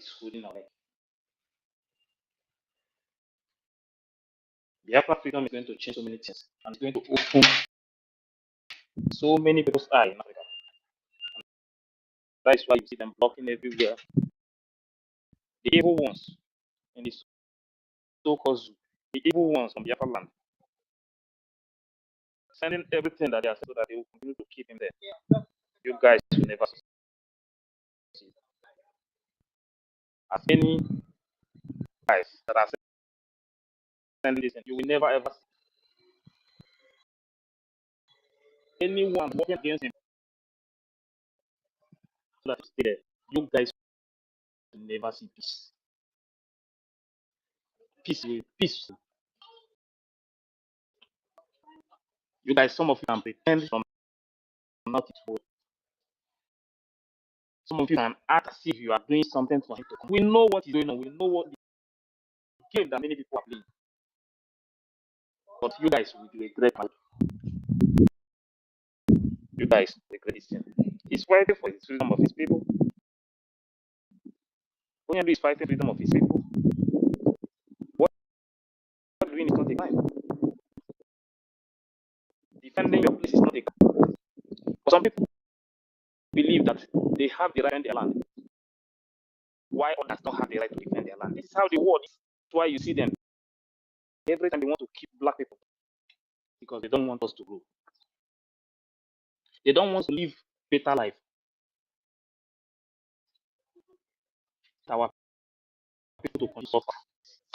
is holding our neck. Biafra freedom is going to change so many things, and it's going to open so many people's eyes in Africa. That's why you see them blocking everywhere. The evil ones in the so-called zoo, the evil ones from Biafra land, sending everything that they are so that they will continue to keep him there. You guys will never succeed. As many guys that are sending this, you will never ever see anyone working against him so that he stay there. You guys will never see peace. Peace. You guys, some of you can pretend from not it for. Some of you can act as if you are doing something for him to come. We know what is going on. We know what the game that many people are playing. But you guys will regret my. You guys regret this thing. He's fighting for the freedom of his people. When is fighting freedom of his people, what you're doing is not a crime. Defending your place is not a crime. But some people believe that they have the right to defend their land. Why others don't have the right to defend their land? This is how the world is. That's why you see them every time they want to keep black people because they don't want us to grow. They don't want to live better life. Our people to suffer,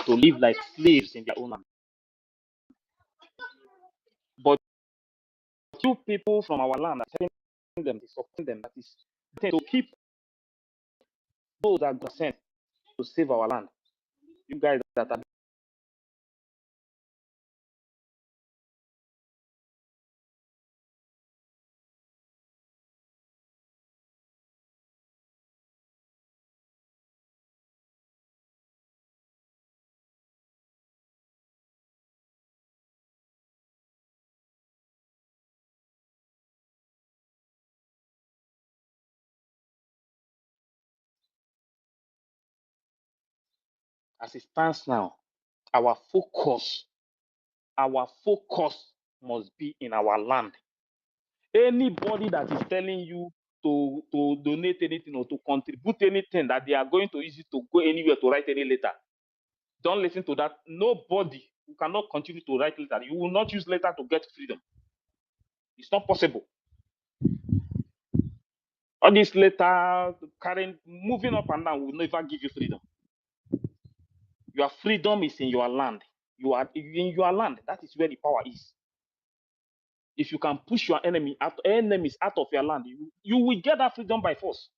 to live like slaves in their own land. But you people from our land are telling them, supporting them, that is to keep those that God sent to save our land. You guys that are as it stands now, our focus must be in our land. Anybody that is telling you to donate anything or to contribute anything that they are going to use it to go anywhere to write any letter, don't listen to that. Nobody who cannot continue to write letter. You will not use letter to get freedom. It's not possible. All this letter carrying, moving up and down will never give you freedom. Your freedom is in your land. You are in your land. That is where the power is. If you can push your enemies out of your land, you will get that freedom by force.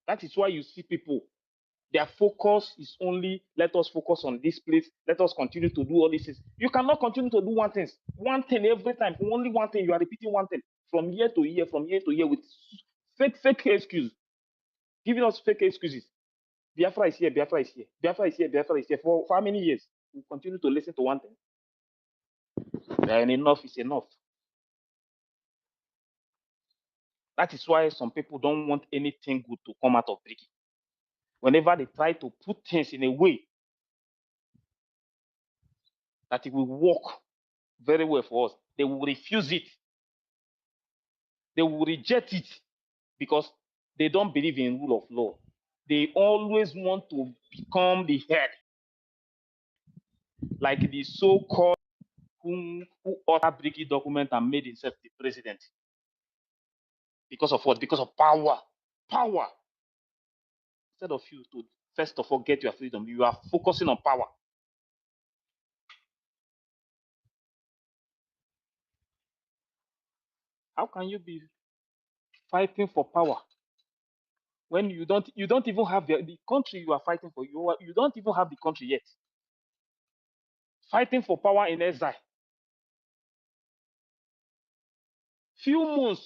That is why you see people, their focus is only, let us focus on this place. Let us continue to do all these things. You cannot continue to do one thing every time. Only one thing. You are repeating one thing from year to year, with fake excuses, giving us fake excuses. Biafra is here. Biafra is here. Biafra is here. Biafra is here. For how many years? We continue to listen to one thing. And enough is enough. That is why some people don't want anything good to come out of Brgie. Whenever they try to put things in a way that it will work very well for us, they will refuse it. They will reject it because they don't believe in rule of law. They always want to become the head, like the so-called who authored Brgie document and made himself the president. Because of what? Because of power. Power. Instead of you to first of all get your freedom, you are focusing on power. How can you be fighting for power when you don't even have the country you are fighting for? You don't even have the country yet. Fighting for power in exile.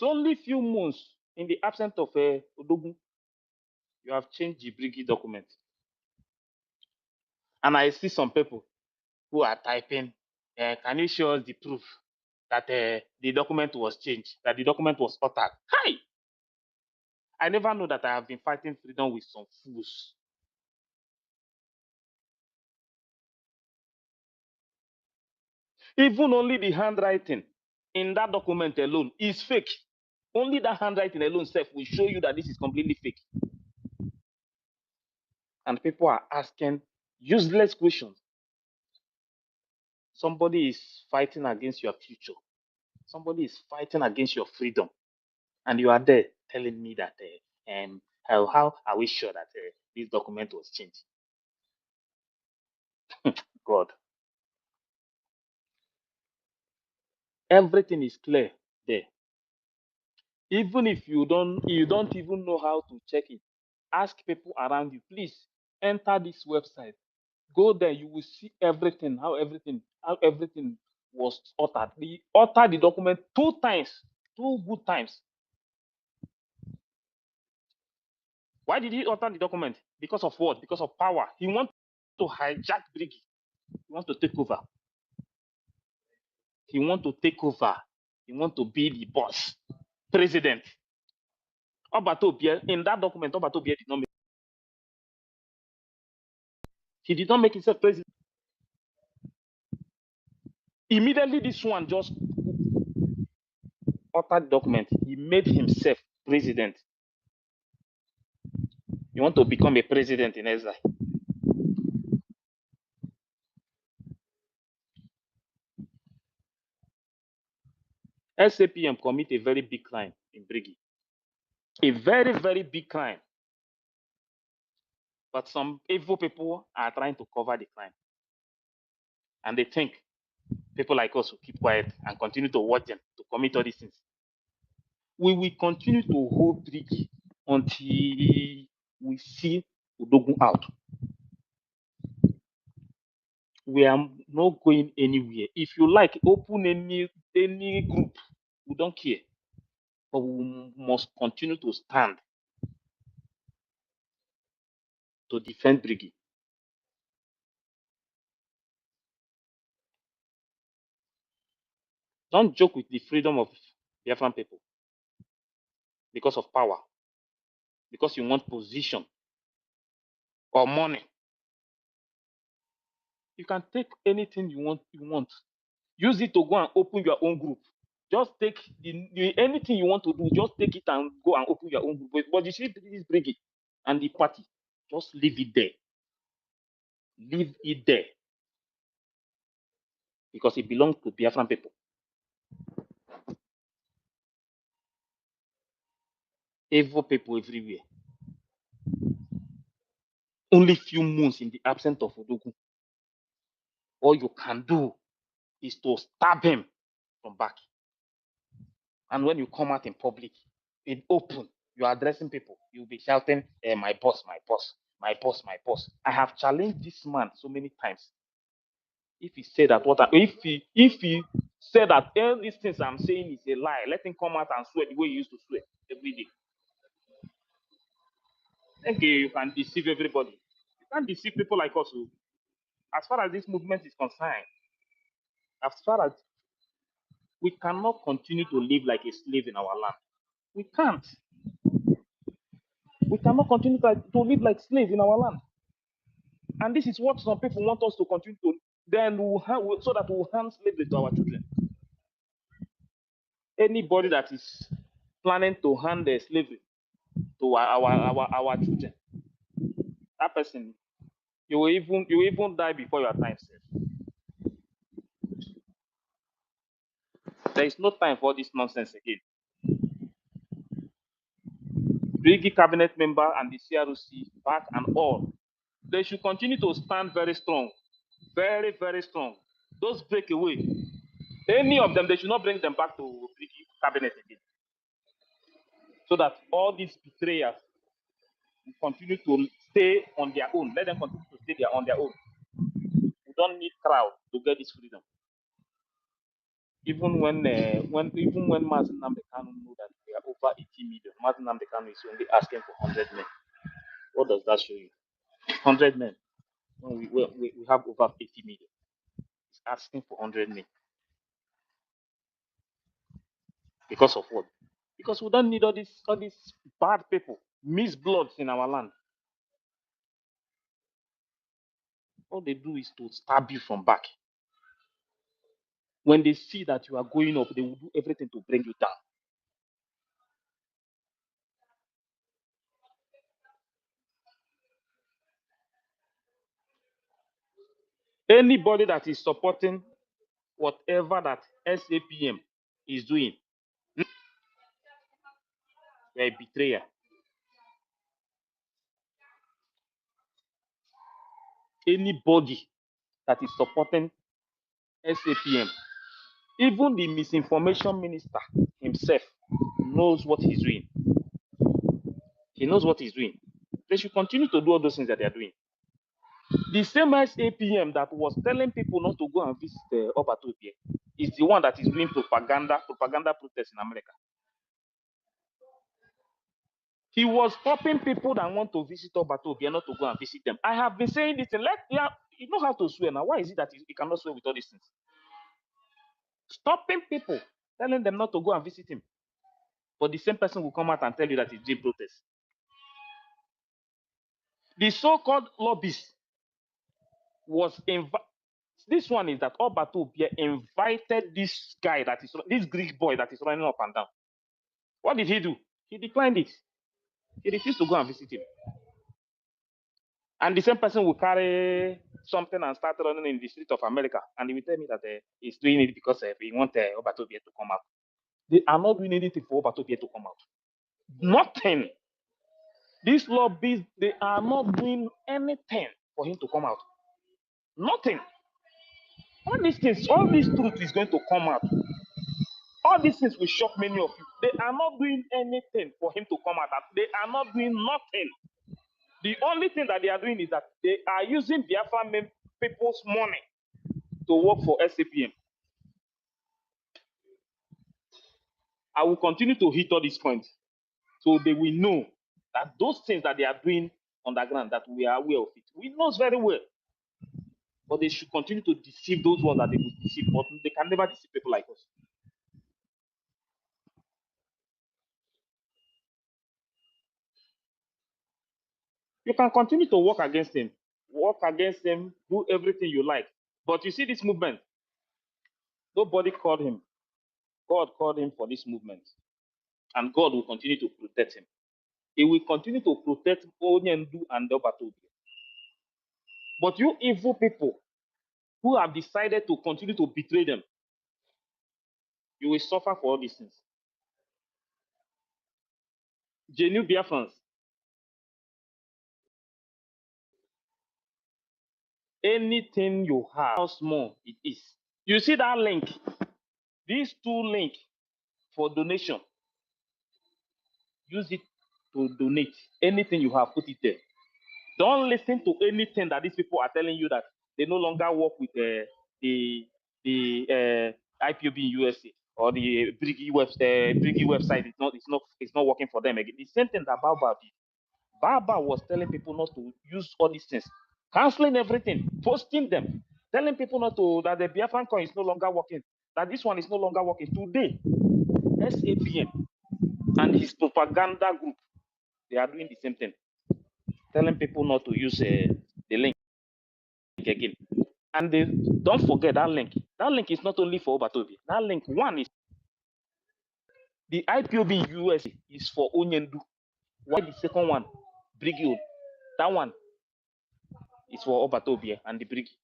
Only few months in the absence of Odogun, you have changed the Brgie document. And I see some people who are typing, can you show us the proof that the document was changed, that the document was altered? Hi! I never know that I have been fighting freedom with some fools. Even only the handwriting in that document alone is fake. Only that handwriting alone self will show you that this is completely fake. And people are asking useless questions. Somebody is fighting against your future. Somebody is fighting against your freedom. And you are there telling me that how are we sure that this document was changed? God, everything is clear there. Even if you don't even know how to check it, ask people around you. Please enter this website. Go there, you will see everything, how everything was altered. He altered the document 2 times, 2 good times. Why did he alter the document? Because of what? Because of power. He wants to hijack Brgie. He wants to take over. He wants to take over. He wants to be the boss, president. Obatobia, in that document, Obatobia did not make. He did not make himself president. Immediately, this one just altered the document. He made himself president. You want to become a president in exile. SAPM commit a very big crime in Brgie. A very, very big crime. But some evil people are trying to cover the crime. And they think people like us will keep quiet and continue to watch them to commit all these things. We will continue to hold Brgie until we see Udogun out. We are not going anywhere. If you like, open any group. We don't care. But we must continue to stand to defend Brgie. Don't joke with the freedom of Biafran people because of power, because you want position or money. You can take anything you want. Use it to go and open your own group. Just take anything you want to do, just take it and go and open your own group. But you see this Brigade and the party, just leave it there. Leave it there. Because it belongs to Biafran people. Evil people everywhere. Only few months in the absence of Udogun. All you can do is to stab him from back. And when you come out in public, in open, you're addressing people. You'll be shouting, my boss, my boss, my boss, my boss. I have challenged this man so many times. If he said that if he said that all these things I'm saying is a lie, let him come out and swear the way he used to swear every day. Okay, you can deceive everybody. You can't deceive people like us. As far as this movement is concerned, as far as we cannot continue to live like a slave in our land. We can't. We cannot continue to live like slaves in our land. And this is what some people want us to continue to. Then so that we'll hand slavery to our children. Anybody that is planning to hand their slavery to our children, that person, you will even die before your time, sir. There is no time for this nonsense again. Brigi cabinet member and the CRC back and all, they should continue to stand very strong, very, very strong. Those break away, any of them, they should not bring them back to Brigi cabinet again. So that all these betrayers will continue to stay on their own. Let them continue to stay there on their own. We don't need crowd to get this freedom. Even when Mazen Namdekanu know that we are over 80 million, Mazen Namdekanu is only asking for 100 men. What does that show you? 100 men. When we have over 80 million. He's asking for 100 men. Because of what? Because we don't need all these bad people, misbloods in our land. All they do is to stab you from back. When they see that you are going up, they will do everything to bring you down. Anybody that is supporting whatever that SAPM is doing, you're a betrayer. Anybody that is supporting SAPM, even the misinformation minister himself knows what he's doing. He knows what he's doing. They should continue to do all those things that they are doing. The same SAPM that was telling people not to go and visit Obatobie is the one that is doing propaganda protests in America. He was stopping people that want to visit Obatobie not to go and visit them. I have been saying this. You know how to swear now. Why is it that he cannot swear with all these things? Stopping people, telling them not to go and visit him. But the same person will come out and tell you that he's doing protest. The so-called lobbies was this one is that Obatobie invited this guy this Greek boy that is running up and down. What did he do? He declined it. He refused to go and visit him. And the same person will carry something and start running in the street of America, and he will tell me that he's doing it because he wants Obatobie to come out. They are not doing anything for Obatobie to come out. Nothing. These lobbies, they are not doing anything for him to come out. Nothing. All these things, all this truth is going to come out. All these things will shock many of you. They are not doing anything for him to come out. They are not doing nothing. The only thing that they are doing is that they are using Biafran people's money to work for SAPM. I will continue to hit all these points so they will know that those things that they are doing underground, that we are aware of it. We know very well. But they should continue to deceive those ones that they will deceive, but they can never deceive people like us. You can continue to work against them, do everything you like. But you see this movement, nobody called him. God called him for this movement. And God will continue to protect him. He will continue to protect Onyendu and Obatobi. But you evil people who have decided to continue to betray them, you will suffer for all these things. Genuine Biafrans, anything you have, how small it is. You see that link? These two links for donation. Use it to donate. Anything you have, put it there. Don't listen to anything that these people are telling you that they no longer work with the IPOB in USA or the Brgie website. It's not working for them again. The same thing that Baba did. Baba was telling people not to use all these things, canceling everything, posting them, telling people that the Biafran coin is no longer working, that this one is no longer working. Today, SAPM and his propaganda group, they are doing the same thing, telling people not to use the link again. And don't forget that link. That link is not only for Obatobi. That link, one is the IPOB in US is for Onyendu. Why the second one, Brgie? That one is for Obatobi and the Brgie.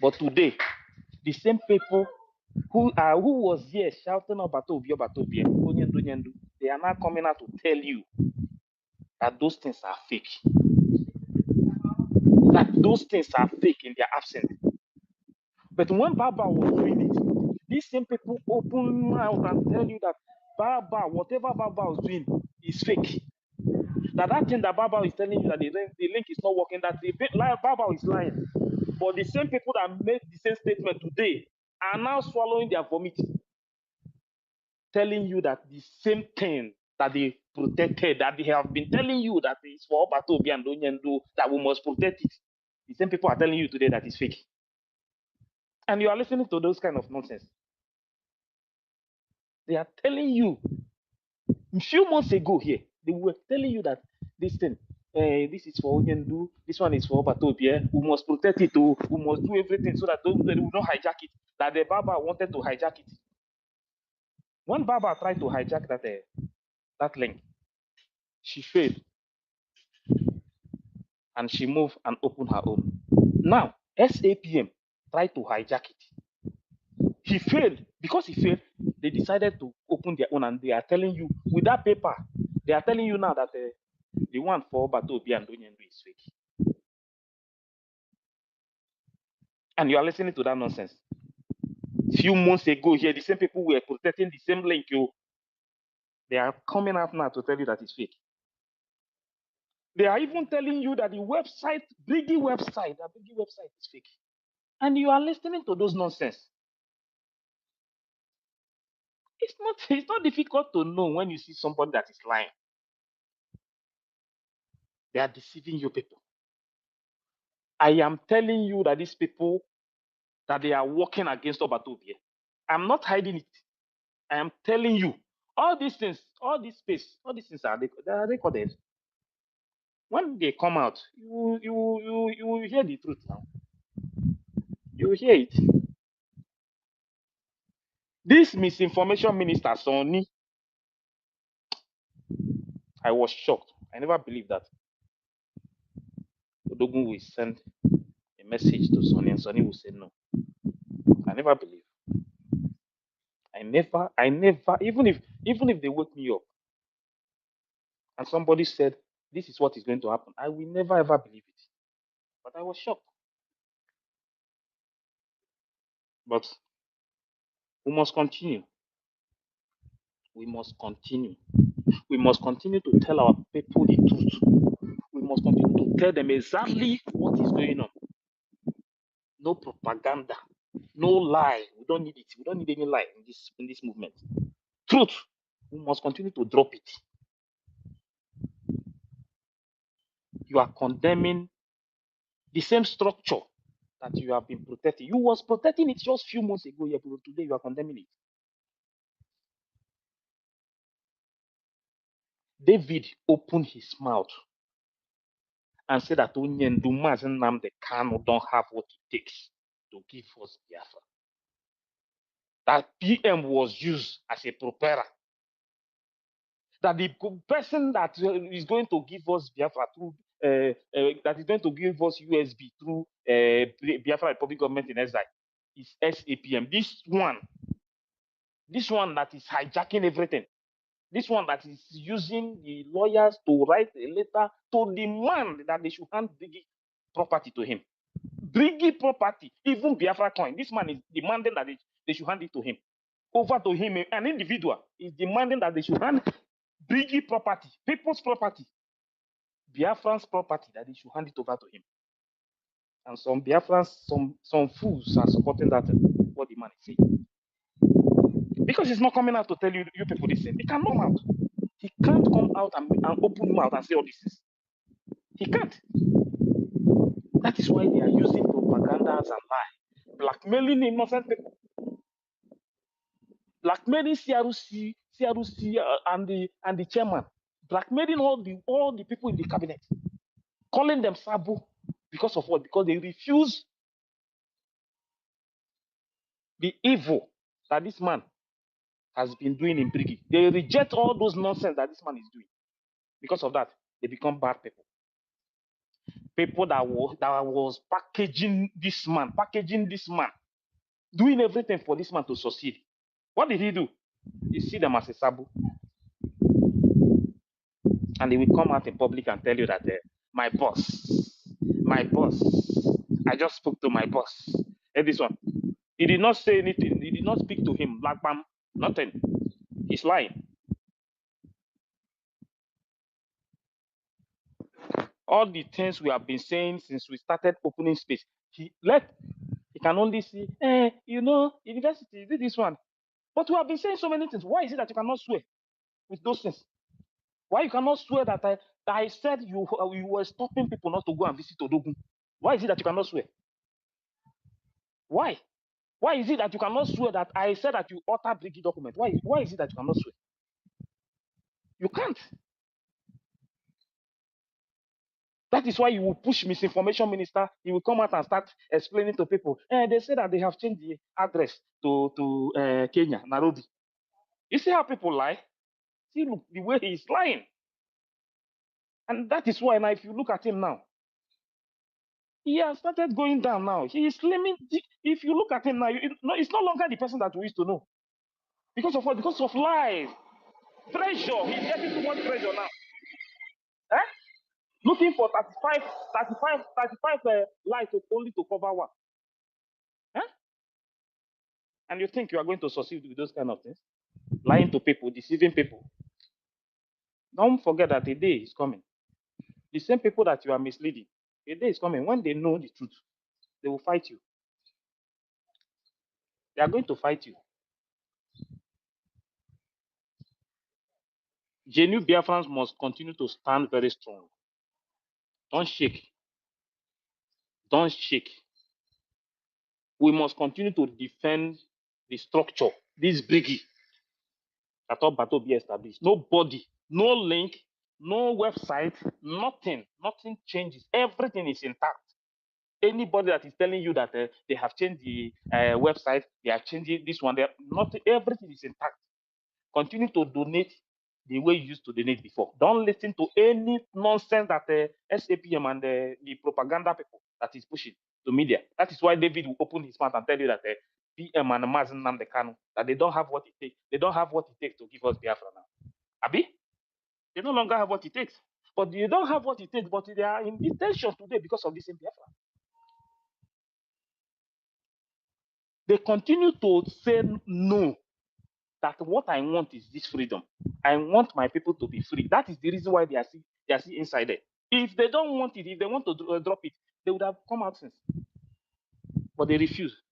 But today, the same people who was here shouting Obatobi, Onyendu, Onyendu, they are now coming out to tell you that those things are fake. That those things are fake in their absence. But when Baba was doing it, these same people open out and tell you that whatever Baba was doing is fake. That thing that Baba is telling you that the link is not working, that Baba is lying. But the same people that made the same statement today are now swallowing their vomit, telling you that the same thing that they protected, that they have been telling you that it's for Obatobi and Onyendu, that we must protect it. The same people are telling you today that it's fake. And you are listening to those kind of nonsense. They are telling you a few months ago here, they were telling you that this thing, this is for Onyendu, this one is for Batopia. We must protect it, oh, we must do everything so that they will not hijack it. That the Baba wanted to hijack it. When Baba tried to hijack that link, she failed and she moved and opened her own. Now, SAPM tried to hijack it. He failed. Because he failed, they decided to open their own, and they are telling you with that paper, they are telling you now that the one for Batobi and Onyendu is fake. And you are listening to that nonsense. Few months ago here, the same people were protecting the same link. They are coming out now to tell you that it's fake. They are even telling you that the website, Brgie website is fake. And you are listening to those nonsense. It's not difficult to know when you see somebody that is lying. They are deceiving you people. I am telling you that these people, that they are working against Obatobie. I'm not hiding it. I am telling you. All these things, all these things they are recorded. When they come out, you will hear the truth now. You will hear it. This misinformation minister, Sonny, I was shocked. I never believed that Odogun will send a message to Sonny and Sonny will say no. I never believed. I never, even if they wake me up and somebody said this is what is going to happen, I will never ever believe it. But I was shocked. But we must continue. We must continue. We must continue to tell our people the truth. We must continue to tell them exactly what is going on. No propaganda, no lie. We don't need it. We don't need any lie in this movement. Truth. We must continue to drop it. You are condemning the same structure that you have been protecting. You was protecting it just a few months ago. Today you are condemning it. David opened his mouth and said that Onyendu Mazen Nnamdi Kanu don't have what it takes to give us Biafra. That PM was used as a propeller. That the person that is going to give us Biafra through, that is going to give us USB through Biafra Republic Government in exile is SAPM. This one that is hijacking everything. This one that is using the lawyers to write a letter to demand that they should hand Brgie property to him. Brgie property, even Biafra coin. This man is demanding that they should hand it to him. Over to him, an individual is demanding that they should hand Brgie property, people's property, Biafran's property, that they should hand it over to him. And some Biafrans, some fools are supporting that, what the man is saying. Because he's not coming out to tell you people this thing. He can't come out. He can't come out and open mouth and say all this is. He can't. That is why they are using propagandas and lie, blackmailing innocent people, blackmailing CRC and the chairman, blackmailing all the people in the cabinet, calling them Sabu because of what? Because they refuse the evil that this man has been doing in Brgie. They reject all those nonsense that this man is doing. Because of that, they become bad people. People that was packaging this man, doing everything for this man to succeed. What did he do? He see them as a sabu. And they will come out in public and tell you that my boss, I just spoke to my boss. And this one. He did not say anything. He did not speak to him. Black bam, nothing. He's lying. All the things we have been saying since we started opening space, he can only see, university, this one. But we have been saying so many things. Why is it that you cannot swear with those things? Why you cannot swear that I said you were stopping people not to go and visit Odogun? Why is it that you cannot swear? Why? Why is it that you cannot swear that I said that you altered Brgie document? Why is it that you cannot swear? You can't. That is why you will push misinformation minister. He will come out and start explaining to people. They say that they have changed the address to Kenya, Nairobi. You see how people lie? See, look, the way he's lying. And that is why now, if you look at him now, he has started going down now. He is slimming. If you look at him now, it's no longer the person that we used to know. Because of what? Because of lies. Pressure. He's getting too much pressure now. Eh? Looking for 35 lies only to cover one. Eh? And you think you are going to succeed with those kind of things? Lying to people, deceiving people. Don't forget that a day is coming. The same people that you are misleading, a day is coming. When they know the truth, they will fight you. They are going to fight you. Genuine Biafrans must continue to stand very strong. Don't shake. Don't shake. We must continue to defend the structure, this Brgie, that all battle be established. Nobody, no link, no website, nothing changes. Everything is intact. Anybody that is telling you that they have changed the website, they are changing this one, not everything is intact. Continue to donate the way you used to donate before. Don't listen to any nonsense that SAPM and the propaganda people that is pushing to media. That is why David will open his mouth and tell you that PM and Mazen Nnamdi Kanu, that they don't have what it takes. They don't have what it takes to give us Biafra now. Abi? They no longer have what it takes. But they don't have what it takes, but they are in detention today because of this same Biafra. They continue to say no, that what I want is this freedom. I want my people to be free. That is the reason why they are still inside there. If they don't want it, if they want to drop it, they would have come out since. But they refuse.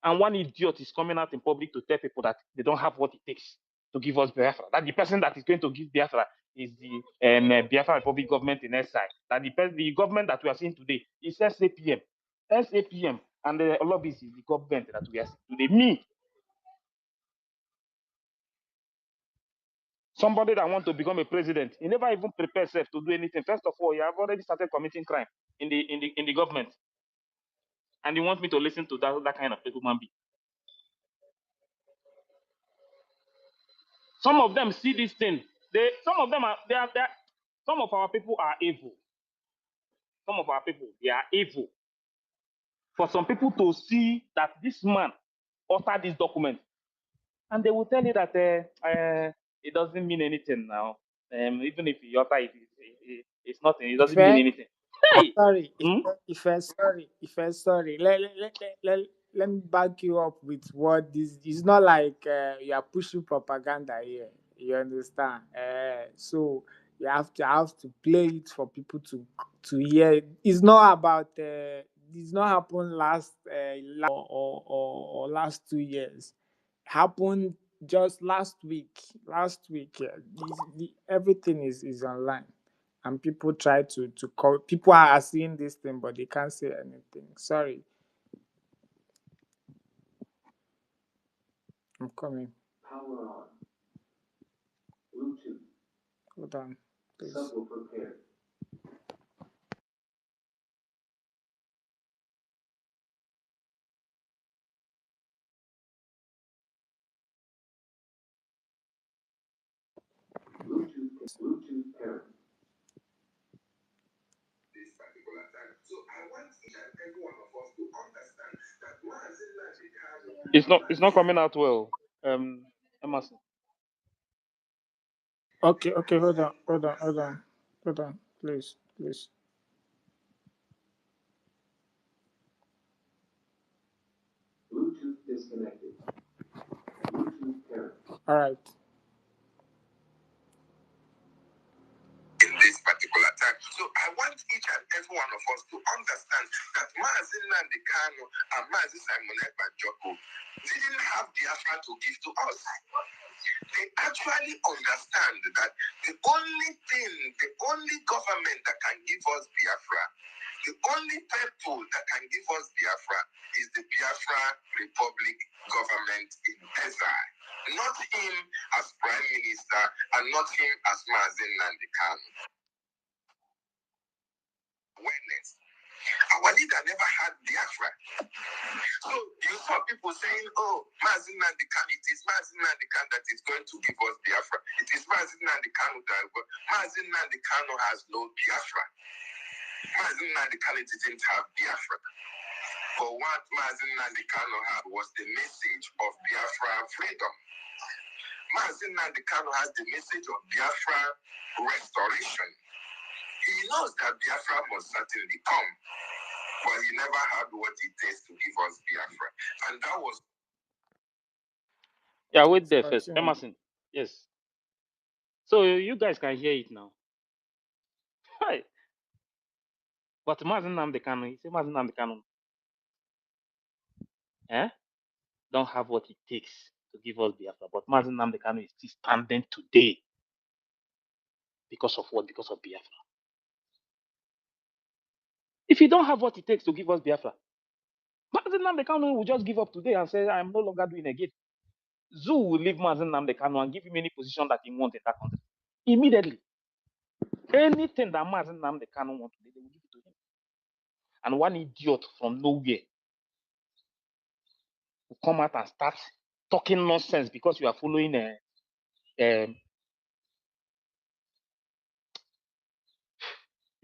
And one idiot is coming out in public to tell people that they don't have what it takes to give us Biafra. That the person that is going to give Biafra is the Biafra Republic government in SI. That the government that we are seeing today is SAPM. SAPM. And all of this is the government that we are seeing today. Me, somebody that wants to become a president, he never even prepares himself to do anything. First of all, you have already started committing crime in the government, and you want me to listen to that kind of human being? Some of them see this thing. Some of them are some of our people are evil. Some of our people, they are evil. For some people to see that this man authored this document, and they will tell you that it doesn't mean anything now. Even if you author it, it's nothing. It doesn't mean anything. Hey! Sorry, sorry. Let me back you up with what this. It's not like you are pushing propaganda here. You understand? So you have to play it for people to hear. It's not about. It's not happened last or last 2 years. Happened just last week. Last week, everything is online. And people try to call. People are seeing this thing, but they can't say anything. Sorry, I'm coming. Power on. Bluetooth. Hold on, please. Supple prepared. Bluetooth paired. This particular time. So I want each and every one of us to understand that It's not coming out well. Emerson. Okay, hold on, please. Bluetooth disconnected. Bluetooth paired. All right. In this particular time. So I want each and every one of us to understand that Mazen Nnamdi Kanu and Mazen Simon Ekpa didn't have the Biafra to give to us. They actually understand that the only government that can give us Biafra The only people that can give us Biafra is the Biafra Republic government in exile. Not him as Prime Minister and not him as Mazen Nandekan. Awareness. Our leader never had Biafra. So you saw people saying, oh, Mazen Nandekan, it is Mazen Nandekan that is going to give us Biafra. It is Mazen Nandekan that Mazen Nandekan has no Biafra. Mazen Nandekan didn't have Biafra. But what Mazen Nandekan had was the message of Biafra freedom. Mazen Nandekan has the message of Biafra restoration. He knows that Biafra must certainly come, but he never had what it takes to give us Biafra. And that was... Yeah, wait there first. Emerson. Yes. So you guys can hear it now. Hi. But Mazen Namdekanu, he said Mazen Namdekanu, don't have what it takes to give us Biafra. But Mazen Namdekanu is still standing today. Because of what? Because of Biafra. If you don't have what it takes to give us Biafra, Mazen Namdekanu will just give up today and say, I'm no longer doing again. Zoo will leave Mazen Namdekanu and give him any position that he wants in that country. Immediately. Anything that Mazen Namdekanu wants today, they will give it to him. And one idiot from nowhere will come out and start talking nonsense because you are following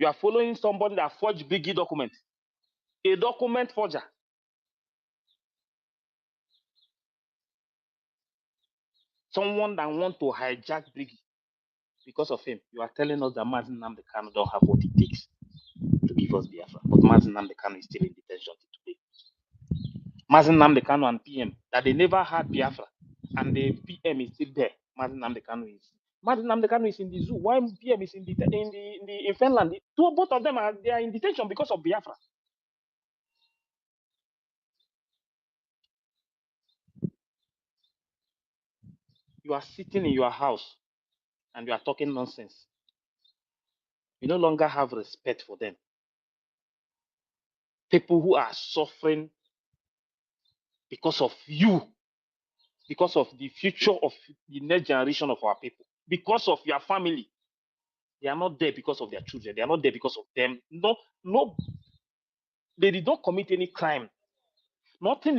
you are following somebody that forged Brgie document. A document forger. Someone that wants to hijack Brgie because of him. You are telling us that Mazen Namdekanu don't have what it takes to give us Biafra. But Mazen Namdekanu is still in detention today. Mazen Namdekanu and PM, that they never had Biafra. And the PM is still there. Mazen Namdekanu is in the zoo. Why PM is in Finland? Both of them they are in detention because of Biafra. You are sitting in your house and you are talking nonsense. You no longer have respect for them. People who are suffering because of you, because of the future of the next generation of our people, because of your family. They are not there because of their children. They are not there because of them. No, they did not commit any crime. Nothing.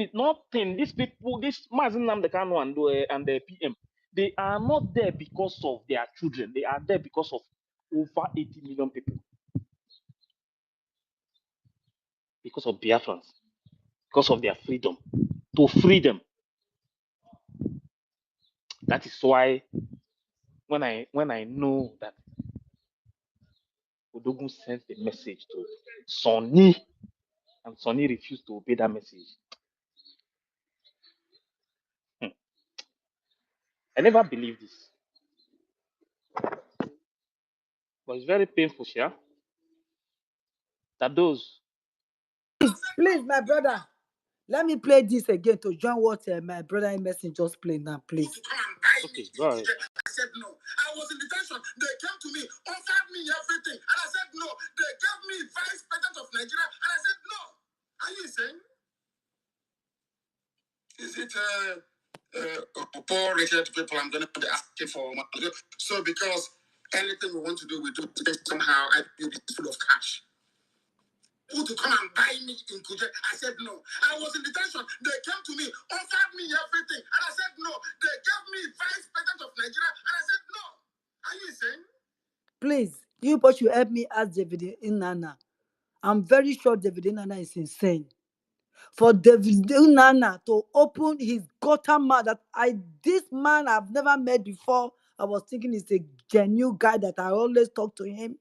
These people, this Mazen Namdekanu and the PM, they are not there because of their children. They are there because of over 80 million people. Because of Biafrans. Because of their freedom. To free them. That is why when I know that Odogun sent the message to Sonny and Sonny refused to obey that message. I never believed this. But it's very painful, yeah. That those. Please, my brother, let me play this again to join what my brother Emerson just played now, please. Okay, go ahead. I said no. I was in detention. They came to me, offered me everything, and I said no. They gave me vice president of Nigeria, and I said no. Are you saying? Is it poor rich people I'm going to be asking for money? So because anything we want to do, we do it somehow. I feel it's full of cash. Who to come and buy me in Kuje? I said no. I was in detention. They came to me, offered me everything, and I said no. They gave me vice president of Nigeria, and I said no. Are you saying? Please, you both should help me ask David Inanna. I'm very sure David Inanna is insane. For David Inanna to open his gutter mouth that this man I've never met before, I was thinking he's a genuine guy that I always talk to him.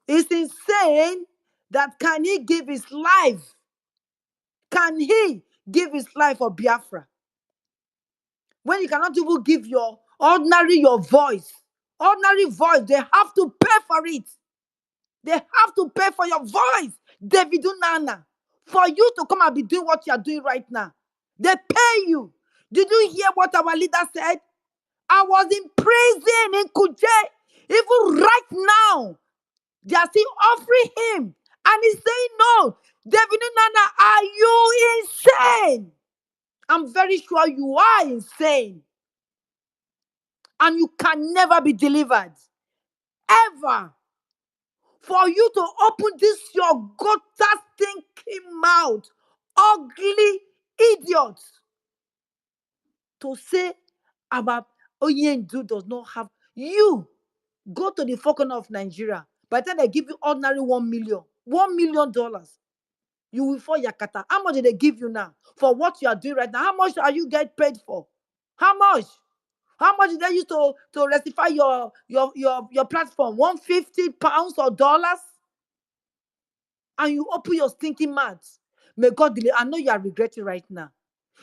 It's insane that can he give his life? Can he give his life for Biafra? When you cannot even give your voice. Ordinary voice, they have to pay for it. They have to pay for your voice, David Nana, for you to come and be doing what you are doing right now. They pay you. Did you hear what our leader said? I was in prison in Kuje. Even right now, they are still offering him And he's saying, no, David Nana, are you insane? I'm very sure you are insane. And you can never be delivered. Ever. For you to open this your gutter stinking mouth, ugly idiot, to say about Oyendu does not have you. Go to the four corner of Nigeria. By the time they give you ordinary $1 million, you will fall Yakata. How much did they give you now for what you are doing right now? How much are you get paid for? How much? How much did they use to rectify your platform? £150 or dollars? And you open your stinking mouth. May God delay. I know you are regretting right now.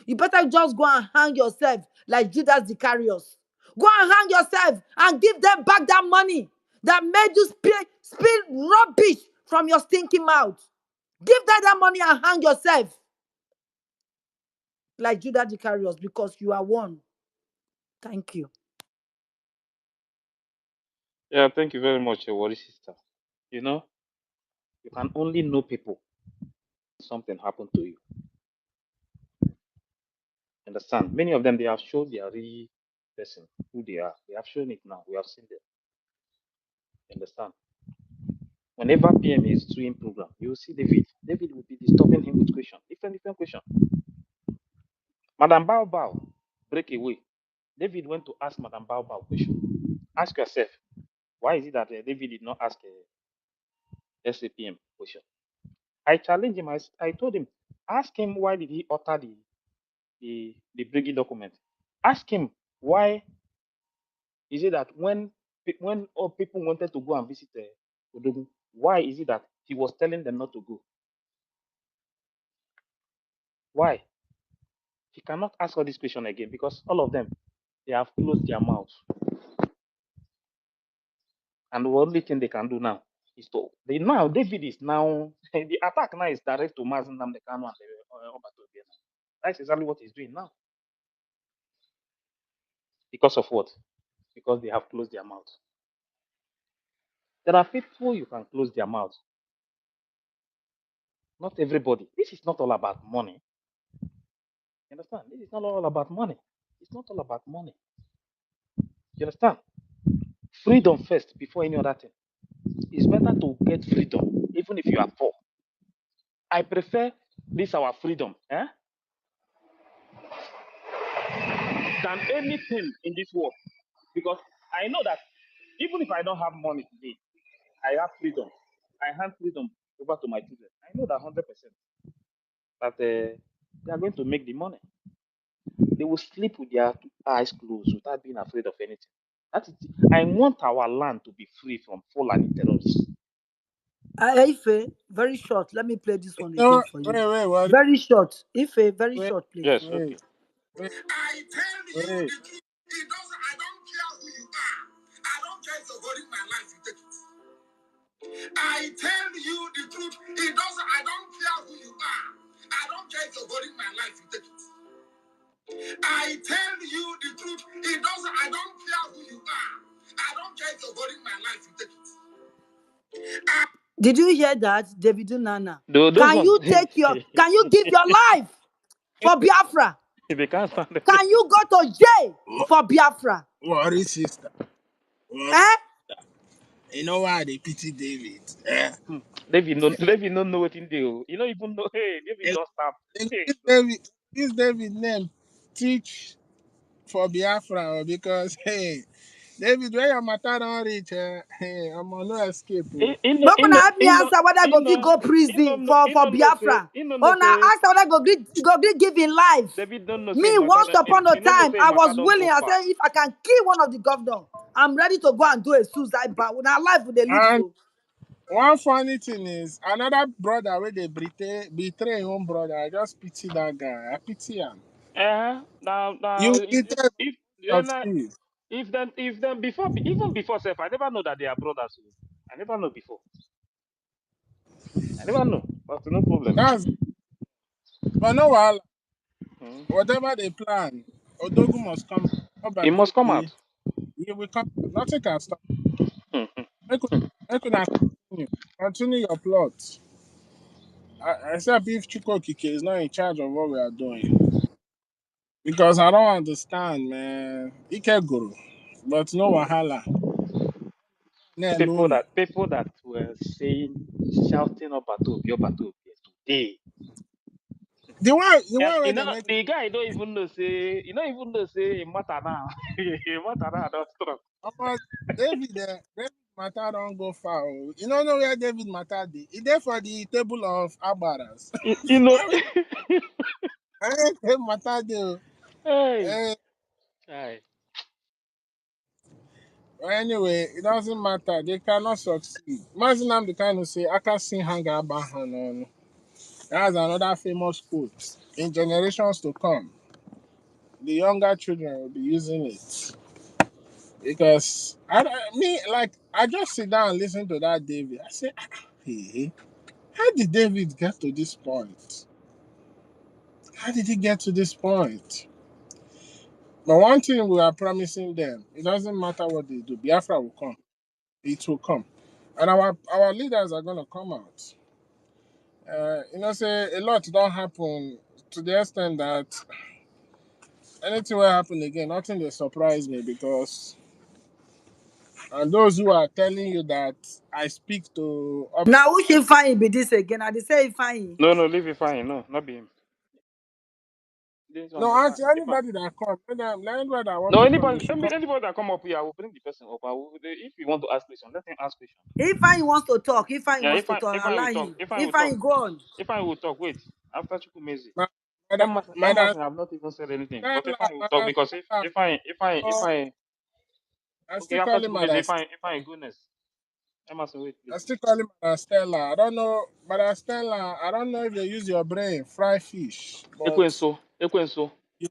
You better just go and hang yourself like Judas Iscariot. Go and hang yourself and give them back that money that made you spill rubbish from your stinking mouth. Give them that money and hang yourself like Judas Iscariot, because you are one. Thank you. Yeah, thank you very much, Wari sister. You know, you can only know people something happened to you. Understand? Many of them, they have shown their real person, who they are. They have shown it now. We have seen them. Understand? Whenever PM is doing program, you will see David. David will be disturbing him with question, different question. Madam Bao Bao, break away. David went to ask Madam Bao Bao question. Ask yourself, why is it that David did not ask a SAPM question? I challenged him. I told him, ask him why did he utter the Brgie document. Ask him why is it that when all people wanted to go and visit Odogu, why is it that he was telling them not to go? Why? He cannot ask all this question again because all of them, they have closed their mouths. And the only thing they can do now is to now David is now the attack now is direct to Mazen Namdekano and Obatobia. That's exactly what he's doing now. Because of what? Because they have closed their mouths. There are people you can close their mouths. Not everybody. This is not all about money. You understand? This is not all about money. It's not all about money. You understand? Freedom first before any other thing. It's better to get freedom, even if you are poor. I prefer this our freedom, than anything in this world. Because I know that even if I don't have money today, I have freedom. I hand freedom over to my children. I know that 100% that they are going to make the money. They will sleep with their eyes closed without being afraid of anything. That is, I want our land to be free from Fulani terrorists. Ife, very short. Let me play this one No, again for you. wait, what? Very short. Ife, very Wait, short, please. Yes, okay. wait, wait, I tell you wait. the truth. It doesn't. I don't care who you are. I don't care if you're holding my life. You take it. I tell you the truth. It doesn't. I don't care who you are. I don't care if you're holding my life. You take it. I tell you the truth. It doesn't. I don't care who you are. I don't care if you're holding my life. You take it. Did you hear that, David Nana? Those Can ones, you can you give your life for Biafra? they can't stand it. Can you go to jail for Biafra? What is sister? What? Eh? You know why they pity David? Eh? David don't know what in do. You don't even know. Hey, David And don't stop. Hey, this David, name teach for Biafra because hey, David, where your matter don't reach, hey, I'm on no escape. Oh. Make una help me answer whether go fit go prison for Biafra. Oh, now ask whether go gree give him life. David don't know say Me, matter. once upon a He don't know time, say I matter was don't willing. go I far. said, if I can kill one of the governor, I'm ready to go and do a suicide. But now life would they live And so. one funny thing is another brother where they betray his own brother. I just pity that guy. I pity him. Now, You did if succeed. if then before even before self, I never know that they are brothers. I never know before. I never know, but no problem. That's but no while Hmm. whatever they plan, Odogu must come up by It must come Thursday. out. He will come. Nothing can stop. Hmm. Make una continue. Continue your plot. Except if Chukokike is not in charge of what we are doing. Because I don't understand, man. Ike Guru. But no wahala. Ne lolu. People that were saying shouting up at Obi today. The And one you where know they make the guy don't even know say it matter now. It matter now don't stop. about David Mata don't go far. Oh. You don't know where David Mata dey. He there for the table of Abaras. You know David Mata dey. Oh. hey. Eh, Chai. But anyway, it doesn't matter. They cannot succeed. Imagine I'm the kind who say, I can sing hang Abahan. That's another famous quote. In generations to come, the younger children will be using it. Because I just sit down and listen to that David. I say, hey, how did David get to this point? How did he get to this point? But one thing we are promising them, it doesn't matter what they do, Biafra will come. It will come. And our leaders are going to come out. Say a lot don't happen to the extent that anything will happen again, nothing will surprise me because and those who are telling you that I speak to Now who should find be this again? I dey say fine. No, leave it fine. No, not be him. This one, no actually anybody that comes, let anybody that want No, to come, they anybody, should come. anybody that come up here, I will bring the person up. If you want to ask question, let him ask question. If fine wants to talk, Yeah, if I allow will talk, him. If fine go on. if I will talk, wait. After Chukwumezi, My, Emerson my, have not even said anything. But if Stella, I will talk, because oh, I okay, still after call him Chukwumezi, Madam. if I goodness, Emerson, wait, I please. still call him Madam Stella. I don't know, Madam Stella. I don't know if you use your brain, fry fish, but Ekwenso, you,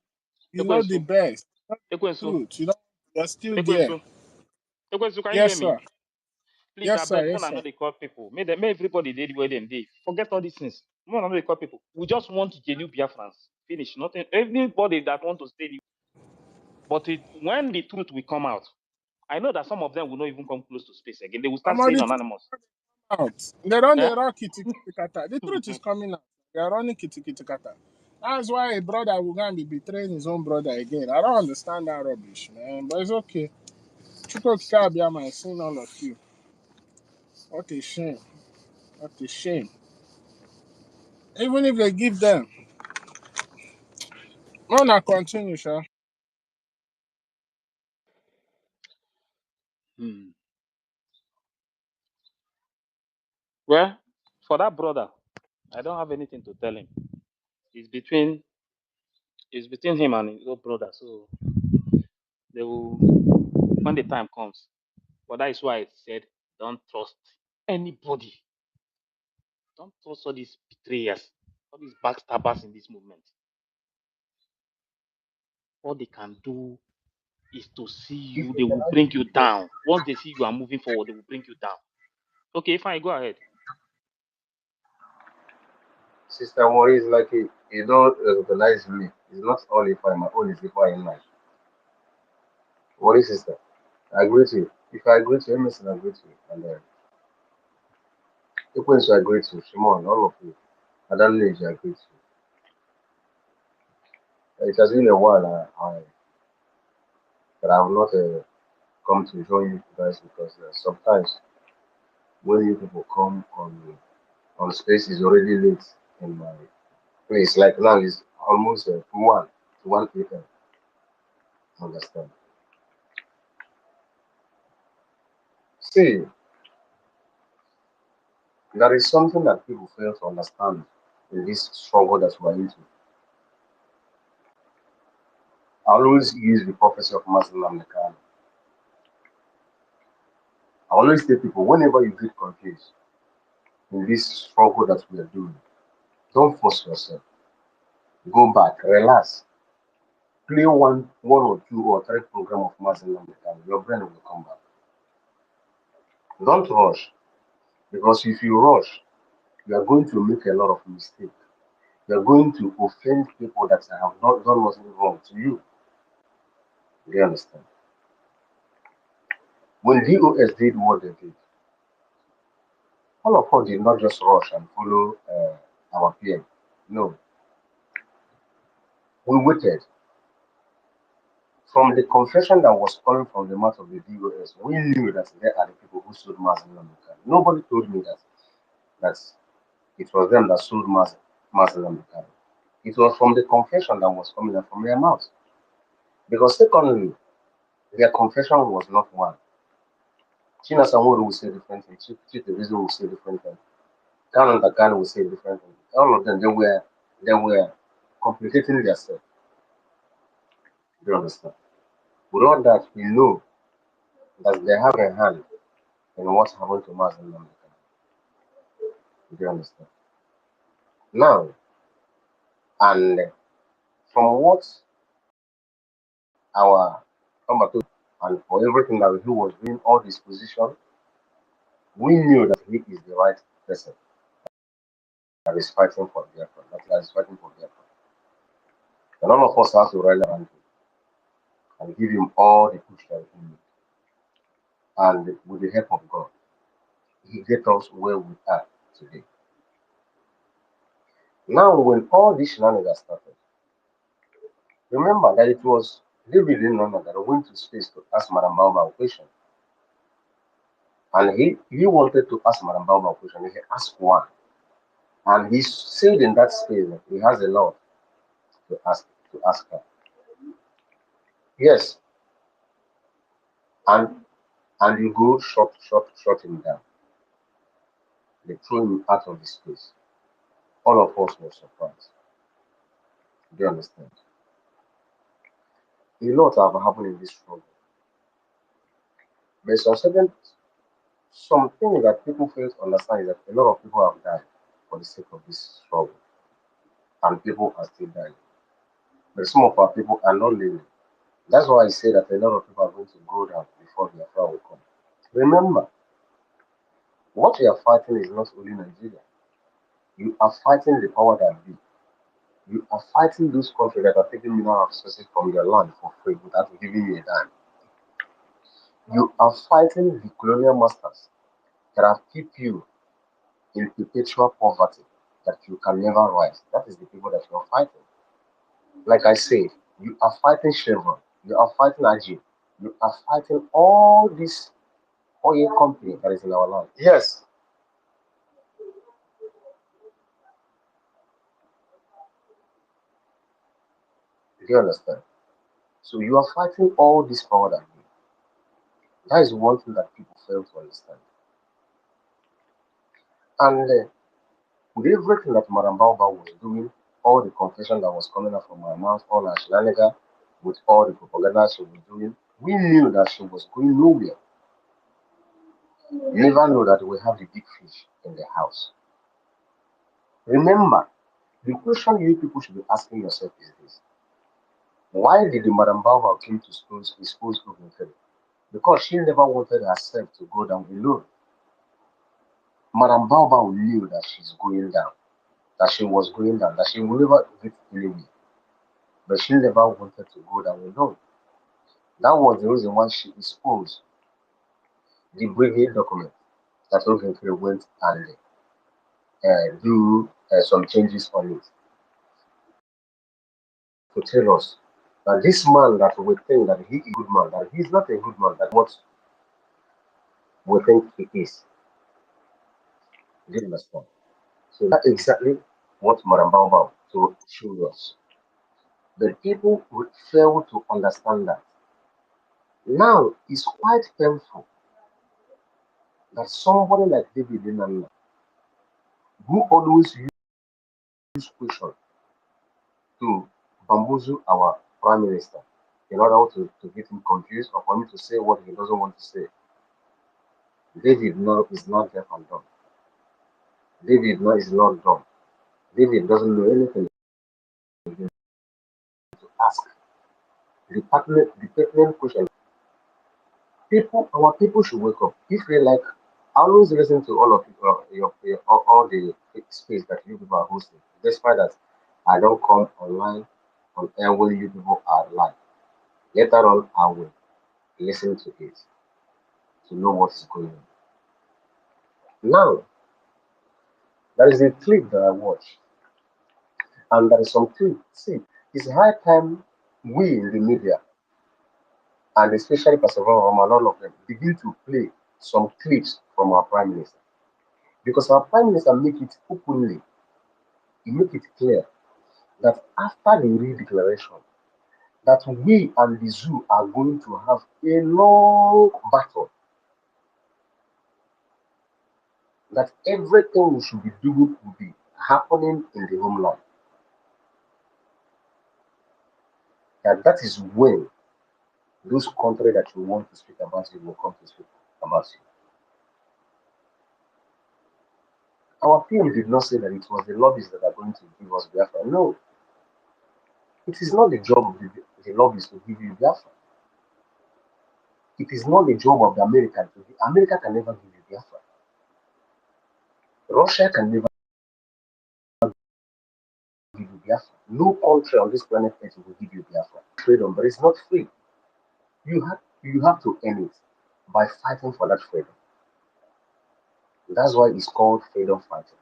you know the best. Ekwenso, Truth. You're still there. Ekwenso, Ekwenso, can you hear Yes, me? sir. Please, I Yes, sir. beg, Yes, more sir. not they call people. May everybody did where them dey. Forget all these things. More not they call people. We just want genuine Biafrans. Finish. Nothing. Anybody that want to stay. But when the truth will come out, I know that some of them will not even come close to space again. They will I'm start on saying the truth anonymous. out. They don't Eh? they rock kitty kata. The truth is coming out. They are running kitty kata. That's why a brother will go and be betraying his own brother again. I don't understand that rubbish, man. But it's okay. Chukwu Kabiama has seen all of you. What a shame. What a shame. Even if they give them, no, not continue, sir. Hmm. Well, for that brother, I don't have anything to tell him. It's between him and his little brother. So they will when the time comes. But that is why I said don't trust anybody. Don't trust all these betrayers, all these backstabbers in this movement. All they can do is to see you, they will bring you down. Once they see you are moving forward, they will bring you down. Okay, fine, go ahead. Sister Mori is like you don't recognize me. It's not all if I'm my own is if I in life. Mori sister, I agree to you. If I agree to you, Emerson I agree to you. And Equins I agree to Shimon, all of you. I don't know if I agree to you. It has been a while that I have not come to join you guys because sometimes when you people come on space is already late in my place. Like now it's almost 1 p.m. Understand? See, there is something that people fail to understand in this struggle that we're into. I always use the prophecy of Master and I always tell people whenever you get confused in this struggle that we are doing, don't force yourself. Go back, relax, play one or two or three program of Master and your brain will come back. Don't rush because if you rush, you are going to make a lot of mistakes. You are going to offend people that have not done nothing wrong to you. Do you understand? When DOS did what they did, all of us did not just rush and follow. our PM. No, we waited. From the confession that was coming from the mouth of the DOS, we knew that there are the people who sold Mazi Nnamdi Kanu. Nobody told me that it was them that sold Mazi Nnamdi Kanu. It was from the confession that was coming out from their mouth. Because secondly, their confession was not one. China Samuru will say different things. Chief Division will say different things. Kanu Kanu will say different things. All of them, they were complicating themselves. Do you understand? With all that, we know that they have a hand in what happened to Mazi Nnamdi Kanu. Do you understand? Now, and from what our Tomato and for everything that he was doing, all his position, we knew that he is the right person that is fighting for Biafra, that is fighting for Biafra. And all of us have to rally around him and give him all the push that he needs. And with the help of God, he get us where we are today. Now, when all these shenanigans started, remember that it was David Inona that went to space to ask Madam Bauma a question. And he wanted to ask Madam Bauma a question. He asked one. And he said in that space that he has a lot to ask her. Yes. And you go shut him down. They threw him out of the space. All of us were surprised. Do you understand? A lot have happened in this struggle. There's something that people fail to understand is that a lot of people have died for the sake of this struggle. And people are still dying. But some of our people are not living. That's why I say that a lot of people are going to go down before their trial will come. Remember, what we are fighting is not only Nigeria. You are fighting the power that be. You are fighting those countries that are taking mineral resources from your land for free without giving you a dime. You are fighting the colonial masters that have kept you in perpetual poverty that you can never rise. That is the people that you are fighting. Like I said, you are fighting Chevron, you are fighting AG, you are fighting all this oil company that is in our land. Yes. Do you understand? So you are fighting all this power that be. That is one thing that people fail to understand. And with everything that Madam Baoba was doing, all the confession that was coming out from her mouth, all her shenanigans, with all the propaganda she was doing, we knew that she was going nowhere. You never know that we have the big fish in the house. Remember, the question you people should be asking yourself is this. Why did the Madam Baoba came to expose Ogunfe? Because she never wanted herself to go down alone. Madam Baoba knew that she's going down, that she was going down, that she will never get anywhere. But she never wanted to go down alone. That was the reason why she exposed the Brgie document that Ogunfe went and do some changes on it to tell us that this man that we think that he is a good man, that he's not a good man, that what we think he is. Do you understand? So that's exactly what Madam Baobab to show us. But people would fail to understand that. Now it's quite painful that somebody like David Inanna, who always use question to bamboozle our prime minister in order to get him confused or for him to say what he doesn't want to say. David is not deaf and dumb. David is not dumb. David doesn't know anything to ask. The pertinent question. Our people should wake up. If they like, I always listen to all of all the space that you people are hosting. Despite that, I don't come online on air when you people are live. Later on, I will listen to it to know what is going on. Now, there is a clip that I watched And there is some truth. See, it's high time we in the media, and especially Pastor Roma and all of them, begin to play some clips from our Prime Minister. Because our Prime Minister make it openly, he make it clear that after the re-declaration, that we and the zoo are going to have a long battle. That everything we should be doing will be happening in the homeland. That is when those countries that you want to speak about you will come to speak about you. Our PM did not say that it was the lobbies that are going to give us Biafra. No, it is not the job of the lobbies to give you Biafra. It is not the job of the American to give. America can never give you Biafra. Russia can never give you Biafra. No country on this planet Earth will give you Biafra. Freedom, but it's not free. You have to earn it by fighting for that freedom. That's why it's called freedom fighting.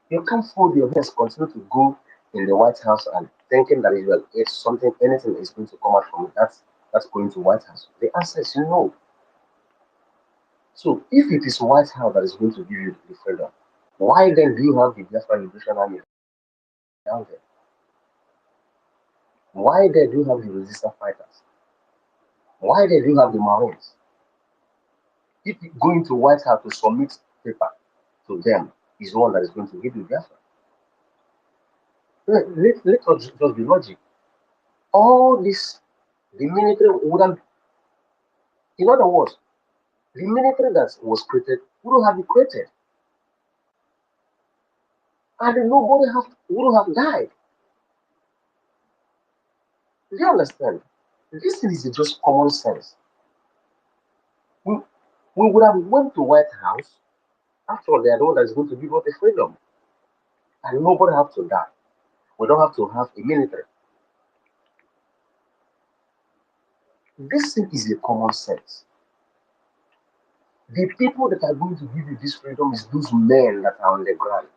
You can't fold your hands, continue to go in the White House and thinking that if something, anything is going to come out from it, that's going to White House. The answer is no. So if it is White House that is going to give you the freedom, why then do you have the Biafra Liberation Army down there? Why then do you have the resistance fighters? Why then do you have the Marines? If you go into White House to submit paper to them, is the one that is going to give you Biafra. Let us just be logic. All this, the military wouldn't, in other words, the military that was created wouldn't have been created. And nobody wouldn't have died. Do you understand? This thing is just common sense. We would have went to White House. After all, they are the one that is going to give us the freedom. And nobody have to die. We don't have to have a military. This thing is a common sense. The people that are going to give you this freedom is those men that are on the ground.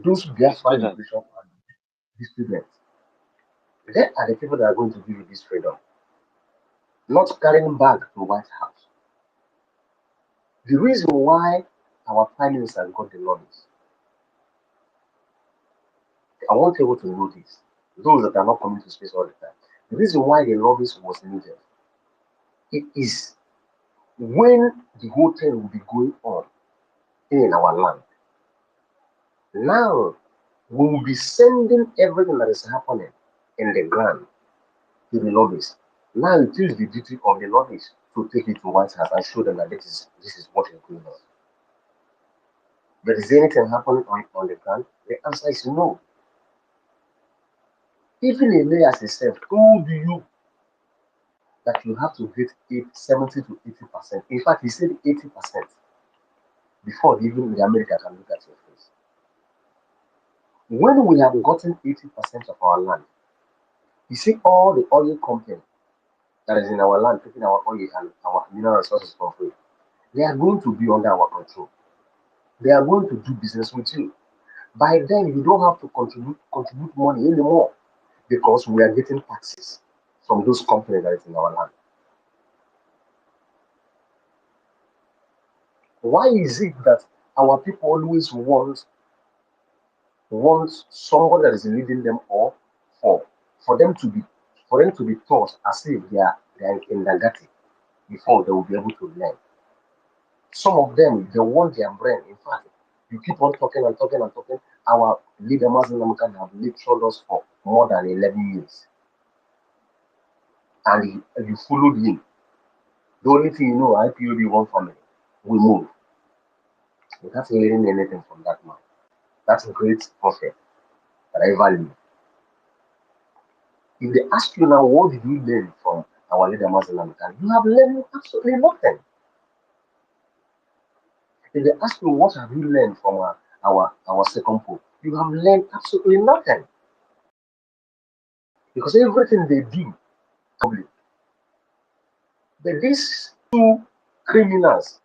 Those Biafra Liberation Army, the students. They are the people that are going to give you this freedom. Not carrying back to White House. The reason why our Prime Minister got the lobbies, I want people to know this. Those that are not coming to space all the time. The reason why the lobbies was needed, it is when the whole thing will be going on in our land. Now, we will be sending everything that is happening in the ground to the lobbies. Now it is the duty of the lobbies to take it to White House and show them that this is what is going on. But is anything happening on the ground? The answer is no. Even Elias himself told you that you have to get 70 to 80%. In fact, he said 80% before even the America can look at your face. When we have gotten 80% of our land, you see all the oil company that is in our land taking our oil and our mineral resources for free. They are going to be under our control. They are going to do business with you. By then, you don't have to contribute money anymore because we are getting taxes from those companies that is in our land. Why is it that our people always want somebody that is leading them or for them to be taught as if they are in kindergarten before they will be able to learn? Some of them, they want their brain. In fact, you keep on talking and talking and talking. Our leader, Muslim American, have lectured us for more than 11 years. And you followed him. The only thing you know, IPOB one family. We move. Without learning anything from that man. That's a great prophet that I value. If they ask you now, what did you learn from our leader, Muslim American? You have learned absolutely nothing. If they ask you, what have you learned from our second pope? You have learned absolutely nothing. Because everything they do, public. But these two criminals,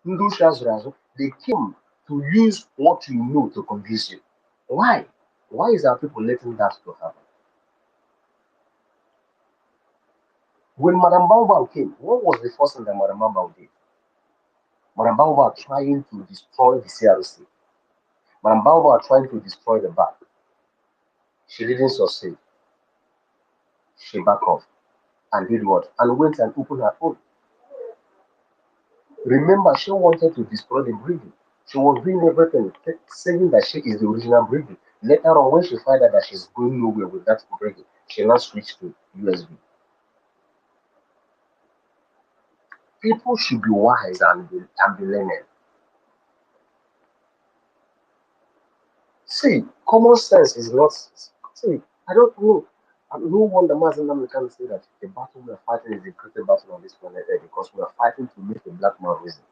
they came to use what you know to convince you. Why? Why is our people letting that to happen? When Madam Baobab came, what was the first thing that Madam Baobab did? Madam Baobab trying to destroy the CRC. Madam Baobab trying to destroy the back. She didn't succeed. She backed off and did what? And went and opened her own. Remember, she wanted to destroy the Brgie. She was doing everything, saying that she is the original Brgie. Later on, when she found out that she's going nowhere with that Brgie, she now switched to USB. People should be wise and be learned. See, common sense is not. See, I don't know. No wonder Mazinam can say that the battle we are fighting is the greatest battle on this planet Earth because we are fighting to make the black man reason.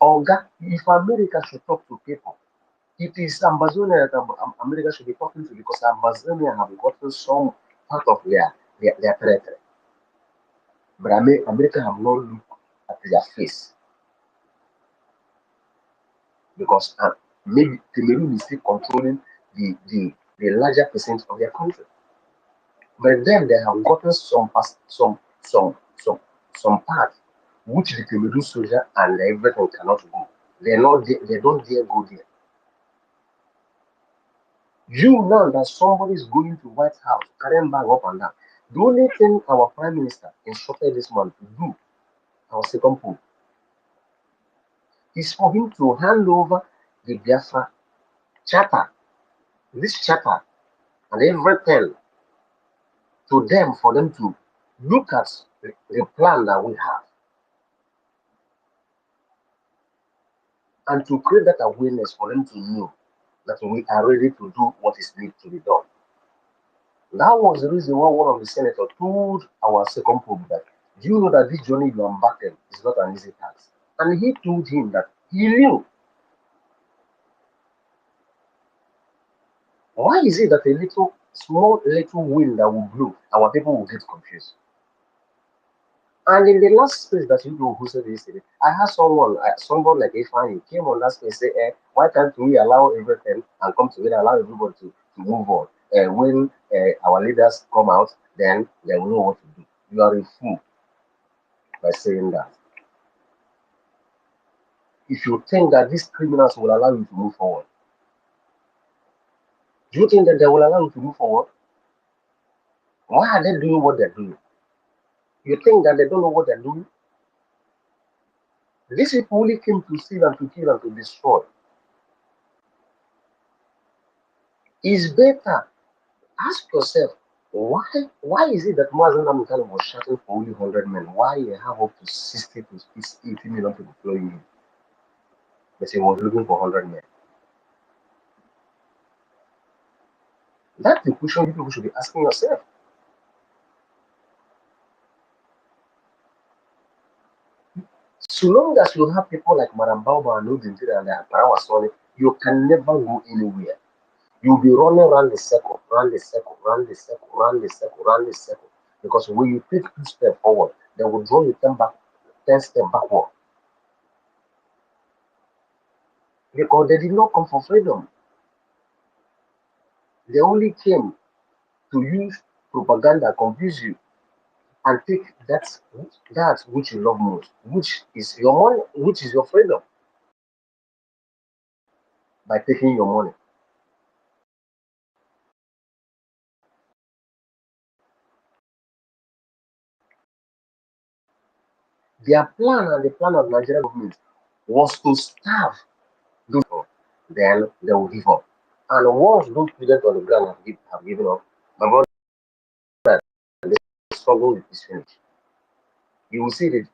Oga, if America should talk to people, it is Amazonia that America should be talking to because Amazonia have gotten some part of their territory. But America have not looked at their face because maybe Cameroon is still controlling the larger percent of their country. But then they have gotten some part which the Cameroon soldier and everything cannot go. They don't dare go there. You know that somebody is going to White House, carrying bag up and down. The only thing our Prime Minister instructed this man to do, our second pope, is for him to hand over the Biafra charter, this charter, and everything to them for them to look at the plan that we have and to create that awareness for them to know that we are ready to do what is needed to be done. That was the reason why one of the senators told our second pope that, do you know that this journey you are embarking is not an easy task? And he told him that he knew. Why is it that a small little wind that will blow, our people will get confused? And in the last space that you do hosted yesterday, I had someone like Ifani came on that space say, why can't we allow everything and come together, allow everybody to move on? When our leaders come out, then they will know what to do. You are a fool by saying that. If you think that these criminals will allow you to move forward, do you think that they will allow you to move forward? Why are they doing what they're doing? You think that they don't know what they're doing? These people only came to steal and to kill and to destroy. It's better. Ask yourself, why is it that Mazen Amikan was shouting for only 100 men? Why you have up to 60 to 80 million people following him? But he was looking for 100 men. That's the question you people should be asking yourself. So long as you have people like Madam Baoba and Odinjira and Parawa Sony, you can never go anywhere. You'll be running around the circle, round the circle, round the circle, round the circle, round the circle. Because when you take 2 steps forward, they will draw you 10 steps backward. Because they did not come for freedom. They only came to use propaganda, confuse you, and take that which you love most, which is your money, which is your freedom, by taking your money. Their plan and the plan of Nigerian government was to starve those people. Then they will give up. And once those students on the ground have given up, my brother, the struggle is finished. You will see that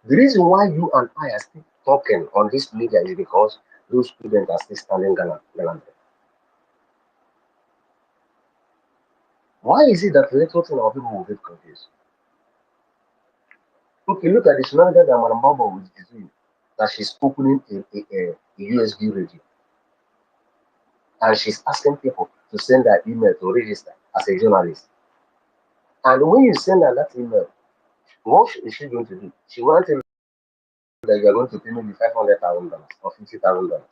the reason why you and I are still talking on this media is because those students are still standing gallantly. Why is it that little thing our people will get confused? Okay, look at the scenario that Madam Baba was doing, that she's opening a USB radio. And she's asking people to send their email to register as a journalist. And when you send her that email, what is she going to do? She wants to that you are going to pay maybe $500,000 or $50,000.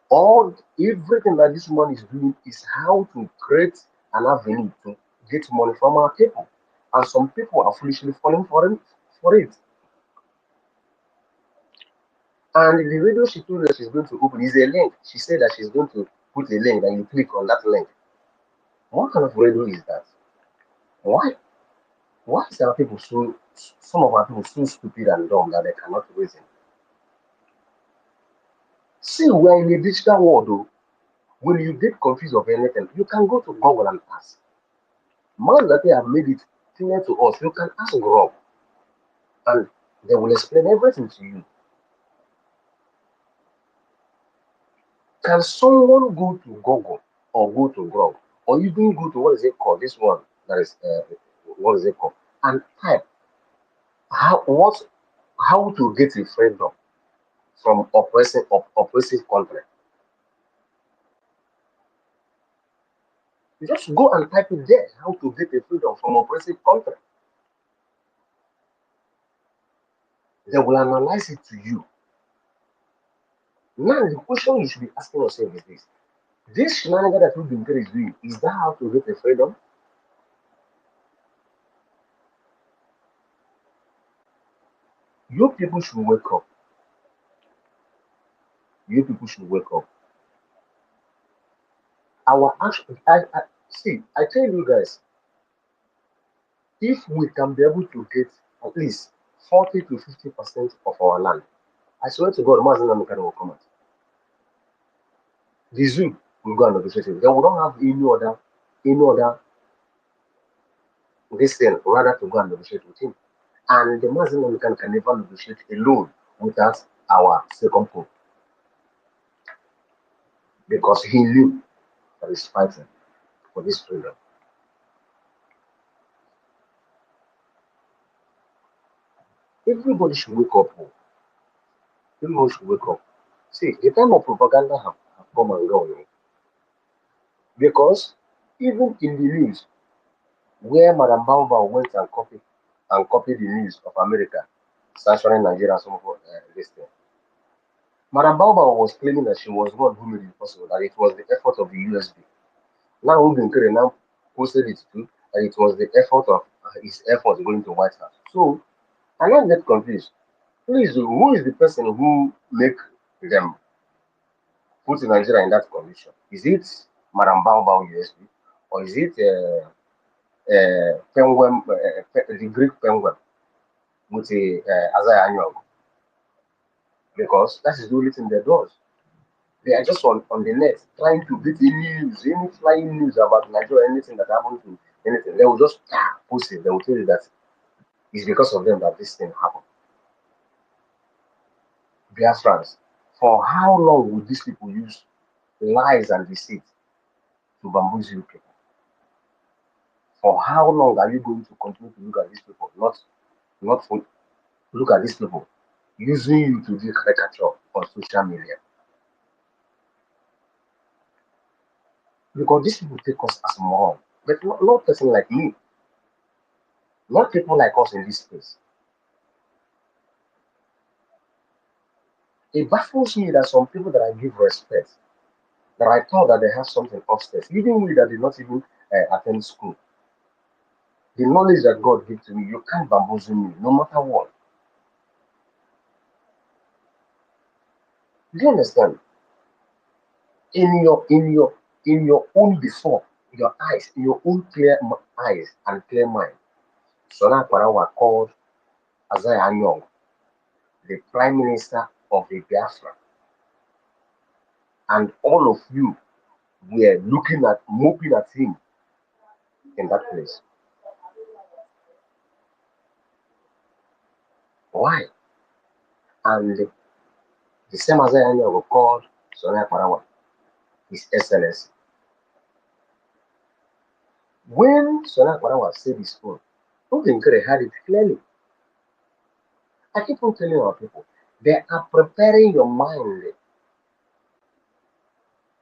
All everything that this woman is doing is how to create an avenue to get money from our people, and some people are foolishly falling for it. For it. And the video she told us she's going to open is a link. She said that she's going to put a link and you click on that link. What kind of radio is that? Why? Why is our people so, some of our people so stupid and dumb that they cannot reason? See, we're in a digital world though. When you get confused of anything, you can go to Google and ask. Man that they have made it clear to us, you can ask Rob and they will explain everything to you. Can someone go to Google or go to Grok or even go to what is it called? This one that is what is it called? And type how to get a freedom from oppressive country. You just go and type it there. How to get a freedom from oppressive country. They will analyze it to you. Now the question you should be asking yourself is this: this shenanigan that Ruben is doing, is that how to get a freedom? You people should wake up. You people should wake up. Our action, see, I tell you guys, if we can be able to get at least 40 to 50% of our land, I swear to God, Mazen Namikano will come out. The zoo will go and negotiate it. Then we don't have any other this thing rather to go and negotiate with him. And the Mazen Namikano can never negotiate alone without our second pope. Because he knew that he's fighting for this freedom. Everybody should wake up. Everyone should wake up. See, the time of propaganda have come and gone. Because even in the news, where Madam Baobab went and copied the news of America, sanctioning Nigeria, some of this thing. Madam Baobab was claiming that she was one who made it possible, that it was the effort of the USB. Now Ubinkere now posted it too, and it was the effort of his effort going to White House. So I don't get confused. Please, who is the person who make them put Nigeria in that condition? Is it Madam Baobab USB, or is it Penguin, the Greek Penguin with a Azaya Anyog? Because that is the only thing they do. They are just on the net trying to get any flying news about Nigeria, anything that happened to anything. They will just post it. They will tell you that it's because of them that this thing happened. Biafrans, for how long will these people use lies and deceit to bamboozle people? For how long are you going to continue to look at these people? Not for look at these people using you to do caricature on social media. Because these people take us as moron, but not person like me, not people like us in this space. It baffles me that some people that I give respect, that I thought that they have something upstairs, even me that did not even attend school, the knowledge that God gave to me, you can't bamboozle me, no matter what. Do you understand? In your own before, your eyes, in your own clear eyes and clear mind, Sona Kwarawa called Azaya Anyong the Prime Minister of the Biafra. And all of you were moping at him in that place. Why? And the same Azaya Anyong called Sona Kwarawa His Excellency. When Sona Kwarawa said his own, Ubinkere had it clearly. I keep on telling our people, they are preparing your mind.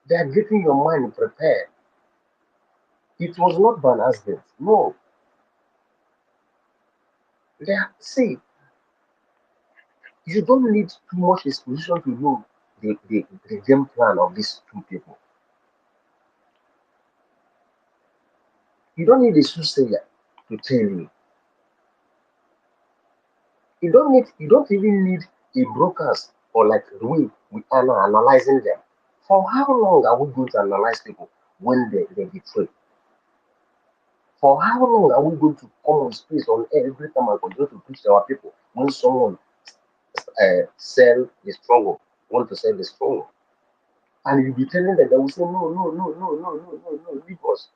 They are getting your mind prepared. It was not by an accident. No. See, You don't need too much exposition to know the game plan of these two people. You don't need a soothsayer to tell you. You don't even need a brokers or like the way we are now analyzing them. For how long are we going to analyze people when they betray? For how long are we going to come on space on air every time I continue to preach to our people when someone sell the struggle, want to sell the struggle? And you'll be telling them, they will say, no, no, no, no, no, no, no, no, leave us.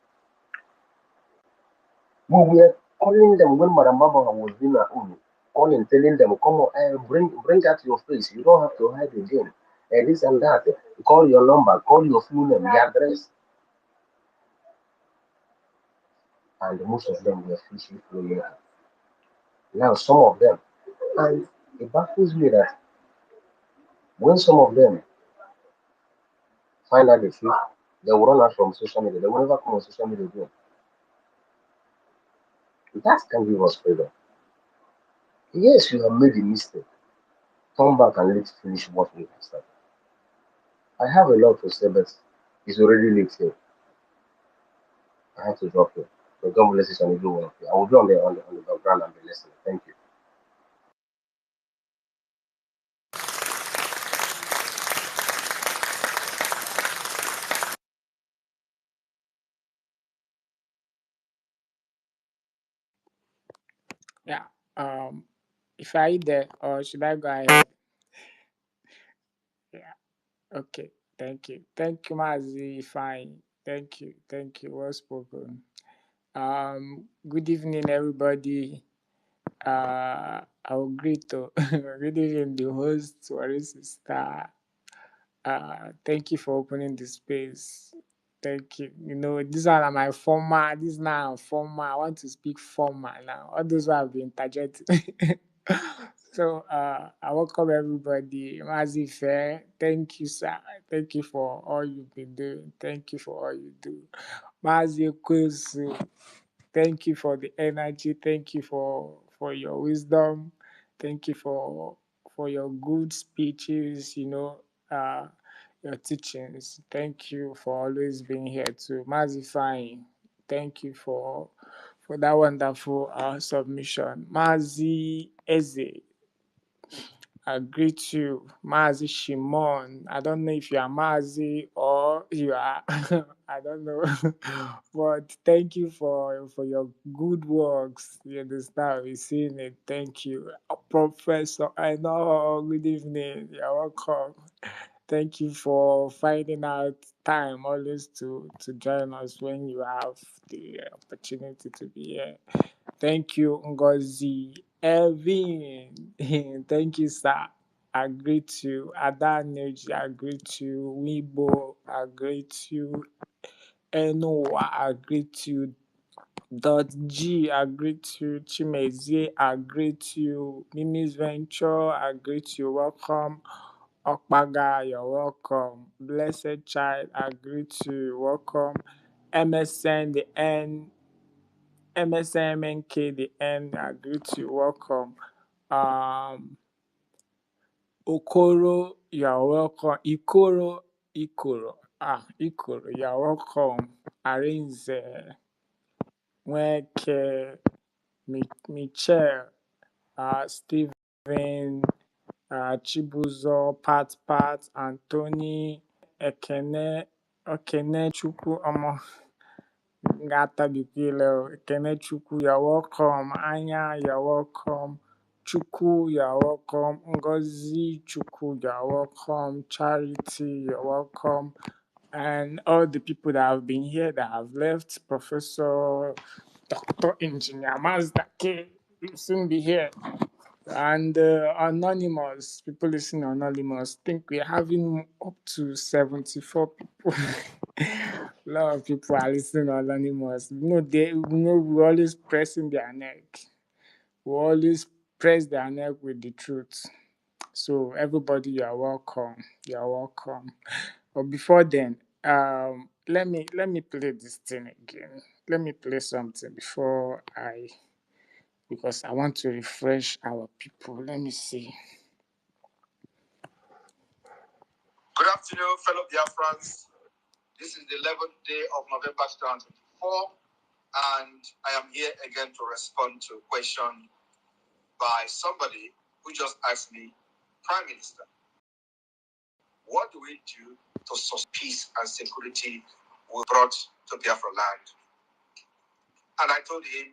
We were calling them when Madam Baba was doing her own, calling, telling them, come on, bring out your face. You don't have to hide again. And this and that. Call your number, call your full name, your address. And most of them were freshly flowing her. Now, some of them, and it baffles me that when some of them find out the truth, they will run out from social media. They will never come on social media again. That can give us freedom. Yes, you have made a mistake. Come back and let's finish what we have started. I have a lot to say, but it's already late here. I have to drop here. So God bless each and every one of you. I will be on the background and be listening. Thank you. Yeah. If I there or should I go ahead? Yeah. Okay. Thank you. Thank you, Mazi. Fine. Thank you. Thank you. Well spoken. Good evening, everybody. I'll greet to good evening, the host, Warri Sister. Thank you for opening the space. Thank you. You know, these are my former, this now former. I want to speak former now. All those who have been interjecting. So I welcome everybody. Mazi Fair, thank you, sir. Thank you for all you've been doing. Thank you for all you do. Mazi Kusu, thank you for the energy. Thank you for your wisdom. Thank you for your good speeches. You know, your teachings. Thank you for always being here too. Mazifying. Thank you for that wonderful submission. Mazi Eze. I greet you, Mazi Shimon. I don't know if you are Mazi or you are, I don't know. But thank you for your good works. You understand? We've seen it. Thank you. Professor, I know. Good evening. You're welcome. Thank you for finding out time always to join us when you have the opportunity to be here. Thank you, Ngozi. Elvin, thank you, sir. I greet you. Adaneji, I greet you. Weibo, I greet you. Enowa, I greet you. G, I greet you. Chimezie, I greet you. Mimi's Venture, I greet you. Welcome. Okpaga, you're welcome. Blessed Child, I greet you. Welcome. MSN, the N. MSMNK, the N, I greet you. Welcome. Okoro, you are welcome. Ikoro, you are welcome. Arinze, Weke, Michelle, Stephen, Chibuzo, Pat, Anthony, Ekene Chukwu, Ngata Bikilo, Ekene Chukwu, you're welcome. Anya, you're welcome. Chukwu, you're welcome. Ngozi Chukwu, you're welcome. Charity, you're welcome. And all the people that have been here that have left, Professor, Dr. Engineer Mazda K, will soon be here. And Anonymous, people listening Anonymous, think we're having up to 74 people. A lot of people are listening Anonymous. We're always pressing their neck. We always press their neck with the truth. So everybody, you are welcome. You are welcome. But before then, let me play this thing again. Let me play something because I want to refresh our people. Let me see. Good afternoon, fellow Biafrans. This is the 11th day of November 2024, and I am here again to respond to a question by somebody who just asked me, Prime Minister, what do we do to sustain peace and security we brought to Biafra land? And I told him,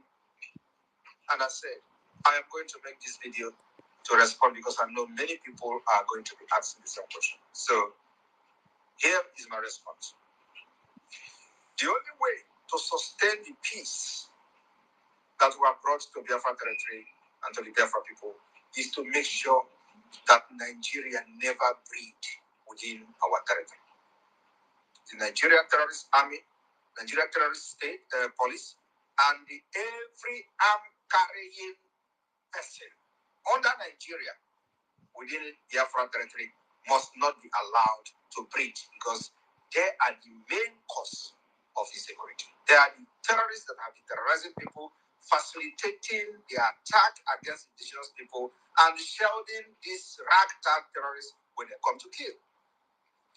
and I said, I am going to make this video to respond because I know many people are going to be asking the same question. So here is my response. The only way to sustain the peace that we have brought to Biafra territory and to the Biafra people is to make sure that Nigeria never breed within our territory. The Nigerian terrorist army, Nigerian terrorist state police, and every arm carrying person under Nigeria within Biafra territory must not be allowed to breed because they are the main cause of insecurity. They are the terrorists that have been terrorizing people, facilitating the attack against indigenous people, and shielding these ragtag terrorists when they come to kill.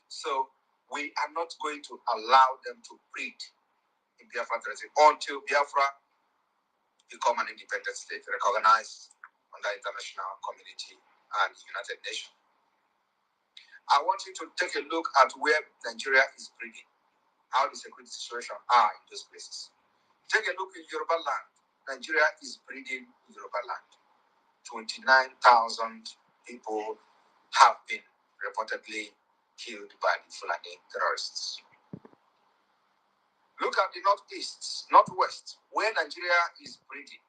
So we are not going to allow them to breed in Biafra territory until Biafra become an independent state, recognized under international community and United Nations. I want you to take a look at where Nigeria is breeding, how the security situation are in those places. Take a look in Yoruba land. Nigeria is breeding in Yoruba land. 29,000 people have been reportedly killed by the Fulani terrorists. Look at the northeast, northwest, where Nigeria is breeding.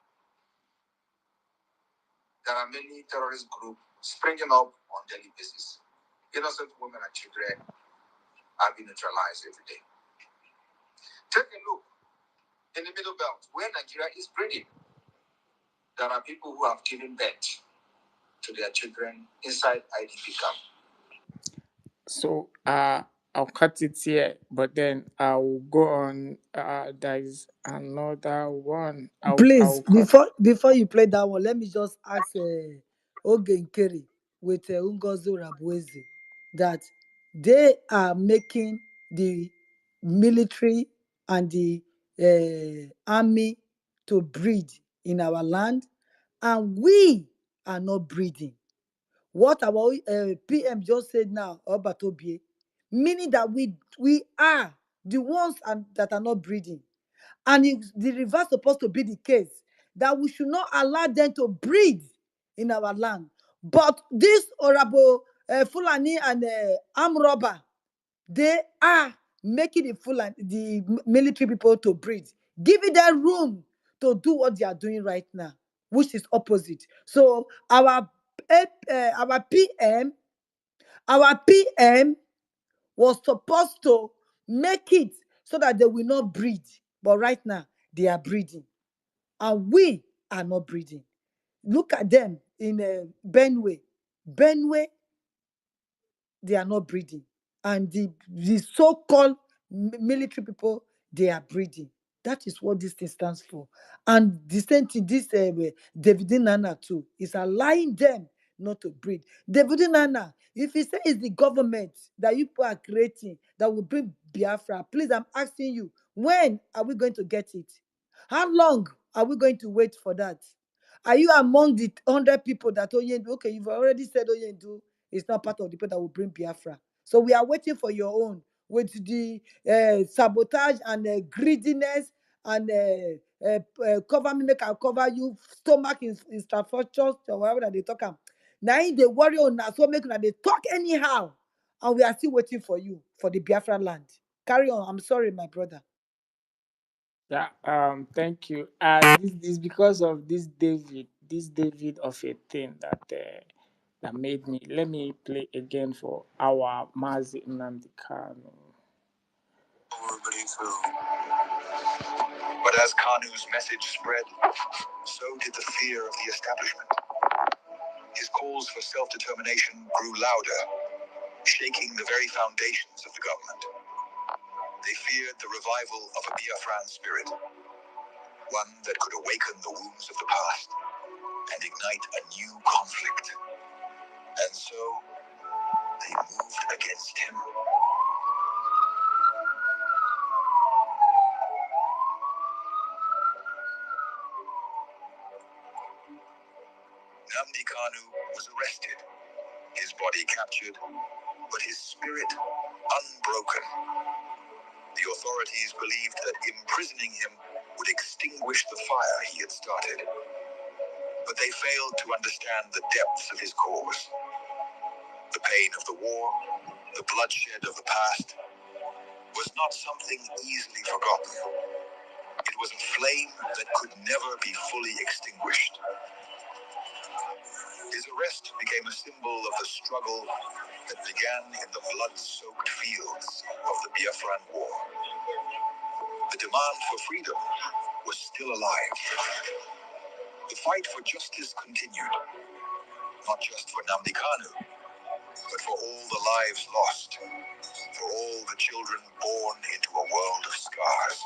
There are many terrorist groups springing up on a daily basis. Innocent women and children are being neutralized every day. Take a look in the middle belt where Nigeria is breeding. There are people who have given birth to their children inside IDP camp. So I'll cut it here, but then I'll go on. There is another one. Please, I'll cut. before you play that one, let me just ask Oge Nkeri with Ungozo Rabuezi that they are making the military and the army to breed in our land, and we are not breeding. What our PM just said now, Obatobie, meaning that we are the ones that are not breeding. And the reverse supposed to be the case, that we should not allow them to breed in our land. But this horrible Fulani and armed robber, they are making the military people to breed, giving them room to do what they are doing right now, which is opposite. So our PM, was supposed to make it so that they will not breed. But right now, they are breeding. And we are not breeding. Look at them in Benue. Benue, they are not breeding. And the so-called military people, they are breeding. That is what this thing stands for. And the same thing, this David Nana too, is allowing them not to breed. David Nana, if he says it's the government that you people are creating that will bring Biafra, please, I'm asking you, when are we going to get it? How long are we going to wait for that? Are you among the 100 people that Oyendu, okay, you've already said Oyendu is not part of the people that will bring Biafra. So we are waiting for your own with the sabotage and greediness and cover me, make I cover you, stomach infrastructure, or whatever that they talk. Now they worry on us, so make they talk anyhow. And we are still waiting for you for the Biafra land. Carry on. I'm sorry, my brother. Yeah. Thank you. This is because of this David of a thing that made me. Let me play again for our Mazi Nnamdi Kanu. But as Kanu's message spread, so did the fear of the establishment. His calls for self-determination grew louder, shaking the very foundations of the government. They feared the revival of a Biafran spirit, one that could awaken the wounds of the past and ignite a new conflict. And so, they moved against him. Nnamdi Kanu was arrested, his body captured, but his spirit unbroken. The authorities believed that imprisoning him would extinguish the fire he had started. But they failed to understand the depths of his cause. The pain of the war, the bloodshed of the past, was not something easily forgotten. It was a flame that could never be fully extinguished. His arrest became a symbol of the struggle that began in the blood-soaked fields of the Biafran War. The demand for freedom was still alive. The fight for justice continued, not just for Nnamdi Kanu, but for all the lives lost, for all the children born into a world of scars.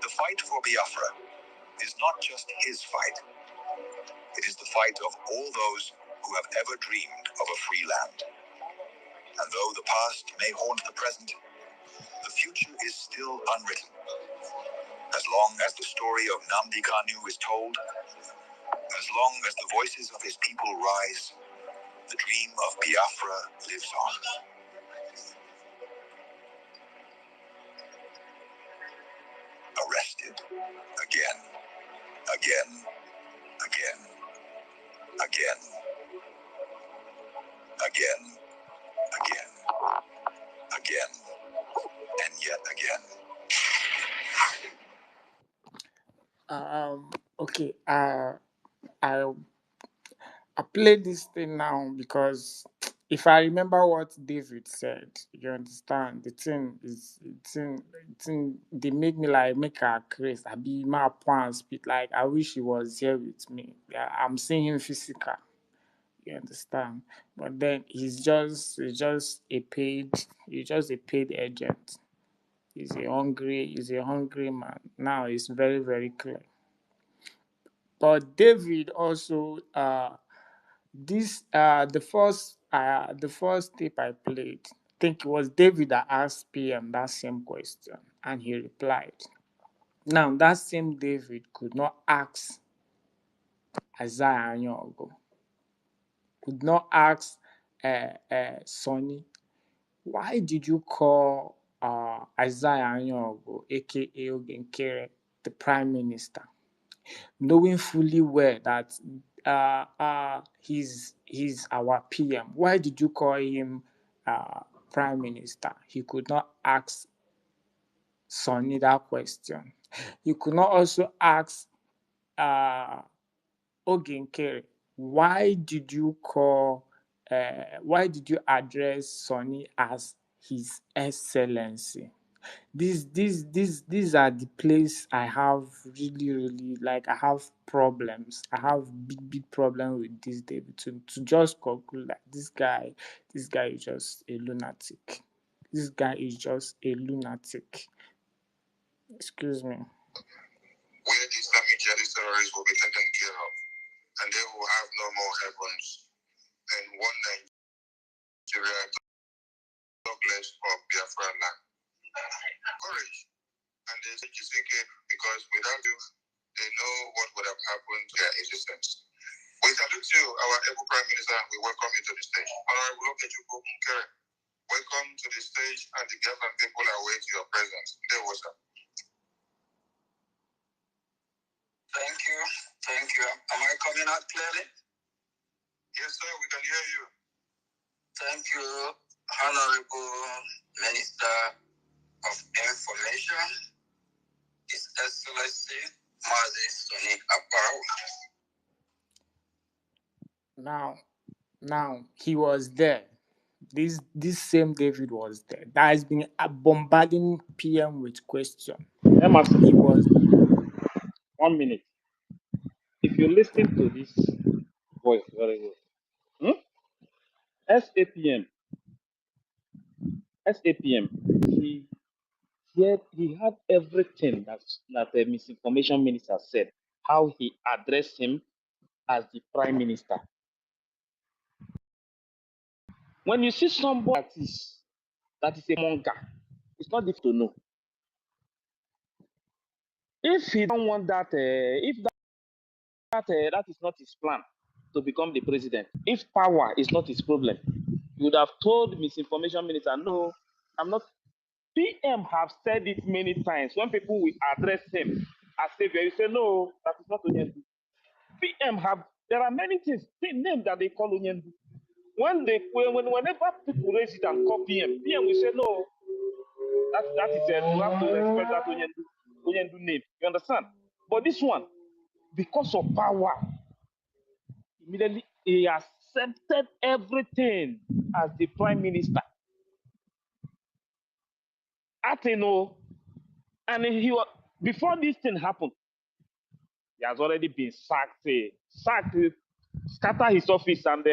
The fight for Biafra is not just his fight. It is the fight of all those who have ever dreamed of a free land. And though the past may haunt the present, the future is still unwritten. As long as the story of Nnamdi Kanu is told, as long as the voices of his people rise, the dream of Biafra lives on. Arrested. Again. Again. Again. Again. Again. Again. Again. And yet again. Okay. I play this thing now because if I remember what David said, you understand, they make me like make a craze. I be my point speak like I wish he was here with me. Yeah, I'm seeing him physical. You understand? But then he's just a paid agent. He's a hungry man. Now it's very, very clear. But David also the first tape I played, I think it was David that asked PM that same question and he replied. Now that same David could not ask Isaiah Anyogo, could not ask Sonny, why did you call Isaiah Anyogo, aka Ogenkere, the Prime Minister, knowing fully well that he's our PM? Why did you call him Prime Minister? He could not ask Sonny that question. You could not also ask Ogenkere, why did you address Sonny as His Excellency? These are the place I have really like I have problems. I have big problem with this David to just conclude that this guy is just a lunatic. This guy is just a lunatic. Excuse me. Where the Islamic jihadist terrorists will be taken care of, and they will have no more heavens, and one Nigeria, dogless of Biafra land. Courage. And they say because without you, they know what would have happened to their existence. We salute you, our able Prime Minister, and we welcome you to the stage. Honorable Okechukwu Nkere, welcome to the stage, and the Biafran people are waiting your presence. There was a Thank you. Thank you. Am I coming out clearly? Yes, sir. We can hear you. Thank you, Honorable Minister of Information, His Excellency Mazi Soni Aparo. Now he was there. This same David was there. That has been bombarding PM with questions. Emerson, He was 1 minute. If you listen to this voice very well, SAPM, SAPM, he had everything that the misinformation minister said, how he addressed him as the prime minister. When you see somebody that is a monger, it's not difficult to know. If he don't want that, if that is not his plan to become the president, if power is not his problem, he would have told misinformation minister, no, I'm not. PM have said it many times. When people will address him as savior, he say, no, that is not Onyendu. PM have, there are many things, names that they call Onyendu. Whenever people raise it and call PM will say, no, that is you have to respect that Onyendu name. You understand? But this one, because of power, immediately he accepted everything as the prime minister. Ateno, and he was, before this thing happened, he has already been sacked, scatter his office and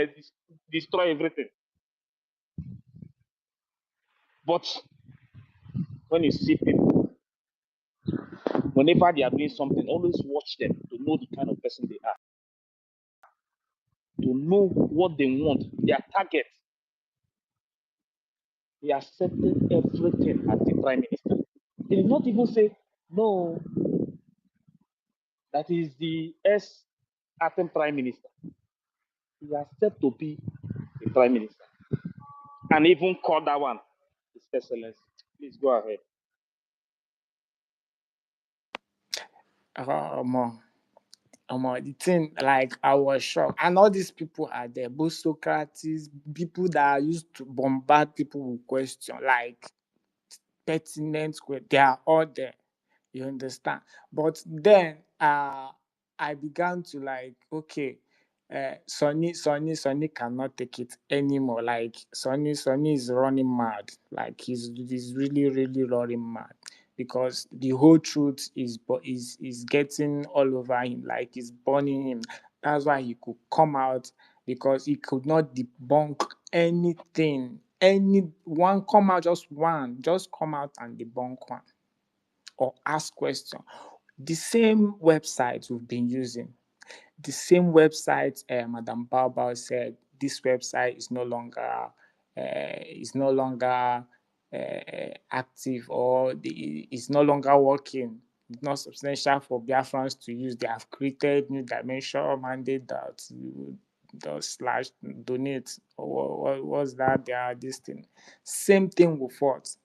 destroy everything. But when you see people, whenever they are doing something, always watch them to know the kind of person they are, to know what they want, their target. He accepted everything as the prime minister. He did not even say, no, that is the ex-acting prime minister. He accepted to be the prime minister. And even call that one His Excellency. Please go ahead. The thing, like, I was shocked. And all these people are there, both Socrates, people that are used to bombard people with questions, like pertinent questions, they are all there. You understand? But then I began to, like, okay, Sonny cannot take it anymore. Like, Sonny is running mad. Like, he's really, really running mad, because the whole truth is getting all over him, like it's burning him. That's why he could come out, because he could not debunk anything. Anyone come out, just come out and debunk one, or ask question. The same website we've been using, the same website Madam Bao said this website is no longer active, or is no longer working. It's not substantial for Biafrans to use. They have created new dimension mandate that /donate, or what was that? They are this thing. Same thing with what.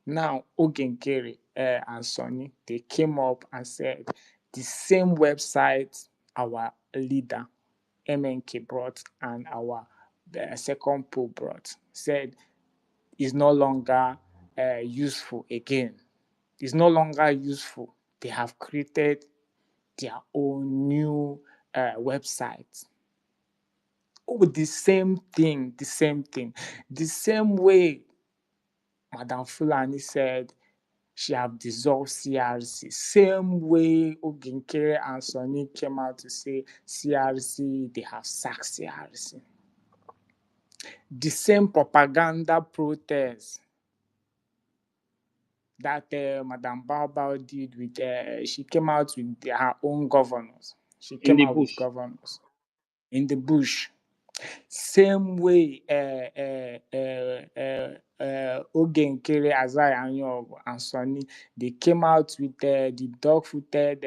Now, Ogenkere and Sonny, they came up and said the same website our leader, MNK, brought, and our second pope brought, said is no longer useful again. It's no longer useful. They have created their own new website. Oh, the same thing. The same way Madam Fulani said she have dissolved CRC. Same way Oginkere and Sonny came out to say CRC, they have sacked CRC. The same propaganda protest that Madam Bao did with, she came out with her own governors. She In came the out bush. with governors in the bush. Same way Ogenkere, Azai Anyogo, and Sonny, they came out with the dog-footed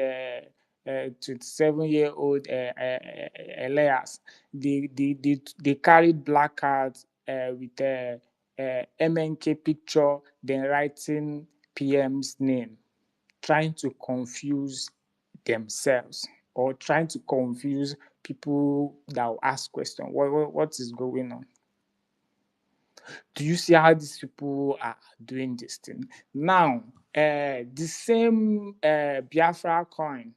27-year-old Elias. They carried placards with MNK picture, then writing PM's name, trying to confuse themselves, or trying to confuse people that will ask questions. What is going on? Do you see how these people are doing this thing? Now, the same Biafra coin,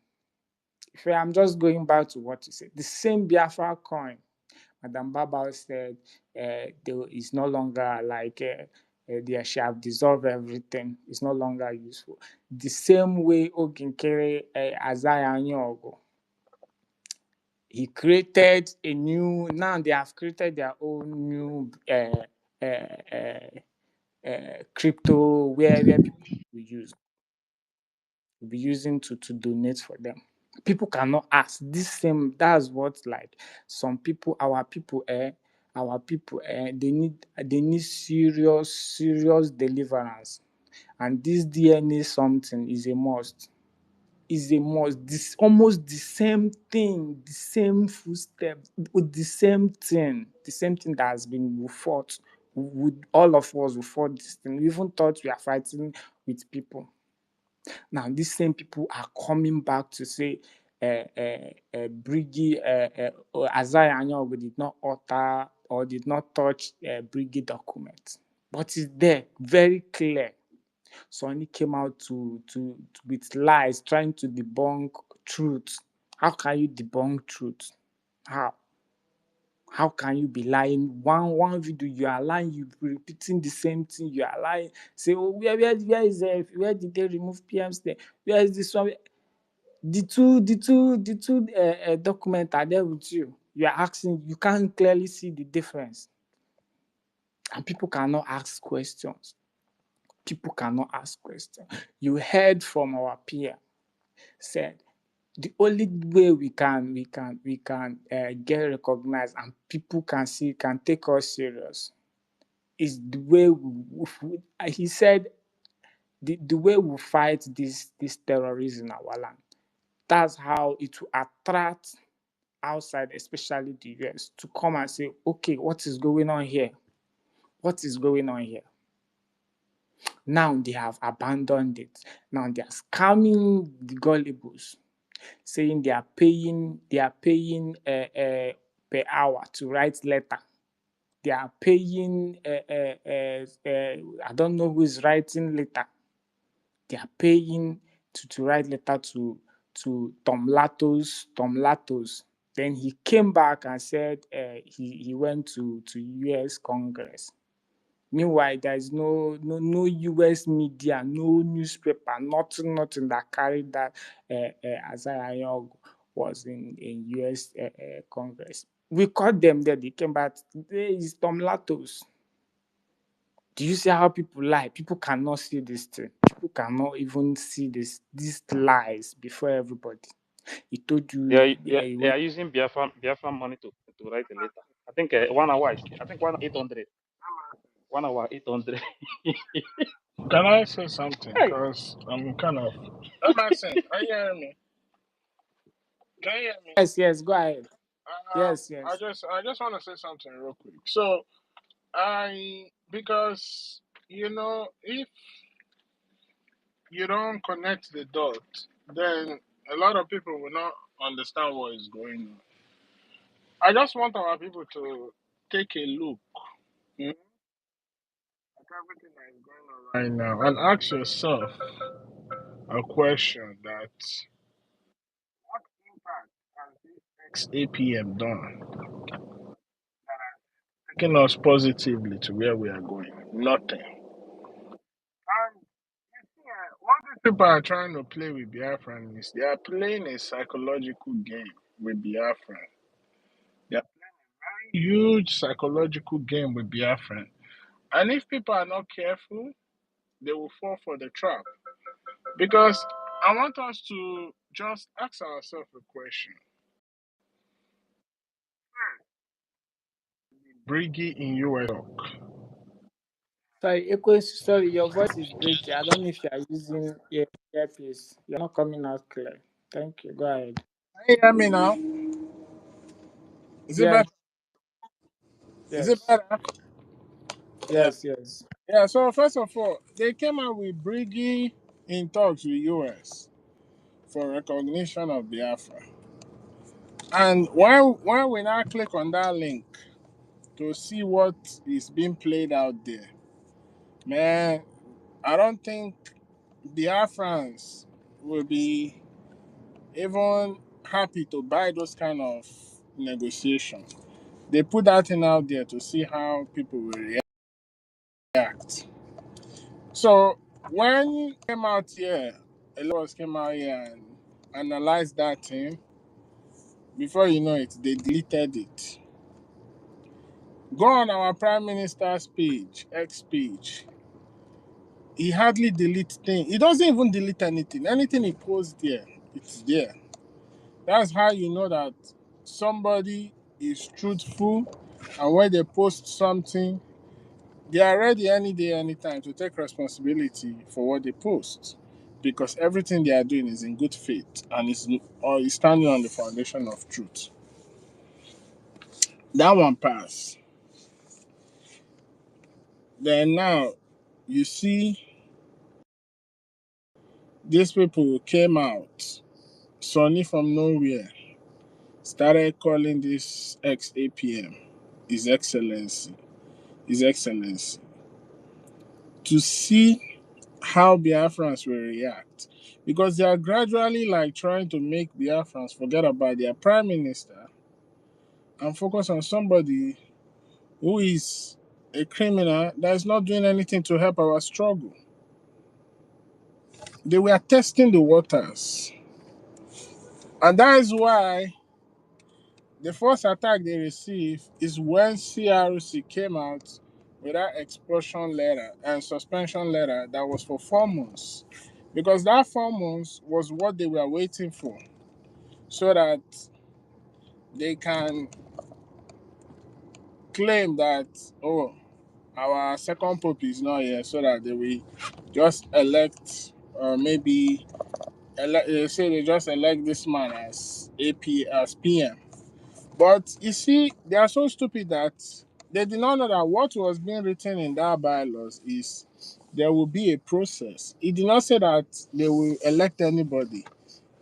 if I'm just going back to what you said, the same Biafra coin, Madam Baba said is no longer like they shall have dissolved everything. It's no longer useful. The same way Oginkere Azaya Nyogo, he created a new. Now they have created their own new crypto where people will be using to donate for them. People cannot ask this same. That's what like some people, our people, they need serious deliverance, and this DNA something is a must. This almost the same thing, the same footstep, with the same thing that has been fought. With all of us who fought this thing, we even thought we are fighting with people. Now these same people are coming back to say Brgie, Azai Anyogo did not utter or did not touch Brgie document, but it's there, very clear. Sonny came out to with lies, trying to debunk truth. How can you debunk truth? How? How can you be lying? One video you are lying, you repeating the same thing, you are lying. Say, oh, where did they remove PMs there? Where is this one? The two documents are there with you. You are asking, you can't clearly see the difference. And people cannot ask questions. People cannot ask questions. You heard from our peer said the only way we can get recognized and people can take us serious is the way he said the way we fight this terrorism in our land. That's how it will attract outside, especially the US, to come and say, okay, what is going on here? What is going on here? Now they have abandoned it. Now they are scamming the gullibles, saying they are paying per hour to write letter. They are paying I don't know who is writing letter. They are paying to write letter to Tom Latos. Then he came back and said he went to US Congress. Meanwhile, there is no US media, no newspaper, nothing that carried that Azai Ayog was in US Congress. We caught them there. They came back. There is Tom Latos. Do you see how people lie? People cannot see this thing. People cannot even see these lies before everybody. He told you. They are using Biafran money to write a letter. I think 1 hour. I think 800. 1 hour 800. Can I say something? Hey, Because I'm kind of. That man saying, are you hearing me? Can you hear me? Yes, go ahead. Yes. I just want to say something real quick. So because if you don't connect the dot, then a lot of people will not understand what is going on. I just want our people to take a look at everything that is going on right now and ask yourself a question that what impact has this XAPM done, taking us positively to where we are going? Nothing. And you see, what these people are trying to play with Biafran is they are playing a psychological game with Biafran. They are playing a huge psychological game with Biafran. And if people are not careful, they will fall for the trap. Because I want us to just ask ourselves a question. Brgie in US talk. Sorry, your voice is breaking. I don't know if you are using earpiece. You're not coming out clear. Thank you. Go ahead. Can you hear me now? Is it Yes, better? Is it yes, better? Yeah. yes. Yeah, so first of all, they came out with Brgie in talks with US for recognition of Biafra. And when we now click on that link to see what is being played out there, man, I don't think Biafrans will be even happy to buy those kind of negotiations. They put that thing out there to see how people will react. So when came out here, a lot of us came out here and analyzed that thing. Before you know it, they deleted it. Go on our Prime Minister's page, X page. He hardly deletes things. He doesn't even delete anything. Anything he posts there, it's there. That's how you know that somebody is truthful, and when they post something, they are ready any day, anytime to take responsibility for what they post. Because everything they are doing is in good faith and is standing on the foundation of truth. That one pass. Then now you see these people came out, Sonny from nowhere, started calling this ex APM His Excellency, His Excellency, to see how Biafrans will react. Because they are gradually like trying to make Biafrans forget about their prime minister and focus on somebody who is a criminal that is not doing anything to help our struggle. They were testing the waters. And that is why the first attack they received is when CRC came out with that expulsion letter and suspension letter that was for 4 months. Because that 4 months was what they were waiting for, so that they can claim that, oh, our second pope is not here, so that they will just elect, maybe, they say they just elect this man as as PM. But you see, they are so stupid that they did not know that what was being written in that bylaws is there will be a process. It did not say that they will elect anybody.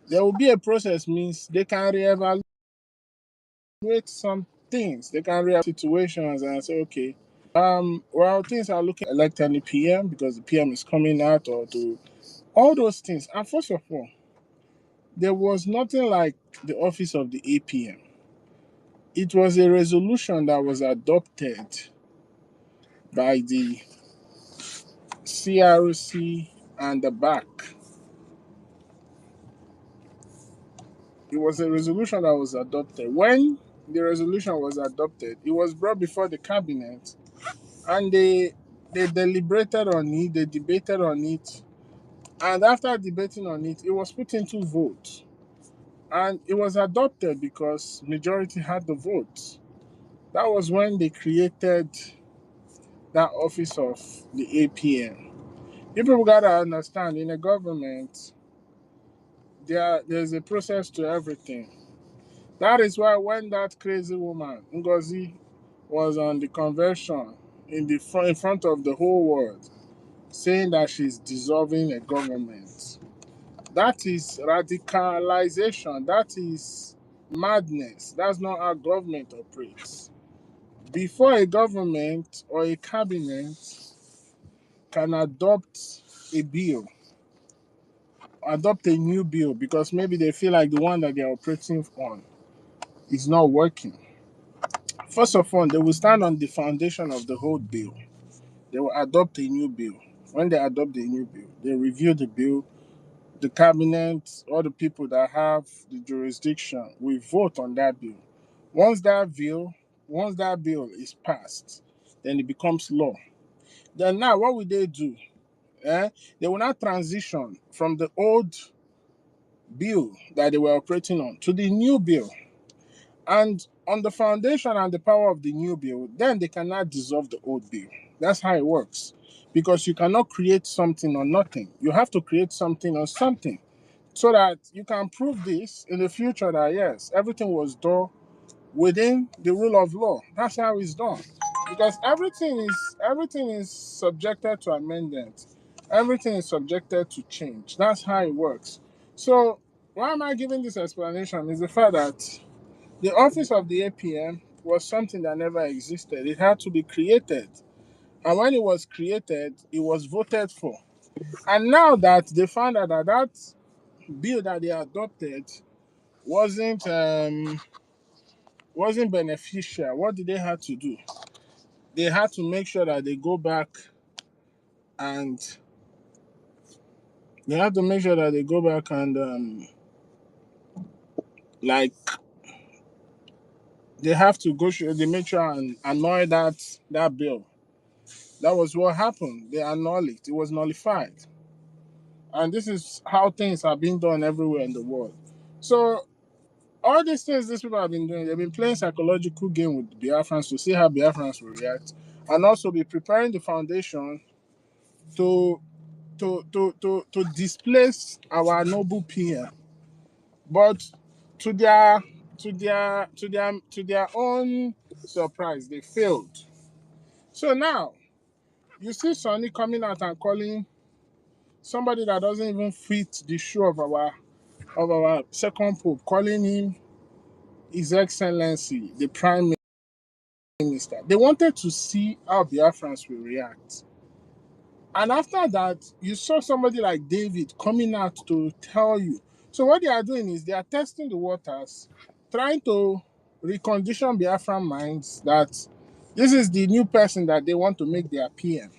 There will be a process means they can reevaluate some things. They can reevaluate situations and say, okay, well, things are looking elect any PM because the PM is coming out, or to all those things. And first of all, there was nothing like the office of the APM. It was a resolution that was adopted by the CRC and the BAC. It was a resolution that was adopted. When the resolution was adopted, it was brought before the cabinet, and they deliberated on it, they debated on it, and after debating on it, it was put into vote. And it was adopted because majority had the votes. That was when they created that office of the APM. People gotta understand, in a government, there's a process to everything. That is why when that crazy woman Ngozi was on the convention in front of the whole world, saying that she's dissolving a government, that is radicalization. That is madness. That's not how government operates. Before a government or a cabinet can adopt a new bill because maybe they feel like the one that they're operating on is not working. First of all, they will stand on the foundation of the whole bill. They will adopt a new bill. When they adopt a new bill, they review the bill. The cabinet, all the people that have the jurisdiction, will vote on that bill. Once that bill is passed, then it becomes law. Then now, what will they do? They will not transition from the old bill that they were operating on to the new bill. And on the foundation and the power of the new bill, then they cannot dissolve the old bill. That's how it works. Because you cannot create something on nothing. You have to create something on something, so that you can prove this in the future that yes, everything was done within the rule of law. That's how it's done. Because everything is subjected to amendment. Everything is subjected to change. That's how it works. So why am I giving this explanation? Is the fact that the office of the APM was something that never existed. It had to be created. And when it was created, it was voted for. And now that they found out that that bill that they adopted wasn't wasn't beneficial, what did they have to do? They had to make sure that they go back and like they have to go through the metro and annul that bill. That was what happened. They annulled it. It was nullified. And this is how things are being done everywhere in the world. So all these things these people have been doing, they've been playing psychological game with Biafrans to see how Biafrans will react, and also be preparing the foundation to to displace our noble peer. But to their own surprise, they failed. So now you see Sonny coming out and calling somebody that doesn't even fit the shoe of our second pope, calling him His Excellency, the Prime Minister. They wanted to see how Biafrans will react. And after that, you saw somebody like David coming out to tell you. So what they are doing is they are testing the waters, trying to recondition Biafran minds that this is the new person that they want to make their PM.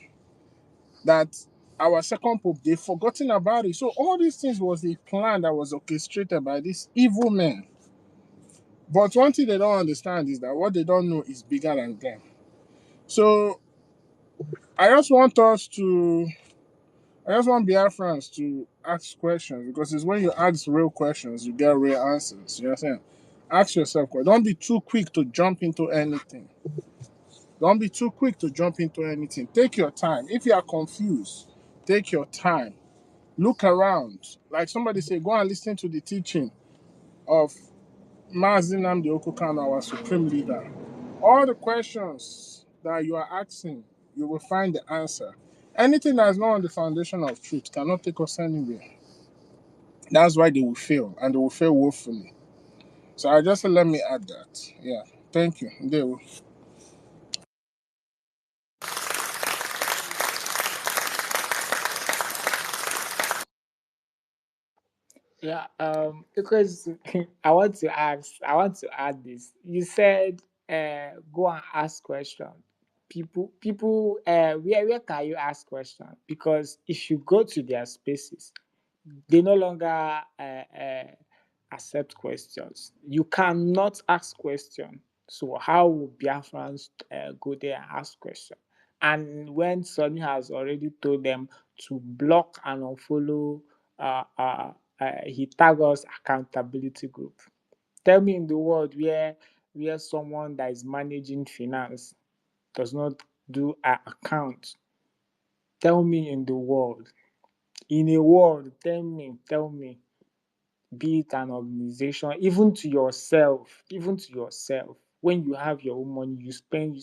That our second pope, they've forgotten about it. So all these things was a plan that was orchestrated by these evil men. But one thing they don't understand is that what they don't know is bigger than them. So I just want us to I just want Biafrans to ask questions, because it's when you ask real questions, you get real answers. You know what I'm saying? Ask yourself, don't be too quick to jump into anything. Don't be too quick to jump into anything. Take your time. If you are confused, take your time. Look around. Like somebody said, go and listen to the teaching of Mazi Nnamdi Okukano, our supreme leader. All the questions that you are asking, you will find the answer. Anything that is not on the foundation of truth cannot take us anywhere. That's why they will fail, and they will fail woefully. So I just let me add that. Yeah. Thank you. They will. Yeah, because I want to add this. You said, go and ask questions. People, where can you ask questions? Because if you go to their spaces, they no longer accept questions. You cannot ask questions. So how will Biafrans go there and ask questions? And when Sonny has already told them to block and unfollow, he tag us accountability group. Tell me in the world where someone that is managing finance does not do an account. Tell me in the world. In a world, tell me, be it an organization, even to yourself, when you have your own money, you spend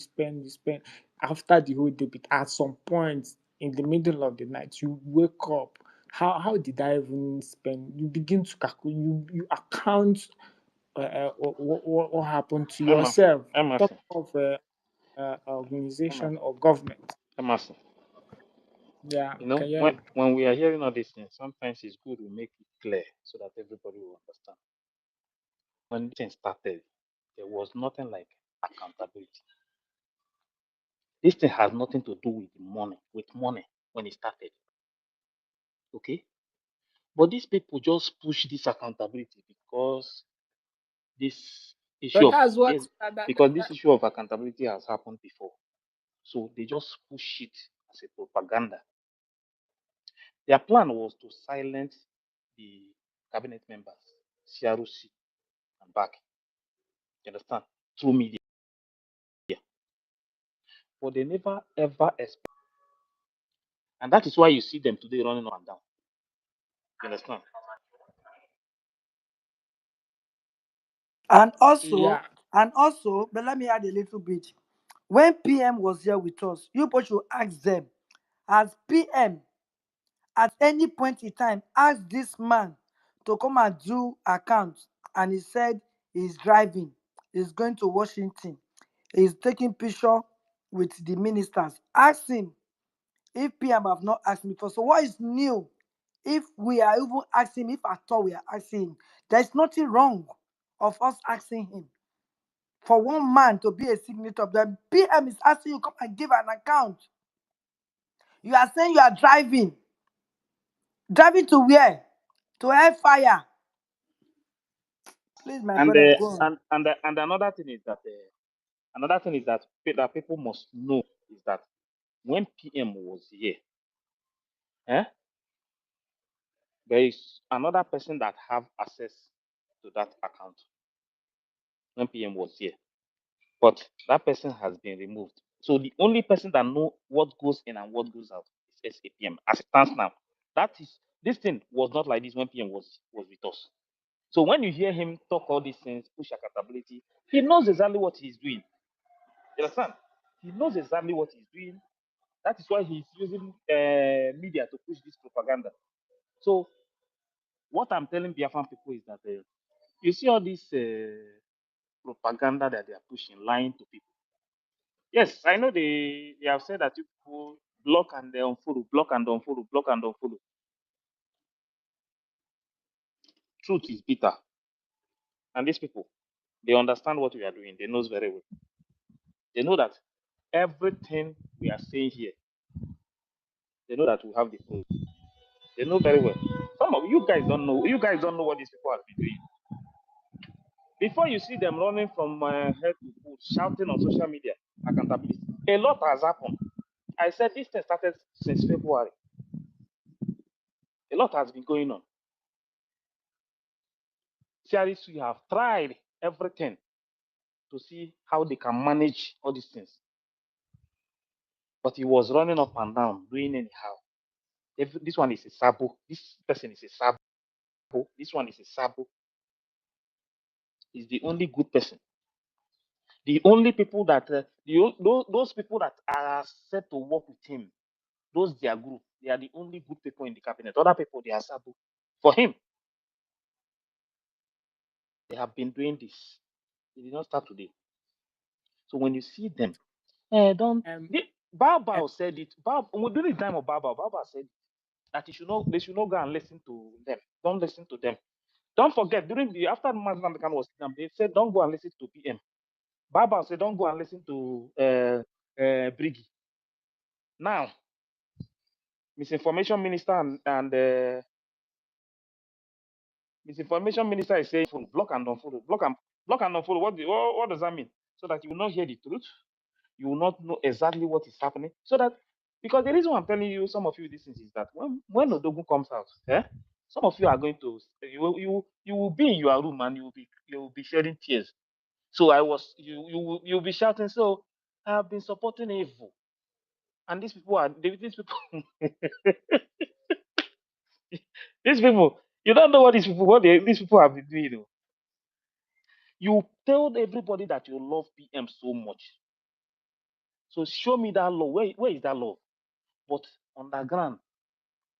after the whole day, but at some point in the middle of the night, you wake up. How did I even spend? You begin to calculate, you account what happened to Emerson, yourself. Talk Emerson, of organization Emerson, or government. Emerson. Yeah, You know, can you hear when you? when we are hearing all these things, sometimes it's good we make it clear so that everybody will understand. When this thing started, there was nothing like accountability. This thing has nothing to do with money when it started. Okay? But these people just push this accountability because this issue But of that's what yes, because this issue of accountability has happened before. So they just push it as a propaganda. Their plan was to silence the cabinet members, CROC and back. You understand? Through media. But they never ever expect. And that is why you see them today running up and down. You understand? And also, yeah. but let me add a little bit. When PM was here with us, you both should ask them, as PM, at any point in time, ask this man to come and do accounts. And he said he's driving, he's going to Washington, he's taking picture with the ministers. Ask him if PM have not asked me before. So what is new? If we are even asking, if at all we are asking him, there's nothing wrong of us asking him. For one man to be a signature of the PM is asking you come and give an account. You are saying you are driving. Driving to where? To hellfire. Please, my And brother, go on. another thing is that that people must know is that when PM was here, eh, there is another person that have access to that account when PM was here, but that person has been removed. So the only person that know what goes in and what goes out is SAPM as it stands now. That is, this thing was not like this when PM was with us. So when you hear him talk all these things, push accountability, he knows exactly what he's doing. You understand? He knows exactly what he's doing. That is why he's using media to push this propaganda. So what I'm telling Biafran people is that you see all this propaganda that they are pushing, lying to people. Yes, I know they have said that you people block and they unfollow, block and unfollow, block and unfollow. Truth is bitter. And these people, they understand what we are doing. They know very well. They know that everything we are saying here, they know that we have the proof. They know very well. Some of you guys don't know. You guys don't know what these people have been doing. Before you see them running from head to foot, shouting on social media, accountability. A lot has happened. I said this thing started since February. A lot has been going on. CRC have tried everything to see how they can manage all these things. But he was running up and down, doing anyhow. This one is a sabo. This person is a sabo. This one is a sabo. He's the only good person. The only people that those people that are set to work with him, those their group, they are the only good people in the cabinet. Other people, they are sabo. For him, they have been doing this. They did not start today. So when you see them, don't. Um, Baba said it. During the time of Baba said that they should not go and listen to them. Don't listen to them. Don't forget, after Mazda Khan was kidnapped, they said don't go and listen to PM. Baba said don't go and listen to Brgie. Now, misinformation minister and misinformation minister is saying block and unfollow, block and unfollow. What does that mean? So that you will not hear the truth, you will not know exactly what is happening. So that, because the reason why I'm telling you some of you these things is that when Odogun comes out, some of you are going to you will be in your room and you will be shedding tears. So you'll be shouting. So I have been supporting evil, and these people these people, you don't know what these people have been doing. Though. You told everybody that you love PM so much. So show me that love. Where is that love? But underground,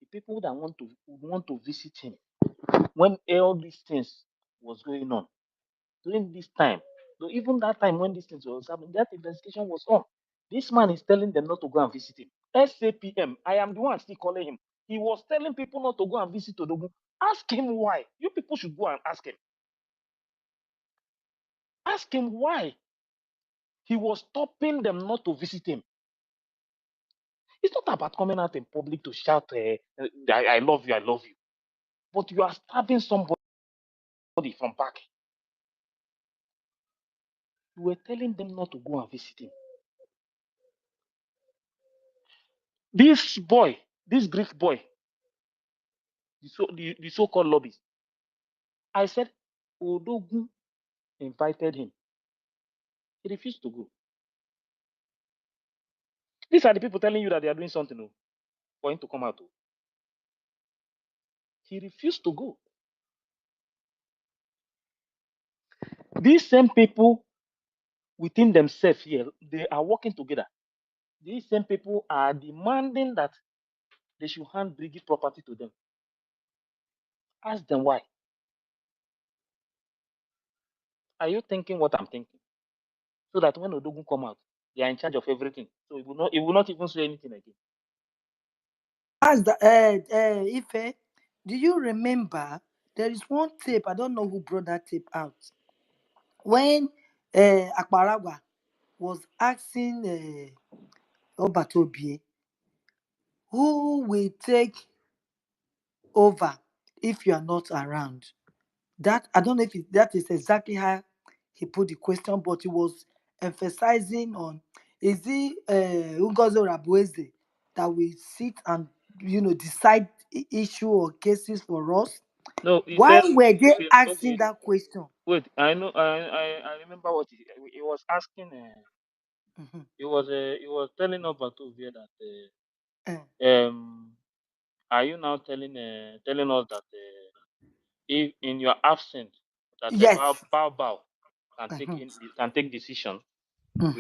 the people that want to visit him when all these things was going on during this time, so even that time when these things was happening, that investigation was on. This man is telling them not to go and visit him. SAPM, I am the one still calling him. He was telling people not to go and visit Odogun. Ask him why. You people should go and ask him. Ask him why he was stopping them not to visit him. It's not about coming out in public to shout, I love you, I love you. But you are stabbing somebody from back. You were telling them not to go and visit him. This boy, this Greek boy, the so-called lobbies, I said, Odogun invited him. He refused to go. These are the people telling you that they are doing something for him to come out. He refused to go. These same people within themselves here, they are working together. These same people are demanding that they should hand Brgie property to them. Ask them why. Are you thinking what I'm thinking? So that when Odogun come out, they are in charge of everything. So it will not even say anything again. As the Ife, do you remember there is one tape? I don't know who brought that tape out. When Akbaragwa was asking Obatobie, who will take over if you are not around? That I don't know if that is exactly how he put the question, but he was emphasizing on, is it Ngozi Rabueze that will sit and decide issue or cases for us? No, he Why said, were they okay, asking okay. that question? Wait, I know, I remember what he was asking. Mhm. He was telling Obatovia that Eh, are you now telling us that if in your absence that yes. Bao Mhm. can take decision Mhm.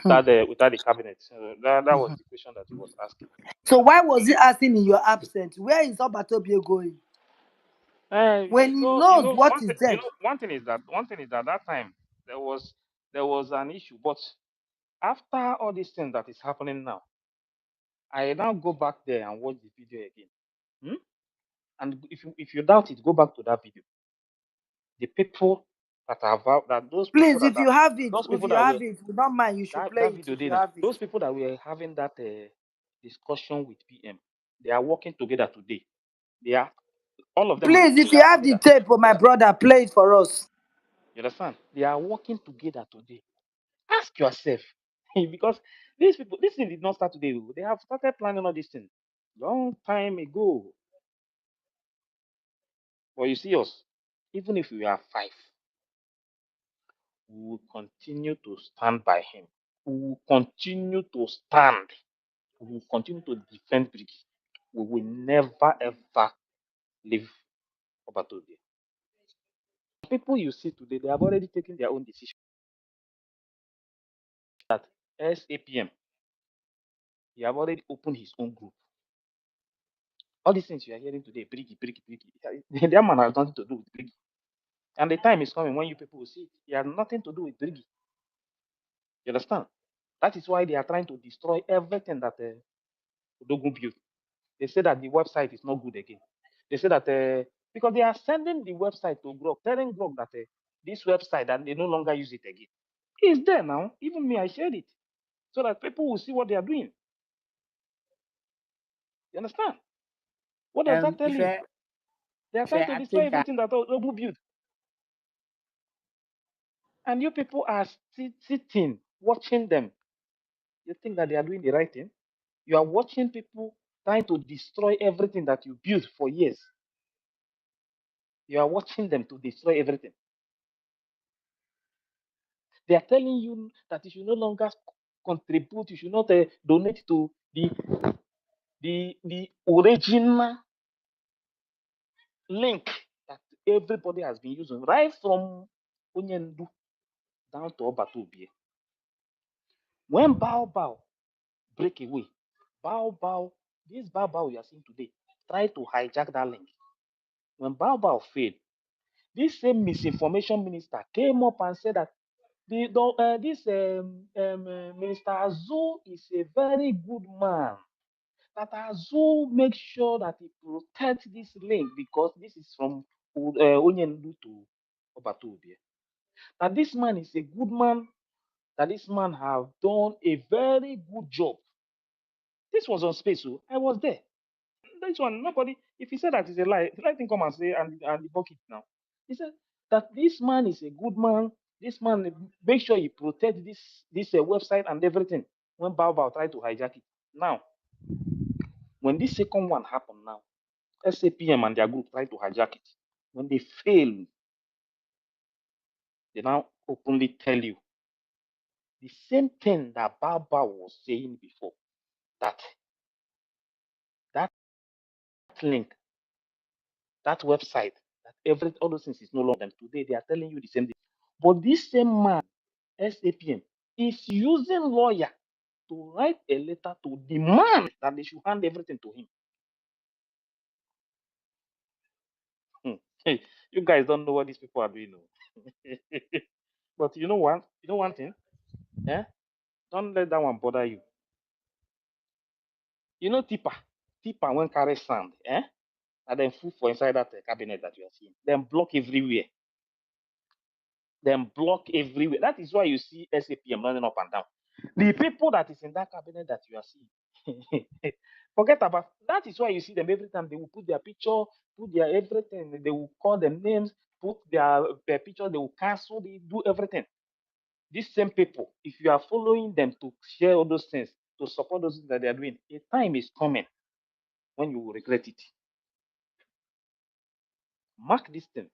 without the cabinet. So that was Mhm. the question that he was asking. So why was he asking in your absence? Where is Obatobie going when he You knows know what is there? one thing is that that time there was an issue, but after all these things that is happening now, I now go back there and watch the video again. Hmm? And if you doubt it, go back to that video. The people that are that Please, if you have it, those if people you that have were it, if you don't mind, you should play that it video if you dinner, have it. those people that were having that discussion with PM, they are working together today. They are all of them Please, if they you are have the together. tape, oh my brother, play it for us. You understand? They are working together today. Ask yourself, because this thing did not start today. They have started planning all these things long time ago. But you see us, even if we are five, we will continue to stand by him. We will continue to stand. We will continue to defend Brgie. We will never ever leave Obatode. People you see today, they have already taken their own decision. That SAPM, he have already opened his own group. All these things you are hearing today, Brgie. That man has nothing to do with Brgie. And the time is coming when you people will see it. He has nothing to do with Brgie. You understand? That is why they are trying to destroy everything that Odogun built. They say that the website is not good again. They say that because they are sending the website to Grok, telling Grok that this website that they no longer use it again. It's there now. Even me, I shared it so that people will see what they are doing. You understand? What does that tell If you? They are trying to I destroy think everything that Odogun built, and you people are sitting watching them. You think that they are doing the right thing? You are watching people trying to destroy everything that you built for years. You are watching them to destroy everything. They are telling you that you should no longer contribute, you should not donate to the original link that everybody has been using, right from Onyendu down to Obatobie. When Bao break away, this Bao you are seeing today, try to hijack that link. When Bao failed, this same misinformation minister came up and said that this Minister Azu is a very good man. That Azu makes sure that he protects this link because this is from Onyendu to Obatobie. That this man is a good man. That this man have done a very good job. This was on space, so I was there. This one, nobody. If he said that is a lie, let him come and say and debunk it now. He said that this man is a good man. This man make sure he protect this website and everything. When Bao tried to hijack it, now when this second one happened, now SAPM and their group tried to hijack it. When they fail, they now openly tell you the same thing that Bao was saying before. That that link, that website, that all those things is no longer them. Today they are telling you the same thing. But this same man, SAPM, is using lawyer to write a letter to demand that they should hand everything to him. Hey, you guys don't know what these people are doing. No. But you know what? You know one thing? Yeah? Don't let that one bother you. You know Tipper when carry sand, and then full for inside that cabinet that you are seeing. Then block everywhere. Then block everywhere. That is why you see SAPM running up and down. The people that is in that cabinet that you are seeing, forget about that. Is why you see them every time. They will put their picture, put their everything. They will call them names. put their picture, they will cancel, they do everything. These same people, if you are following them to share all those things, to support those things that they are doing, a time is coming when you will regret it. Mark this thing.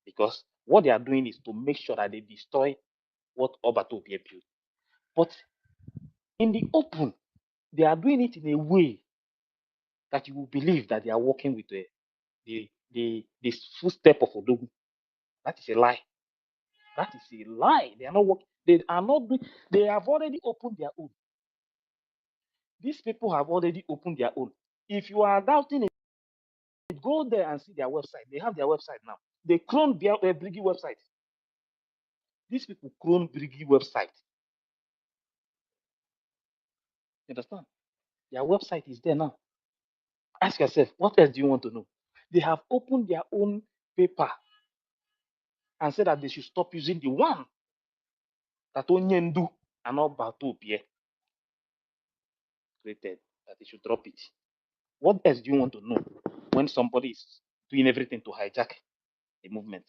Because what they are doing is to make sure that they destroy what Obatopia built. But in the open, they are doing it in a way that you will believe that they are working with the footstep of Odogu. That is a lie. That is a lie. They are not working. They are not doing. They have already opened their own. These people have already opened their own. If you are doubting it, go there and see their website. They have their website now. They cloned Brgie website. These people cloned Brgie website. You understand? Their website is there now. Ask yourself, what else do you want to know? They have opened their own paper and said that they should stop using the one that Onyendu and not Batopie created, that they should drop it. What else do you want to know when somebody is doing everything to hijack the movement?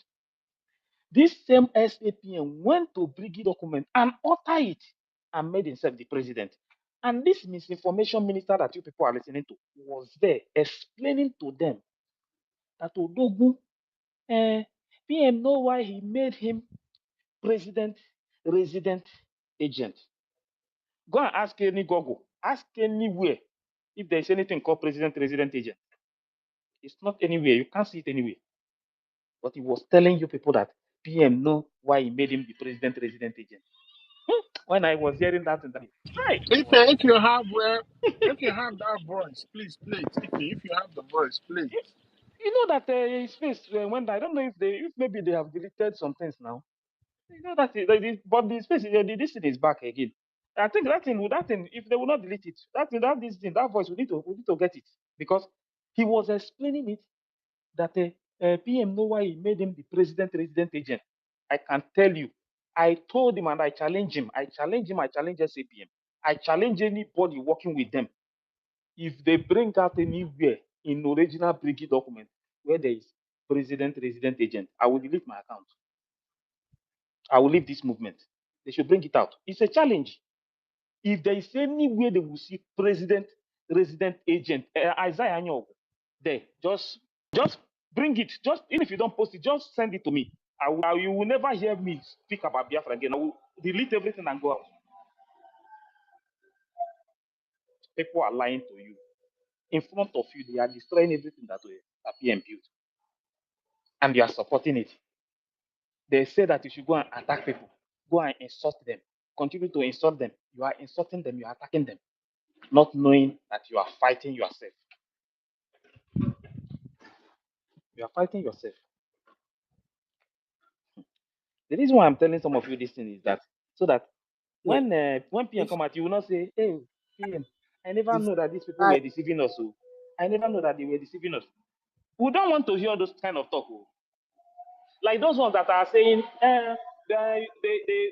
This same SAPM went to Brgie document and altered it and made himself the president. And this misinformation minister that you people are listening to was there explaining to them that Odogu, PM know why he made him president resident agent. Go and ask any Google, ask anywhere if there's anything called president resident agent. It's not anywhere. You can't see it anywhere. But he was telling you people that PM know why he made him the president resident agent. When I was hearing that, right, If you have if you have that voice, please play it. If you have the voice, play it. you know that his face went. I don't know if maybe they have deleted some things now. You know that, but his face, this thing is back again. I think that thing, if they will not delete it, that voice, we need to get it because he was explaining it that PM know why he made him the president resident agent. I can tell you, I told him and I challenge him. I challenge SAPM. I challenge anybody working with them. If they bring out anywhere in original Brigi document where there is president resident agent, I will delete my account. I will leave this movement. They should bring it out. It's a challenge. If there is anywhere they will see president resident agent, Isaiah Anyog, there, just bring it. Just even if you don't post it, just send it to me. You will never hear me speak about Biafra again. I will delete everything and go out. People are lying to you. In front of you, they are destroying everything that PM built. And you are supporting it. They say that you should go and attack people. Go and insult them. Continue to insult them. You are insulting them. You are attacking them. Not knowing that you are fighting yourself. You are fighting yourself. The reason why I'm telling some of you this thing is that so that Yeah. when PM If come at you, will not say, "Hey, PM, I never if know that these people I were deceiving us. Oh. I never know that they were deceiving us." We don't want to hear those kind of talk. Oh. Like those ones that are saying, they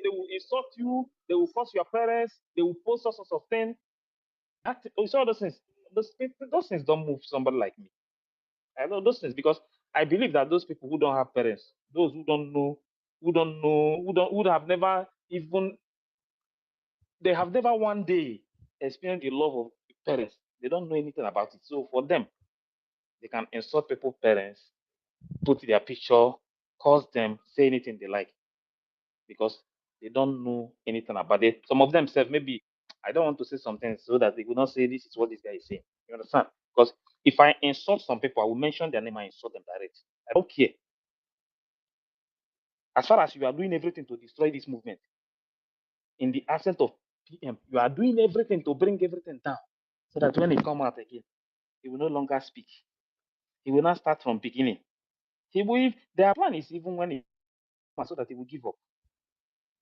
will insult you, they will curse your parents, they will post all sorts of things. You saw those things. Those things don't move somebody like me. I know those things because I believe that those people who don't have parents, those who don't know, who have never even, they have never one day experienced the love of parents. They don't know anything about it. So for them, they can insult people's parents, put their picture, cause them, say anything they like because they don't know anything about it. Some of them said maybe I don't want to say something so that they will not say this is what this guy is saying. You understand? Because if I insult some people, I will mention their name and insult them direct. I don't care. As far as you are doing everything to destroy this movement, in the absence of PM, you are doing everything to bring everything down so that when he come out again, he will no longer speak. He will not start from beginning. He will, their plan is even when he so that he will give up.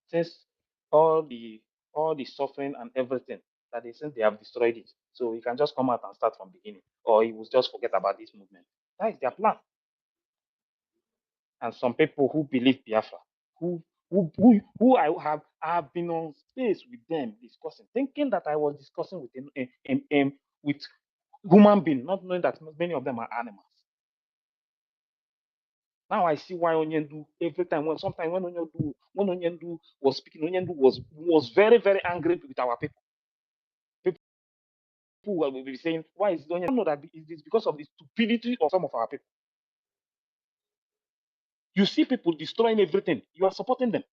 Since all the suffering and everything that they since they have destroyed it. So he can just come out and start from beginning. Or he will just forget about this movement. That is their plan. And some people who believe Biafra, who I have been on space with them discussing, thinking that I was discussing with human being, not knowing that many of them are animals. Now I see why Onyendu every time sometimes when Onyendu was speaking, Onyendu was very, very angry with our people. People will be saying, why is Onyendu? I know that it is because of the stupidity of some of our people. You see people destroying everything, you are supporting them.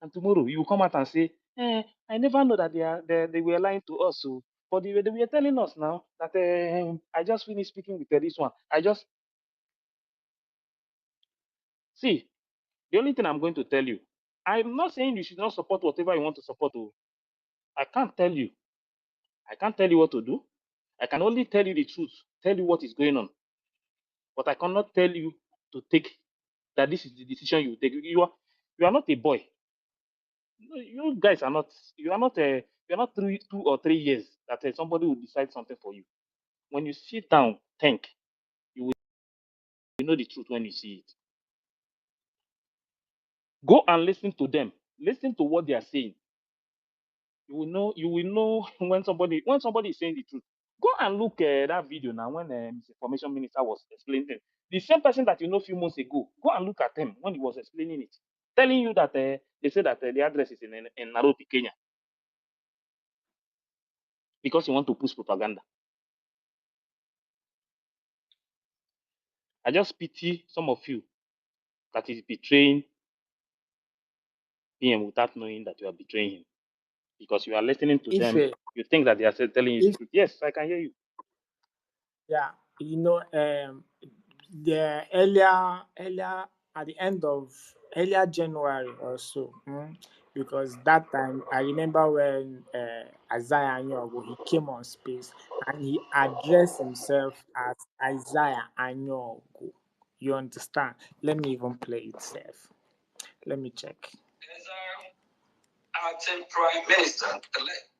And tomorrow you will come out and say, I never know that they were lying to us. So, but they were telling us now that I just finished speaking with this one. I just see. The only thing I'm going to tell you, I'm not saying you should not support whatever you want to support. Oh. I can't tell you. I can't tell you what to do. I can only tell you the truth, tell you what is going on. But I cannot tell you to take that this is the decision you take. You are not a boy. You guys are not. You are not a. You are not 2 or 3 years that somebody will decide something for you. When you sit down, think. You will know the truth when you see it. Go and listen to them. Listen to what they are saying. You will know when somebody is saying the truth. Go and look that video now when the information minister was explaining it. The same person that you know a few months ago. Go and look at him when he was explaining it, telling you that they say that the address is in Nairobi, Kenya, because you want to push propaganda. I just pity some of you that is betraying him without knowing that you are betraying him, because you are listening to them. If You think that they are telling you the if truth. Yes, I can hear you. yeah, you know, the earlier at the end of earlier January or so, because that time I remember when Isaiah Anyogo he came on space and he addressed himself as Isaiah Anyogo. You understand? Let me even play it safe. Let me check. Acting Prime Minister elect,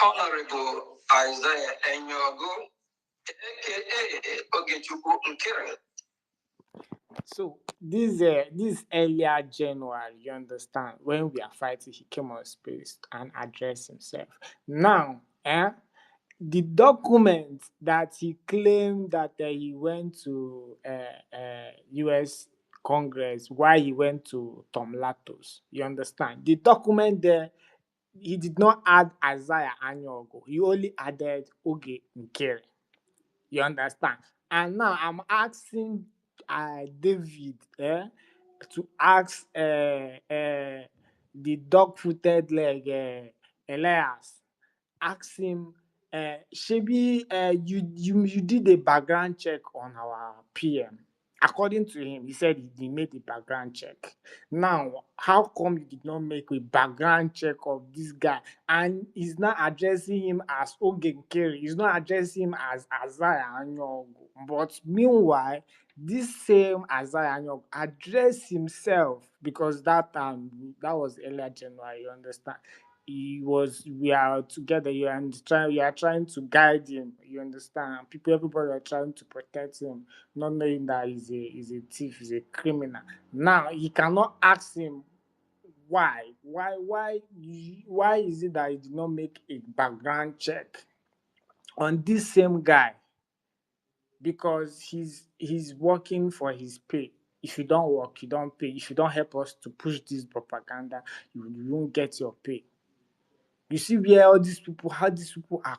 Honorable Isaiah Enyogo, aka Ogechukwu Nkiri. So this earlier January, you understand, when we are fighting, he came on space and addressed himself. Now, the document that he claimed that he went to U.S. Congress while he went to Tom Latos, you understand, the document there, he did not add Isaiah Anyogo. He only added Oge Nkere. You understand? And now I'm asking David to ask the dog-footed leg Elias. Ask him, Shebi, you did a background check on our PM. According to him, he said he made a background check. Now, how come you did not make a background check of this guy? And he's not addressing him as Ogenkere. He's not addressing him as Isaiah Anyogo. But meanwhile, this same Isaiah Anyogo addressed himself because that time, that was earlier January, you understand? We are together, you understand, you are trying to guide him, you understand, everybody are trying to protect him, not knowing that he's a thief, he's a criminal. Now he cannot ask him why is it that he did not make a background check on this same guy, because he's working for his pay. If you don't work, you don't pay. If you don't help us to push this propaganda, you won't get your pay. You see where all these people, how these people are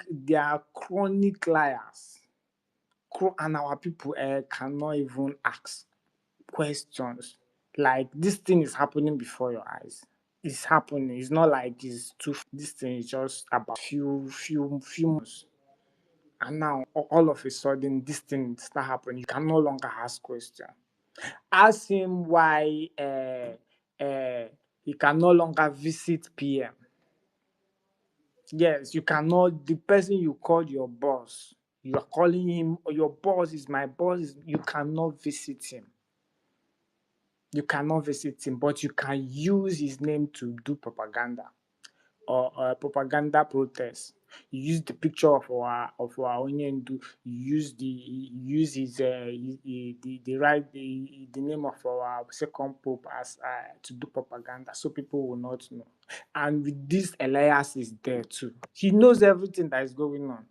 they are chronic liars. And our people cannot even ask questions. Like, this thing is happening before your eyes. It's happening. It's not like it's too. This thing is just about few months. And now, all of a sudden, this thing start happening. You can no longer ask questions. Ask him why he can no longer visit PM. Yes, you cannot. The person you call your boss, you are calling him, your boss is my boss. You cannot visit him. You cannot visit him, but you can use his name to do propaganda or propaganda protest. You use the picture of our Onyendu. You use his the name of our second pope as to do propaganda, so people will not know. And with this, Elias is there too. He knows everything that is going on.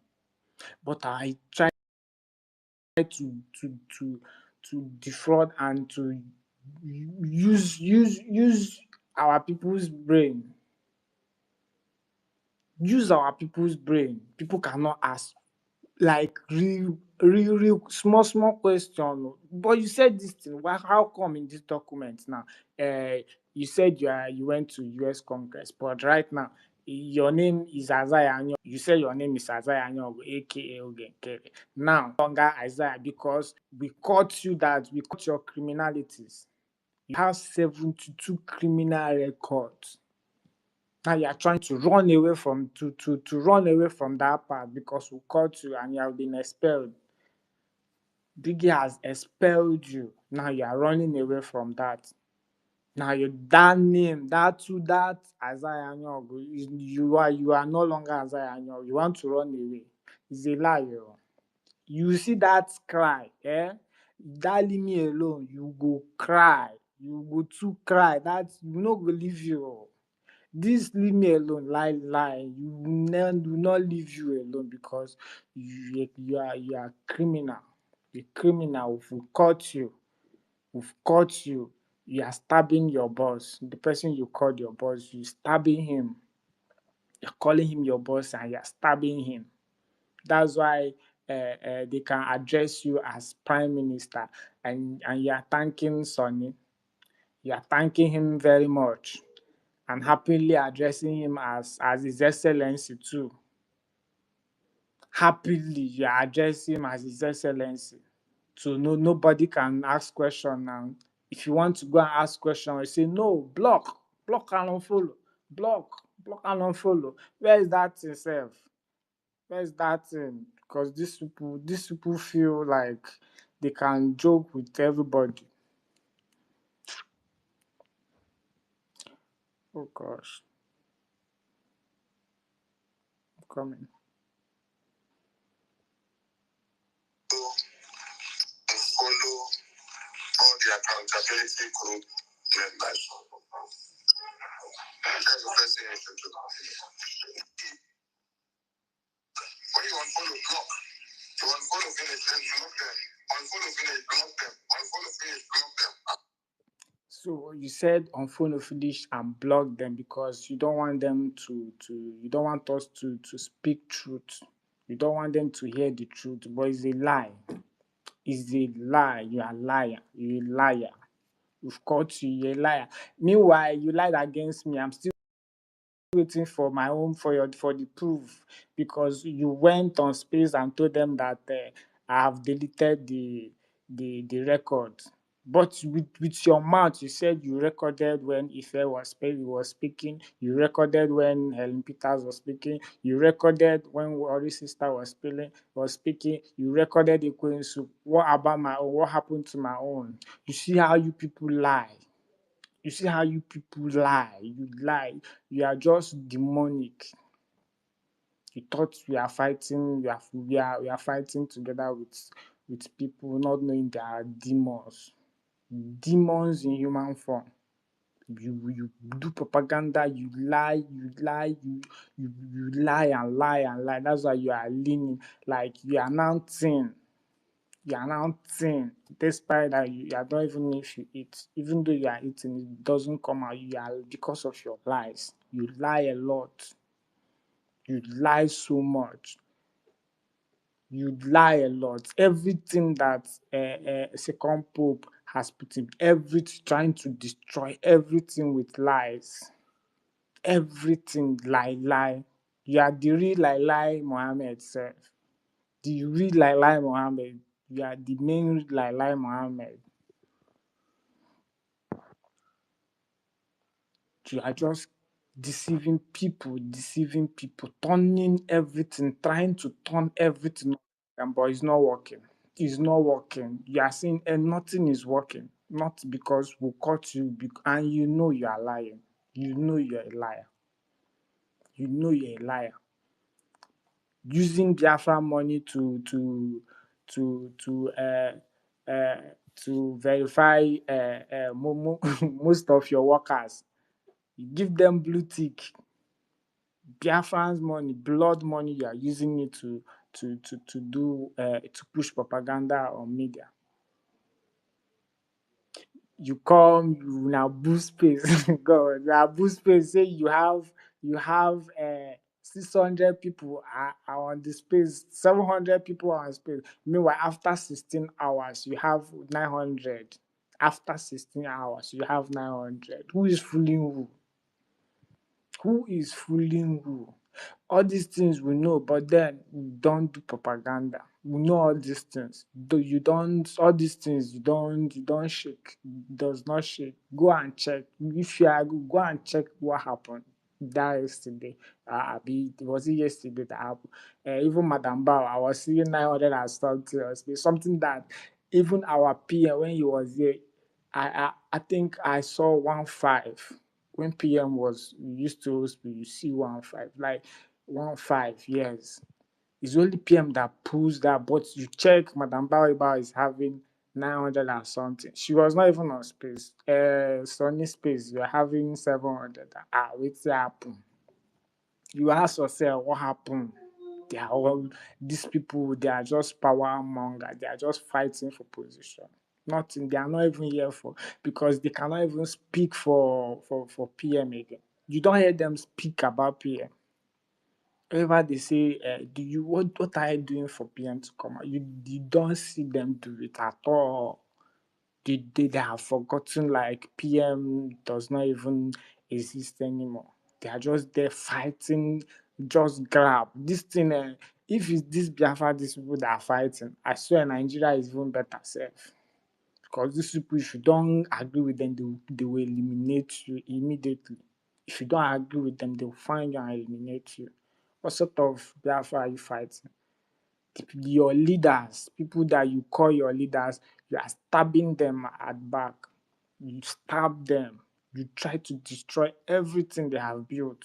But I try to defraud and to use our people's brain. Use our people's brain. People cannot ask like real small question. But you said this thing. Why? How come in this document now? You said you went to U.S. Congress, but right now your name is Isaiah Anyo. You said your name is Isaiah Anyo, aka Ogenkere. Now, no longer Isaiah because we caught your criminalities. You have 72 criminal records. Now you are trying to run away from run away from that part because we caught you and you have been expelled. Brgie has expelled you. Now you are running away from that. Now that name, that Isaiah Anyogo, you are no longer Isaiah Anyogo. You want to run away. It's a lie. You see that cry, that leave me alone. You go cry. You go to cry. That you no go leave you. This leave me alone, lie. You do not leave you alone because you are criminal. A criminal. We've caught you. You are stabbing your boss. The person you called your boss, you stabbing him. You're calling him your boss and you're stabbing him. That's why they can address you as prime minister and you're thanking Sonny. You're thanking him very much and happily addressing him as His Excellency too. Happily, you're addressing him as His Excellency. So nobody can ask question now. If you want to go and ask question, you say no, block and unfollow, block and unfollow. Where is that itself? Where is that thing? Because these people feel like they can joke with everybody. Oh gosh, I'm coming. To follow all the accountability group members. That's the first thing you should do. When you unfollow, block. You unfollow, finish, then block them. Unfollow, finish, block them. Unfollow, finish, block them. So you said unfollow, finish, and block them because you don't want them to you don't want us to speak truth. You don't want them to hear the truth, but it's a lie. It's a lie. You are a liar. You're a liar. We've caught you. You're a liar. Meanwhile, you lied against me. I'm still waiting for my own for the proof because you went on space and told them that I have deleted the record. But with your mouth, you said you recorded when Ife was speaking. You recorded when Helen Peters was speaking. You recorded when Worry's sister was speaking. You recorded the Queen Soup. What about my own? What happened to my own? You see how you people lie. You see how you people lie. You lie. You are just demonic. You thought we are fighting. We are fighting together with people, not knowing they are demons. Demons in human form. You do propaganda. You lie. You lie and lie and lie. That's why you are leaning like you are announcing. You are now thin, despite that you don't even know if you eat. Even though you are eating, it doesn't come out. You are because of your lies. You lie a lot. You lie so much. You lie a lot. Everything that second pope has put in, everything trying to destroy everything with lies. Everything lie. You are the real lie Mohammed self. The real lie Mohammed. You are the main lie Mohammed. You are just deceiving people, turning everything, trying to turn everything, but it's not working. It's not working. You are saying and nothing is working, not because we caught you, and you know you are lying. You know you're a liar. You know you're a liar. Using Biafran money to verify most of your workers. You give them blue tick. Biafran's money, blood money, you are using it to to push propaganda on media. You come, you now boost space. God, now boost space. Say you have 600 people are on the space, 700 people are on space. Meanwhile, after 16 hours, you have 900. After 16 hours, you have 900. Who is fooling who? Who is fooling who? All these things we know, but then we don't do propaganda. We know all these things. Though you don't, all these things you don't shake. It does not shake. Go and check. If you are, go and check what happened that yesterday. Was it yesterday that happened? Even Madam Bao, I was seeing 900 and something else. Something that even our PM when he was here, I think I saw 1.5 when PM was used to you see 1.5 like 1.5 years. It's only PM that pulls that, but you check Madam Bariba is having 900 and something. She was not even on space. Sunny space, you're having 700. What's happen? You ask yourself what happened. They are all these people, they are just power monger, they are just fighting for position. Nothing, they are not even here for because they cannot even speak for PM again. You don't hear them speak about PM. Whenever they say, do you what are you doing for PM to come out? You don't see them do it at all. They have forgotten like PM does not even exist anymore. They are just there fighting, just grab this thing. If it's this Biafra, these people that are fighting, I swear Nigeria is even better safe. Because these people, if you don't agree with them, they will eliminate you immediately. If you don't agree with them, they will find you and eliminate you. What sort of Biafra are you fighting? Your leaders, people that you call your leaders, you are stabbing them at back. You stab them. You try to destroy everything they have built.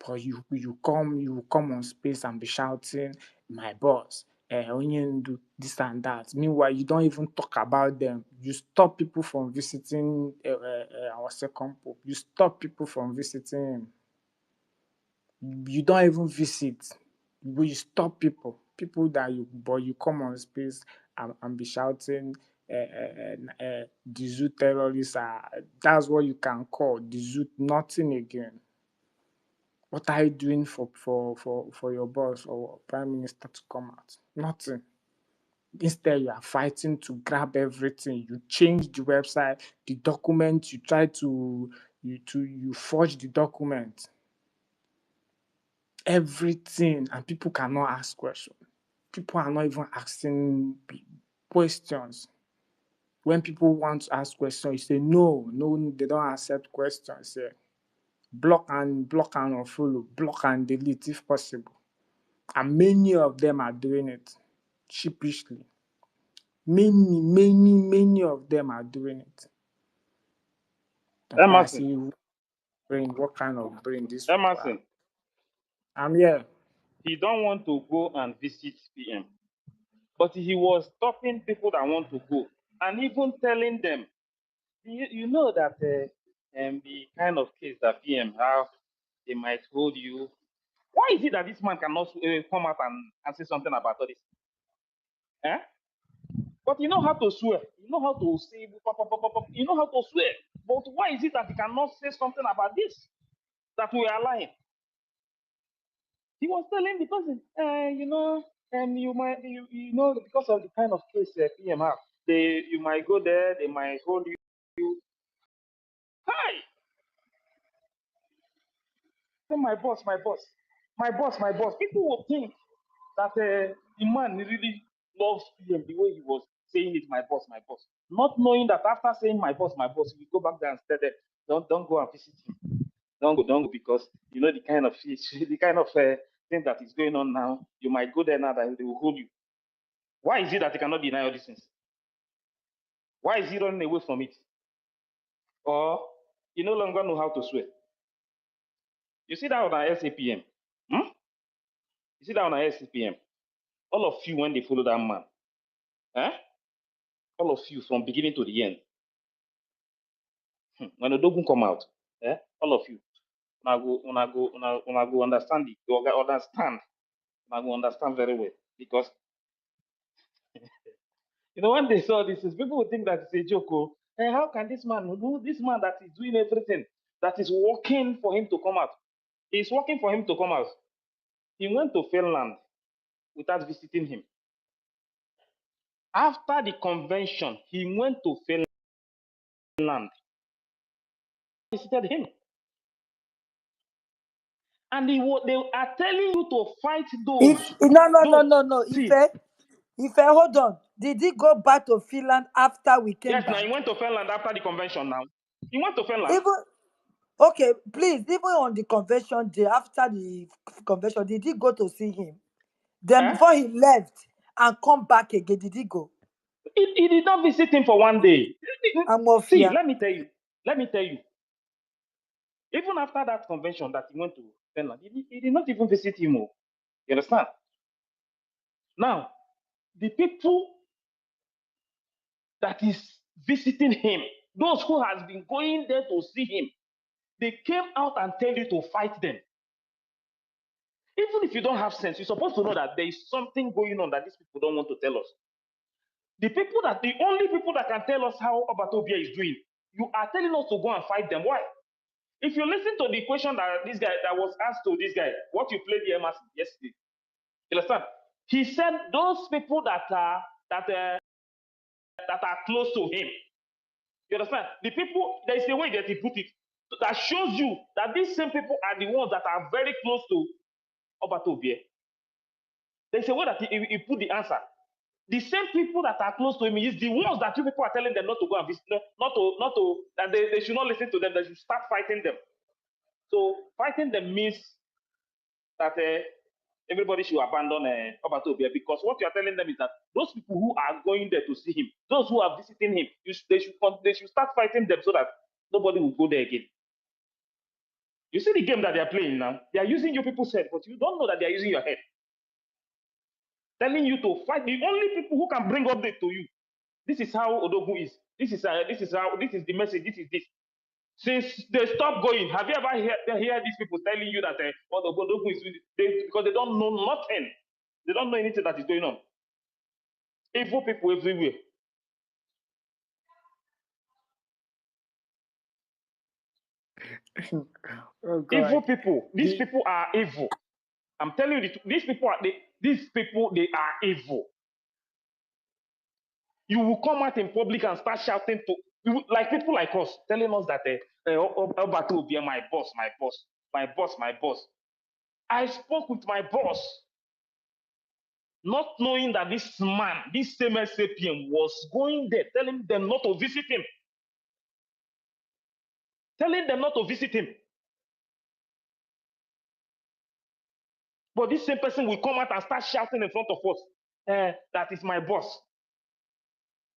But you come on space and be shouting, my boss, Onyen do this and that. Meanwhile, you don't even talk about them. You stop people from visiting our second pope. You stop people from visiting him. You don't even visit, but you stop people that you come on space and be shouting the zoo terrorists are, that's what you can call the zoo, nothing again. What are you doing for your boss or prime minister to come out? Nothing. Instead, you are fighting to grab everything. You change the website, the document, you try to you forge the document, everything, and people cannot ask questions. People are not even asking questions. When people want to ask questions, you say no, they don't accept questions. Say, block and unfollow, block and delete if possible. And many of them are doing it sheepishly. Many of them are doing it. I Emerson, see brain, what kind of brain this people have. Emerson, I'm here. he don't want to go and visit PM, but he was stopping people that want to go and even telling them, you know that the kind of case that PM have, they might hold you. Why is it that this man cannot come out and say something about all this? Eh? But you know how to swear. You know how to say, you know how to swear. But why is it that he cannot say something about this? That we are lying. He was telling the person, you might, you know, because of the kind of case PM have, you might go there, they might hold you. Hi, say my boss, my boss, my boss, my boss. People will think that the man really loves PM the way he was saying it, my boss, not knowing that after saying my boss, you go back there and say that don't go and visit him. Don't go because you know the kind of the kind of thing that is going on now. You might go there now that they will hold you. Why is it that he cannot deny all these things? Why is he running away from it? Or you no longer know how to swear? You see that on our SAPM? Hmm? You see that on our SAPM? All of you when they follow that man, eh? All of you from beginning to the end. When Odogun come out, all of you, una go understand it. You understand I will understand very well. Because, when they saw this, people would think that it's a joke. Oh, hey, how can this man that is doing everything, that is working for him to come out? He's working for him to come out. He went to Finland without visiting him. After the convention, he went to Finland, visited him. And they are telling you to fight If those. no. See, Ife, hold on. Did he go back to Finland after we came yes, now back? he went to Finland after the convention now. He went to Finland. Even okay, please, even on the convention day, after the convention, did he go to see him? Then Eh? before he left and come back again, did he go? He did not visit him for one day. I'm See, fear. let me tell you. Even after that convention that he went to Finland, he did not even visit him. You understand? Now, the people that is visiting him, those who has been going there to see him, they came out and tell you to fight them. Even if you don't have sense, you're supposed to know that there is something going on that these people don't want to tell us. The only people that can tell us how Obatobia is doing, you are telling us to go and fight them. Why? If you listen to the question that this guy that was asked to this guy, what you played the MRC yesterday, you understand? He said those people that are close to him. You understand? The people, there is a way that he put it that shows you that these same people are the ones that are very close to Obatobia. There's a way that he put the answer. The same people that are close to him is the ones that you people are telling them not to go and visit, that they should not listen to them, they should start fighting them. So fighting them means that everybody should abandon Obatobia, because what you are telling them is that those people who are going there to see him, those who are visiting him, they should start fighting them so that nobody will go there again. You see the game that they are playing now? They are using your people's head, but you don't know that they are using your head. Telling you to fight the only people who can bring update to you. This is how Odogu is. This is the message. This is this. Since they stopped going, have you ever heard these people telling you that Odogu is because they don't know nothing. They don't know anything that is going on. Evil people everywhere. Oh God. Evil people. These people are evil. I'm telling you, these people they are evil. You will come out in public and start shouting like people like us, telling us that Obato be my boss. I spoke with my boss, not knowing that this man, this same SAPM, was going there, telling them not to visit him. But this same person will come out and start shouting in front of us, that is my boss.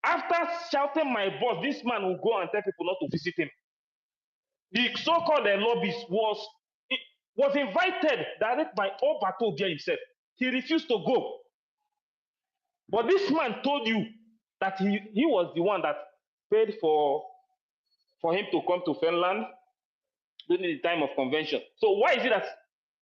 After shouting my boss, this man will go and tell people not to visit him. The so-called lobbyist was invited direct by Obato himself. He refused to go. But this man told you that he was the one that paid for him to come to Finland during the time of convention. So why is it that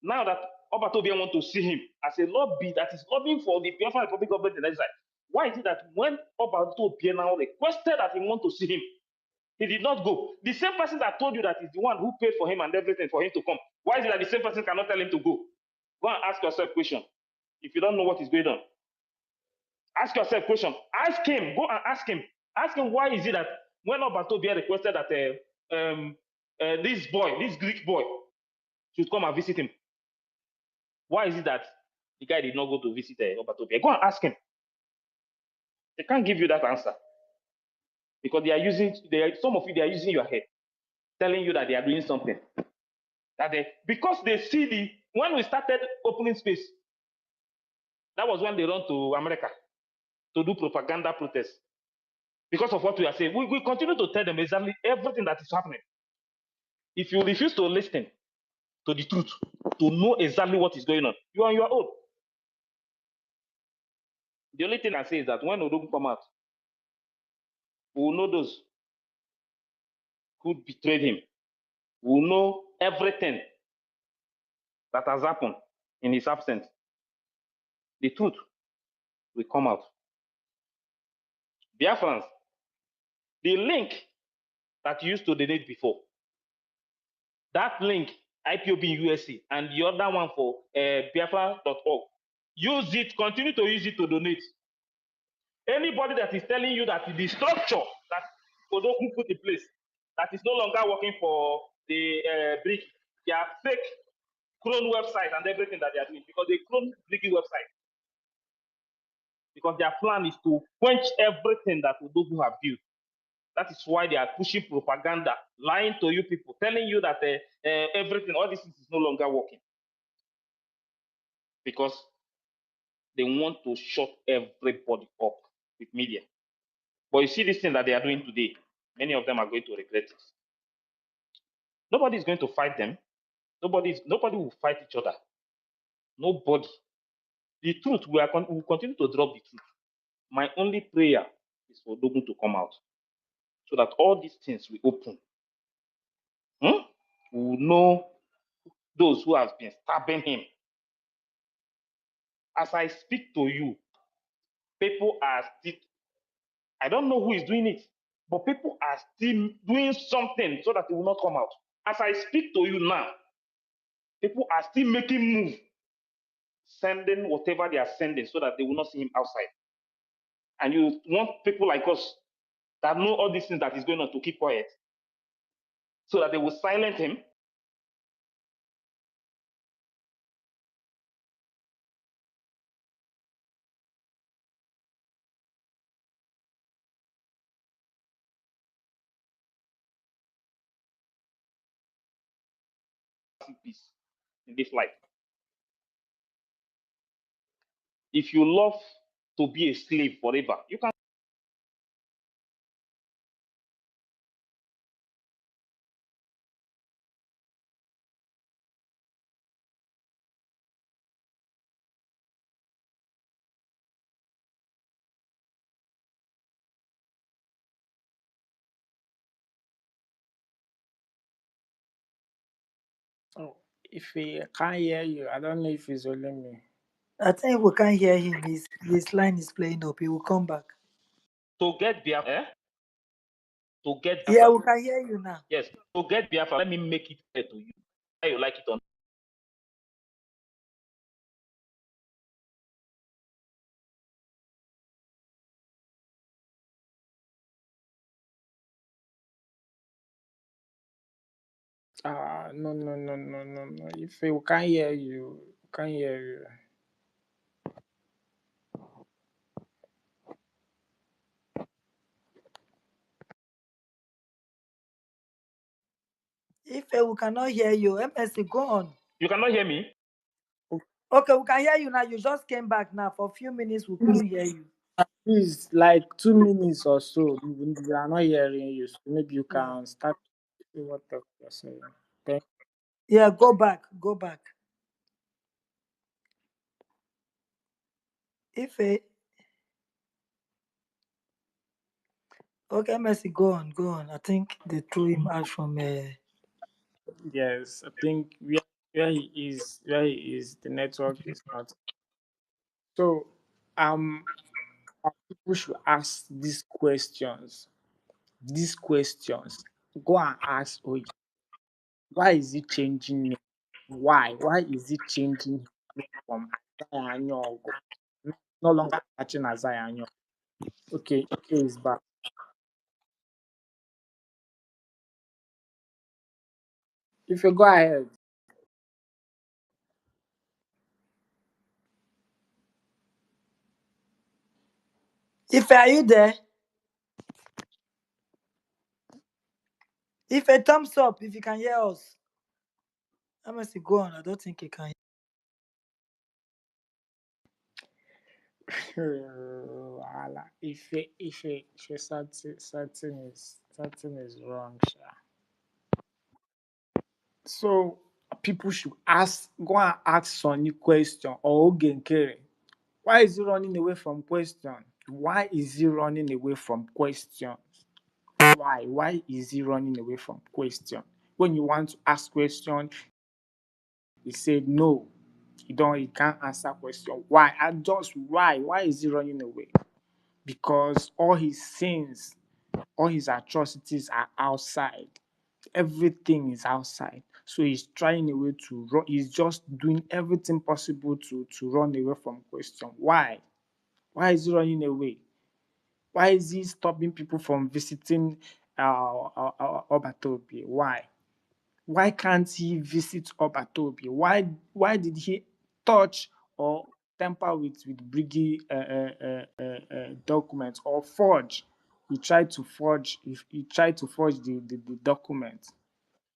now that Obato want to see him as a lobby that is lobbying for the Biafran Republic government in Israel, why is it that when Obato now requested that he want to see him, he did not go? The same person that told you that is the one who paid for him and everything for him to come. Why is it that the same person cannot tell him to go? Go and ask yourself a question. If you don't know what is going on, ask yourself a question. Ask him. Go and ask him. Ask him why is it that when Obatobia requested that this Greek boy, should come and visit him, why is it that the guy did not go to visit Obatobia? Go and ask him. They can't give you that answer because some of you are using your head, telling you that they are doing something. Because they see when we started opening space, that was when they run to America to do propaganda protests. Because of what we are saying, we continue to tell them exactly everything that is happening. If you refuse to listen to the truth, to know exactly what is going on, you are on your own. The only thing I say is that when Odogun come out, we will know those who betrayed him. We will know everything that has happened in his absence. the truth will come out. Biafrans, the link that you used to donate before, that link, IPOB in USA, and the other one for biafra.org, use it, continue to use it to donate. Anybody that is telling you that the structure that Kodoku put in place, that is no longer working for the Brgie, they are fake clone website and everything that they are doing, because they clone Brgie website. Because their plan is to quench everything that Kodoku have built. That is why they are pushing propaganda, lying to you people, telling you that everything, all this is no longer working. Because they want to shut everybody up with media. But you see this thing that they are doing today, many of them are going to regret it. Nobody is going to fight them. Nobody will fight each other. Nobody. The truth, we will continue to drop the truth. My only prayer is for Dogun to come out, so that all these things will open. We will know those who have been stabbing him. As I speak to you, people are still, I don't know who is doing it, but people are still doing something so that it will not come out. As I speak to you now, people are still making moves, sending whatever they are sending so that they will not see him outside. And you want people like us that know all these things that is going on to keep quiet so that they will silence him. Peace in this life. If you love to be a slave forever, you can. Oh, if he can't hear you, I don't know if it's only me. I think we can't hear him. His line is playing up. He will come back. To get Biafra, to get Yeah, Biafra. we can hear you now. Yes, to get Biafra, let me make it clear to you. Whether you like it or not. No. If we can't hear you, we can't hear you. If we cannot hear you, MSC, go on. You cannot hear me? Okay, we can hear you now. You just came back now. For a few minutes, we couldn't hear you. Please, like 2 minutes or so, we are not hearing you. So maybe you can start to see what the you're saying. Thank Yeah, go back. Go back. If okay, MSC, go on. Go on. I think they threw him out from. Yes, I think where he is, the network is not. So, um, people should ask these questions. These questions. Go and ask Oji, why is he changing name? Why? Why is he changing name from Isaiah Anyogo? No longer catching Isaiah Anyogo. Okay, he's back. If you go ahead. If are you there? If a thumbs up, if you can hear us. MSC, go on. I don't think you can. Wahala. If something is wrong, sha. So people should go and ask Sonny question or Ogenkere. Why is he running away from question? Why is he running away from questions? Why? Why is he running away from question? When you want to ask question, he said no. He can't answer question. Why? And just why? Why is he running away? Because all his sins, all his atrocities are outside. Everything is outside. So he's trying a way to run. He's just doing everything possible to run away from question. Why? Why is he running away? Why is he stopping people from visiting Obatobi? Why? Why can't he visit Obatobi? Why did he touch or tamper with Brgie documents or forge? He tried to forge. He tried to forge the document.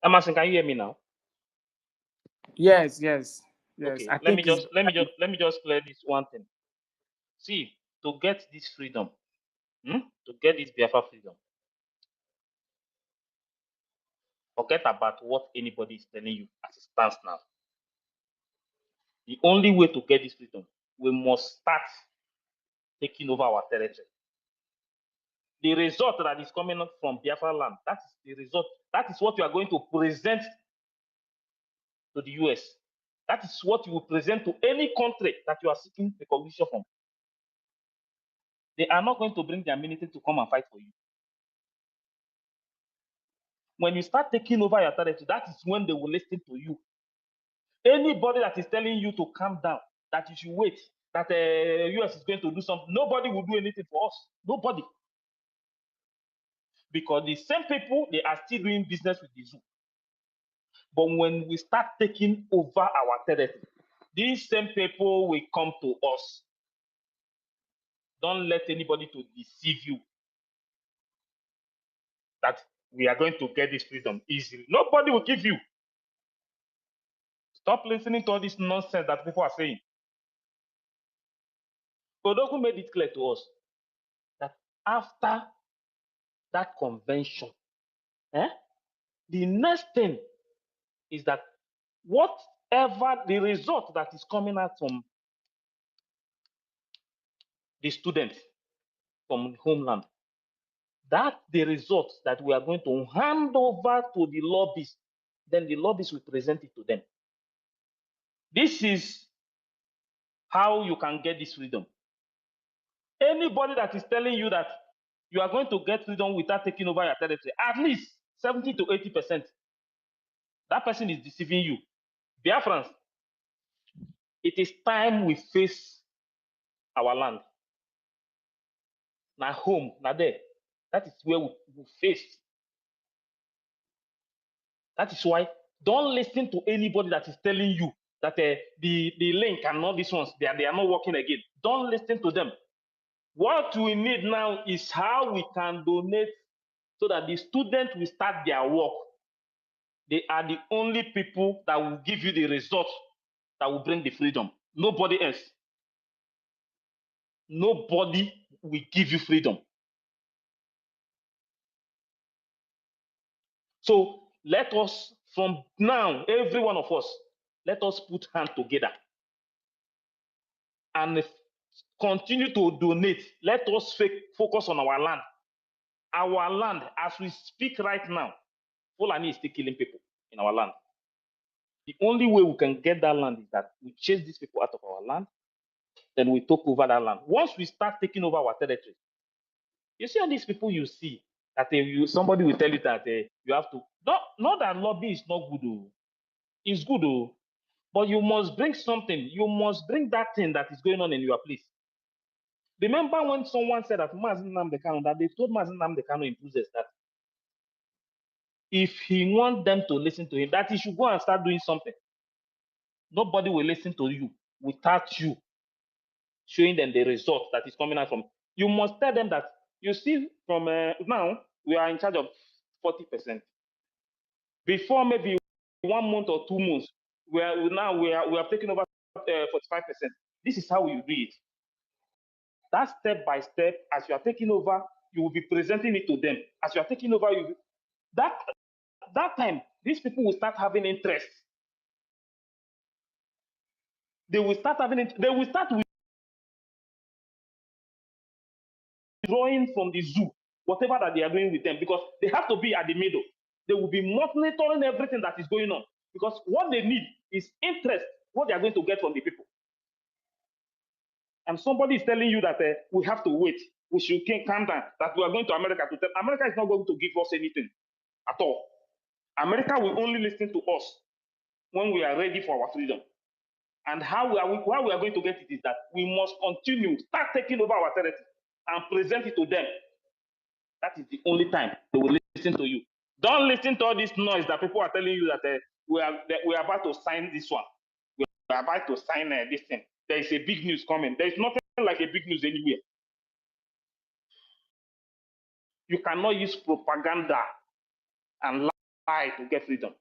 Emerson, can you hear me now? Yes. Okay, I think it's let me just clear this one thing. See, to get this freedom, to get this Biafra freedom, forget about what anybody is telling you as it stands now. The only way to get this freedom, we must start taking over our territory. The result that is coming up from Biafra land, that is the result. That is what you are going to present to the US. That is what you will present to any country that you are seeking recognition from. They are not going to bring their military to come and fight for you. When you start taking over your territory, that is when they will listen to you. Anybody that is telling you to calm down, that you should wait, that the US is going to do something, nobody will do anything for us. Nobody. Because the same people, they are still doing business with the zoo. But when we start taking over our territory, these same people will come to us. Don't let anybody to deceive you that we are going to get this freedom easily. Nobody will give you. Stop listening to all this nonsense that people are saying. Kodoku made it clear to us that after that convention, the next thing is that whatever the result that is coming out from the students from homeland, that the result that we are going to hand over to the lobbies, then the lobbies will present it to them. This is how you can get this freedom. Anybody that is telling you that you are going to get freedom without taking over your territory, at least 70 to 80%, that person is deceiving you. Biafrans, it is time we face our land. Now home, now there. That is where we face. That is why don't listen to anybody that is telling you that the link and all these ones, they are not working again. Don't listen to them. What we need now is how we can donate so that the students will start their work. They are the only people that will give you the result that will bring the freedom. Nobody else. Nobody will give you freedom. So let us, from now, every one of us, let us put hands together and continue to donate. Let us focus on our land. Our land, as we speak right now, Fulani is still killing people in our land. The only way we can get that land is that we chase these people out of our land, then we take over that land. Once we start taking over our territory, you see all these people you see, that somebody will tell you that you have to, not that lobby is not good, it's good, but you must bring something. You must bring that thing that is going on in your place. Remember when someone said that Mazen Namdekano, that they told Mazen Namdekano in process that if he wants them to listen to him, that he should go and start doing something. Nobody will listen to you without you showing them the result that is coming out from. You must tell them that, you see, from now, we are in charge of 40%. Before maybe 1 month or 2 months, we are taking over 45%. This is how you do it. That step by step, as you are taking over, you will be presenting it to them. As you are taking over, that time, these people will start having interest. They will start withdrawing from the zoo, whatever that they are doing with them, because they have to be at the middle. They will be monitoring everything that is going on, because what they need is interest. what they are going to get from the people. And somebody is telling you that we have to wait, we should calm down, that we are going to America to tell. America is not going to give us anything at all. America will only listen to us when we are ready for our freedom. And how we are going to get it is that we must continue, start taking over our territory and present it to them. That is the only time they will listen to you. Don't listen to all this noise that people are telling you that we are about to sign this one. We are about to sign this thing. There is a big news coming. There is nothing like a big news anywhere. You cannot use propaganda and lie to get freedom.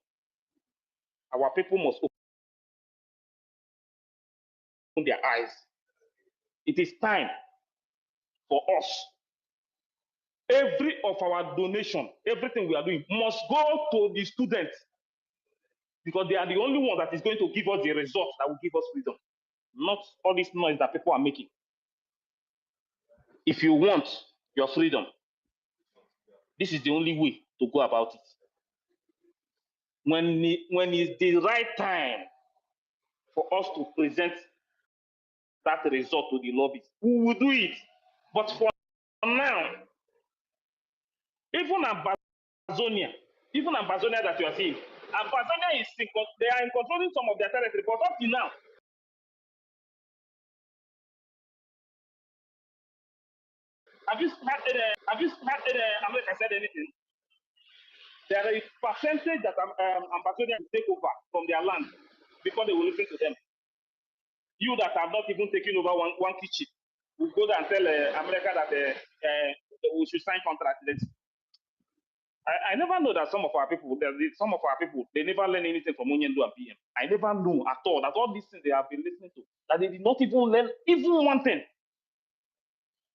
Our people must open their eyes. It is time for us. Every of our donation, everything we are doing must go to the students, because they are the only one that is going to give us the result that will give us freedom, not all this noise that people are making. If you want your freedom, this is the only way to go about it. When it's the right time for us to present that result to the lobbies, we will do it. But for now, even Amazonia that you are seeing, Amazonia they are in controlling some of their territory, but up to now, have you heard America said anything? There is a percentage that Amazonia will take over from their land before they will listen to them. You that have not even taken over one kitchen will go there and tell America that we should sign contract. I never know that some of our people, they never learn anything from Onyendu and PM. I never know at all that all these things they have been listening to, that they did not even learn even one thing.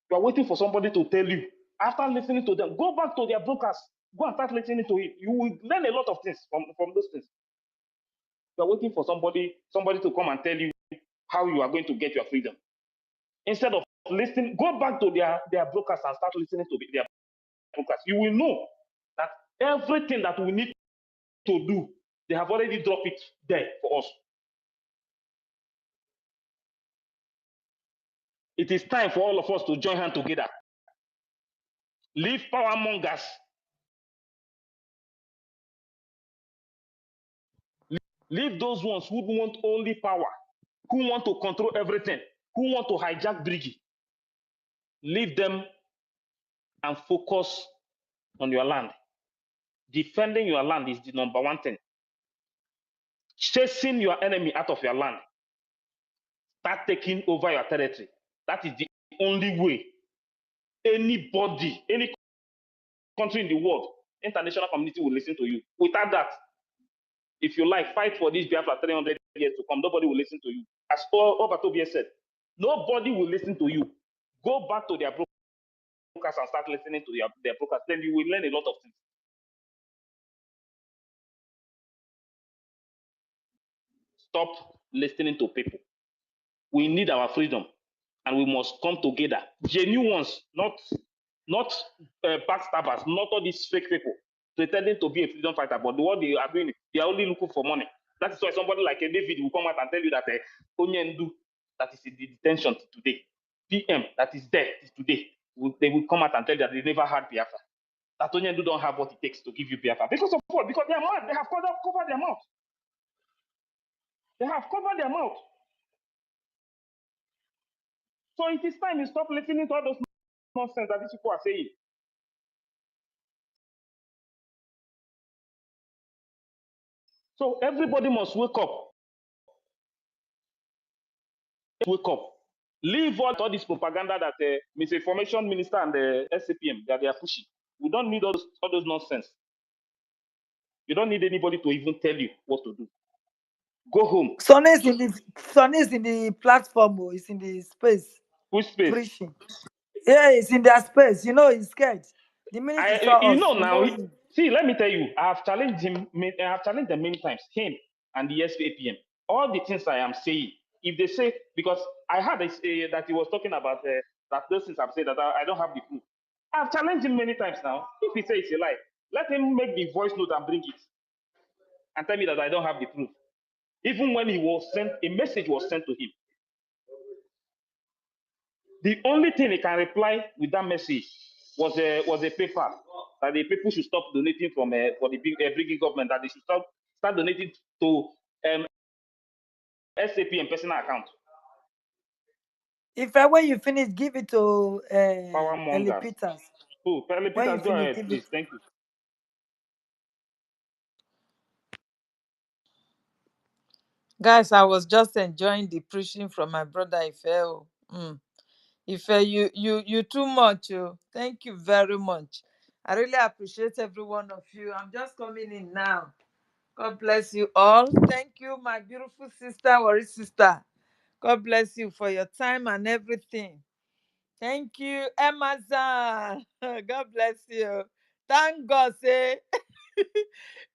You are waiting for somebody to tell you. After listening to them, go back to their brokers. Go and start listening to it. You will learn a lot of things from those things. You are waiting for somebody to come and tell you how you are going to get your freedom. Instead of listening, go back to their brokers and start listening to their brokers. You will know that everything that we need to do, they have already dropped it there for us. It is time for all of us to join hands together. Leave power mongers. Leave those ones who want only power, who want to control everything, who want to hijack Brgie. Leave them and focus on your land. Defending your land is the number one thing. Chasing your enemy out of your land. Start taking over your territory. That is the only way anybody, any country in the world, international community will listen to you. Without that, if you like, fight for this Biafra 300 years to come, nobody will listen to you. As Obatobia said, nobody will listen to you. Go back to their brokers and start listening to their brokers. Then you will learn a lot of things. Stop listening to people. We need our freedom, and we must come together. Genuine ones, not backstabbers, not all these fake people pretending to be a freedom fighter, but what they are doing, they are only looking for money. That is why somebody like a David will come out and tell you that Onyendu, that is in the detention today, PM that is there today, they will come out and tell you that they never had Biafra. That Onyendu don't have what it takes to give you Biafra. Because of what? Because they are mad. They have covered their mouth. They have covered their mouth. So it is time you stop listening to all those nonsense that these people are saying. So everybody must wake up. Wake up. Leave all this propaganda that the misinformation minister and the SCPM that they are pushing. We don't need all those nonsense. You don't need anybody to even tell you what to do. Go home. Sonny is in the platform. It's in the space. Which space? Preaching. Yeah, it's in their space. You know, he's scared. The minute he saw us, now. See, let me tell you, I have challenged him. I have challenged them many times. Him and the SPAPM. All the things I am saying, if they say, because I heard that he was talking about that those things I've said that I don't have the proof. I've challenged him many times now. If he says it's a lie, let him make the voice note and bring it, and tell me that I don't have the proof. Even when he was sent, a message was sent to him. The only thing he can reply with that message was a paper that the people should stop donating from for the Brgie government, that they should start donating to SAP and personal account. If when you finish, give it to Power Ellie mongers. Peters. Oh, Ellie When you Peters, go finish, ahead, give please. it. Thank you. Guys, I was just enjoying the preaching from my brother Ife. Ife, you too much. Oh. Thank you very much. I really appreciate every one of you. I'm just coming in now. God bless you all. Thank you, my beautiful sister, worry sister. God bless you for your time and everything. Thank you, Amazon. God bless you. Thank God, say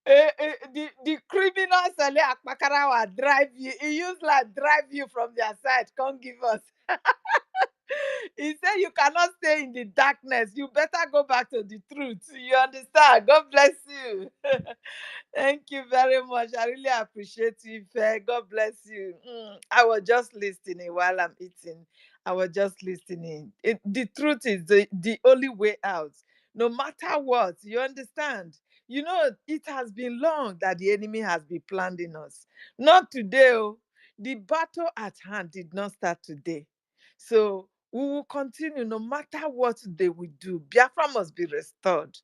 the criminals will drive you. He used like drive you from their side. Come give us. He said you cannot stay in the darkness. You better go back to the truth. You understand? God bless you. Thank you very much. I really appreciate you, Fair. God bless you. I was just listening while I'm eating. I was just listening. The truth is the only way out. No matter what, you understand? You know, it has been long that the enemy has been planning us. Not today. Oh. The battle at hand did not start today. So we will continue no matter what they will do. Biafra must be restored.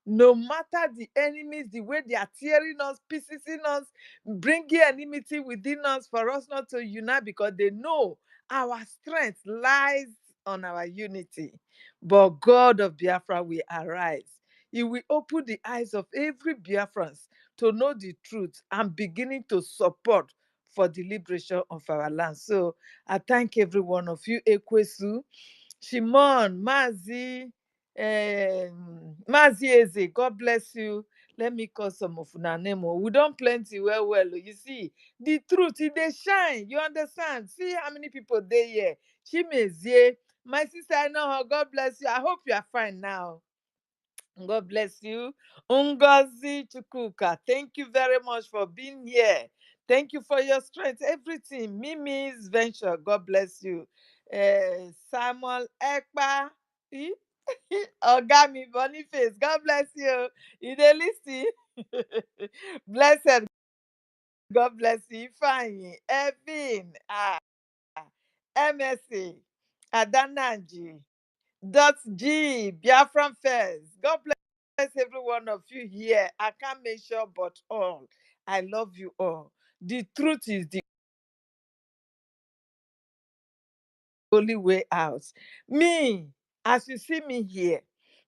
No matter the enemies, the way they are tearing us, piecing us, bringing enmity within us for us not to unite because they know our strength lies on our unity. But God of Biafra will arise. He will open the eyes of every Biafrans to know the truth and beginning to support for the liberation of our land. So I thank every one of you. Ekwesu, Shimon, Mazi Eze, God bless you. Let me call some of una name. We don't plenty well. You see, the truth, they shine. You understand? See how many people they here. Chimezie, my sister, I know her. God bless you. I hope you are fine now. God bless you. Ngozi Chukuka, thank you very much for being here. Thank you for your strength, everything. Mimi's venture, God bless you. Samuel Ekpa, Ogami Boniface, God bless you. You dey listen? Blessed, God bless you. Ifeanyi, Evin, MSC, Adananji, Dot G, Biafran First. God bless every one of you here. I can't mention but all. I love you all. The truth is the only way out. Me, as you see me here,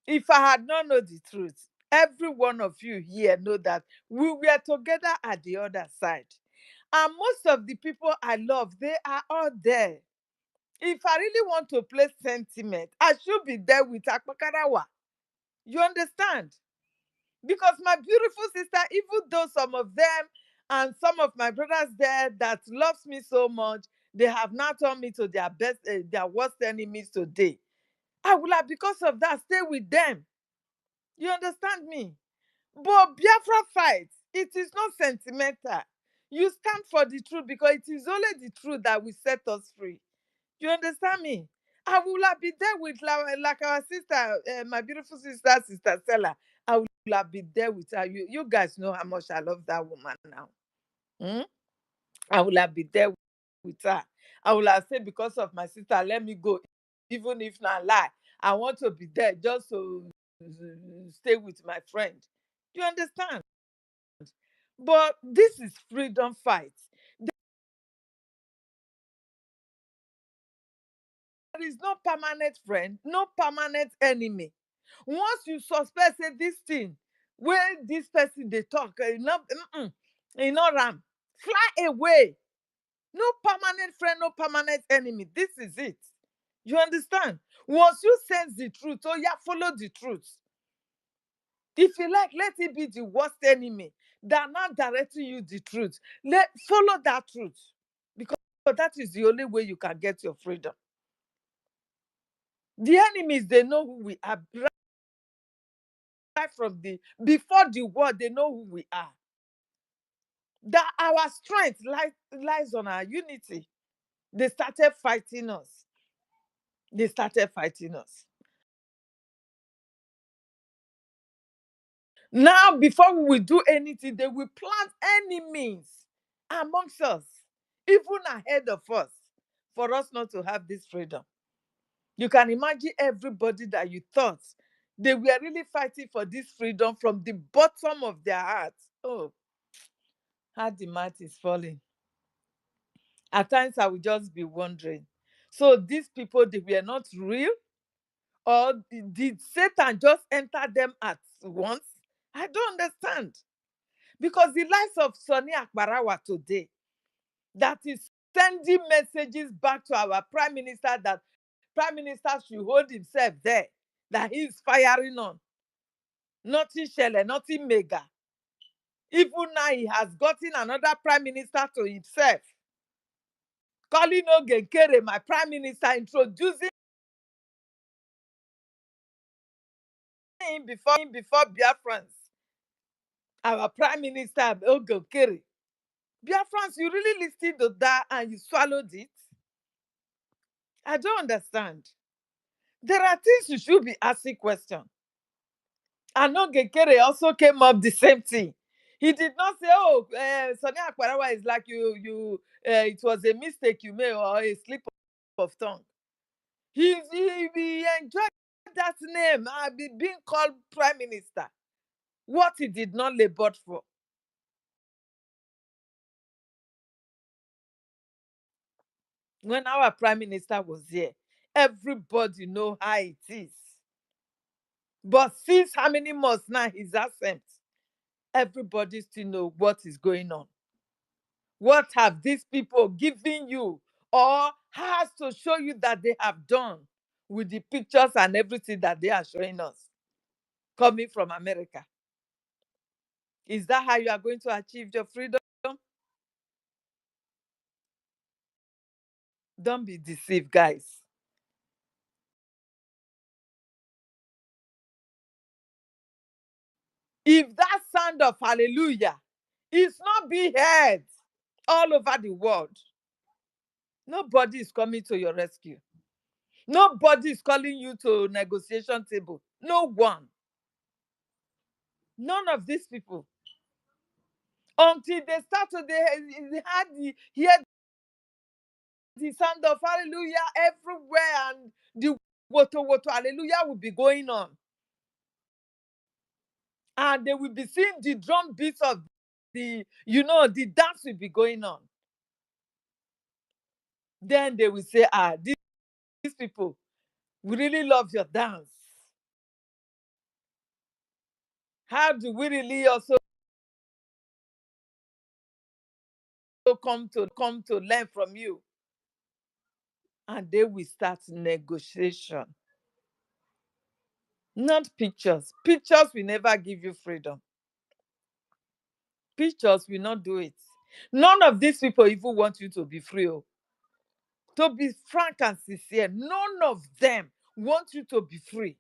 if I had not known the truth, every one of you here know that we were together at the other side. And most of the people I love, they are all there. If I really want to play sentiment, I should be there with Akpakarawa. You understand? Because my beautiful sister, even though some of them and some of my brothers there that loves me so much, they have now turned me to their best, their worst enemies today. I will have, because of that, stay with them. You understand me? But Biafra fight, it is not sentimental. You stand for the truth because it is only the truth that will set us free. You understand me? I will have been there with like our sister, my beautiful sister, Sister Stella. I will have been there with her. You guys know how much I love that woman now. Hmm? I will have been there with her. I will have said, because of my sister, let me go. Even if not lie, I want to be there just to stay with my friend. You understand? But this is freedom fight. There is no permanent friend, no permanent enemy. Once you suspect say this thing where this person they talk, ram, fly away. No permanent friend, no permanent enemy. This is it. You understand? Once you sense the truth, oh yeah, follow the truth. If you like, let it be the worst enemy that not directing you the truth. Follow that truth. Because that is the only way you can get your freedom. The enemies, they know who we are. Right from before the war, they know who we are. that our strength lies on our unity. They started fighting us. They started fighting us. Now, before we will do anything, they will plant any means amongst us, even ahead of us, for us not to have this freedom. You can imagine everybody that you thought they were really fighting for this freedom from the bottom of their hearts. Oh, how the mat is falling. At times, I will just be wondering. So these people, they were not real? Or did Satan just enter them at once? I don't understand. Because the likes of Sonny Akbarawa today, that is sending messages back to our prime minister that prime minister should hold himself there, that he is firing on. Nothing Shele, nothing mega. Even now, he has gotten another prime minister to himself. Calling Ogenkere, my prime minister, introducing him before Biafrans. Our prime minister, Ogenkere. Biafrans, you really listened to that and you swallowed it? I don't understand. There are things you should be asking questions. And Ogekere also came up the same thing. He did not say, "Oh, Sonny Akbarawa is like it was a mistake you made or a slip of tongue." He enjoyed that name, being called prime minister. What he did not labor for. When our prime minister was here, everybody know how it is. But since how many months now he's absent, everybody still know what is going on. What have these people given you or has to show you that they have done with the pictures and everything that they are showing us coming from America? Is that how you are going to achieve your freedom? Don't be deceived, guys. If that sound of hallelujah is not being heard all over the world, nobody is coming to your rescue. Nobody is calling you to negotiation table. No one. None of these people. Until they start to hear the sound of hallelujah everywhere, and the woto hallelujah will be going on. And they will be seeing the drum beats of the dance will be going on. Then they will say, these people, we really love your dance. How do we really also come to learn from you? And they will start negotiation. Not pictures. Pictures will never give you freedom. Pictures will not do it. None of these people even want you to be free. To be frank and sincere, none of them want you to be free.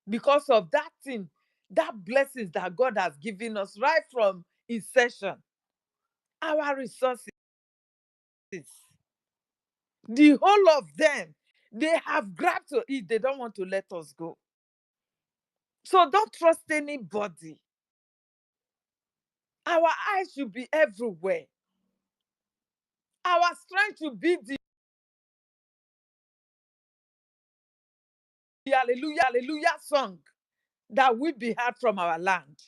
Because of that thing, that blessings that God has given us right from inception. Our resources. The whole of them, they have grabbed to it. They don't want to let us go. So don't trust anybody. Our eyes should be everywhere. Our strength should be the hallelujah, hallelujah song that will be heard from our land.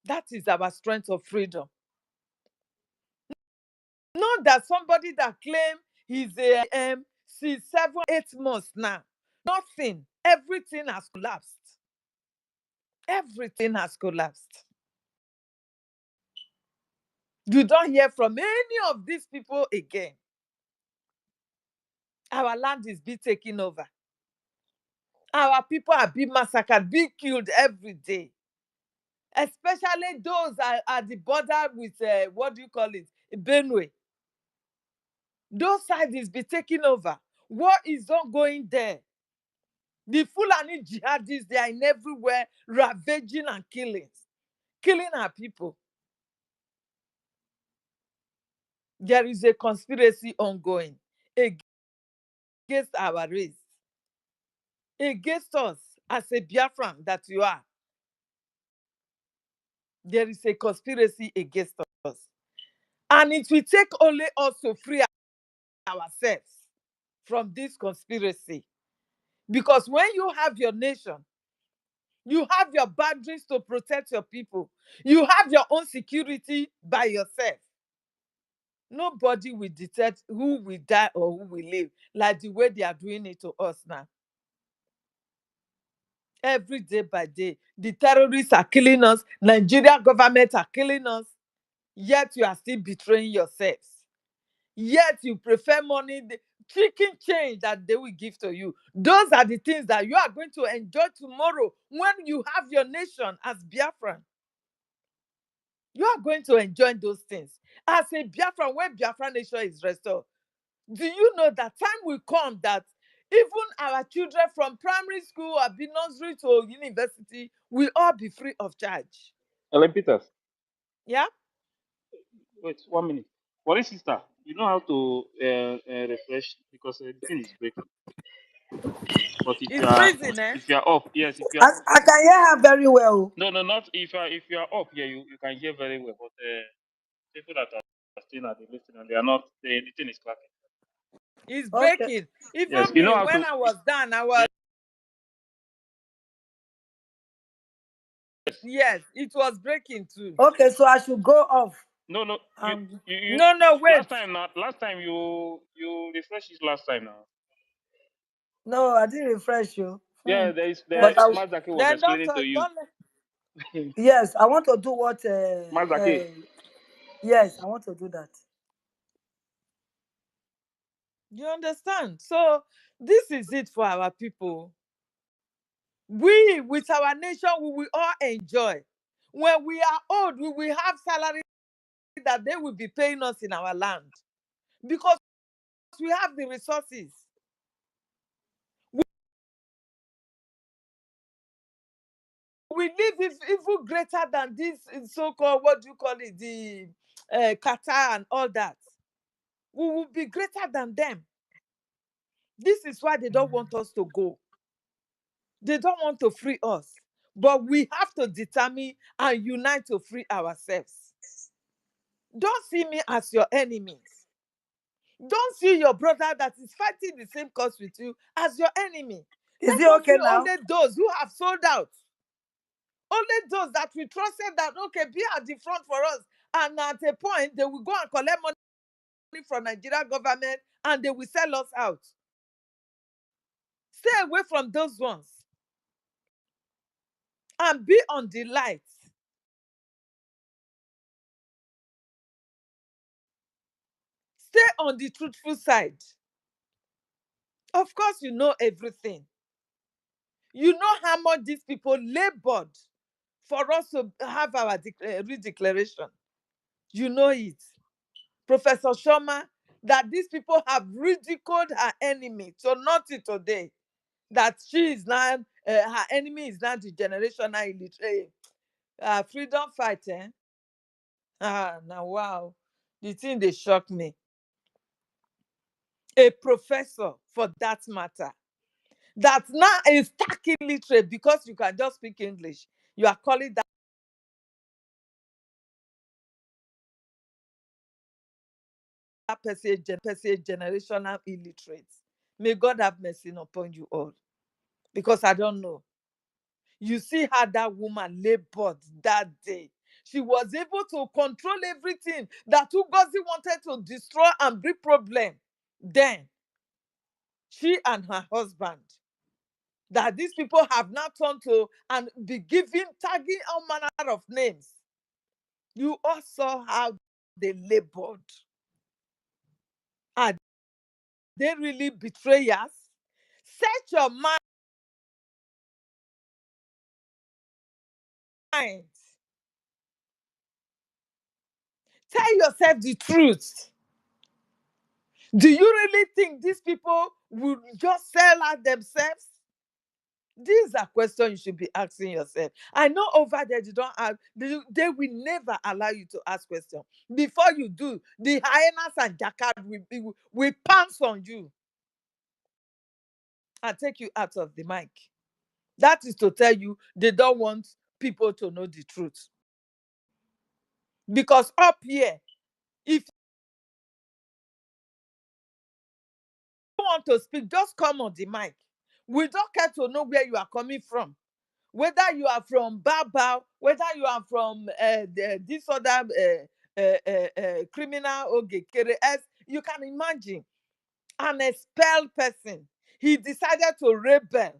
That is our strength of freedom. Not that somebody that claim he's a since 7-8 months now. Nothing. Everything has collapsed. Everything has collapsed. You don't hear from any of these people again. Our land is being taken over. Our people are being massacred, being killed every day. Especially those at the border with, what do you call it? Benue. Those sides is be taken over. What is not going there? The Fulani jihadists, they are in everywhere, ravaging and killing our people. There is a conspiracy ongoing against our race, against us as a Biafran that you are. There is a conspiracy against us. And it will take only us to free ourselves from this conspiracy. Because when you have your nation, you have your boundaries to protect your people, you have your own security by yourself. Nobody will detect who will die or who will live like the way they are doing it to us now. Every day by day, the terrorists are killing us, Nigeria government are killing us, yet you are still betraying yourselves. Yet you prefer money, the chicken change that they will give to you. Those are the things that you are going to enjoy tomorrow when you have your nation as Biafran. You are going to enjoy those things. As a Biafran, when Biafran nation is restored, do you know that time will come that even our children from primary school or be nursery to university will all be free of charge? Ellen Peters, Yeah? wait 1 minute. What is sister? You know how to refresh because the thing is breaking. But It's freezing, eh? if you are up, yes, if you are I can hear her very well. no, not if you are up, yeah, you can hear very well. But people that are still at the listening and they are not, the thing is clapping. It's Okay. breaking. Even Yes, you me, know how when to. I was done, I was, Yes. yes, it was breaking too. Okay, so I should go off. No, you No, wait. last time you refreshed it last time now. No, I didn't refresh you. Yeah, But I, Mazaki was Then explaining to you. yes, I want to do what. Mazaki. Yes, I want to do that. you understand? So this is it for our people. We, with our nation, we will all enjoy. When we are old, we will have salary that they will be paying us in our land because we have the resources. We live even greater than this so-called, what do you call it, the Qatar and all that. We will be greater than them. This is why they don't want us to go. They don't want to free us. But we have to determine and unite to free ourselves. Don't see me as your enemies. Don't see your brother that is fighting the same cause with you as your enemy. Is Let it us okay see now? only those who have sold out. Only those that we trusted that, okay, be at the front for us. And at a point, they will go and collect money from Nigeria government and they will sell us out. Stay away from those ones and be on the light. Stay on the truthful side. Of course, you know everything. You know how much these people labored for us to have our redeclaration. You know it. Professor Shoma, that these people have ridiculed her enemy to nothing today. That she is now, her enemy is now the generational illiterate. Freedom fight, eh? Now wow. The thing they shock me. A professor, for that matter, that now is stark illiterate because you can just speak English. You are calling that person a generational illiterate. May God have mercy upon you all. Because I don't know. You see how that woman labored that day. She was able to control everything that Ugozi wanted to destroy and bring problem. Then, she and her husband, that these people have now turned to and be giving, tagging all manner of names. You all saw how they labored. Are they really betrayers? Set your mind. Tell yourself the truth. Do you really think these people will just sell out themselves? These are questions you should be asking yourself. I know over there you don't have, they will never allow you to ask questions. Before you do, the hyenas and jackal will pounce on you and take you out of the mic. That is to tell you they don't want people to know the truth. Because up here, if you want to speak, just come on the mic. We don't care to know where you are coming from. Whether you are from Baba, whether you are from this other criminal KRS, you can imagine an expelled person. He decided to rebel,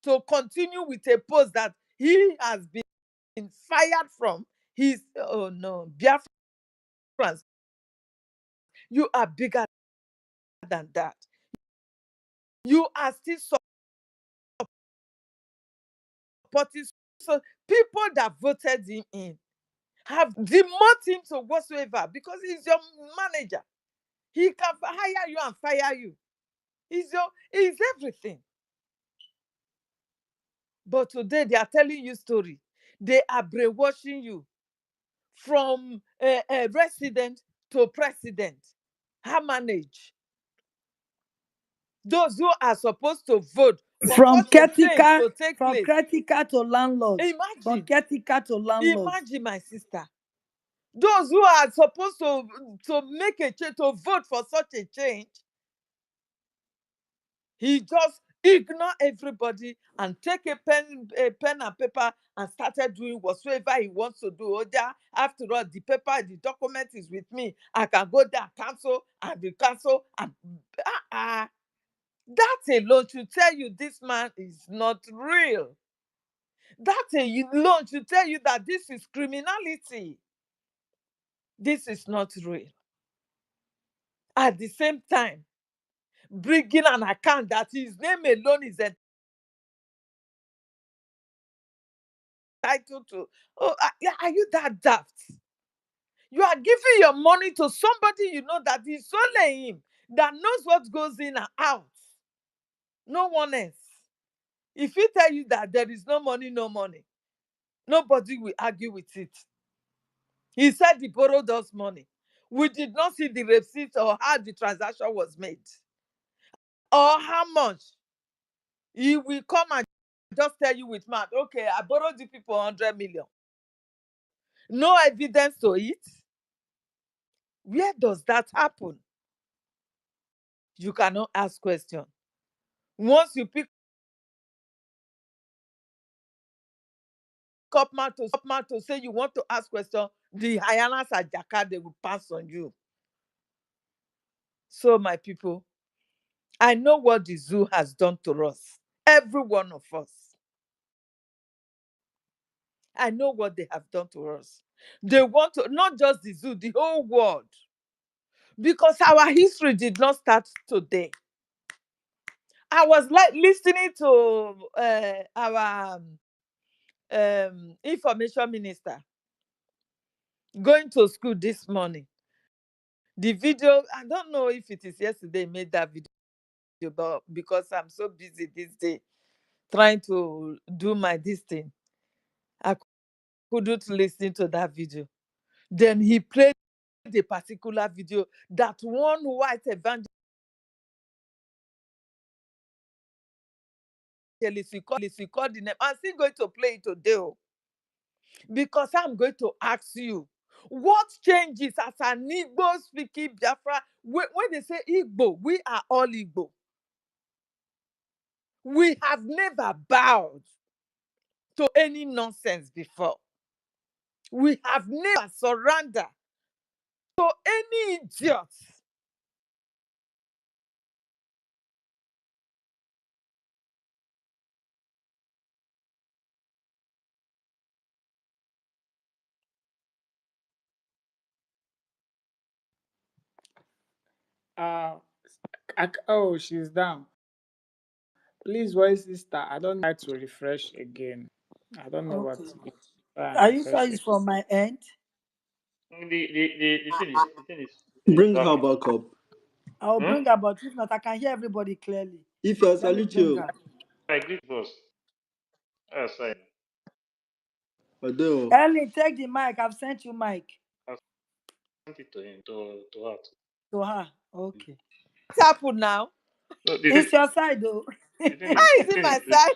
to continue with a post that he has been fired from. His, oh no, Biafrans, you are bigger than that. You are still supporting. So people that voted him in have demoted him to whatsoever because he's your manager. He can hire you and fire you. He's everything. But today they are telling you story. They are brainwashing you from a resident to president. How manage? Those who are supposed to vote for From such a change caretaker, to take place. to landlord. From Imagine, caretaker to landlord. imagine, my sister. Those who are supposed to make a change, to vote for such a change, he just ignore everybody and take a pen and paper and started doing whatsoever he wants to do. Oh, yeah, after all, the paper, the document is with me. I can go there, cancel, and the cancel, and that alone should tell you this man is not real. That alone should tell you that this is criminality. This is not real. At the same time, bringing an account that his name alone is entitled to. Oh, are you that daft? You are giving your money to somebody you know that is only him, that knows what goes in and out. No one else. If he tell you that there is no money, nobody will argue with it. He said he borrowed us money. We did not see the receipt or how the transaction was made, or how much. He will come and just tell you with mouth, okay, I borrowed you people 100 million. No evidence to it. Where does that happen? You cannot ask questions. Once you pick up mouth to say you want to ask questions, the hyenas and jackal, they will pass on you. So, my people, I know what the zoo has done to us. Every one of us. I know what they have done to us. They want to, not just the zoo, the whole world. Because our history did not start today. I was like listening to our information minister going to school this morning. The video, I don't know if it is yesterday made that video, but because I'm so busy this day trying to do this thing, I couldn't listen to that video. Then he played a particular video that one white evangelist recorded the name. I'm still going to play it today because I'm going to ask you, what changes as an Igbo speaking Biafra? When they say Igbo, we are all Igbo. We have never bowed to any nonsense before. We have never surrendered to any idiot. Oh, she's down. Please, voice sister. I don't try to refresh again. I don't know what Okay. to do. Try and Are you sure refresh it's it. from my end? The thing is Bring her stacking. back up. I'll Hmm? bring her, but if not, I can hear everybody clearly. If I Let me salute bring you. her. I greet boss. Yes, I Although, Ellie, take the mic. I've sent you mic. have sent it to him to her. To her. Okay. What's happened now? So It's your side though. the thing is, How the is it thing my is, side?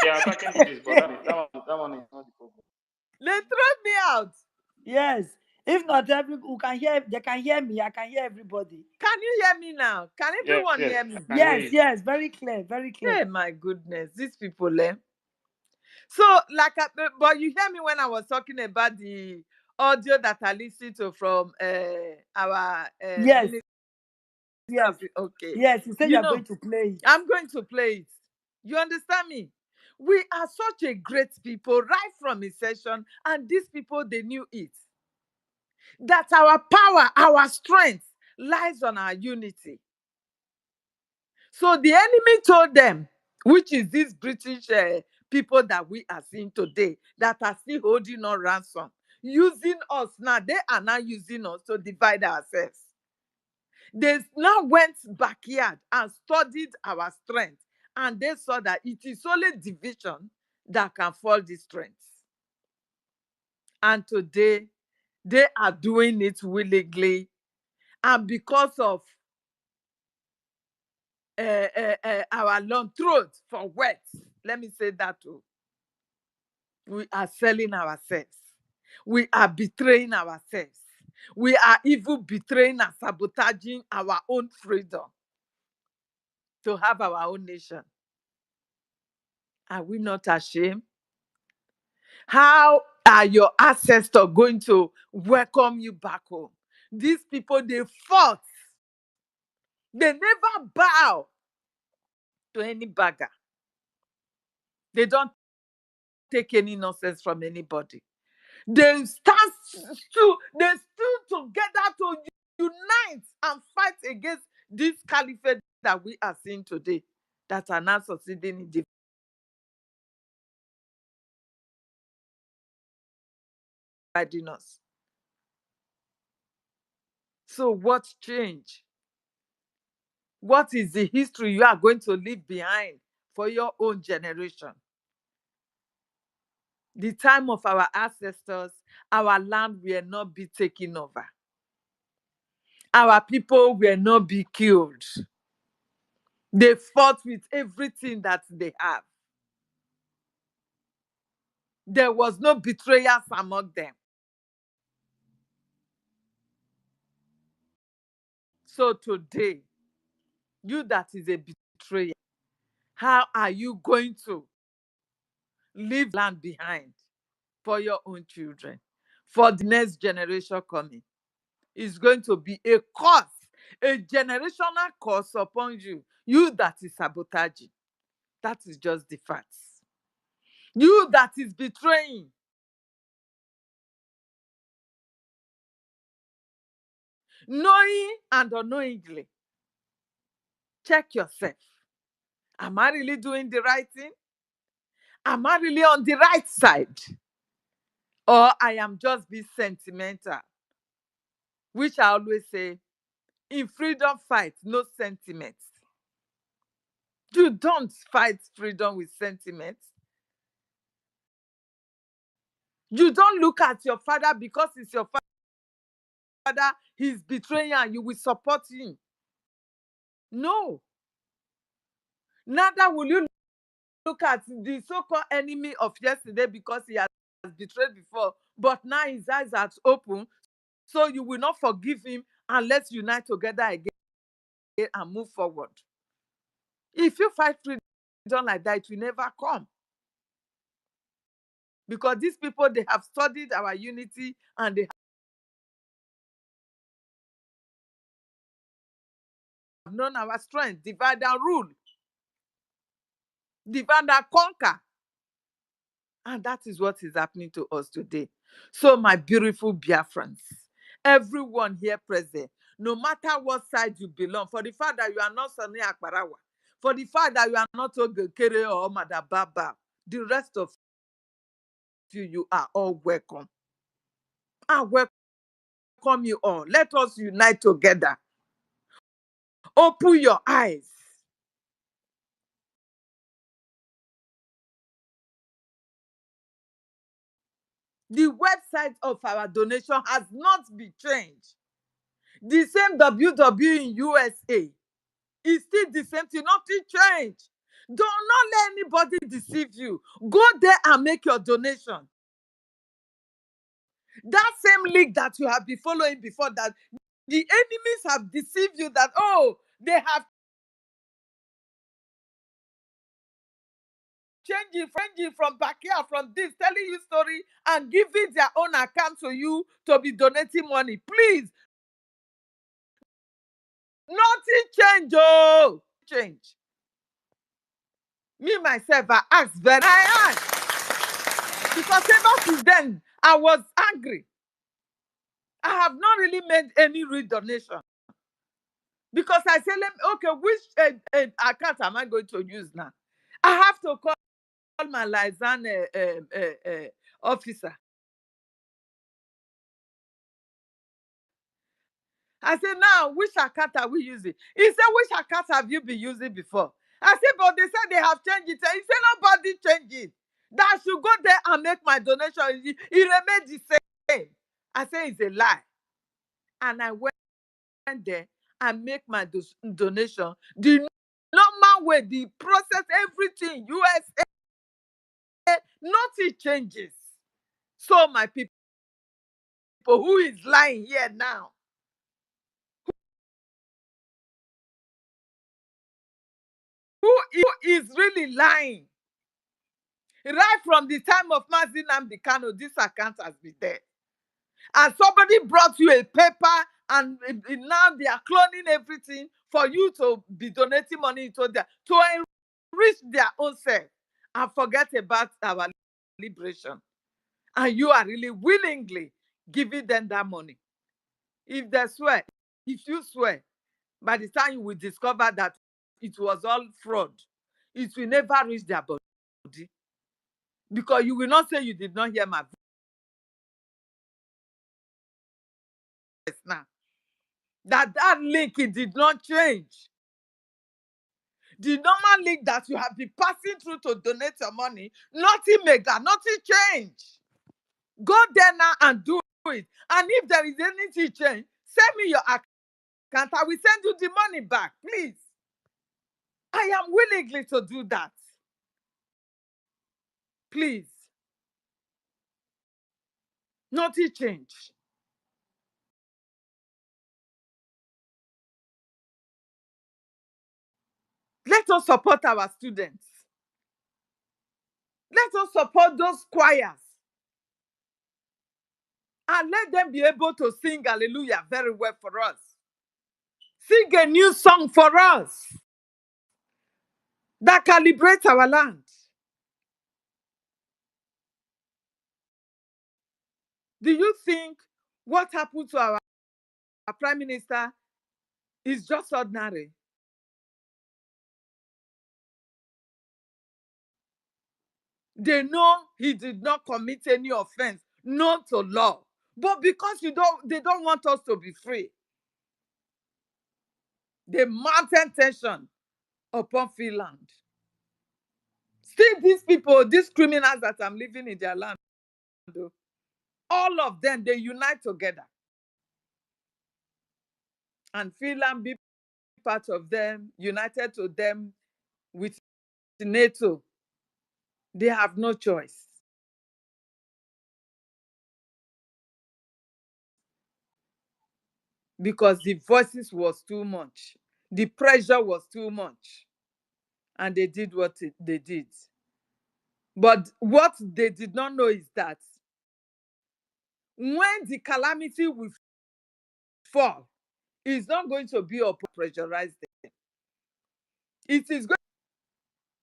they are attacking this, but that one is not the problem. They throw me out. Yes. If not every who can hear, they can hear me. I can hear everybody. Can you hear me now? Can Yes, everyone yes, hear I me? can hear Yes, you. yes, very clear, very clear. Hey, my goodness, these people, eh? So, but you hear me when I was talking about the audio that I listened to from our Yes, minister. yes, Okay, yes. You said you you're know, going to play it. I'm going to play it. You understand me? We are such a great people right from inception, and these people, they knew it. That our power, our strength lies on our unity. So the enemy told them, which is these British people that we are seeing today, that are still holding on ransom, using us now. They are now using us to divide ourselves. They now went backyard and studied our strength, and they saw that it is only division that can fall the strength. And today, they are doing it willingly, and because of our long throat for words, let me say that too. We are selling ourselves. We are betraying ourselves. We are even betraying and sabotaging our own freedom to have our own nation. Are we not ashamed? How are your ancestors going to welcome you back home? These people, they fought. They never bow to any beggar. They don't take any nonsense from anybody. They stood together to unite and fight against this caliphate that we are seeing today, that are now succeeding in dividing us. So what changed? What is the history you are going to leave behind for your own generation? The time of our ancestors, our land will not be taken over. Our people will not be killed. They fought with everything that they have. There was no betrayers among them. So today, you that is a betrayer, how are you going to leave land behind for your own children, for the next generation coming? It's going to be a curse, a generational curse upon you. You that is sabotaging. That is just the facts. You that is betraying. Knowing and unknowingly. Check yourself. Am I really doing the right thing? Am I really on the right side? Or I am just being sentimental? Which I always say, in freedom fight, no sentiments. You don't fight freedom with sentiments. You don't look at your father because it's your father, he's betraying and you will support him. No. Neither will you look at the so-called enemy of yesterday because he has betrayed before, but now his eyes are open, so you will not forgive him and let's unite together again and move forward. If you fight freedom like that, it will never come. Because these people, they have studied our unity and they have known our strength. Divide and rule. Divide and conquer. And that is what is happening to us today. So, my beautiful Biafrans, everyone here present, no matter what side you belong, for the fact that you are not Sani Akbarawa, for the fact that you are not Ogekere or Madababa, the rest of you, you are all welcome. I welcome you all. Let us unite together. Open your eyes. The website of our donation has not been changed. The same WW in USA is still the same thing, nothing changed. Do not let anybody deceive you. Go there and make your donation. That same link that you have been following before, that the enemies have deceived you, that, oh, they have changing from backyard, from this, telling you story and giving their own account to you to be donating money. Please, nothing change, oh, change. Me, myself, I asked because ever since then, I was angry. I have not really made any real donation. Because I said, okay, which account am I going to use now? I have to call my liaison officer. I said, now, which account are we using? He said, which account have you been using before? I said, but they said they have changed it. He said, nobody changed it. That I should go there and make my donation. He remained the same. I said, it's a lie. And I went there and make my donation the normal way, the process, everything, USA, nothing changes. So my people, who is lying here now? Who is really lying? Right from the time of Mazi Nnamdi Kanu, this account has been there. And somebody brought you a paper, and now they are cloning everything for you to be donating money to them to enrich their own self and forget about our liberation. And you are really willingly giving them that money. If they swear, if you swear, by the time you will discover that it was all fraud, it will never reach their body. Because you will not say you did not hear my voice now. That link, it did not change. The normal link that you have been passing through to donate your money, nothing mega, nothing change. Go there now and do it. And if there is anything change, send me your account. I will send you the money back, please. I am willingly to do that. Please. Nothing change. Let us support our students. Let us support those choirs. And let them be able to sing hallelujah very well for us. Sing a new song for us that calibrates our land. Do you think what happened to our prime minister is just ordinary? They know he did not commit any offense, not to law. But because they don't want us to be free, they mounted tension upon Finland. Still, these people, these criminals that I'm living in their land, all of them, they unite together. And Finland be part of them, united to them with NATO. They have no choice. Because the voices was too much. The pressure was too much. And they did what they did. But what they did not know is that when the calamity will fall, it's not going to be up pressurized them. It is going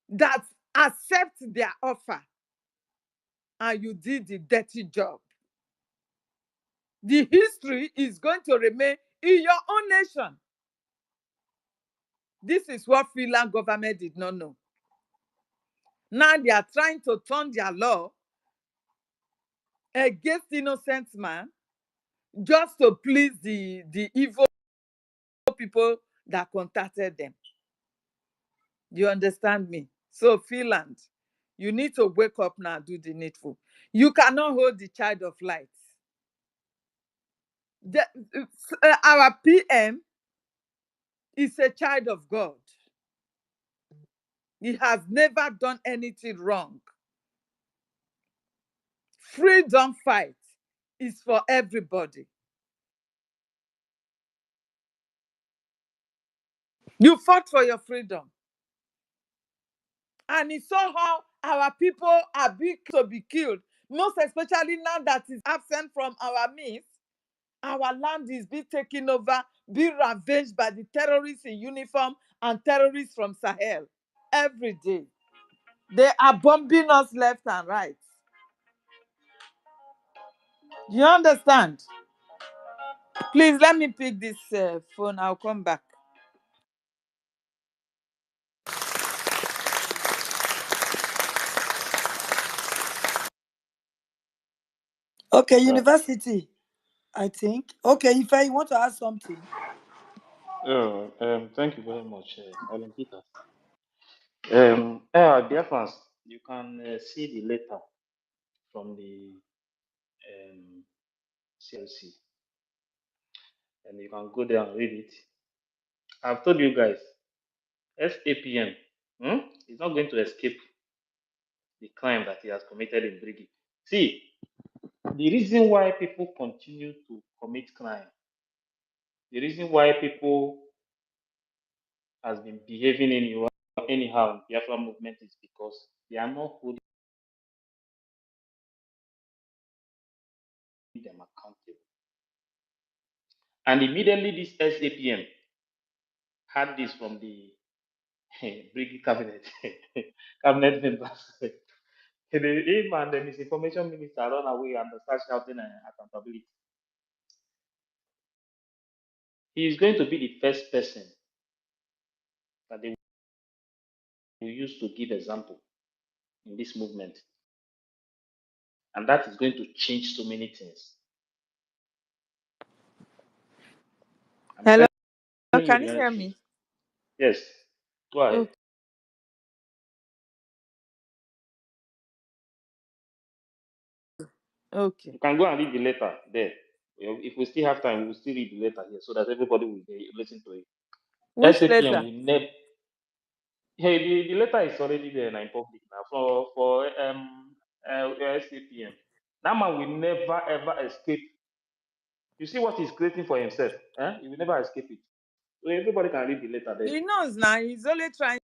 that accept their offer and you did the dirty job. The history is going to remain in your own nation. This is what Finland government did not know. Now they are trying to turn their law against innocent man just to please the evil people that contacted them. You understand me? So Finland, You need to wake up now, do the needful. You cannot hold the child of light. Our PM is a child of God. He has never done anything wrong. Freedom fight is for everybody. You fought for your freedom. And he saw how our people are being to be killed, most especially now that is absent from our midst. Our land is being taken over, being ravaged by the terrorists in uniform and terrorists from Sahel. Every day, they are bombing us left and right. You understand? Please let me pick this phone. I'll come back. Okay, university, I think. Okay, if you want to ask something. Thank you very much, Ellen Peters. Biafrans, you can see the letter from the CLC, and you can go there and read it. I've told you guys, SAPM is not going to escape the crime that he has committed in Brgie. See, the reason why people continue to commit crime, the reason why people has been behaving anyhow in the Biafra movement is because they are not holding them accountable. And immediately this SAPM had this from the Brgie cabinet, cabinet members. Him and the misinformation minister run away and start shouting accountability. He is going to be the first person that they will use to give example in this movement. And that is going to change so many things. I'm Hello, telling you can the you honest hear truth. me? Yes. Go ahead. Okay. You can go and read the letter there. If we still have time, we will still read the letter here so that everybody will listen to it. Which SAPM letter? will never. Hey, the letter is already there now in public now for SAPM. That man will never ever escape. You see what he's creating for himself? He will never escape it. So everybody can read the letter there. He knows now. He's only trying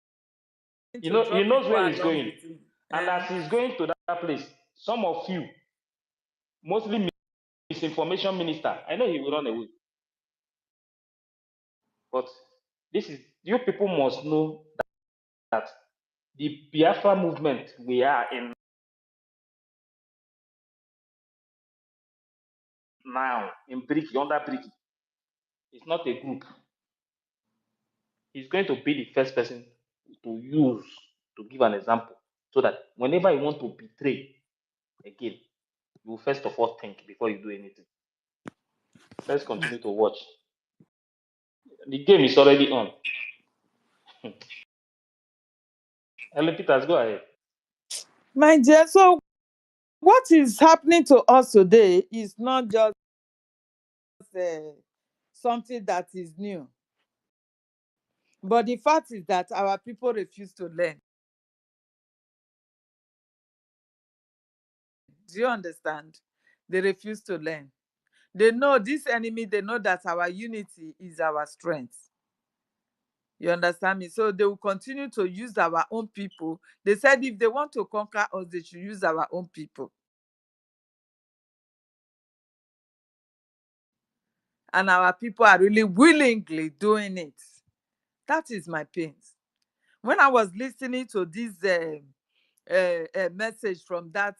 You to know, draw he knows people where he's along going. with him. And as he's going to that place, some of you, mostly misinformation minister, I know he will run away. But this is, you people must know that the Biafra movement we are in now, in Brgie, under Brgie, is not a group. He's going to be the first person to use to give an example so that whenever you want to betray again, you first of all think before you do anything. Let's continue to watch. The game is already on. Ellen Peters, go ahead. My dear, so what is happening to us today is not just something that is new. But the fact is that our people refuse to learn. Do you understand? They refuse to learn. They know this enemy, they know that our unity is our strength. You understand me? So they will continue to use our own people. They said if they want to conquer us, they should use our own people. And our people are really willingly doing it. That is my pains. When I was listening to this message from that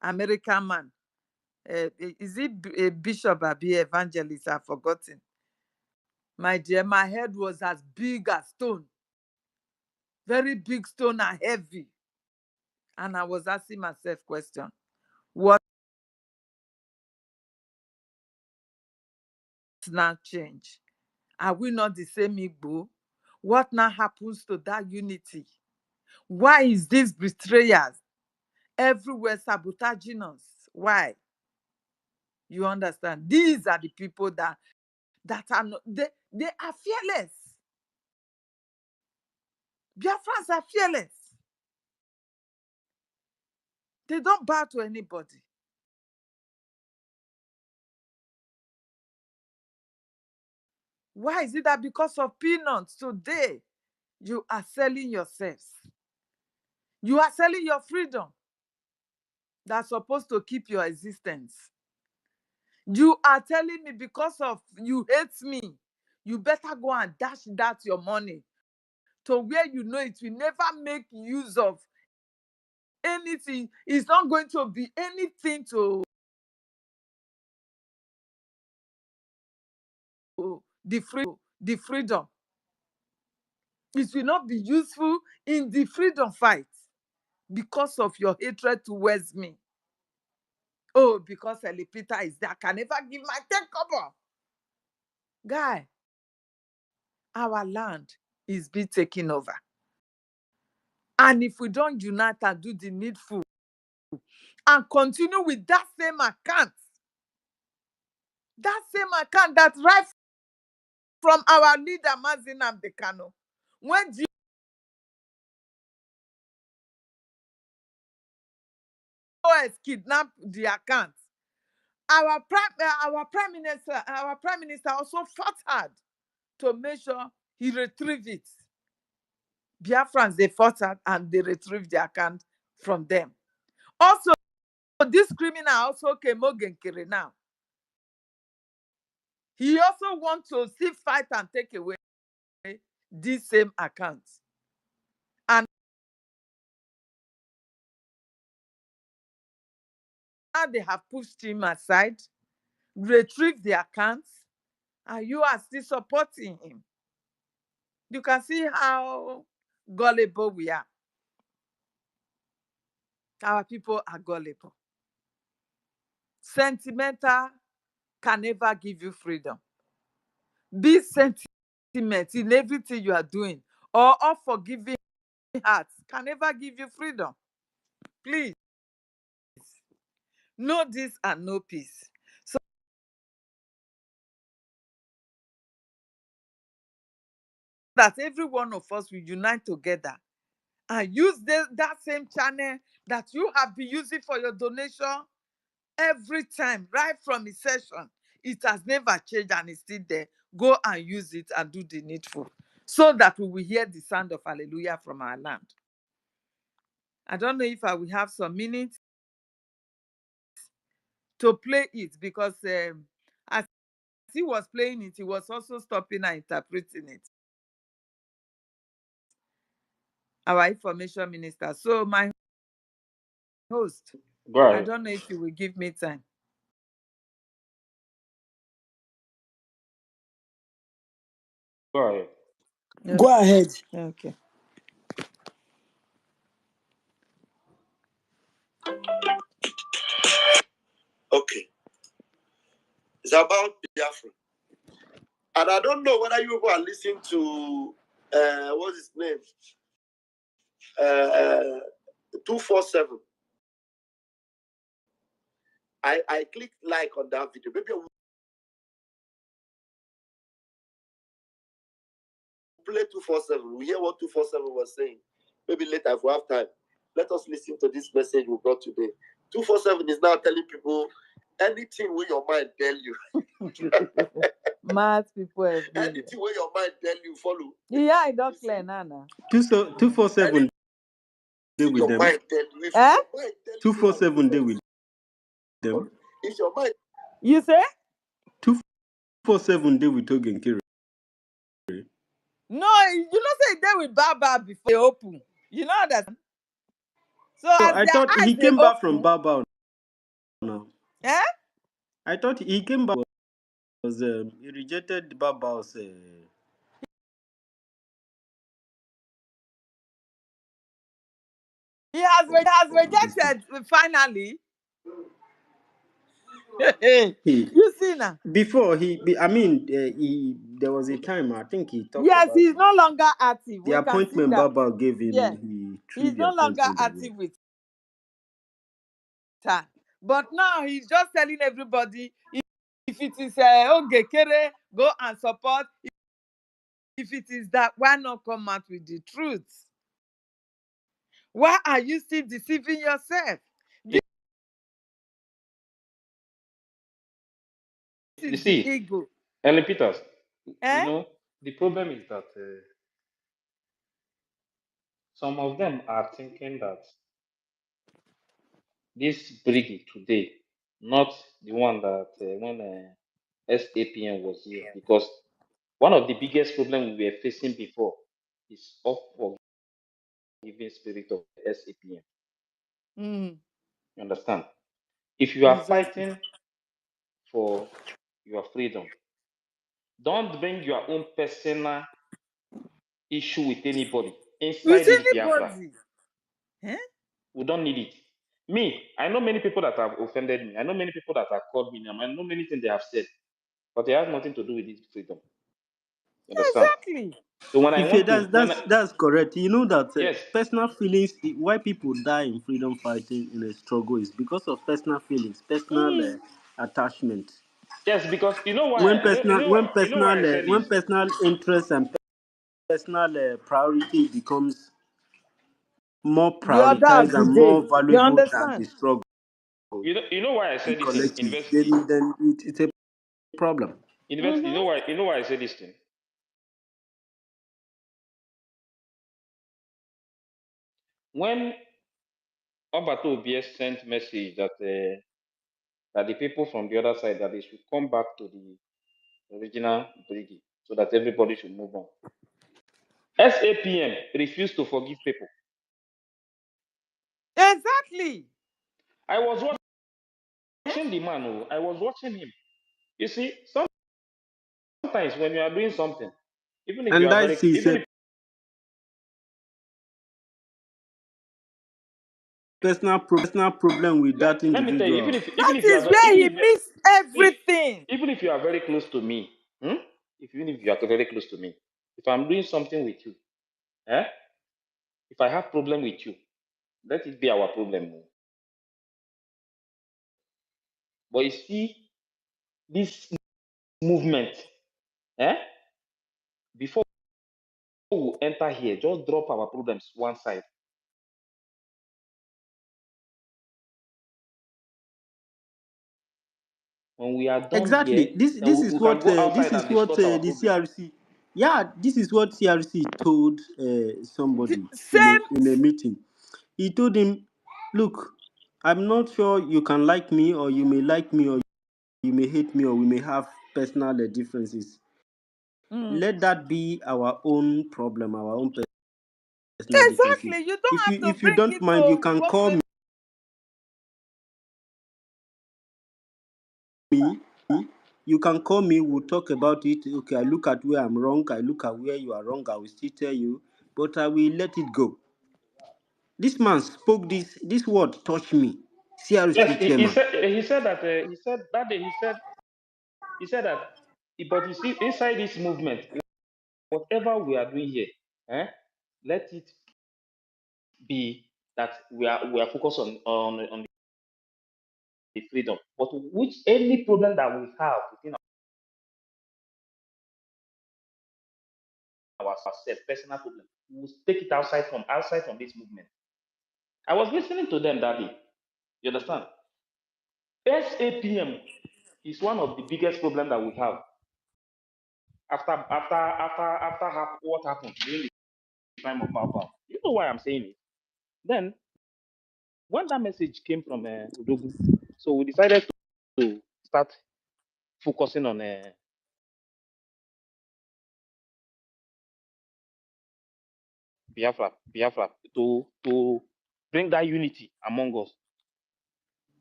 American man, is it a bishop or be evangelist? I've forgotten. My dear, my head was as big as stone. Very big stone and heavy. And I was asking myself question. What now change? Are we not the same Igbo? What now happens to that unity? Why is this betrayers everywhere sabotaging us? Why? You understand? These are the people that are not, they are fearless. Biafrans are fearless. They don't bow to anybody. Why is it that because of peanuts today, you are selling yourselves? You are selling your freedom that's supposed to keep your existence. You are telling me because of you hate me, you better go and dash that your money to where you know it will never make use of anything. It's not going to be anything to the freedom. It will not be useful in the freedom fight because of your hatred towards me. Oh, because Elipita is there, I can never give my 10 kobo. Guy, our land is being taken over. And if we don't unite and do the needful and continue with that same account that right from our leader, Mazin Abdekano, when GOS kidnapped the account, our prime minister also fought hard to make sure he retrieved it. Biafrans, they fought hard and they retrieved the account from them. Also, this criminal also came Ogenkere now. He also wants to still fight and take away this same account. And now they have pushed him aside, retrieved the accounts, and you are still supporting him. You can see how gullible we are. Our people are gullible. Sentimental can never give you freedom. Be sentiment in everything you are doing, or unforgiving hearts can never give you freedom. Please know this and know peace. So that every one of us will unite together and use that same channel that you have been using for your donation every time, right from the session. It has never changed and it's still there. Go and use it and do the needful so that we will hear the sound of hallelujah from our land. I don't know if I will have some minutes to play it because as he was playing it, he was also stopping and interpreting it. Our information minister. So my host, Go I ahead. don't know if you will give me time. Go ahead. Go ahead. Okay. Okay. It's about Biafra. And I don't know whether you are listening to what's his name? 247. I clicked like on that video. Maybe I will play 247. We hear what 247 was saying. Maybe later if we have time. Let us listen to this message we brought today. 247 is now telling people anything with your mind tell you. Mad people everywhere. Anything where your mind tell you, follow. Yeah, I don't clear, Nana. 247 day with Your them. mind tell you. If Eh? your mind tell you 247 day with them. if your mind You say? 247 day with Ogenkere. No, you know say they with Baba before they open. You know that. So So as I their thought eyes he they came back from open, Baba now. eh? I thought he came back because he rejected Baba's. He has rejected finally. He You see now. before he, I mean, there was a time I think he talked Yes, about he's it. no longer active. The We can see appointment that. Baba gave him, Yeah, he threw he's the no longer appointment away. active with her. But now he's just telling everybody if it is Ogekere, go and support. If it is that, why not come out with the truth? Why are you still deceiving yourself? This You is the see, ego. Ellen Peters, Eh? the problem is that some of them are thinking that this Brgie today, not the one that when SAPN was here, because one of the biggest problems we were facing before is unforgiving spirit of SAPN. Mm, You understand? If you are exactly. fighting for your freedom, don't bring your own personal issue with anybody inside With this Biafra. anybody. Eh? We don't need it. Me, I know many people that have offended me. I know many people that have called me name. I know many things they have said, but it has nothing to do with this freedom. You understand? Exactly. So when I If want to, that's correct. You know that yes, personal feelings, why people die in freedom fighting in a struggle is because of personal feelings, personal Mm. attachment. yes, because you know why, you know why I said When this. personal interest and personal priority becomes more The order of prioritized the and day. more You valuable than the understand? struggle, You know why I the said this in collective, university. then it's a problem. University, Mm-hmm. you know why I said this thing. When Obato OBS sent message that that the people from the other side that they should come back to the original Brigi so that everybody should move on. SAPM refused to forgive people. Exactly. I was watching the man. I was watching him. You see, sometimes when you are doing something, even if you And are very, that's his even if personal problem with that let me tell you, individual. even That if you are is very, where he missed see, everything. even if you are very close to me, even if you are very close to me, if I'm doing something with you, eh? If I have problem with you, let it be our problem. But you see, this movement, eh? Before we enter here, just drop our problems one side. When we are done here, Exactly. This then this is we can what go outside and discuss our the problem. CRC. Yeah, this is what CRC told somebody Same. in a meeting. He told him, "Look, I'm not sure you can like me, or you may like me, or you may hate me, or we may have personal differences. Mm. Let that be our own problem, our own personal differences. Exactly. You don't have to If you bring don't it mind, you to can what call we. me. You can call me. We'll talk about it. Okay, I look at where I'm wrong. I look at where you are wrong. I will still tell you, but I will let it go." This man spoke this word touched me. Yes, CRC chairman. he said that he said that day he said that, but you see inside this movement, whatever we are doing here, let it be that we are focused on the freedom. But which any problem that we have within ourselves, personal problem, we will take it outside from this movement. I was listening to them that day. You understand? SAPM is one of the biggest problems that we have after what happened during the time of Papa. You know why I'm saying it? Then when that message came from Udogu, so we decided to start focusing on Biafra to bring that unity among us.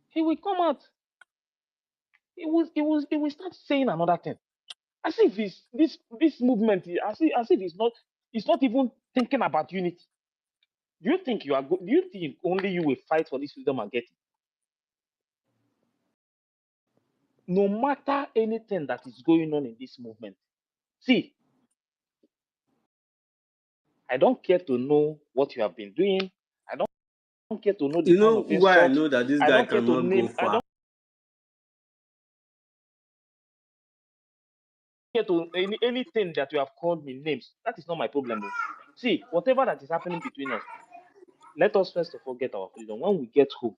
He will come out. He will start saying another thing. As if this movement, as if it's not even thinking about unity. Do you think only you will fight for this freedom and get it? No matter anything that is going on in this movement, See, I don't care to know what you have been doing. I don't care to know the You kind know of why I insult. know that this I guy don't care to cannot go name. I far? don't care to anything that you have called me names. That is not my problem. Oh. See, whatever that is happening between us, let us first of all get our freedom. When we get home,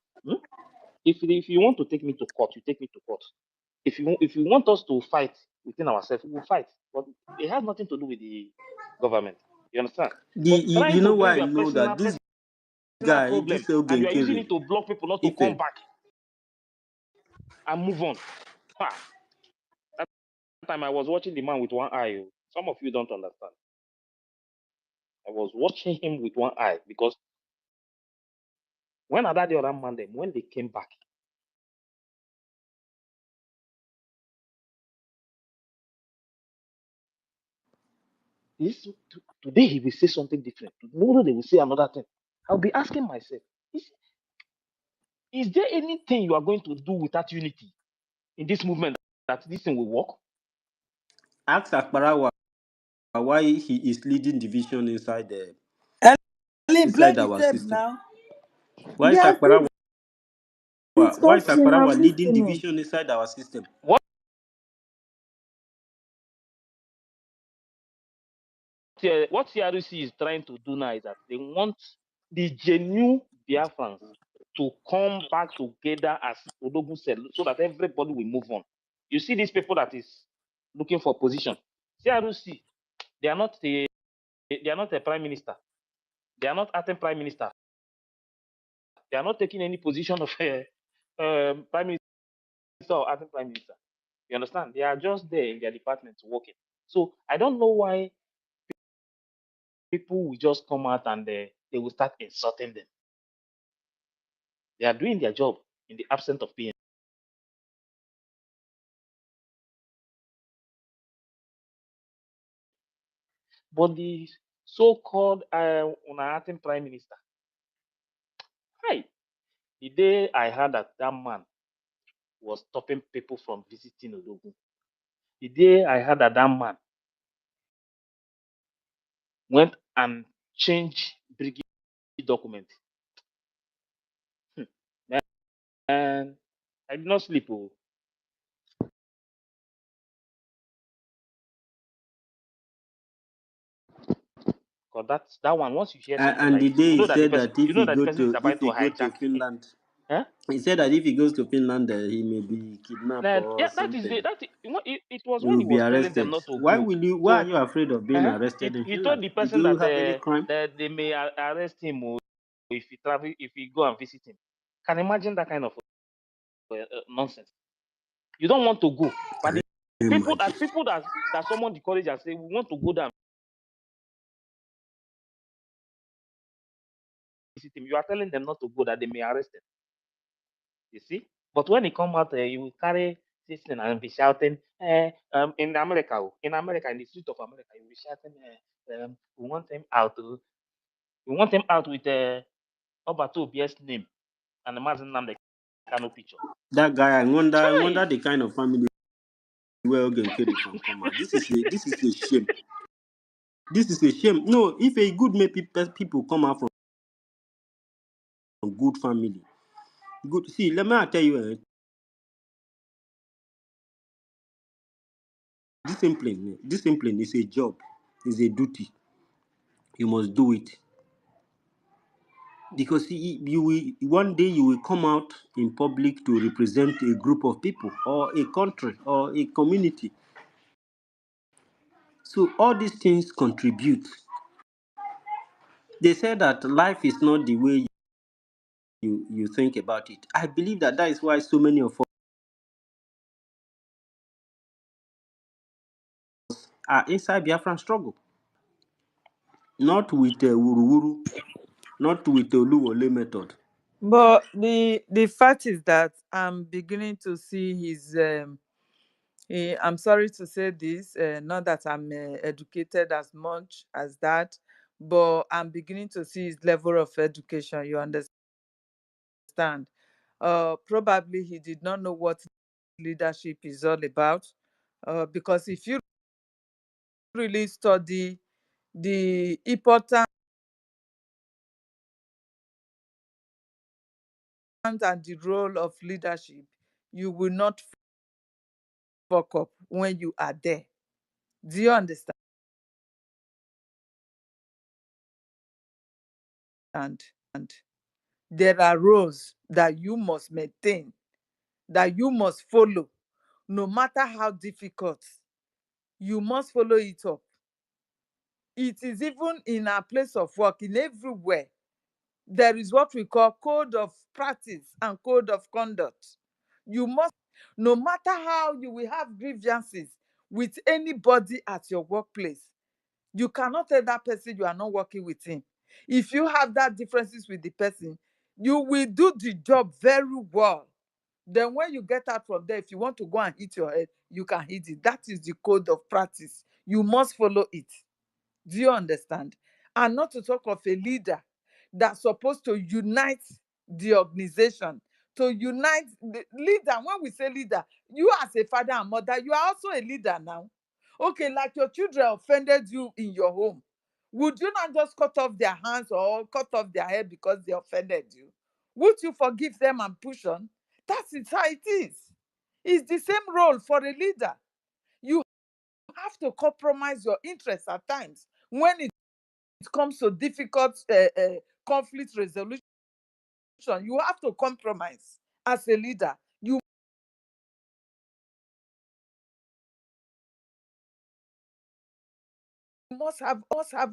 if you want to take me to court, you take me to court. If you want us to fight within ourselves, we will fight. But it has nothing to do with the government. You understand? But trying You to know bring why I your know that this personal guy, problem this and you are using Ogenkere, it to block people not to if come back and move on. Ha! That time I was watching the man with one eye. Oh. Some of you don't understand. I was watching him with one eye because when Ada the other man them, when they came back, this today he will say something different. Tomorrow they will say another thing. I'll be asking myself, is, is there anything you are going to do without unity in this movement that this thing will work? ask Akparawa why he is leading division Ellen, play inside the our tape system. now. Why is Yes, Akparawa why is discussing. I'm Akparawa leading listening. division inside our system? What what CRC is trying to do now is that they want the genuine Biafrans to come back together as Odogun said, so that everybody will move on. You see these people that is looking for position. CRC, they are not a prime minister. They are not acting prime minister. They are not taking any position of a prime minister or acting prime minister. You understand? They are just there in their department working. So I don't know why people will just come out and they will start insulting them. They are doing their job in the absence of pain. But the so-called acting prime minister, hi, the day I heard that that man was stopping people from visiting Odogun, the day I heard that that man went and changed Brgie document, and I did not sleep. Oh, because that one, once you hear something And like the this, day he said that you know that the person is about if to he go hijack. to Finland, Huh? he said that if he goes to Finland, he may be kidnapped Then, or yeah, that is something. the that is, it was He when will he be was telling them arrested. not to Why go. will you? Why are So you afraid of being arrested in he told Finland? the Did person you have any crime? that they may arrest him or if he travel, if he go and visit him. Can you imagine that kind of nonsense? You don't want to go, but Can the you imagine? people that summon the courage and say we want to go down and visit him, you are telling them not to go, that they may arrest them. You see? But when he come out, you will carry this thing and be shouting, in America, in the street of America, you will be shouting, we want him out. We want him out with Obato Obi's name and the Mazin Namde Kano picture. That guy, I wonder Chai! the kind of family where Ogen carry from come out. This is a shame. This is a shame. No, if a good may people come out from good family, good. See, let me tell you, discipline is a job, is a duty. You must do it because you will one day you will come out in public to represent a group of people or a country or a community. So all these things contribute. They say that life is not the way you think about it. I believe that is why so many of us are inside Biafran struggle, not with wuru wuru, not with the Oluwole method. But the fact is that I'm beginning to see his I'm sorry to say this, not that I'm educated as much as that, but I'm beginning to see his level of education. You understand? Probably he did not know what leadership is all about, because if you really study the importance and the role of leadership, you will not fuck up when you are there. Do you understand? And there are roles that you must maintain, that you must follow, no matter how difficult. You must follow it up. It is even in our place of work, in everywhere. There is what we call code of practice and code of conduct. You must, no matter how you will have grievances with anybody at your workplace, you cannot tell that person you are not working with him. If you have that differences with the person, you will do the job very well. Then when you get out from there, if you want to go and hit your head, you can hit it. That is the code of practice. You must follow it. Do you understand? And not to talk of a leader that's supposed to unite the organization, to unite the leader. When we say leader, you as a father and mother, you are also a leader now. Okay, like your children offended you in your home. Would you not just cut off their hands or cut off their head because they offended you? Would you forgive them and push on? That's it, how it is. It's the same role for a leader. You have to compromise your interests at times when it comes to difficult conflict resolution. You have to compromise as a leader. You must have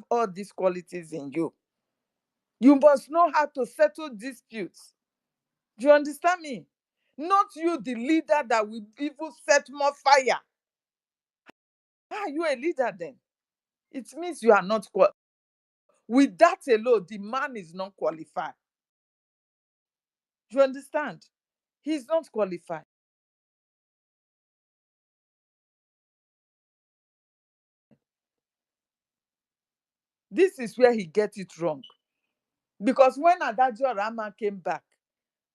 all these qualities in you. You must know how to settle disputes. Do you understand me? Not you, the leader that will even set more fire. How are you a leader then? It means you are not qualified. With that alone, the man is not qualified. Do you understand? He's not qualified. This is where he gets it wrong. Because when Adajo Rama came back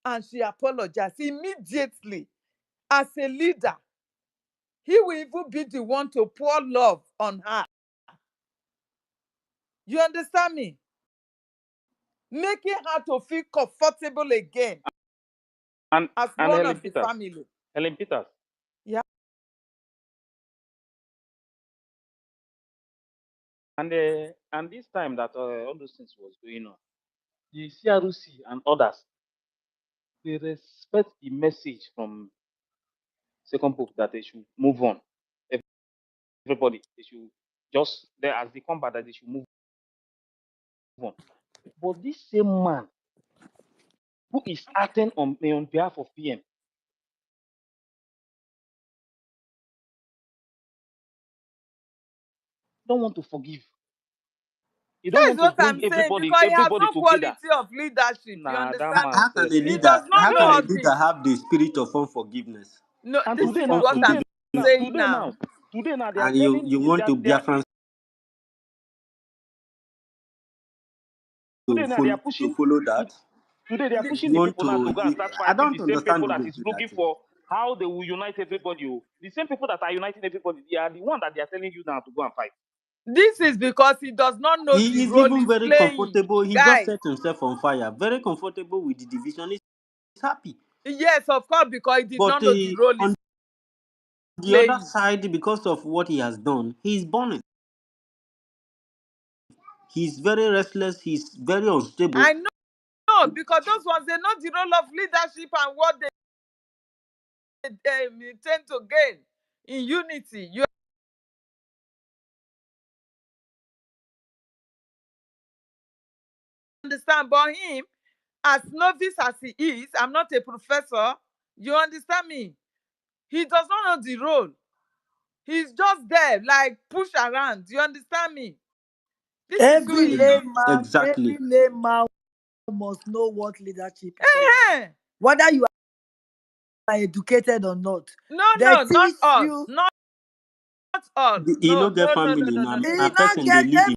and she apologized immediately, as a leader, he will even be the one to pour love on her. You understand me? Making her to feel comfortable again And as and one of the family. Helen Peters. Yeah. And this time that all those things was going on, the CRC and others, they respect the message from second pope that they should move on. Everybody, they should just there as they come back that they should move on. But this same man who is acting on behalf of PM don't want to forgive. He don't That's want to what bring I'm saying, because he has everybody no together. quality of leadership. You Nah, that understand? man How can said, a He leader does not know all this. have the spirit of unforgiveness No, and this today is now, what I'm saying today now. now, today now, they are and you telling want to they are, Biafrans today now they are to pushing follow that? today they are You pushing the want people now to to? go and start I fighting don't the same understand people the that way is you do that looking thing. for how they will unite everybody. Oh. The same people that are uniting everybody, they are the one that they are telling you now to go and fight. This is because he does not know the He is role even he's very playing. comfortable. He just Guys, set himself on fire. Very comfortable with the division. He's happy. yes, of course, because he did But not know the role on he's the other playing. side, because of what he has done, he's burning. He's very restless. He's very unstable. I know, because those ones, they know the role of leadership and what they intend to gain in unity. You understand? But him, as novice as he is, I'm not a professor. You understand me? He does not know the role. He's just there, like push around. You understand me? This is who he is. Exactly. Every layman must know what leadership is all about. Whether you are educated or not. No, They not teach all. you. Not all. He No, no get no, no, no, family. no, no, no, A He no. not person they get lead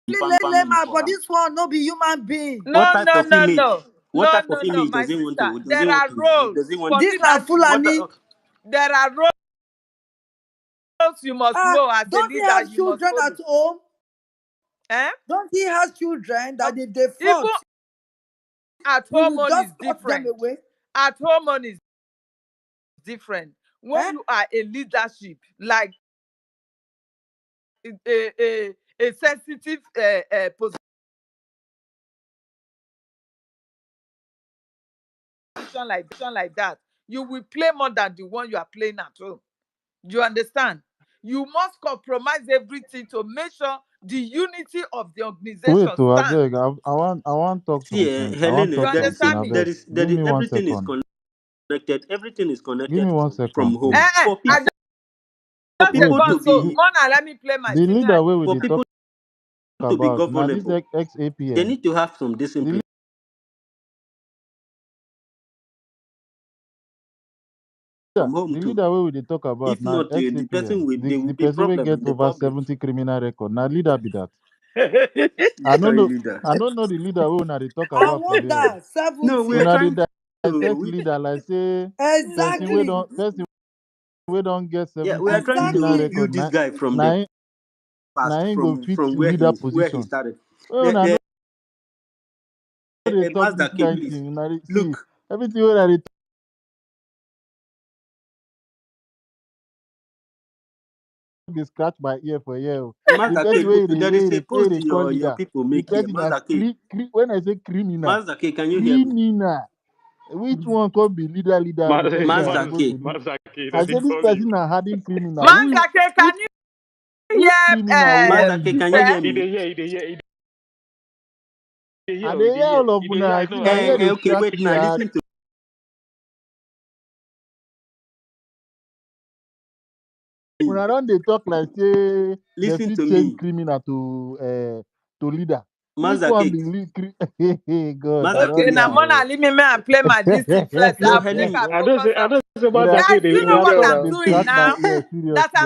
in every family layman, for but am. this one no be human being. What No, type no, of no, image? no. What No, type of no, no, image my does he want sister. to? Does he There want are to? roles Does he want? for This na leadership. What? Fulani. There are roles you must know as a Don't he leader. have You must children follow. at home? Eh? Don't he have children that if they Even fought, at he home will on is just cut them different. away? At home on is different. When Eh? you are a leadership, like a sensitive position like that, you will play more than the one you are playing at home. Do you understand? You must compromise everything to make sure the unity of the organization Wait, to stands. abeg. I want talk See, something. I want Helene, You talk there is something. see, understand me? Abeg. Give me one everything is second. connected. Everything is Give connected me 1 from second, home. please. I For just Wait. people gone. to So, be Mona, let me play my The thing. leader wey we for dey people talk to be about na this governable, they ex-APM. need to have some The discipline. From home too. leader wey we dey talk about If na not, the ex-APM. person will The they will be person wey problem get with the over public. 70 criminal record. Na leader be that. I Which no kind know. leader? I no know the leader wey una dey talk I about for here. wonder, No, we 70. are Una dey trying to dissect leader like say Exactly. person wey don get yeah, 70 we are trying to criminal Exactly. review record this guy from na the him past, go fit from leader where he position. started. Wey una no dey talk Mazda this K, kind please thing. Una dey see look. everything wey una dey talk dey scratch my ear for here. Oh. The Mazda K, person look. There is a wey post dey call your leader, people the make here. person na when I say criminal, Mazda K, can you hear me? criminal. Which one come be leader the person wey I Mazda suppose K. to lead? Mazaki, I they say dey this call you. person na hardened criminal. Manzake, can you Which criminal we hear wan Mazda K, lead? can you Ife? hear He me? dey hear, he dey hear, he dey hear, I he dey dey hear hear, all of he dey hear. una. I I know, see I na know. here dey Okay, scratch wait me now. hard. Listen to me. Una don dey talk like say dem Listen fit to change me. criminal to leader. Which Mazda one K. be God, I Mazda K, don't Okay, now die. listen. Mona, leave me and play my this thing first. No, I'll make Helene. her I focus don't on. say una Mazaki, Guys, they you they know una what hear just I'm una. dey doing scratch my now? ear That seriously.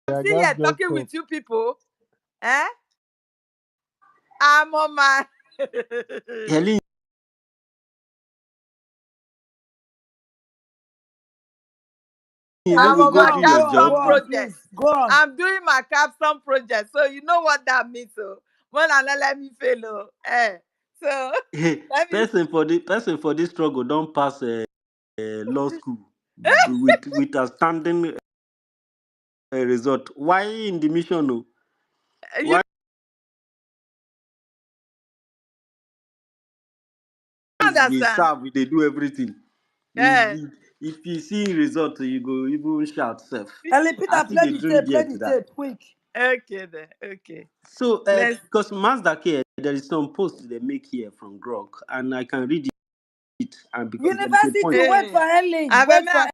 I I'm gats here just talking stop. with you people. Eh? I'm on my Helene, let I'm me Ellie, on go go my do on, your go on, job. capstone go on, project. please. Go on. I'm doing my capstone project. So you know what that means. So Mona, not let me fail. Oh. So let me Person for this struggle don't pass law school with a standing result. Why in the mission? Oh? you Why we understand? serve? They do everything. Yeah. If you see result, you go even shout self. Ellie, I Peter, think play they the drink tape, play there the to that. tape, quick. Okay then. Okay. So, Let's because Mazda K, there is some posts they make here from Grok, and I can read it, and because there is a University, point. wait for Ellie. I Wait may for I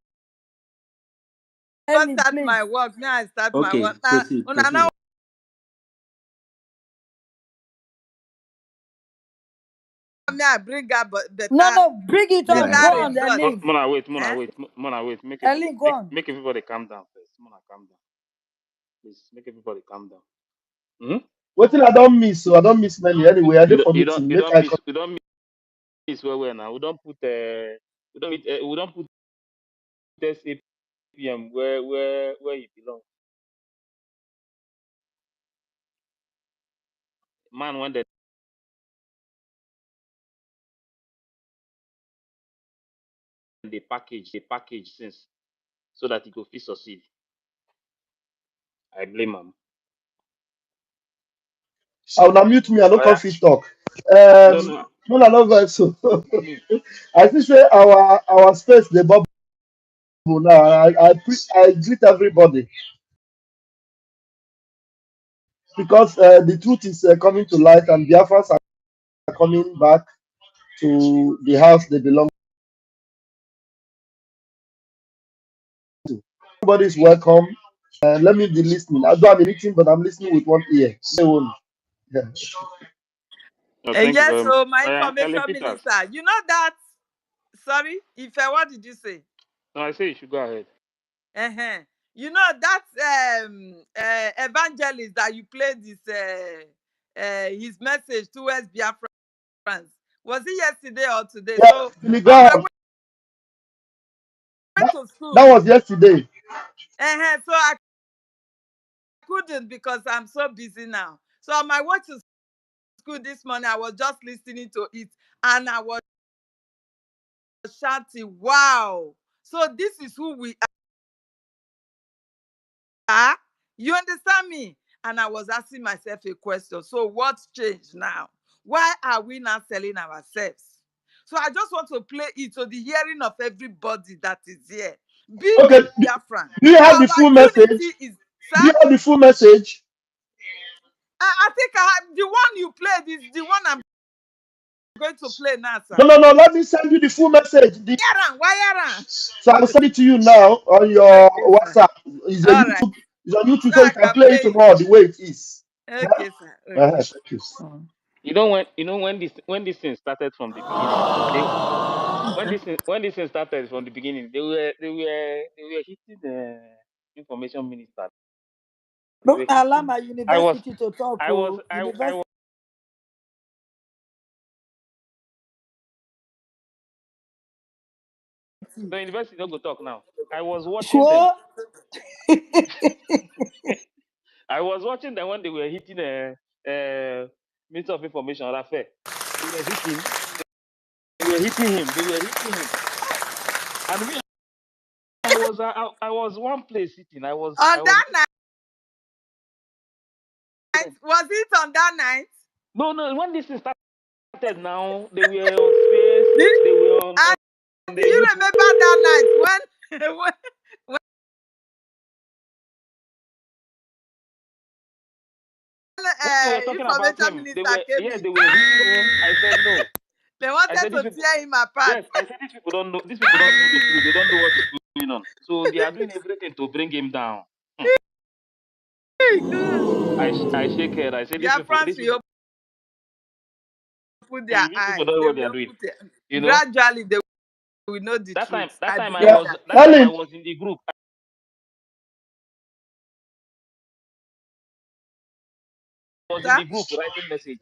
Ellie, start please. my work. May I start my Okay, work? Now, proceed, now proceed. me I bring up No, better no, bring it Go on. ahead. Go better on, result. Ellie. Eh? Mona, wait. Ellie, go on. Make everybody calm down first. Mona, calm down. Please, make everybody calm down. Hmm? What thing I don't miss, so I don't miss many anyway. I did for meeting. You Make don't I miss, we don't miss well now. We don't put this APM where you belong. Man, when they package since so that he go fit succeed. I blame him. I'll now mute me. I don't Oh come yeah. fit talk. No. No, no, no, so Me. I think say our space the bubble now. I greet everybody because the truth is coming to light and Biafrans are coming back to the house they belong to. Everybody is welcome. Let me be listening. Although I'm eating, but I'm listening with one ear. Yeah. No, thank you Yes, very much. so my Oh yeah, information Ellen Peters. minister. You know that sorry, if what did you say? No, I say you should go ahead. Uh-huh. You know that evangelist that you played his message towards Biafrans. Was it yesterday or today? Yeah, So Billy, go on my on. went to school. That was yesterday. So I couldn't because I'm so busy now. So on my way to school this morning, I was just listening to it and I was shouting, wow. So this is who we are. You understand me? And I was asking myself a question. So what's changed now? Why are we not selling ourselves? So I just want to play it to the hearing of everybody that is here. Be Okay. a Biafran. Do you have Our the full message? unity is, sir. Do you have the full message? I think I have the one you played is the one I'm going to play now, sir. No. Let me send you the full message. Why? So I'll send it to you now on your Okay, sir. WhatsApp. It's a All right. YouTube. It's on YouTube, So so I you can can play play it it. tomorrow the way it is. Okay, sir. Okay. Thank you. You know when this thing started from the beginning, when this thing started from the beginning, they were hitting the information minister. They were Don't allow hitting. my I was university to talk. I was Oh, I university. was the university don't go talk now. I was watching them. Sure. I was watching them when they were hitting Minister of Information, Rafael. They were hitting. They were hitting him. They were hitting him. And me, I was one place sitting. I was that night, listening. was it on that night? No. When this thing started now, they were on space. They were on Do the you YouTube. remember that night when When they were talking about information him, minister came in? they were hitting him. I said no. They I wanted said these to people. tear him apart. Yes, I said these people don't know. These people don't know the truth. They don't know what is going on. So they are doing everything to bring him down. I shake head. I say these people. Biafrans These will people. open their These eyes. people don't know They what they are will doing. open their, You know. gradually they will know the That truth. time. That I time believe that. That time I Ellen, was in the group. I was in Sir? the group writing message.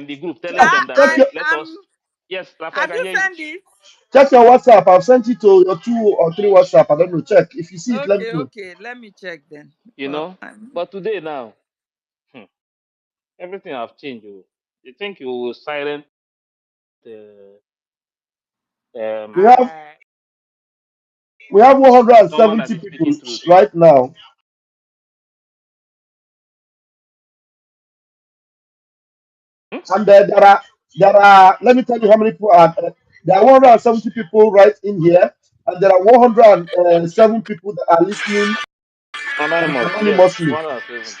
The group telling check, them Sir, that check your let us. Yes, Rafa, I have can you hear you. sent it? check your WhatsApp. I've sent it to your 2 or 3 WhatsApp. I don't know. Check. If you see it, let me know. Okay. Let me check then. You know. But today now, everything have changed. Oh. You think you will silence We um have I, we have someone that 170 is people speaking truth? right now, Hmm? and there are. Let me tell you how many people are. There are 170 people right in here, and there are 107 people that are listening Anonymous, yes, anonymously. 107.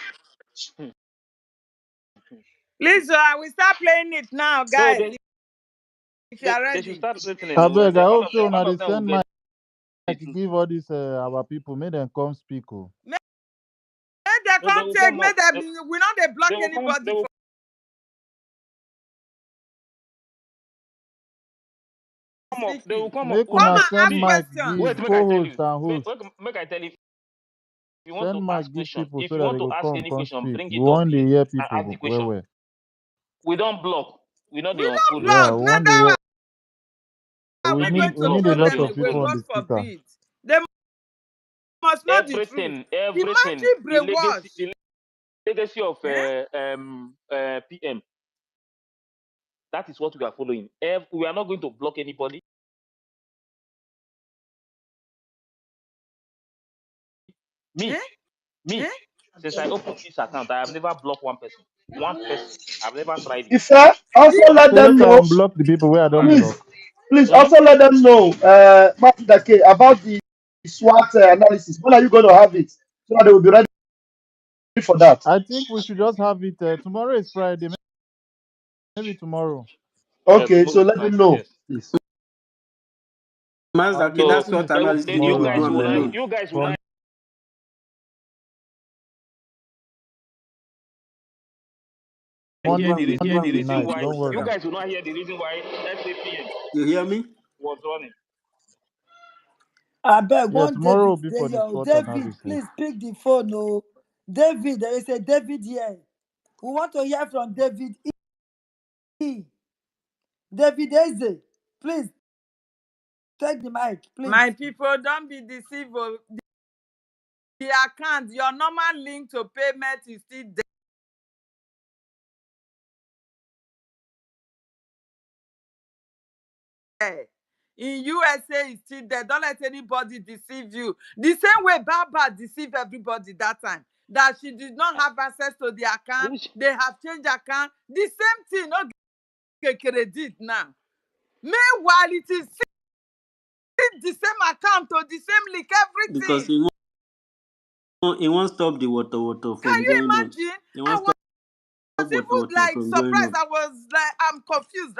Hmm. please, I will start playing it now, No, guys. If you are they should ready. start listening. I Oh, beg, and I all hope of them so. Now they will send get my the truth. give all these our people, make them come speak. Oh. Make they No, they come will take, come make up. them, we not they block They will come. They anybody will from come up. They will speaking. come up. Make Come una and send ask See, mic questions. give wait, make I tell co-host you. and host. Make I tell you. If you want to Send ask mic give question, people if so you that want they to go ask any come question, speak. bring We it up want to here hear and ask people the well question. well. We don't block. We not We the don't unfollow. Yeah, block. we Now want to hear. that are We we not the going We to block. need a throw We not lot the them of away? people unfollow. on God the speaker. forbid. They must know the truth. Everything. Imagine brainwash. The legacy of Eh? PM. That is what we are following. We are not going to block anybody. Eh? Me, Eh? since I opened this account, I have never blocked one person. One person. I've never tried it. If also Did let So them make I know, unblock the people where I don't please, block. please Hmm? also let them know, Matidake, about the SWOT analysis. When are you going to have it? So that they will be ready for that. I think we should just have it. Tomorrow is Friday. Maybe tomorrow. Okay, so Tomorrow is let them Friday. know, Yes. please. Master, I'll be okay, So that's making what the topic analysis we you tomorrow, will do guys am and will not. alone. You guys will from not We'll do hear am. the We'll reason. do morning am till with you night. Why Don't you worry. guys will not hear the reason why SAPM You hear me? was running. I beg Yeah, one tomorrow will David. be There, for the yo, SWOT David, analysis. please pick the phone. Oh, David, there is a David here. We want to hear from David E. David Eze, please Take the mic, please. My people, don't be deceived. Oh. The account, your normal link to payment is still there. In USA, it's still there. Don't let anybody deceive you. The same way Baba deceived everybody that time. That she did not have access to the account. Which They have changed account. The same thing, no get credit now. Meanwhile, it is still the same account or the same link, Because everything. he won't stop the water Can from you going on. imagine? He I won't was stop even water like from going surprised. on. I was like, I'm confused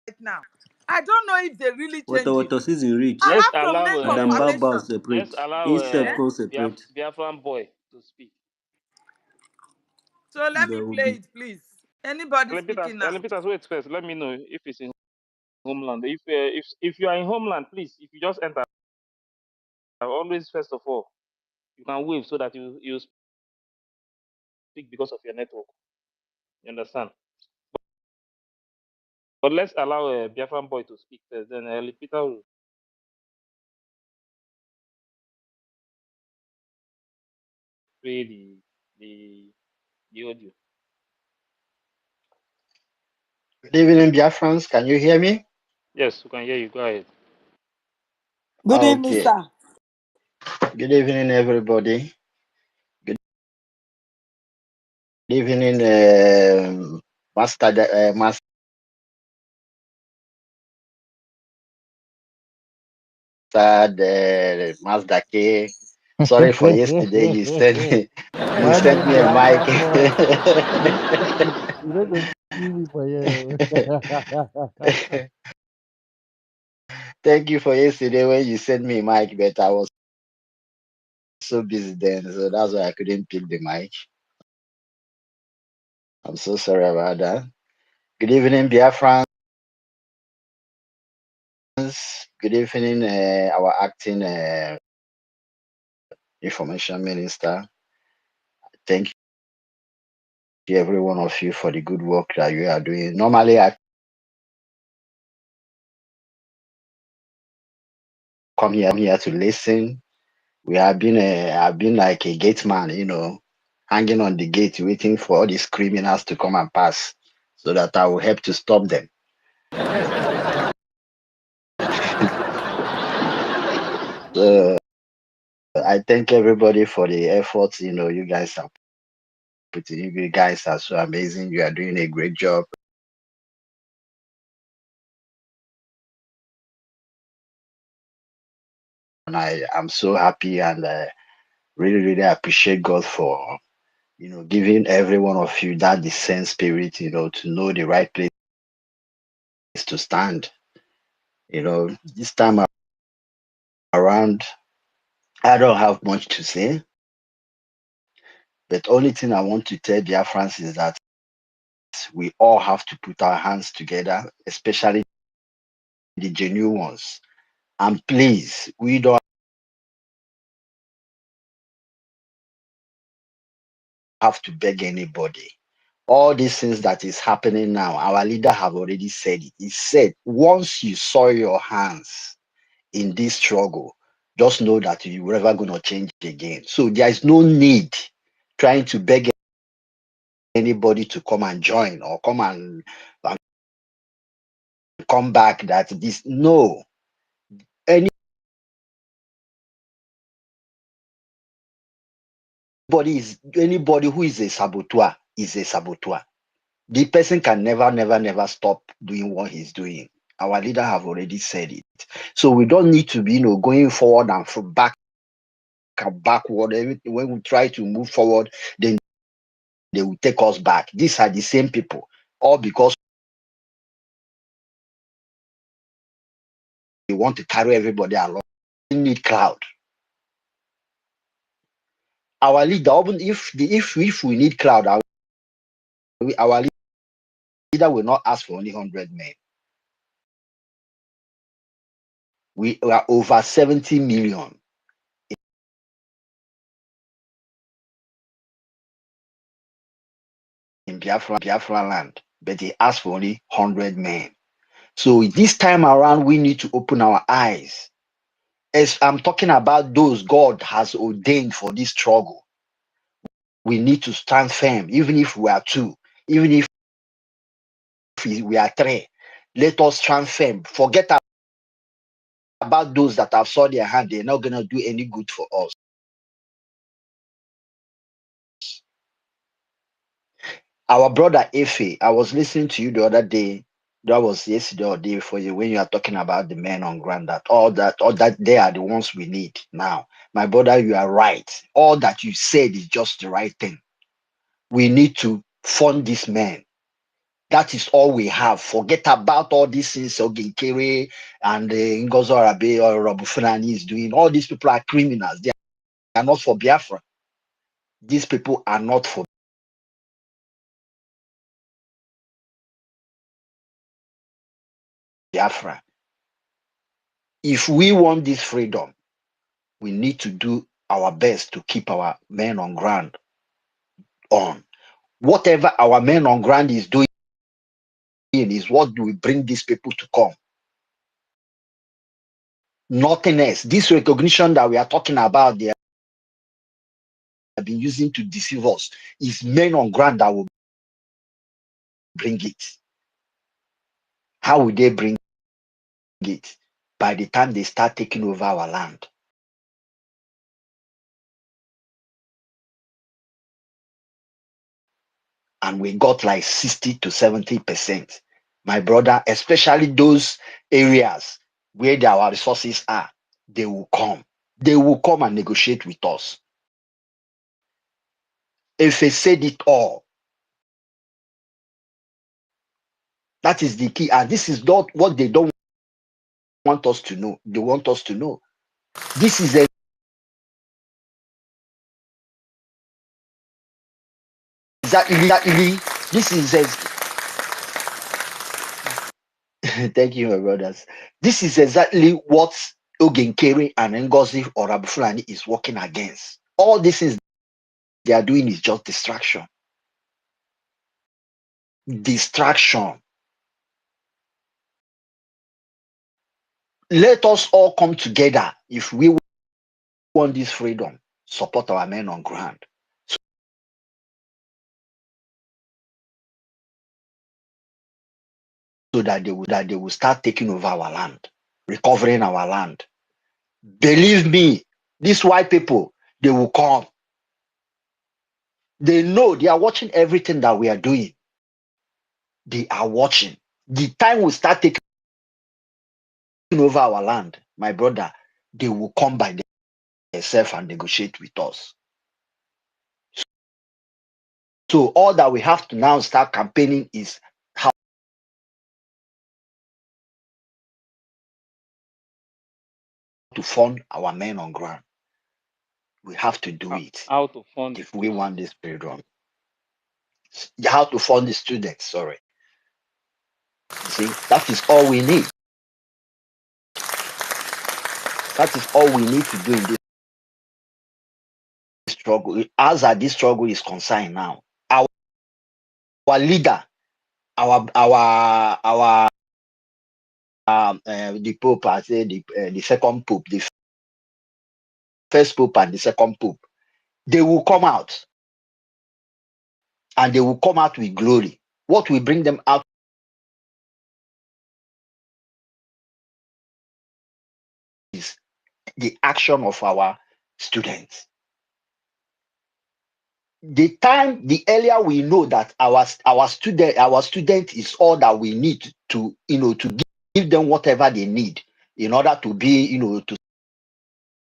right now. I don't know if they really change it. Water season reach. I let's have to allow make Madam Baba confirmation. separate. let's allow Himself Eh? can separate. Biafran boy to speak. So let me There will play be. it, please. Anybody Ellen Peters, speaking now? wait first. Let me know if it's in homeland. If you are in homeland, please, if you just enter, always first of all, you can wave so that you speak because of your network. You understand? But let's allow Biafran boy to speak first. Then Ellen Peter will play the the audio. Good evening, Biafrans. Can you hear me? Yes, we can hear you. Go ahead. Good evening, Okay. sir. Good evening, everybody. Good evening, Master Master K. Sorry for yesterday. You sent me, you Man, sent the me a mic. Biafran boy. You don't go see me for you. Thank you for yesterday when you sent me a mic, but I was so busy then, so that's why I couldn't pick the mic. I'm so sorry about that. Good evening, Biafrans. Good evening, our acting information minister. Thank you, every one of you, for the good work that you are doing. Normally, I come here to listen. I've been like a gate man, hanging on the gate, waiting for all these criminals to come and pass, so that I will help to stop them. So I thank everybody for the efforts. You guys are putting. You guys are so amazing. You are doing a great job. And I am so happy and really, really appreciate God for, giving every one of you that discerned spirit, to know the right place to stand. This time around, I don't have much to say, but only thing I want to tell Biafrans is that we all have to put our hands together, especially the genuine ones. And please, we don't have to beg anybody. All these things that is happening now, our leader have already said it. He said, once you soil your hands in this struggle, just know that you're never going to change again. So there is no need trying to beg anybody to come and join or and come back. That this no anybody who is a saboteur is a saboteur. The person can never stop doing what he's doing. Our leader have already said it. So we don't need to be going forward and back and backward. When we try to move forward, then they will take us back. These are the same people, all because they want to carry everybody along. We need cloud. Our leader, even if we need cloud, our leader will not ask for only 100 men. We are over 70 million in Biafra land. but they asked for only 100 men. So this time around, we need to open our eyes. As I'm talking about those God has ordained for this struggle, we need to stand firm, even if we are two, even if we are three. Let us stand firm. Forget about those that have saw their hand. They're not going to do any good for us. Our brother Efe, I was listening to you the other day. That was yesterday or day before you when you are talking about the men on ground, that all that they are the ones we need now. My brother, you are right. All that you said is just the right thing. We need to fund these men. That is all we have. Forget about all these things Oginkere and Ngozo Arabe or Rabufulani is doing. All these people are criminals. They are not for Biafra. These people are not for Biafra. If we want this freedom, we need to do our best to keep our men on ground on. Whatever our men on ground is doing is what will bring these people to come. Nothing else. This recognition that we are talking about, they have been using to deceive us, is men on ground that will bring it. How will they bring it? By the time they start taking over our land. And we got like 60 to 70%. My brother, especially those areas where our resources are, they will come. They will come and negotiate with us. If they said it all, that is the key. And this is not what they don't want us to know. They want us to know. This is exactly, this is thank you, my brothers. This is exactly what Ogenkere and Ngozi or Abufulani is working against. All these things they are doing is just distraction. Distraction. Let us all come together if we want this freedom. Support our men on ground so that they will start taking over our land, recovering our land. Believe me, these white people, they will come. They know, they are watching everything that we are doing. They are watching. The time we start taking over our land, my brother, they will come by themselves and negotiate with us. So all that we have to now start campaigning is how to fund our men on ground. We have to do it How to fund the if we want students. this freedom. How to fund the students, sorry. See, that is all we need. That is all we need to do in this struggle. As this struggle is concerned now, our leader, our the Pope, I say the second Pope, the first Pope and the second Pope, they will come out and they will come out with glory. What will bring them out is the action of our students. The earlier we know that our student is all that we need to to give them whatever they need in order to be to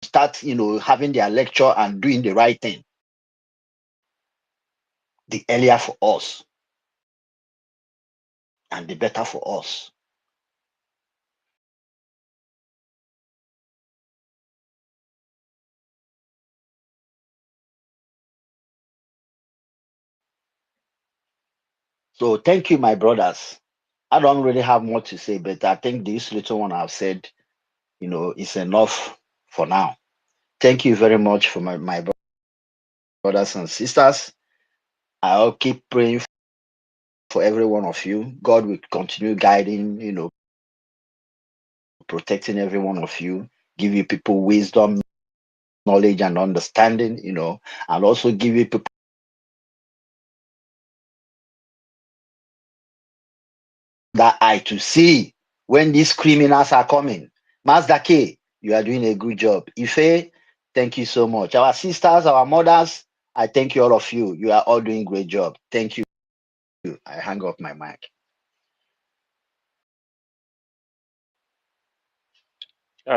start having their lecture and doing the right thing, the earlier for us and the better for us. So thank you, my brothers. I don't really have more to say, but I think this little one I've said is enough for now. Thank you very much for my brothers and sisters. I'll keep praying for every one of you. God will continue guiding, protecting every one of you, give you people wisdom, knowledge, and understanding, and also give you people that eye to see when these criminals are coming. Mazda K, you are doing a good job. Ife, thank you so much. Our sisters, our mothers, I thank you all of you. You are all doing great job. Thank you. I hang up my mic.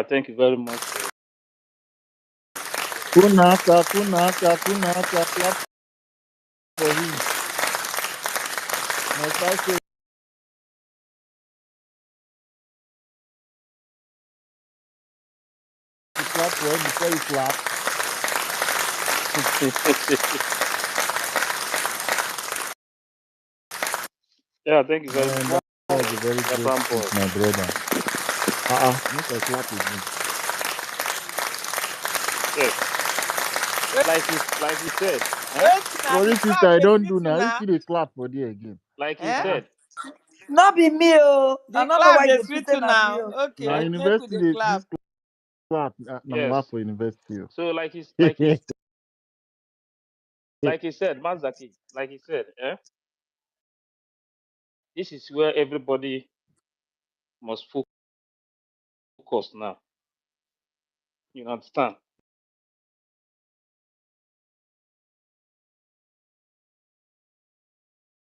Thank you very much. Kunaka, Kunaka, Kunaka, clap for him. My side say you clap for him before you clap. Yeah, thank you very Man, much. that was a very great Biafran speech, boy. my brother. Make I clap again. Yes, like he said, Wait now, Sorry, the sister, clap I they don't do sweet you now. You now. see the clap for there again. like he Eh? said. Not be me, oh. I The don't know clap why they they sweet pretend you na me, now. oh. Now, Eh? Okay, make with university, the clap. this clap, Yes. now for university. So like he said, Mazaki, like he said, this is where everybody must focus now. You understand?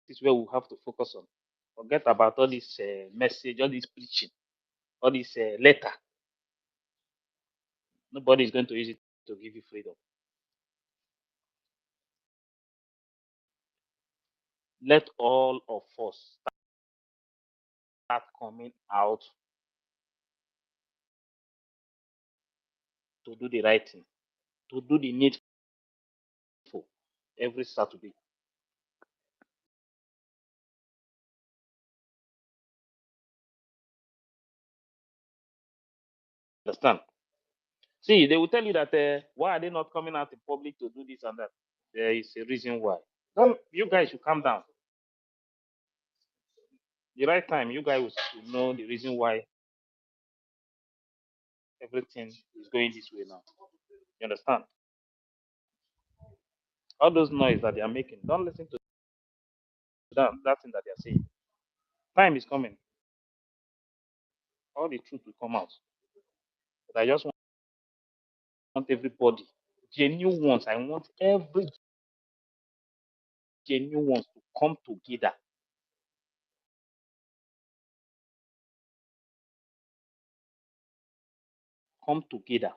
This is where we have to focus on. Forget about all this message, all this preaching, all this letter. Nobody is going to use it to give you freedom. Let all of us start coming out to do the right thing, to do the needful every Saturday. Understand? See, they will tell you that why are they not coming out in public to do this and that? There is a reason why. Don't you guys should calm down. The right time, you guys will know the reason why everything is going this way now. You understand? All those noise that they are making, don't listen to them, that thing that they are saying. Time is coming. All the truth will come out. But I just want everybody, genuine ones, I want every genuine ones to come together. Come together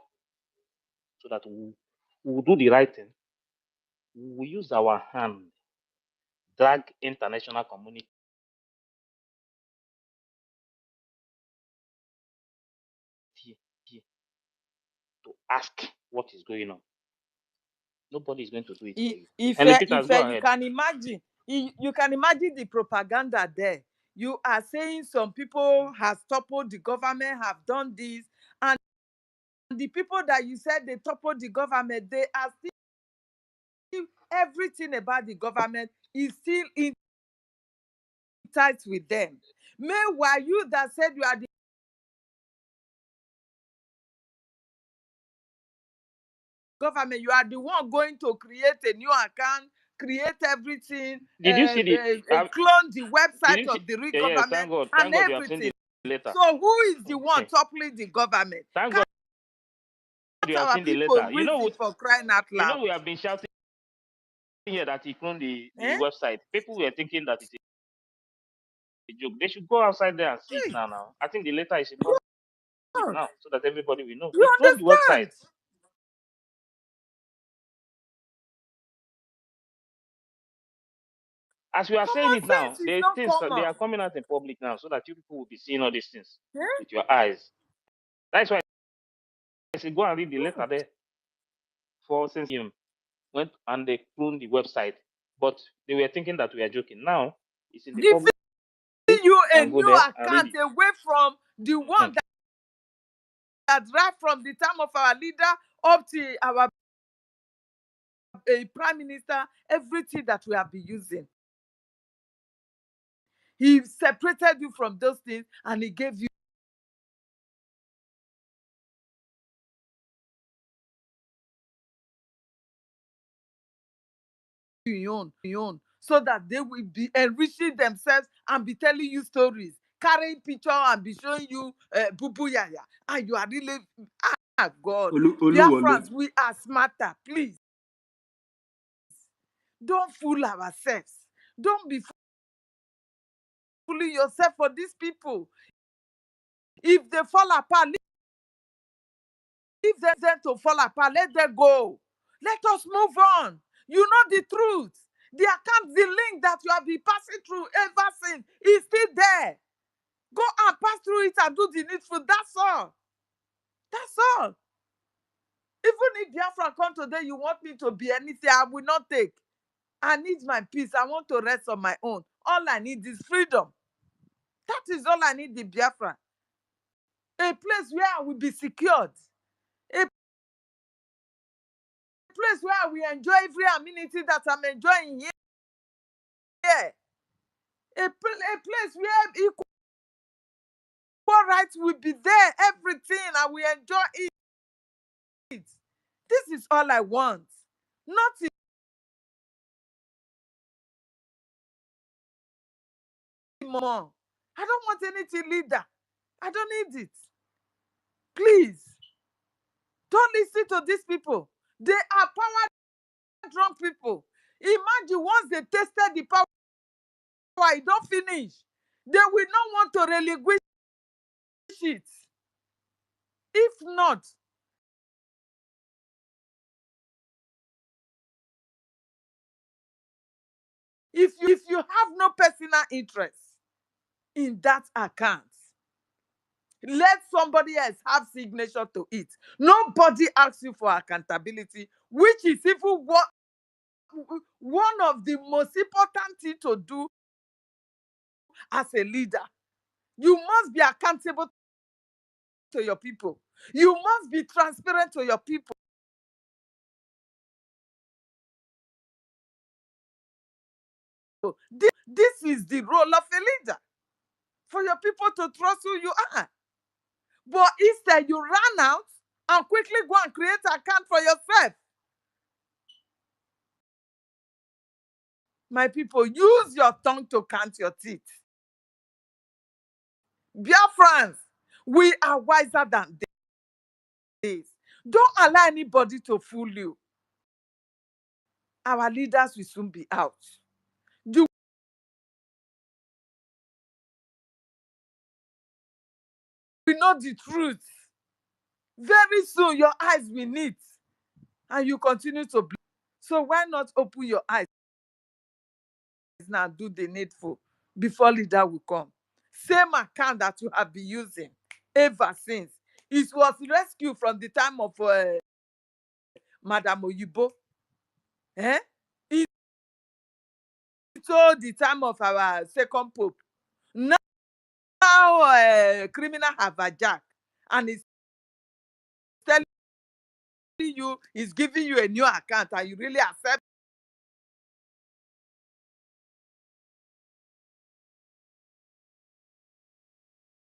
so that we will do the right thing. We will use our hand, drag international community to ask what is going on. Nobody is going to do it for you. And Peters, go You ahead. can imagine, you can imagine the propaganda there. You are saying some people have toppled the government, have done this, and the people that you said they toppled the government, they are still everything about the government is still in touch with them. Meanwhile, you that said you are the government, you are the one going to create a new account, create everything, Did you see the? clone the Did website you see? of the real Yeah, yes. government Thank God. and Thank God you have seen everything. the letter. So who is the one toppling the government? Thank God you Can't have our seen the people letter. reason for crying out loud? We have been shouting here that he cloned the Eh? website. People were thinking that it's a joke. They should go outside there and see it Hey, now. Now, I think the letter is public God, now, so that everybody will know. you He cloned the website. understand? As we are saying Common it now, sense is the not things they common. are coming out in public now, so that you people will be seeing all these things Eh? with your eyes. That's why I said go and read the letter there. For since him went and they cloned the website, but they were thinking that we are joking. Now it's in the Giving public. you You a can go new there and read account it. away from the one that right from the time of our leader up to our prime minister, everything that we have been using. He separated you from those things and he gave you your own, so that they will be enriching themselves and be telling you stories, carrying picture and be showing you bubu yaya. And you are really, God. Oluwole. Biafrans, we are smarter. Please, don't fool ourselves. Don't be fooling yourself for these people. If they fall apart, leave them to fall apart. Let them go. Let us move on. You know the truth. The account, the link that you have been passing through ever since is still there. Go and pass through it and do the needful. That's all. That's all. Even if Biafra come today, you want me to be anything, I will not take. I need my peace. I want to rest on my own. All I need is freedom. That is all I need in Biafra. A place where I will be secured. A place where we enjoy every amenity that I'm enjoying here. A place where equal rights will be there, everything, and we enjoy it. This is all I want. Nothing more. I don't want anything leader. I don't need it. Please, don't listen to these people. They are power drunk people. Imagine once they tasted the power, it don't finish. They will not want to relinquish it. If not, if you have no personal interest in that account, let somebody else have signature to it. Nobody asks you for accountability, which is even one of the most important things to do as a leader. You must be accountable to your people. You must be transparent to your people. This is the role of a leader, for your people to trust who you are. But instead, you run out and quickly go and create an account for yourself. My people, use your tongue to count your teeth. Biafrans, we are wiser than this. Don't allow anybody to fool you. Our leaders will soon be out. You will know the truth. Very soon, your eyes will meet and you continue to bleed. So why not open your eyes now, do the needful before leader will come? Same account that you have been using ever since. It was rescued from the time of Madam Oyibo. Eh? Into the time of our second pope. Now criminal have hijacked and is telling you, is giving you a new account, and you really accept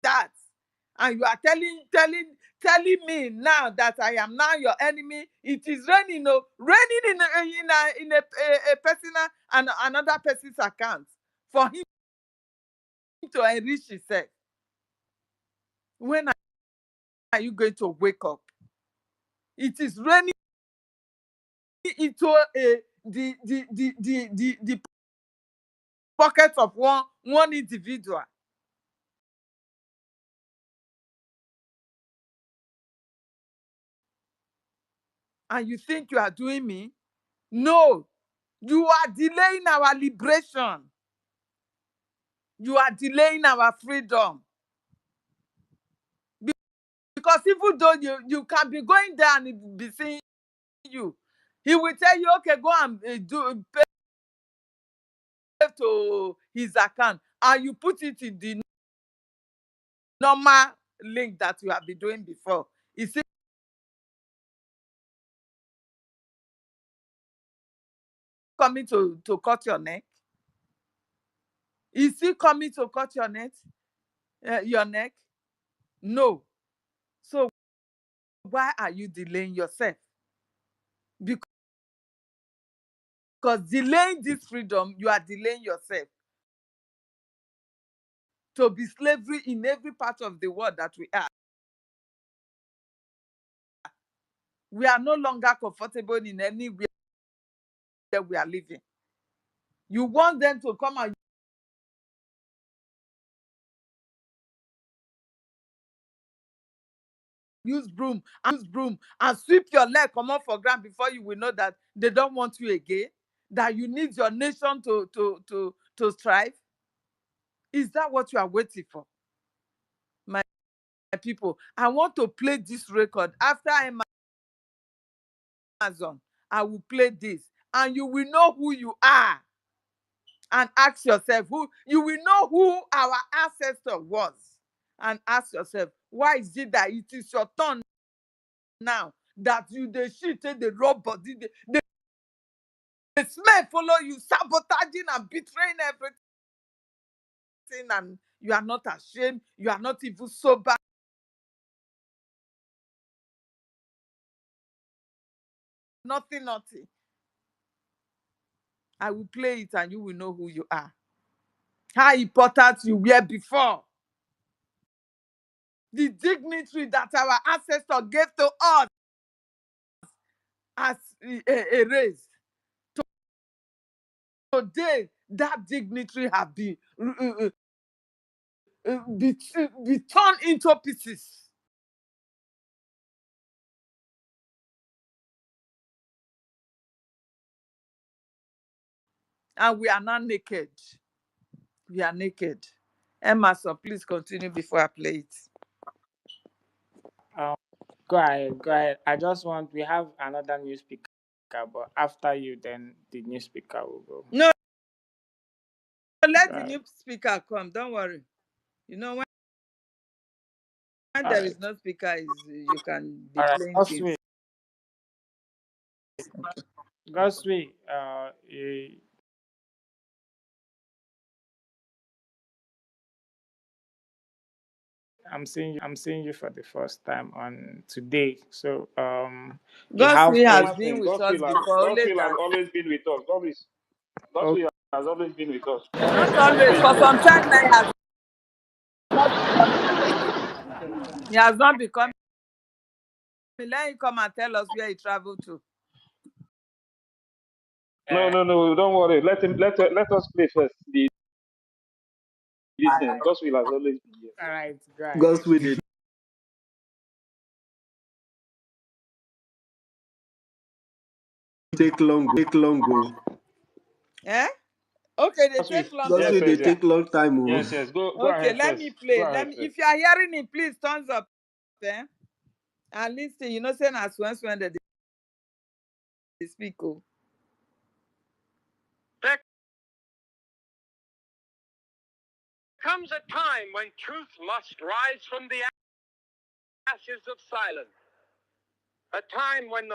that. And you are telling me now that I am now your enemy. It is raining, raining in a personal and another person's account for him to enrich himself. When are you going to wake up? It is raining into the pocket of one individual. And you think you are doing me? No, you are delaying our liberation. You are delaying our freedom. Because even though you can be going there and be seeing you, he will tell you, okay, go and pay to his account, and you put it in the normal link that you have been doing before. Is it coming to cut your neck? Is he coming to cut your your neck? No. So why are you delaying yourself? Because delaying this freedom, you are delaying yourself to be slavery in every part of the world that we are. We are no longer comfortable in anywhere we are living. You want them to come and use broom and sweep your leg, come up for ground before you will know that they don't want you again, that you need your nation to strive. Is that what you are waiting for? My people, I want to play this record. After Amazon, I will play this and you will know who you are. And ask yourself, you will know who our ancestor was. And ask yourself, why is it that it is your turn now that you the shit the raw body, the smell follow you, sabotaging and betraying everything, and you are not ashamed, you are not even sober. Nothing. I will play it and you will know who you are. How important you were before. The dignity that our ancestors gave to us as a race. Today, that dignity have been be torn into pieces. And we are now naked. We are naked. Emerson, please continue before I play it. Go ahead. We have another new speaker, but after you, then the new speaker will go. No, let Go the ahead. new speaker come. Don't worry. You know, when All there right. is no speaker, you can be All right. playing things. Godswill, I'm seeing you for the first time on today. So you have Godswill has One been thing, with us before, only Gospel has that always been with us. okay. Gospel has always been with us. not always. For some time now, he has not become. Let him come and tell us where he traveled to. No, don't worry. Let us play first. This thing, Gospel has always been here. All right. Go ahead. God's will dey take long go. Eh? Okay, they Gospel, take long God's yes, will to dey yes, yes, speak. take long time. Oh. yes, yes. Go Okay, ahead let first. me play. Go ahead first. If you are hearing it, please thumbs up. Eh? And listen, you know, saying as when they speak. Oh. There comes a time when truth must rise from the ashes of silence. A time when the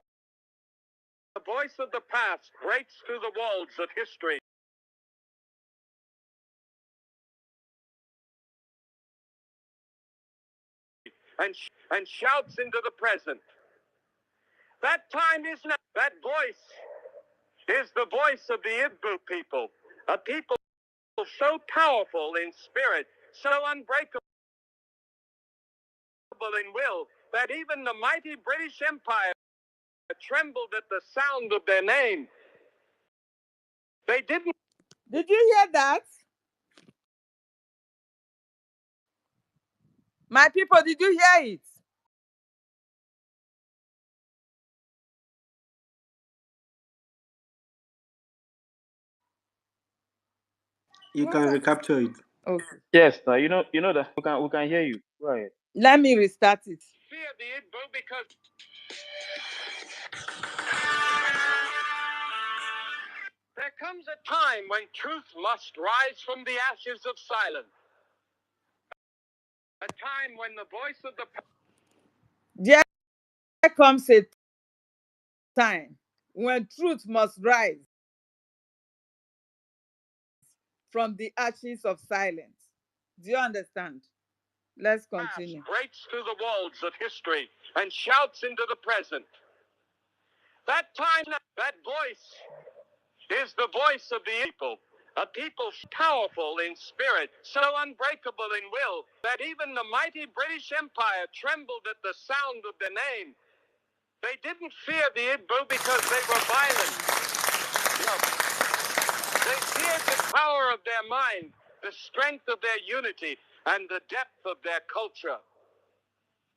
voice of the past breaks through the walls of history. And shouts into the present. That time is now. That voice is the voice of the Igbo people, a people so powerful in spirit, so unbreakable in will, that even the mighty British Empire trembled at the sound of their name. They didn't. Did you hear that? My people, did you hear it? You can recapture it. Okay. Yes, you know that we can hear you. Go ahead. Let me restart it. Fear the Igbo because there comes a time when truth must rise from the ashes of silence. A time when the voice of the... There comes a time when truth must rise from the ashes of silence. Do you understand? Let's continue. Breaks through the walls of history and shouts into the present. That time, that voice is the voice of the people. A people powerful in spirit, so unbreakable in will, that even the mighty British Empire trembled at the sound of their name. They didn't fear the Igbo because they were violent. No. They feared the power of their mind, the strength of their unity, and the depth of their culture.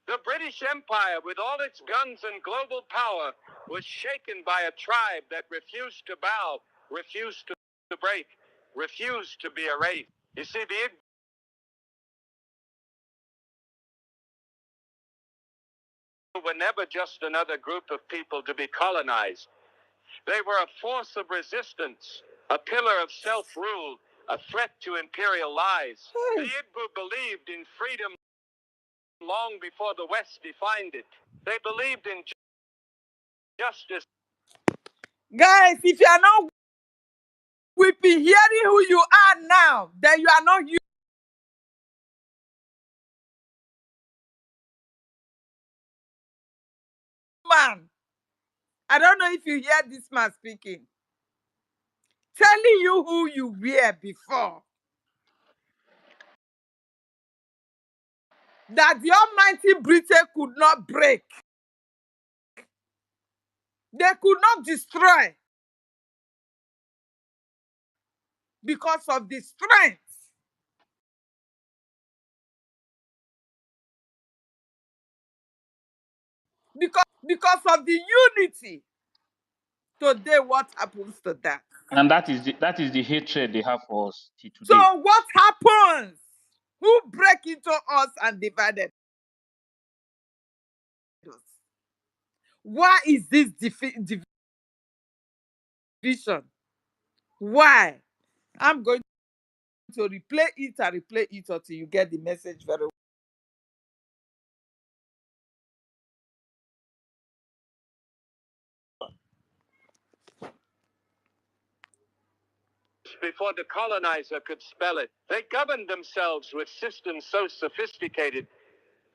The British Empire, with all its guns and global power, was shaken by a tribe that refused to bow, refused to break, refused to be erased. You see, the Igbo were never just another group of people to be colonized. They were a force of resistance, a pillar of self-rule, a threat to imperial lies. The Igbo believed in freedom long before the West defined it. They believed in justice. Guys, if you are not weeping, hearing who you are now, then you are not human. I don't know if you hear this man speaking. Telling you who you were before. That the Almighty Britain could not break. They could not destroy. Because of the strength. Because of the unity. Today, what happens to that? And that is the hatred they have for us till So today. what happens? Who break into us and divided us? Why is this division? Why? I'm going to replay it and replay it until you get the message very well. Before the colonizer could spell it, they governed themselves with systems so sophisticated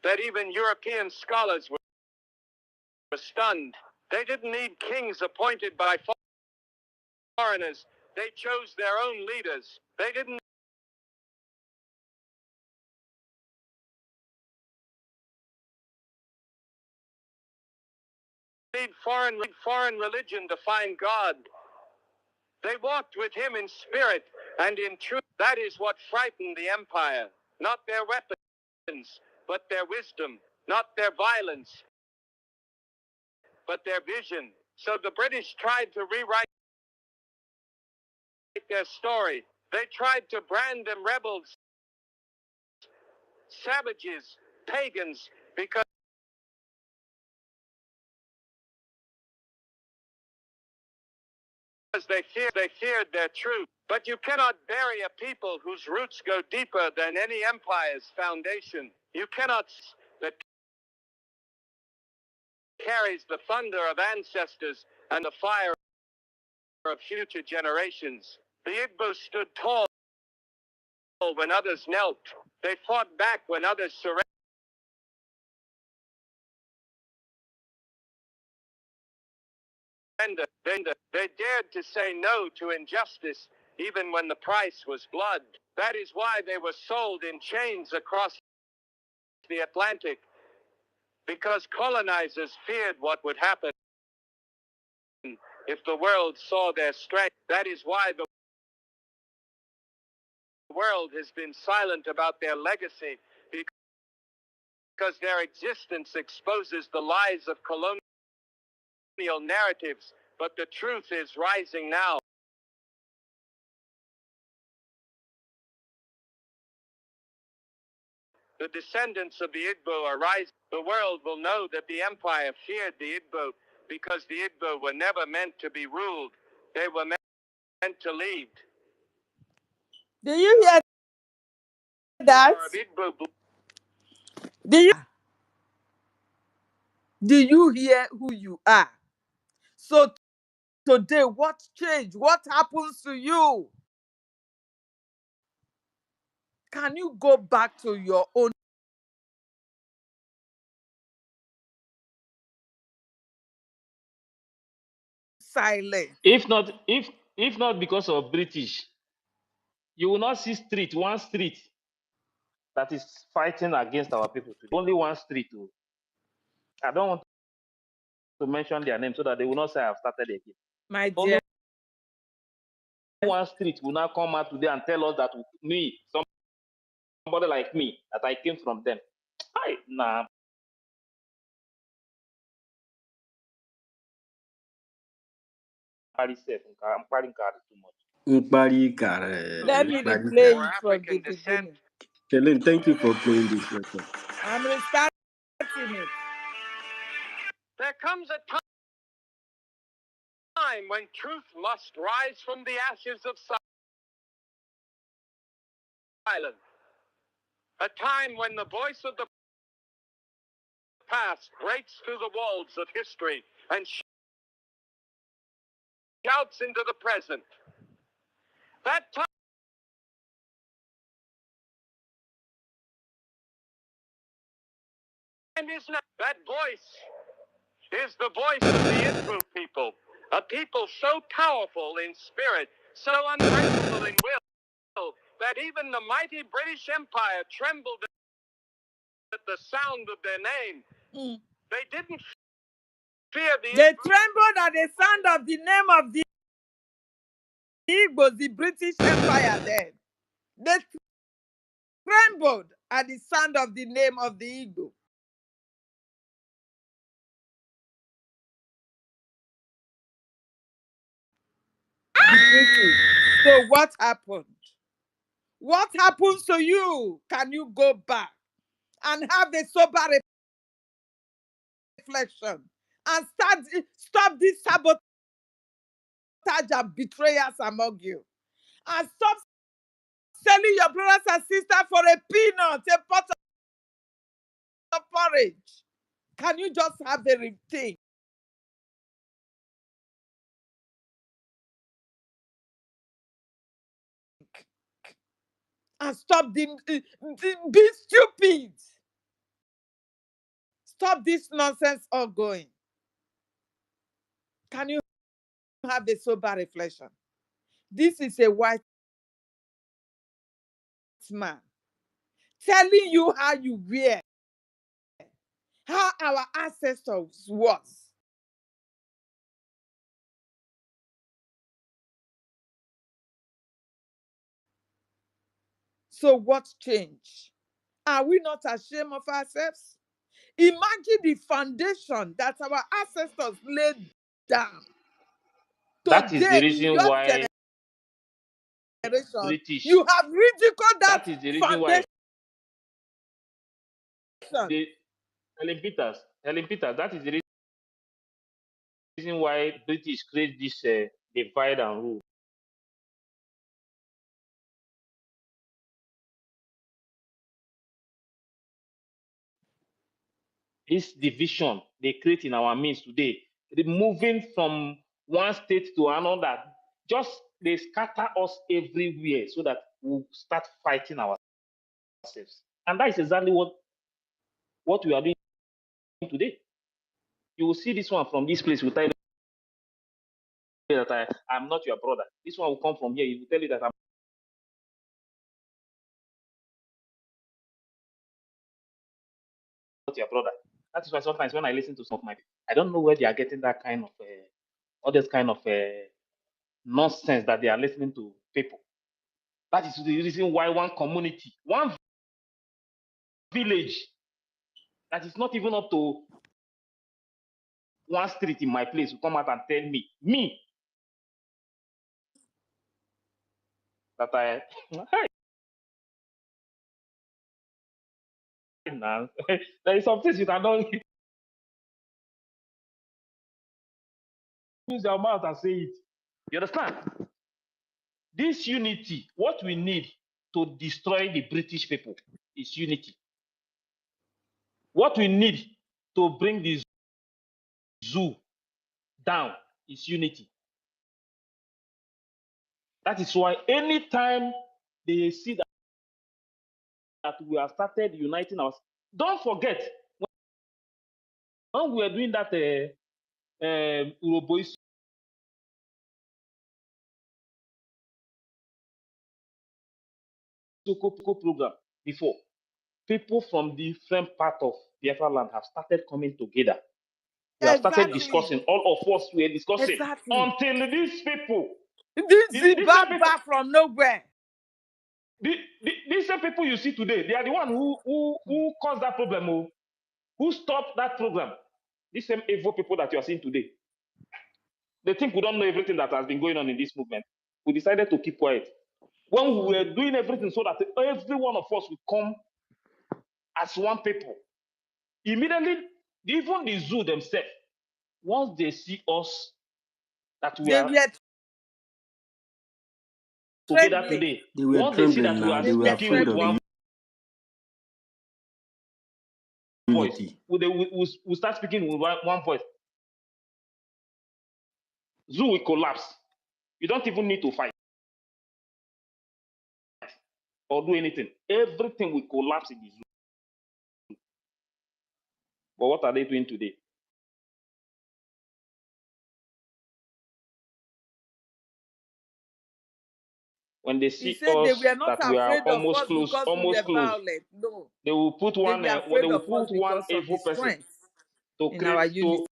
that even European scholars were stunned. They didn't need kings appointed by foreigners. They chose their own leaders. They didn't need foreign religion to find God. They walked with him in spirit and in truth. That is what frightened the empire. Not their weapons, but their wisdom. Not their violence, but their vision. So the British tried to rewrite their story. They tried to brand them rebels, savages, pagans, because they feared their truth. But you cannot bury a people whose roots go deeper than any empire's foundation. You cannot that carries the thunder of ancestors and the fire of future generations. The Igbo stood tall when others knelt. They fought back when others surrendered. They dared to say no to injustice, even when the price was blood. That is why they were sold in chains across the Atlantic, because colonizers feared what would happen if the world saw their strength. That is why the world has been silent about their legacy, because their existence exposes the lies of colonial narratives. But the truth is rising now. The descendants of the Igbo are rising. The world will know that the empire feared the Igbo because the Igbo were never meant to be ruled. They were meant to lead. Do you hear that? Do you hear who you are? So today, what changed? What happens to you? Can you go back to your own silence? If not because of British, you will not see one street that is fighting against our people today. Only one street. Oh. I don't want to mention their name so that they will not say I've started again. My Only dear, one street will now come out today and tell us that me, somebody like me, that I came from them. Nah. I'm carrying too much. Nkpari let me Nkpari replay it from the beginning. Helen, thank you for playing this record. I'm restarting it. There comes a time when truth must rise from the ashes of silence. A time when the voice of the past breaks through the walls of history and shouts into the present. That time is now. That voice is the voice of the Igbo people, a people so powerful in spirit, so unbreakable in will, that even the mighty British Empire trembled at the sound of their name. They didn't fear the They trembled at the sound of the name of the Igbos, the British Empire then. They trembled at the sound of the name of the Igbo. The British. So what happened? What happens to you? Can you go back and have a sober reflection and stop this sabotage and betrayers among you? And stop selling your brothers and sisters for a peanut, a pot of porridge. Can you just have a rethink? And stop being stupid. Stop this nonsense all going. Can you have a sober reflection? This is a white man telling you how you were, how our ancestors was. So what changed? Are we not ashamed of ourselves? Imagine the foundation that our ancestors laid down. That is the Today, in reason your why generation, British. you have ridiculed that That is the reason foundation. why Helen Peters, that is the reason why British create this divide and rule. This division they create in our midst today, moving from one state to another, just they scatter us everywhere so that we'll start fighting ourselves. And that is exactly what we are doing today. You will see this one from this place will tell you that I'm not your brother. This one will come from here. He will tell you that I'm not your brother. That is why sometimes when I listen to some of my people, I don't know where they are getting that kind of all this kind of nonsense that they are listening to people. That is the reason why one community, one village that is not even up to one street in my place will come out and tell me, that there is some things you cannot use your mouth and say it. You understand? This unity, what we need to destroy the British people is unity. What we need to bring the zoo down is unity. That is why anytime they see that that we have started uniting us. Don't forget, when we were doing that Uroboy Soko program before, people from different parts of Biafra land have started coming together. We have started Exactly. discussing. All of us were discussing Exactly. until these people, This these is same people, from nowhere. these same people you see today, they are the one who caused that problem, who stopped that program. These same evil people that you are seeing today. They think we don't know everything that has been going on in this movement. We decided to keep quiet. When we were doing everything so that every one of us would come as one people. Immediately, even the zoo themselves, once they see us that we They are were together trembling. today, They were once they see trembling that we now. are They were speaking afraid with of one the voice, unity. we start speaking with one voice. Zoo will collapse. You don't even need to fight or do anything. Everything will collapse in the zoo. But what are they doing today? When they He see said they us were not that we are afraid of almost us close, because we were violent. No, they will put they one were they afraid will of us put one because of the evil person strength to in create our unity.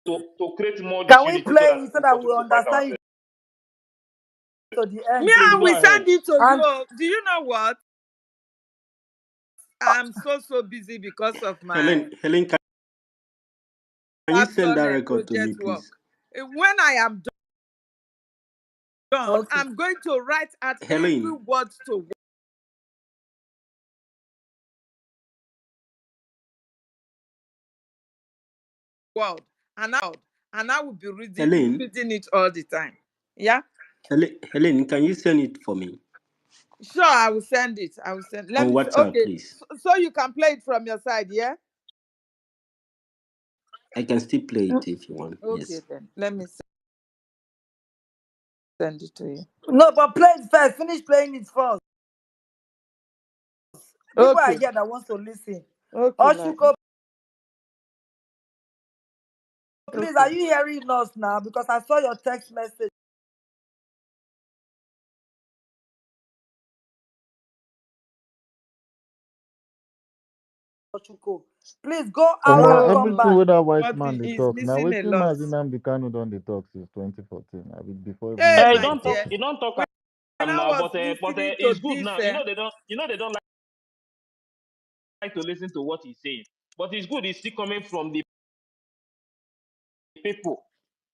to create more Can we disunity so play that it so we that we continue to fight understand ourselves. it to the Me end, Please and go we please? ahead. send it to And you. Do you know what? I'm so busy because of my Helen, can you send that capstone record to me, project work. please? When I am done, okay. I'm going to write out every Helen, word to word, and I will be reading it all the time. Yeah. Helen, can you send it for me Sure, I will send it. I will send. Let on me. WhatsApp, Okay, please? so you can play it from your side. Yeah. I can still play it if you want. Okay, Yes. then let me send it to you. No, but play it first. Finish playing it first. People are Okay. here that wants to listen. Okay, Oshuko, please, are okay. you hearing us now? Because I saw your text message. Oshuko, please go out and come Everything back. with that white What man they is talk. Now missing a waiting lot. Mazinam Kanu done the talk since 2014. I mean before even Hey, You my started don't talk. dear, talking. You don't talk when I now, was but listening to it's good this, now. They don't like to listen to what he's saying. But it's good. It's still coming from the people,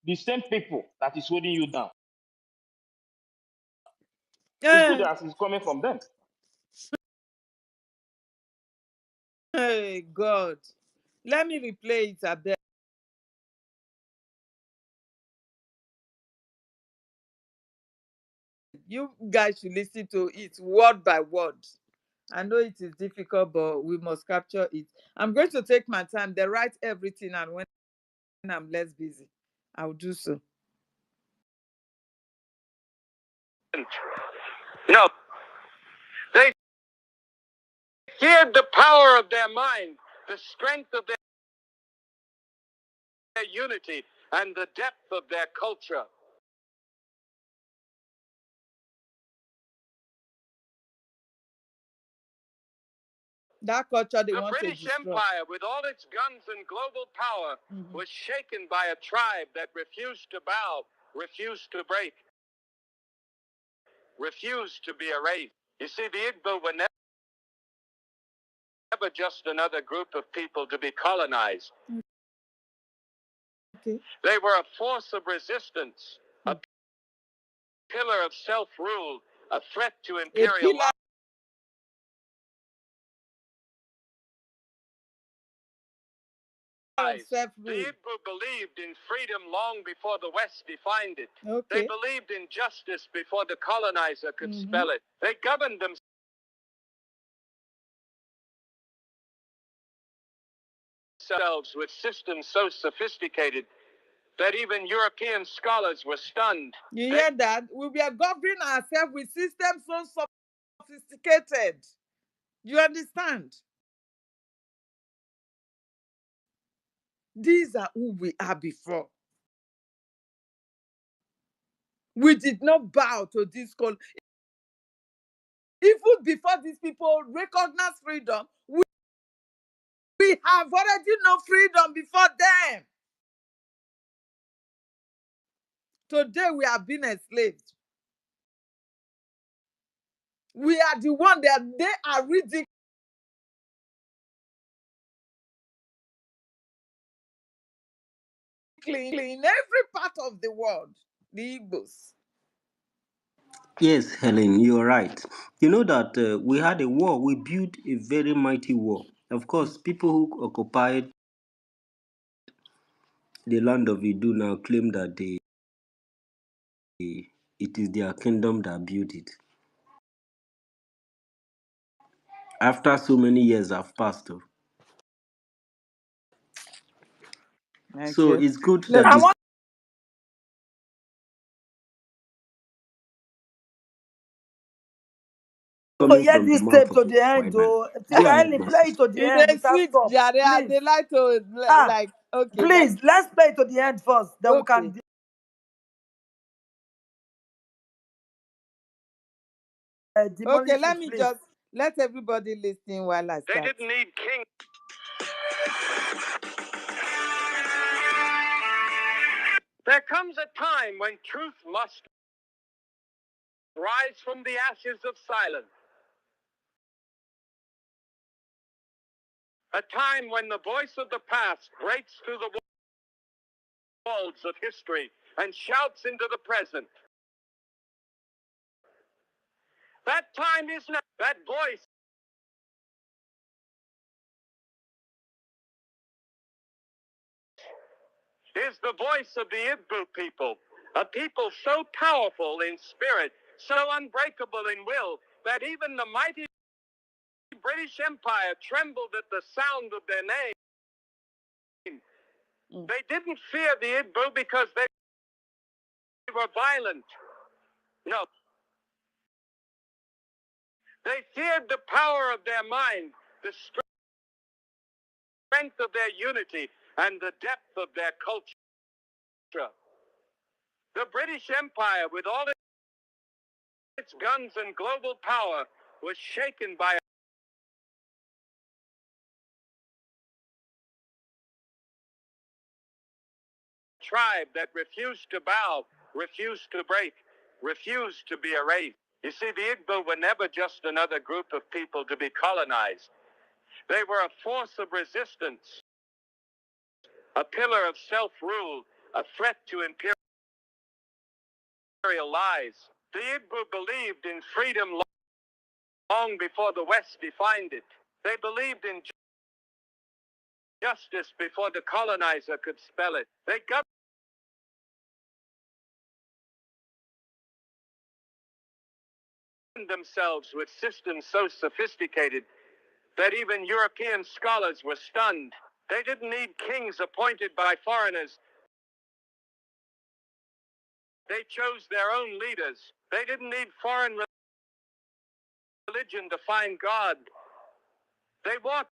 the same people that is holding you down. It's good that it's coming from them. hey God, let me replay it a bit. You guys should listen to it word by word. I know it is difficult, but we must capture it. I'm going to take my time. They write everything, and when I'm less busy, I'll do so. No, they feared the power of their mind, the strength of their unity, and the depth of their culture. That culture they The want to British destroy. Empire, with all its guns and global power, was shaken by a tribe that refused to bow, refused to break, refused to be erased. You see, the Igbo were never just another group of people to be colonized. Okay. They were a force of resistance, a pillar of self-rule, a threat to A imperial pillar of lies. The self-rule. Igbo believed in freedom long before the West defined it. They Okay. believed in justice before the colonizer could spell it. They governed themselves with systems so sophisticated that even European scholars were stunned. You hear that? We were governing ourselves with systems so sophisticated. You understand? These are who we are before. We did not bow to this call. Even before these people recognize freedom, we have already known freedom before them. Today we have been enslaved. We are the one that they are ridiculing in every part of the world. The Igbos. Yes, Helen, you're right. You know that we had a war. We built a very mighty war. Of course, people who occupied the land of Idu now claim that it is their kingdom that built it. After so many years have passed, though. So Okay. it's good Look, that I this want To coming hear from the this mouth tape of to the white end, man. oh, Go Sister ahead, Ellen, my play it sister. to the it end a without sweet stop, jare. please. They like to Ah, like okay, please, let's play it to the end first. Then we okay. can Okay, demolish let it, me please. just let everybody listen while I They start. didn't need king. There comes a time when truth must rise from the ashes of silence. A time when the voice of the past breaks through the walls of history and shouts into the present. That time is now. That voice is the voice of the Igbo people, a people so powerful in spirit, so unbreakable in will, that even the mighty British Empire trembled at the sound of their name. They didn't fear the Igbo because they were violent. No. They feared the power of their mind, the strength of their unity, and the depth of their culture. The British Empire, with all its guns and global power, was shaken by a tribe that refused to bow, refused to break, refused to be erased. You see, the Igbo were never just another group of people to be colonized. They were a force of resistance, a pillar of self-rule, a threat to imperial lies. The Igbo believed in freedom long before the West defined it. They believed in justice before the colonizer could spell it. They governed themselves with systems so sophisticated that even European scholars were stunned. They didn't need kings appointed by foreigners. They chose their own leaders. They didn't need foreign religion to find God. They walked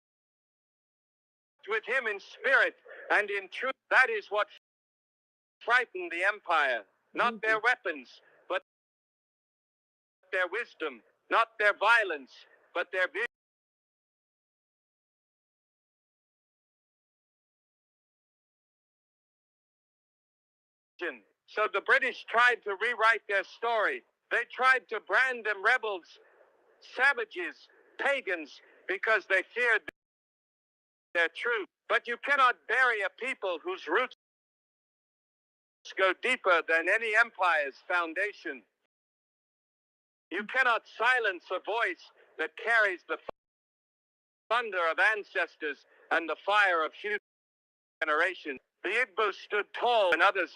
with him in spirit and in truth. That is what frightened the empire. Not their weapons, but their wisdom. Not their violence, but their vision. So the British tried to rewrite their story. They tried to brand them rebels, savages, pagans, because they feared their truth. But you cannot bury a people whose roots go deeper than any empire's foundation. You cannot silence a voice that carries the thunder of ancestors and the fire of future generations. The Igbo stood tall when others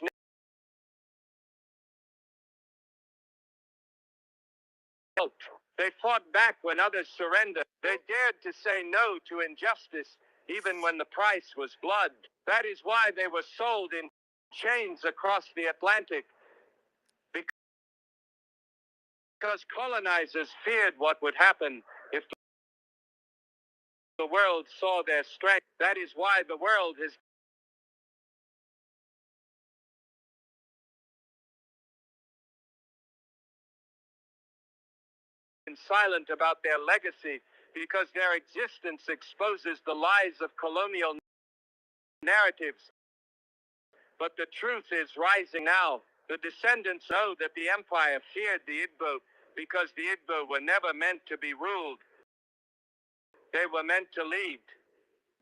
knelt. They fought back when others surrendered. They dared to say no to injustice, even when the price was blood. That is why they were sold in chains across the Atlantic, because colonizers feared what would happen if the world saw their strength. That is why the world has been silent about their legacy, because their existence exposes the lies of colonial narratives. But the truth is rising now. The descendants know that the empire feared the Igbo because the Igbo were never meant to be ruled. They were meant to lead.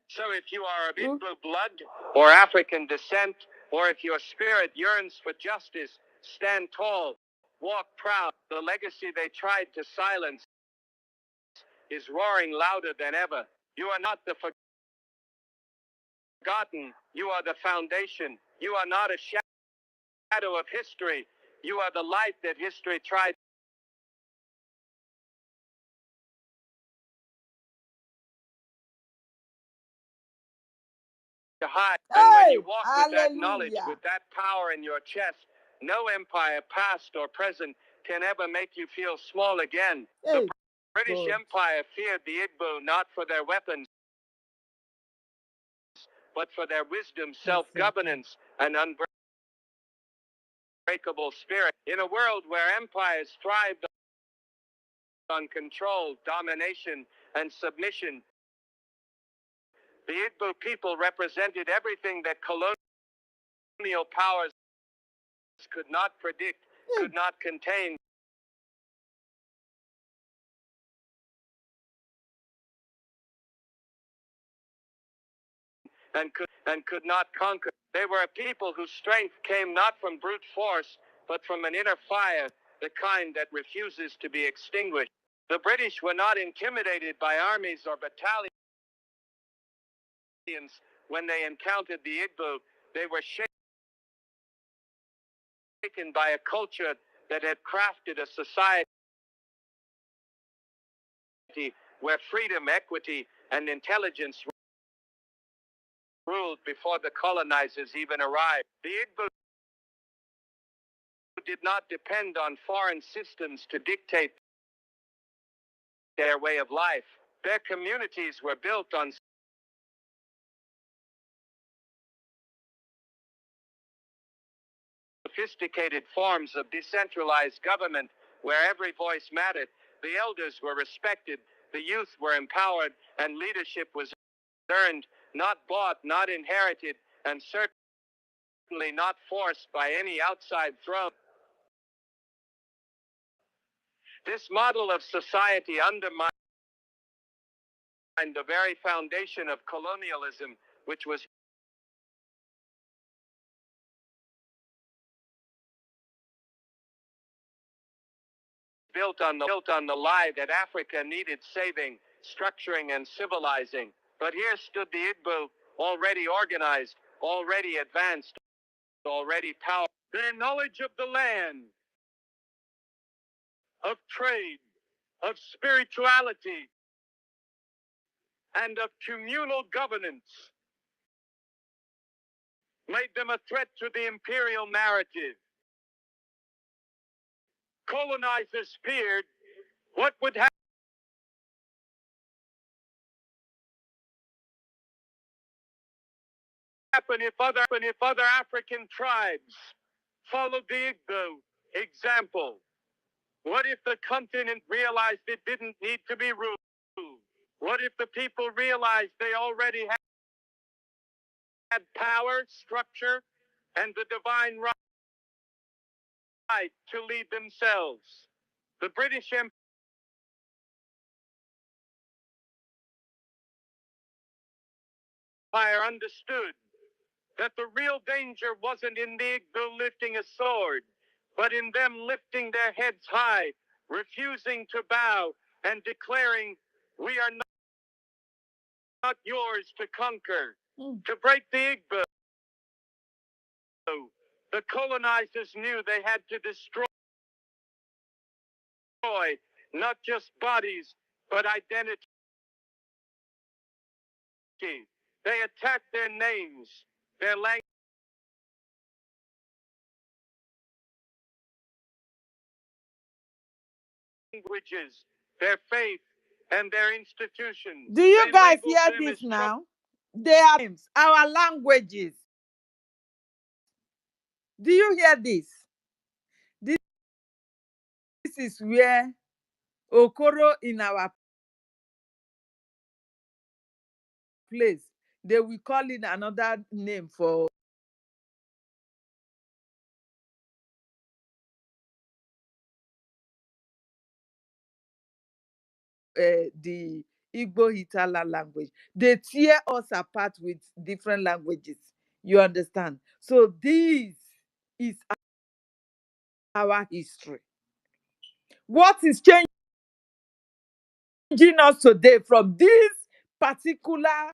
So if you are of Igbo blood or African descent, or if your spirit yearns for justice, stand tall, walk proud. The legacy they tried to silence is roaring louder than ever. You are not the forgotten. You are the foundation. You are not a shadow of history. You are the light that history tried to hide. And when you Hey, walk with that knowledge, hallelujah. with that power in your chest, no empire, past or present, can ever make you feel small again. The Hey, British God. Empire feared the Igbo not for their weapons, but for their wisdom, self-governance, and unbreakable spirit. In a world where empires thrived on control, domination, and submission, the Igbo people represented everything that colonial powers could not predict, could not contain, and could not conquer. They were a people whose strength came not from brute force, but from an inner fire, the kind that refuses to be extinguished. The British were not intimidated by armies or battalions. When they encountered the Igbo, they were shaken by a culture that had crafted a society where freedom, equity, and intelligence ruled before the colonizers even arrived. The Igbo did not depend on foreign systems to dictate their way of life. Their communities were built on sophisticated forms of decentralized government where every voice mattered. The elders were respected, the youth were empowered, and leadership was earned, not bought, not inherited, and certainly not forced by any outside throne. This model of society undermined the very foundation of colonialism, which was built on the lie that Africa needed saving, structuring, and civilizing. But here stood the Igbo, already organized, already advanced, already powerful. Their knowledge of the land, of trade, of spirituality, and of communal governance made them a threat to the imperial narrative. Colonizers feared what would happen if other African tribes followed the Igbo example. What if the continent realized it didn't need to be ruled? What if the people realized they already had power, structure, and the divine right to lead themselves? The British Empire understood that the real danger wasn't in the Igbo lifting a sword, but in them lifting their heads high, refusing to bow, and declaring, "We are not yours to conquer." To break the Igbo, the colonizers knew they had to destroy not just bodies, but identity. They attacked their names, their languages, their faith, and their institutions. Do you They guys labeled hear them this as now? They are names, our languages. Do you hear this? This is where Okoro in our place, they will call it another name for the Igbo Hitala language. They tear us apart with different languages. You understand? So this is our history. What is changing us today from this particular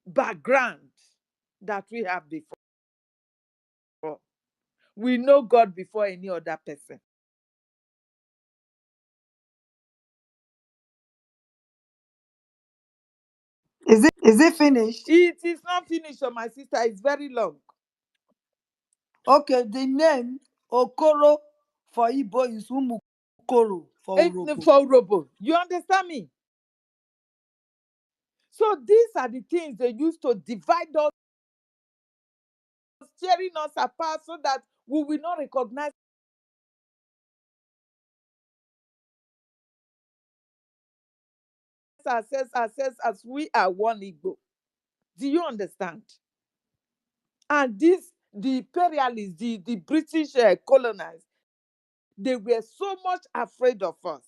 background that we have before? We know God before any other person. Is it finished? It is not finished, so my sister. It's very long. Okay, the name Okoro for Igbo is Umukoro for Uroko. For Urobo. You understand me? So these are the things they used to divide us, tearing us apart so that we will not recognize ourselves as we are one Igbo. Do you understand? And this, the imperialists, the British colonized, they were so much afraid of us.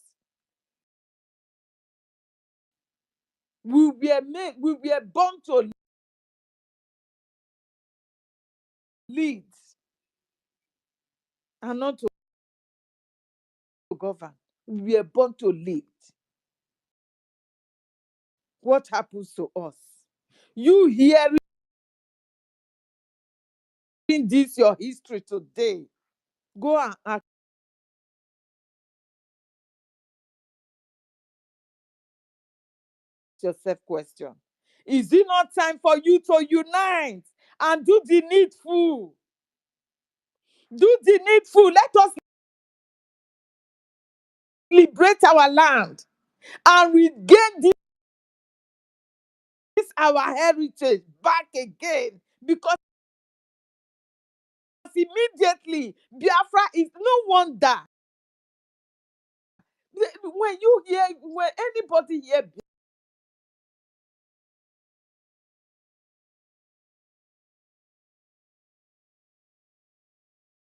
We were born to lead and not to govern. We were born to lead. What happens to us? You hearing this, your history today, go and ask yourself question. Is it not time for you to unite and do the needful? Do the needful. Let us liberate our land and regain this our heritage back again. Because immediately Biafra is no wonder. When anybody hear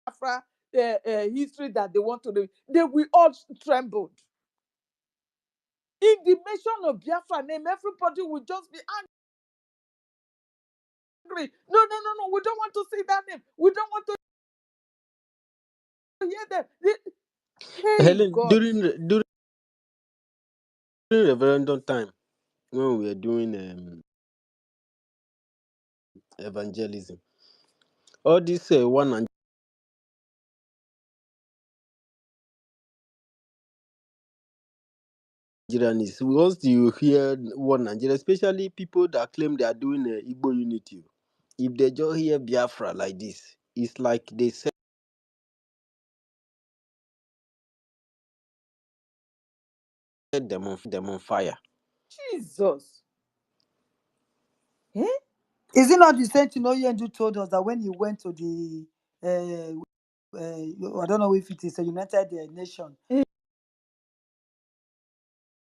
Biafra history that they want to do, they will all tremble. In the mention of Biafra name, everybody will just be angry. No, we don't want to see that name. We don't want to hear them. Hey, Helen, God. during referendum time, when we were doing evangelism, all this one Nigerians, once you hear one Nigeria, especially people that claim they are doing Igbo unity, if they just hear Biafra like this, it's like they set them on fire. Jesus. Eh? Is it not the same thing Oyendu told us that when he went to the I don't know if it is a United Nation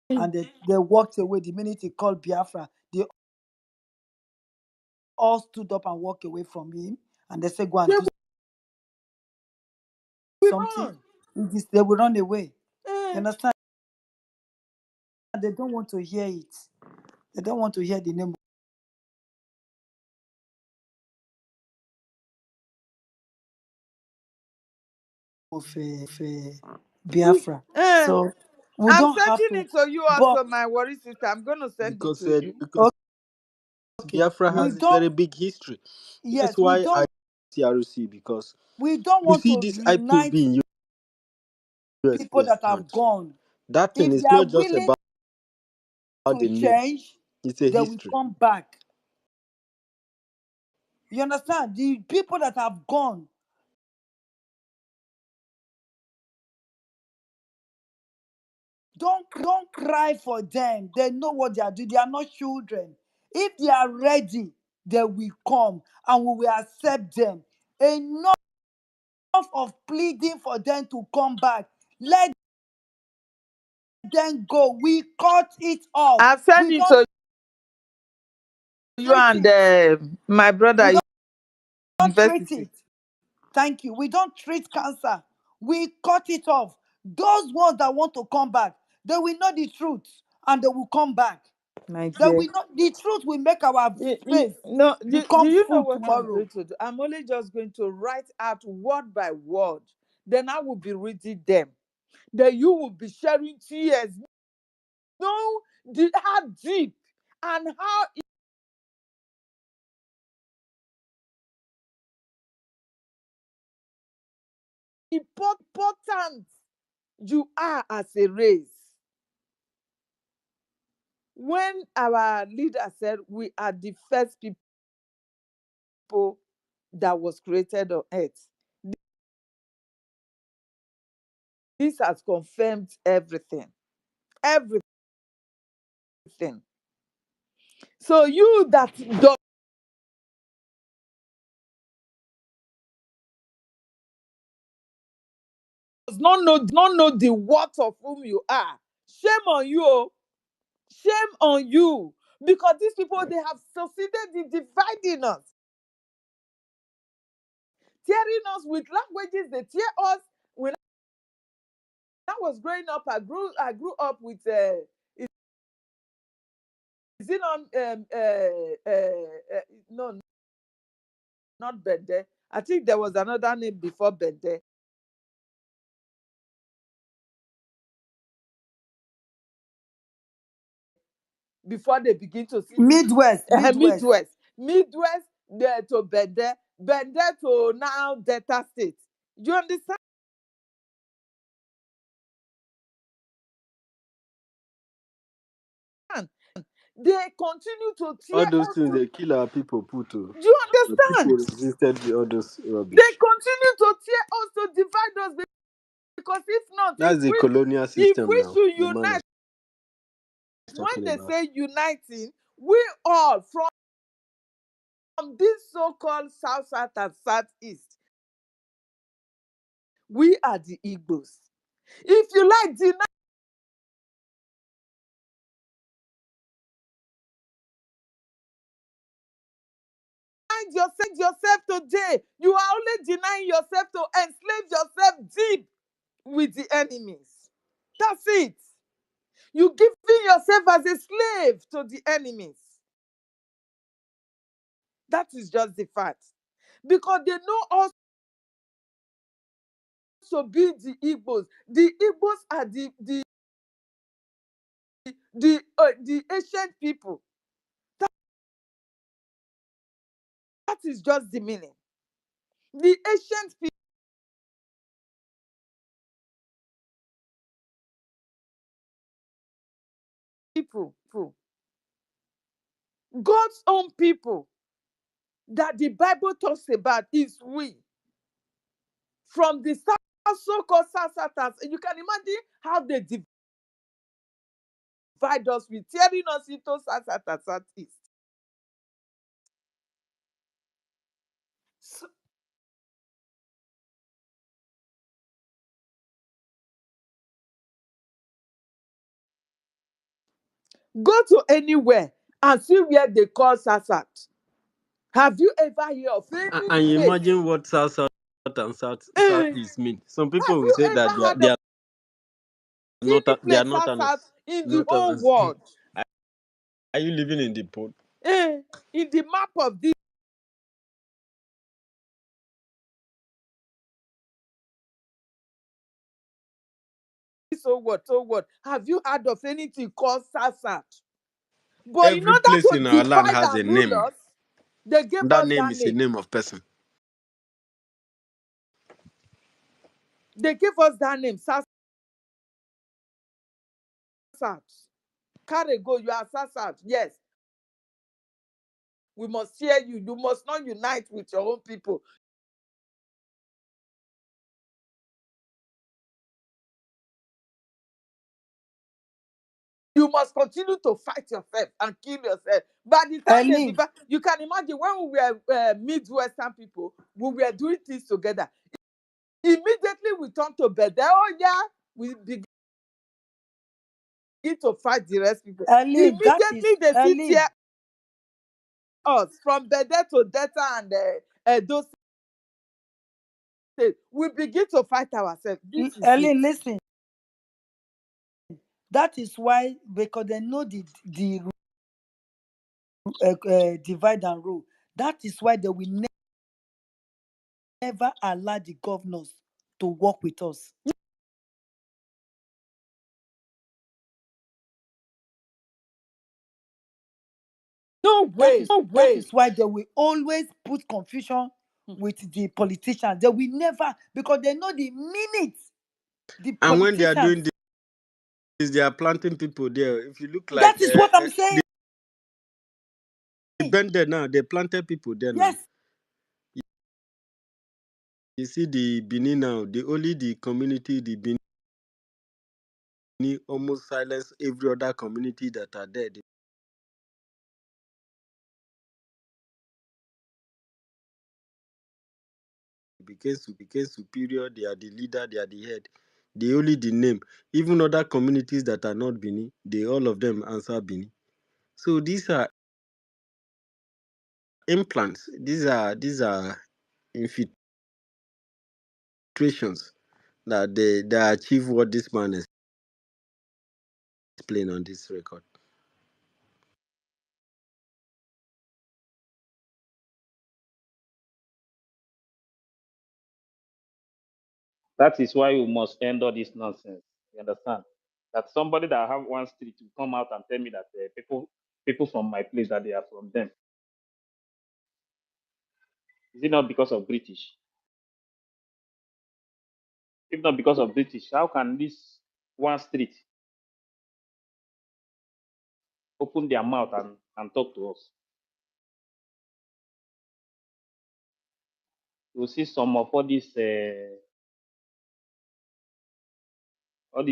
and they walked away the minute he called Biafra, they all stood up and walked away from him and they said go and They do will something. run. They will run away. You Eh, understand? They don't want to hear it. They don't want to hear the name of Biafra. eh. So we I'm don't have sending to. it to you But also, my worry sister. I'm going to send it Because to you. okay, Biafra we has a don't. very big history. That's Yes, why I CRC, because we don't you want see to this unite IPOB in US people that have stand. gone. That thing If is they are not just willing about to the name, change, it's a they will history. come back. You understand? The people that have gone, Don't cry for them. They know what they are doing. They are not children. If they are ready, they will come and we will accept them. Enough of pleading for them to come back. Let them go. We cut it off. I've sent We it don't to you treat and it. my We brother don't treat university. it. Thank you. We don't treat cancer. We cut it off. Those ones that want to come back, they will know the truth and they will come back. My They dear. will not, the truth will make our space No, do become you know full what I'm tomorrow. going to do? I'm only just going to write out word by word. Then I will be reading them. Then you will be sharing tears. Know how deep and how important you are as a race. When our leader said we are the first people that was created on earth, this has confirmed everything. Everything. So you that does not know the worth of whom you are, shame on you. Oh. Shame on you. Because these people, they have succeeded in dividing us, tearing us with languages. They tear us. When I was growing up, I grew up with is it on no, not Bende. I think there was another name before Bende. Before they begin to see Midwest. Midwest to Bende, Bende to now Delta State. You understand? They continue to tear All those us. things they kill our people put to. Do you The people understand? resisted all those They rubbish. continue to tear us, to divide us, because if not, That's the colonial if system we now. should The man unite, is when talking they about. say uniting, we all from this so-called South and Southeast, we are the Igbos. If you like, deny yourself today, you are only denying yourself to enslave yourself deep with the enemies. That's it. You giving yourself as a slave to the enemies. That is just the fact. Because they know us to be the Igbos. The Igbos are the ancient people. That is just the meaning. The ancient people, God's own people that the Bible talks about is we. From the so-called Southerners, you can imagine how they divide us with, tearing us into South and Southeast. So, go to anywhere and see where they call Sassat. Have you ever heard of any And you place? imagine what South and Eh, Southeast mean. Some have people will you say ever that heard of any they are place Sassat northerners. in the whole Northerners. world? Are you living in the port? In the map of this so what? Have you heard of anything called Sassat? But in Every order place to in our land divide has a and rule name. us, they gave That us name that is a name. name of person. They gave us that name, Sassat. Carry go, you are Sassat. Yes, we must hear you. You must not unite with your own people. you must continue to fight yourself and kill yourself. By the time they Eileen, divide, you can imagine when we were Midwestern people, we were doing things together. Immediately we turn to bed. Oh yeah, we begin to fight the rest people. Eileen, that is Immediately they sit here Eileen. us from Bede to Delta and those states. We begin to fight ourselves. This is it. Eileen, listen. That is why, because they know the divide and rule. That is why they will never allow the governors to work with us. No way. That is why they will always put confusion with the politicians. They will never, because they know the minute the And when they are doing politicians. this, they are planting people there. If you look like That is what I'm saying. the bend there now, they planted people there now. Yes. You see the Benin now, the community, the Benin almost silence every other community that are there. They became superior, they are the leader, they are the head. They only the name. Even other communities that are not Benin, they all of them answer Benin. So these are implants. These are infiltrations that they achieve what this man is playing on this record. That is why we must end all this nonsense. You understand? That somebody that have one street will come out and tell me that people from my place that they are from them. Is it not because of British? If not because of British, how can this one street open their mouth and talk to us? You'll see some of all these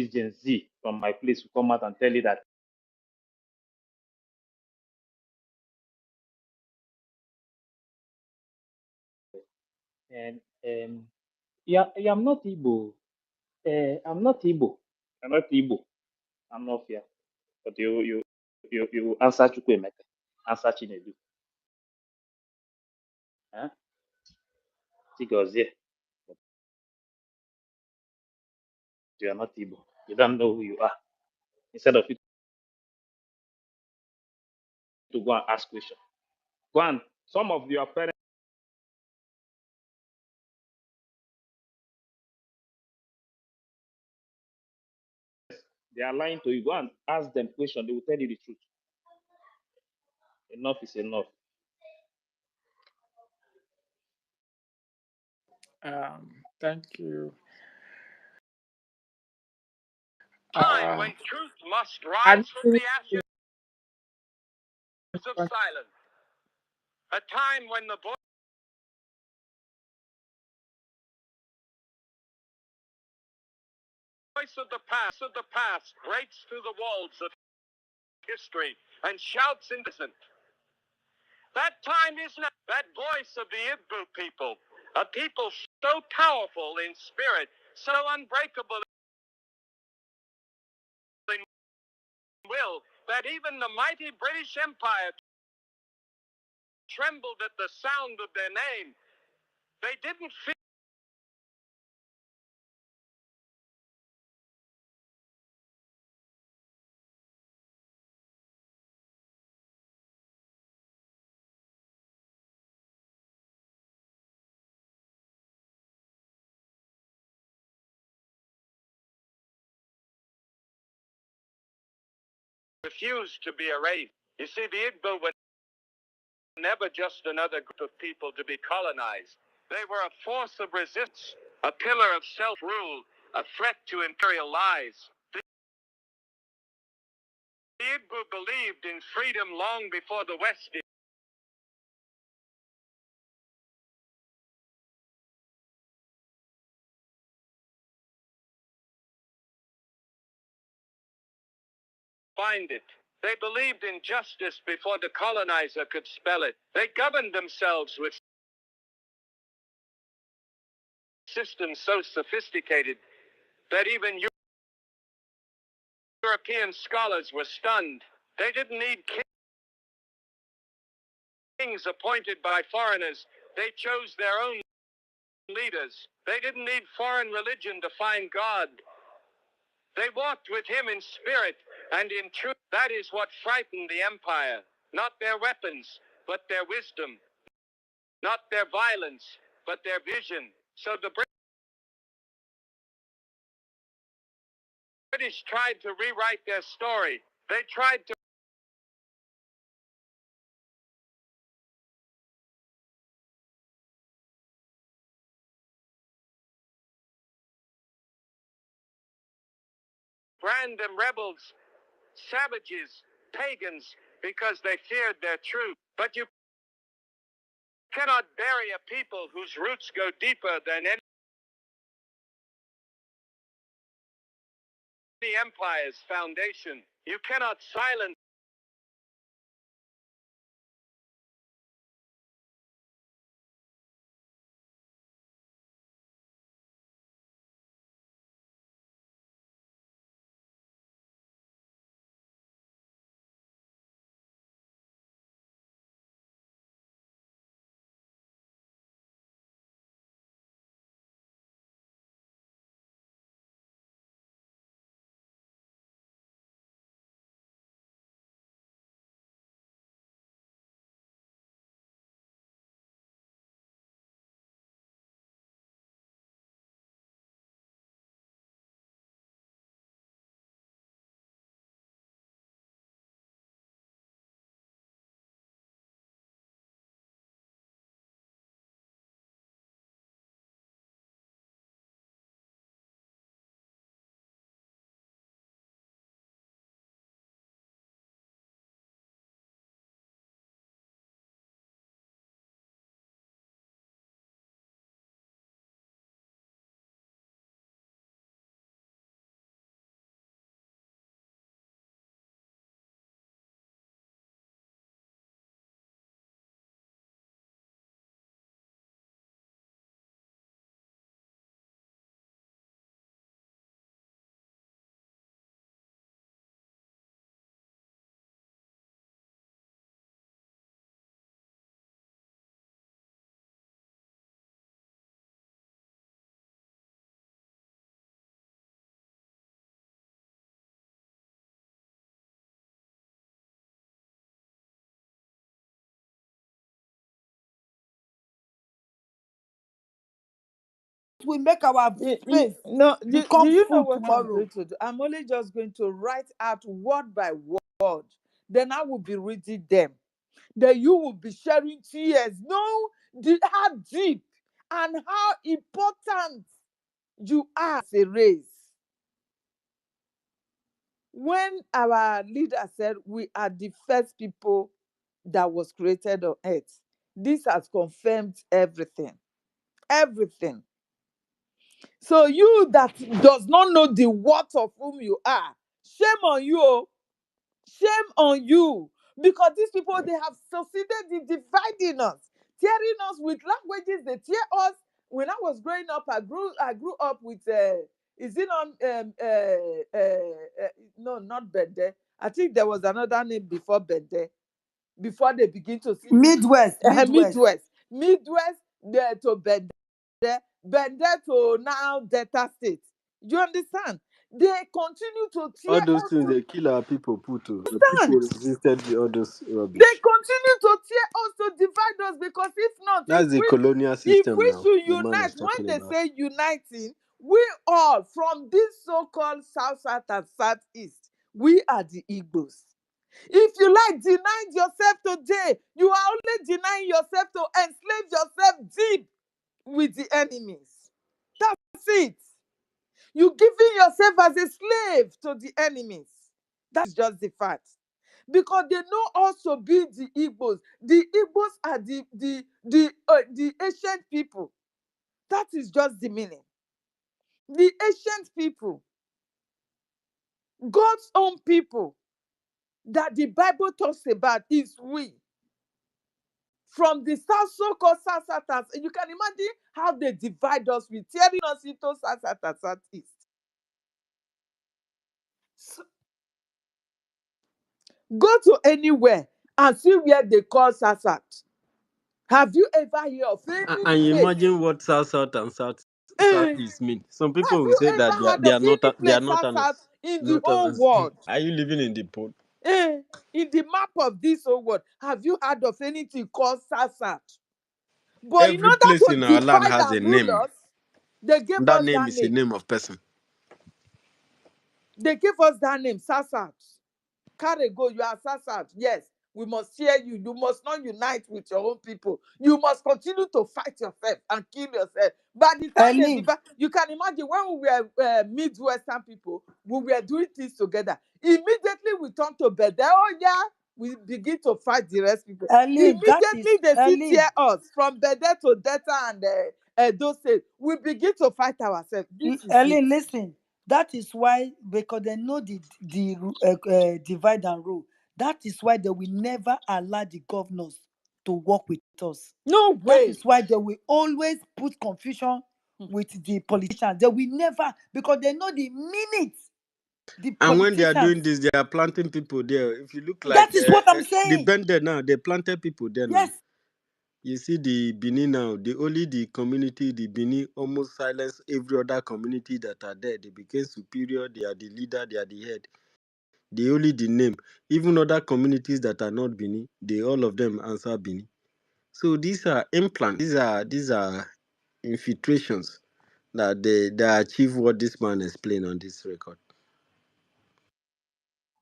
Gen Z from my place will come out and tell you that and yeah, I'm not Igbo. I'm not Igbo. I'm not Igbo. I'm not here. But you answer Chukwemeka, answer Chinedu. Huh? Chigozie, but you are not Igbo. You don't know who you are. Instead of you to go and ask questions. Go and some of your parents they are lying to you. Go and ask them questions. They will tell you the truth. Enough is enough. Thank you. Time when truth must I'm rise from the finished ashes of silence. A time when the voice of the past breaks through the walls of history and shouts in dissent. That time is now. That voice of the Igbo people, a people so powerful in spirit, so unbreakable in will, that even the mighty British Empire trembled at the sound of their name. They didn't feel refused to be erased. You see, the Igbo were never just another group of people to be colonized. They were a force of resistance, a pillar of self-rule, a threat to imperial lies. The Igbo believed in freedom long before the West did. find it. They believed in justice before the colonizer could spell it. They governed themselves with systems so sophisticated that even European scholars were stunned. They didn't need kings appointed by foreigners. They chose their own leaders. They didn't need foreign religion to find God. They walked with him in spirit and in truth. That is what frightened the empire. Not their weapons, but their wisdom. Not their violence, but their vision. So the British tried to rewrite their story. They tried to brand them rebels, savages, pagans, because they feared their truth. But you cannot bury a people whose roots go deeper than any empire's foundation. You cannot silence We make our face No, do become you know full what I'm tomorrow. going to do? I'm only just going to write out word by word. Then I will be reading them. Then you will be sharing tears. No, how deep and how important you are as a race. When our leader said we are the first people that was created on earth, this has confirmed everything. Everything. So you that does not know the worth of whom you are, shame on you. Oh. Shame on you. Because these people, they have succeeded in dividing us, tearing us with languages. They tear us. When I was growing up, I grew up with is it on no, not Bende. I think there was another name before Bende, before they begin to see Midwest, Midwest. Midwest there to Bende, Bende to now Delta State. Do you understand? They continue to tear All those us things to they kill our people, Puto. The people stand. resisted all those They rubbish. continue to tear us, to divide us, because if not, That's the colonial if system we now. should The man unite, is when talking they about. say uniting, we all from this so-called South and Southeast, we are the Igbos. If you like denying yourself today, you are only denying yourself to enslave yourself deep with the enemies. That's it. You giving yourself as a slave to the enemies. That's just the fact. Because they know also be the Igbos. The Igbos are the ancient people. That is just the meaning. The ancient people, God's own people. that the Bible talks about is we. From the south, so-called South, you can imagine how they divide us with tearing us into South and Southeast. So, go to anywhere and see where they call South. Have you ever heard of any And you place? imagine what South and Eh, Southeast mean. Some people have will you say that ever heard they of are not any they are place not South honest. in the Not whole honest. world? Are you living in the port? In the map of this whole world, have you heard of anything called South? But in Every order place to in our land divide has a and rule name. us, they gave That us name that is a name. name of person. They gave us that name, South. Carry go, you are South. Yes, we must hear you. You must not unite with your own people. You must continue to fight yourself and kill yourself. By the time they Eileen, divide, you can imagine when we were Midwestern people, we were doing things together. Immediately we turn to bed. Oh yeah, we begin to fight the rest people. Eileen, that is Immediately they see Eileen. tear us from Bede to Delta and those states. We begin to fight ourselves. This is it. Eileen, listen. That is why, because they know the divide and rule. That is why they will never allow the governors to work with us. No That way. is why they will always put confusion with the politicians. They will never, because they know the minute the And when they are politicians. doing this, they are planting people there. If you look like That is what I'm the saying. Bender now, they planted people there now. Yes. You see the Benin now, the community, the Benin almost silence every other community that are there. They became superior, they are the leader, they are the head. They only the name. Even other communities that are not Benin, they all of them answer Benin. So these are implants, these are infiltrations that they achieve what this man explained on this record.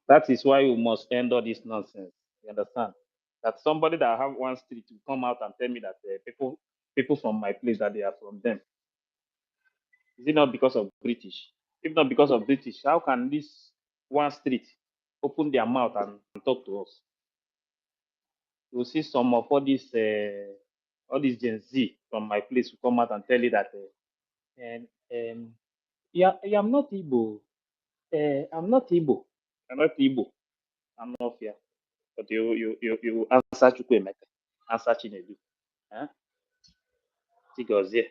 That is why we must end all this nonsense. You understand? That somebody that have one street will come out and tell me that people from my place that they are from them. Is it not because of British? If not because of British, how can this one street open their mouth and talk to us? You'll see some of all these Gen Z from my place will come out and tell you that and yeah, I'm not Igbo. I'm not Igbo. I'm not Igbo. I'm not here. But you answer Chukwemeka, answer Chinedu. Huh? Chigozie,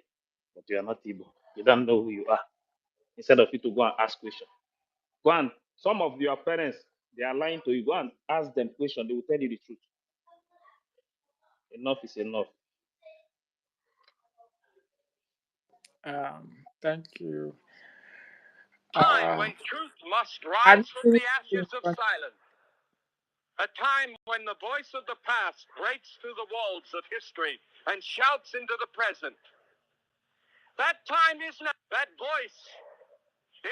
but you are not Igbo. You don't know who you are. Instead of you to go and ask questions. Go and some of your parents, they are lying to you. Go and ask them questions. They will tell you the truth. Enough is enough. Thank you. Time when truth must I rise from think the ashes of silence. A time when the voice of the past breaks through the walls of history and shouts into the present. That time is now. That voice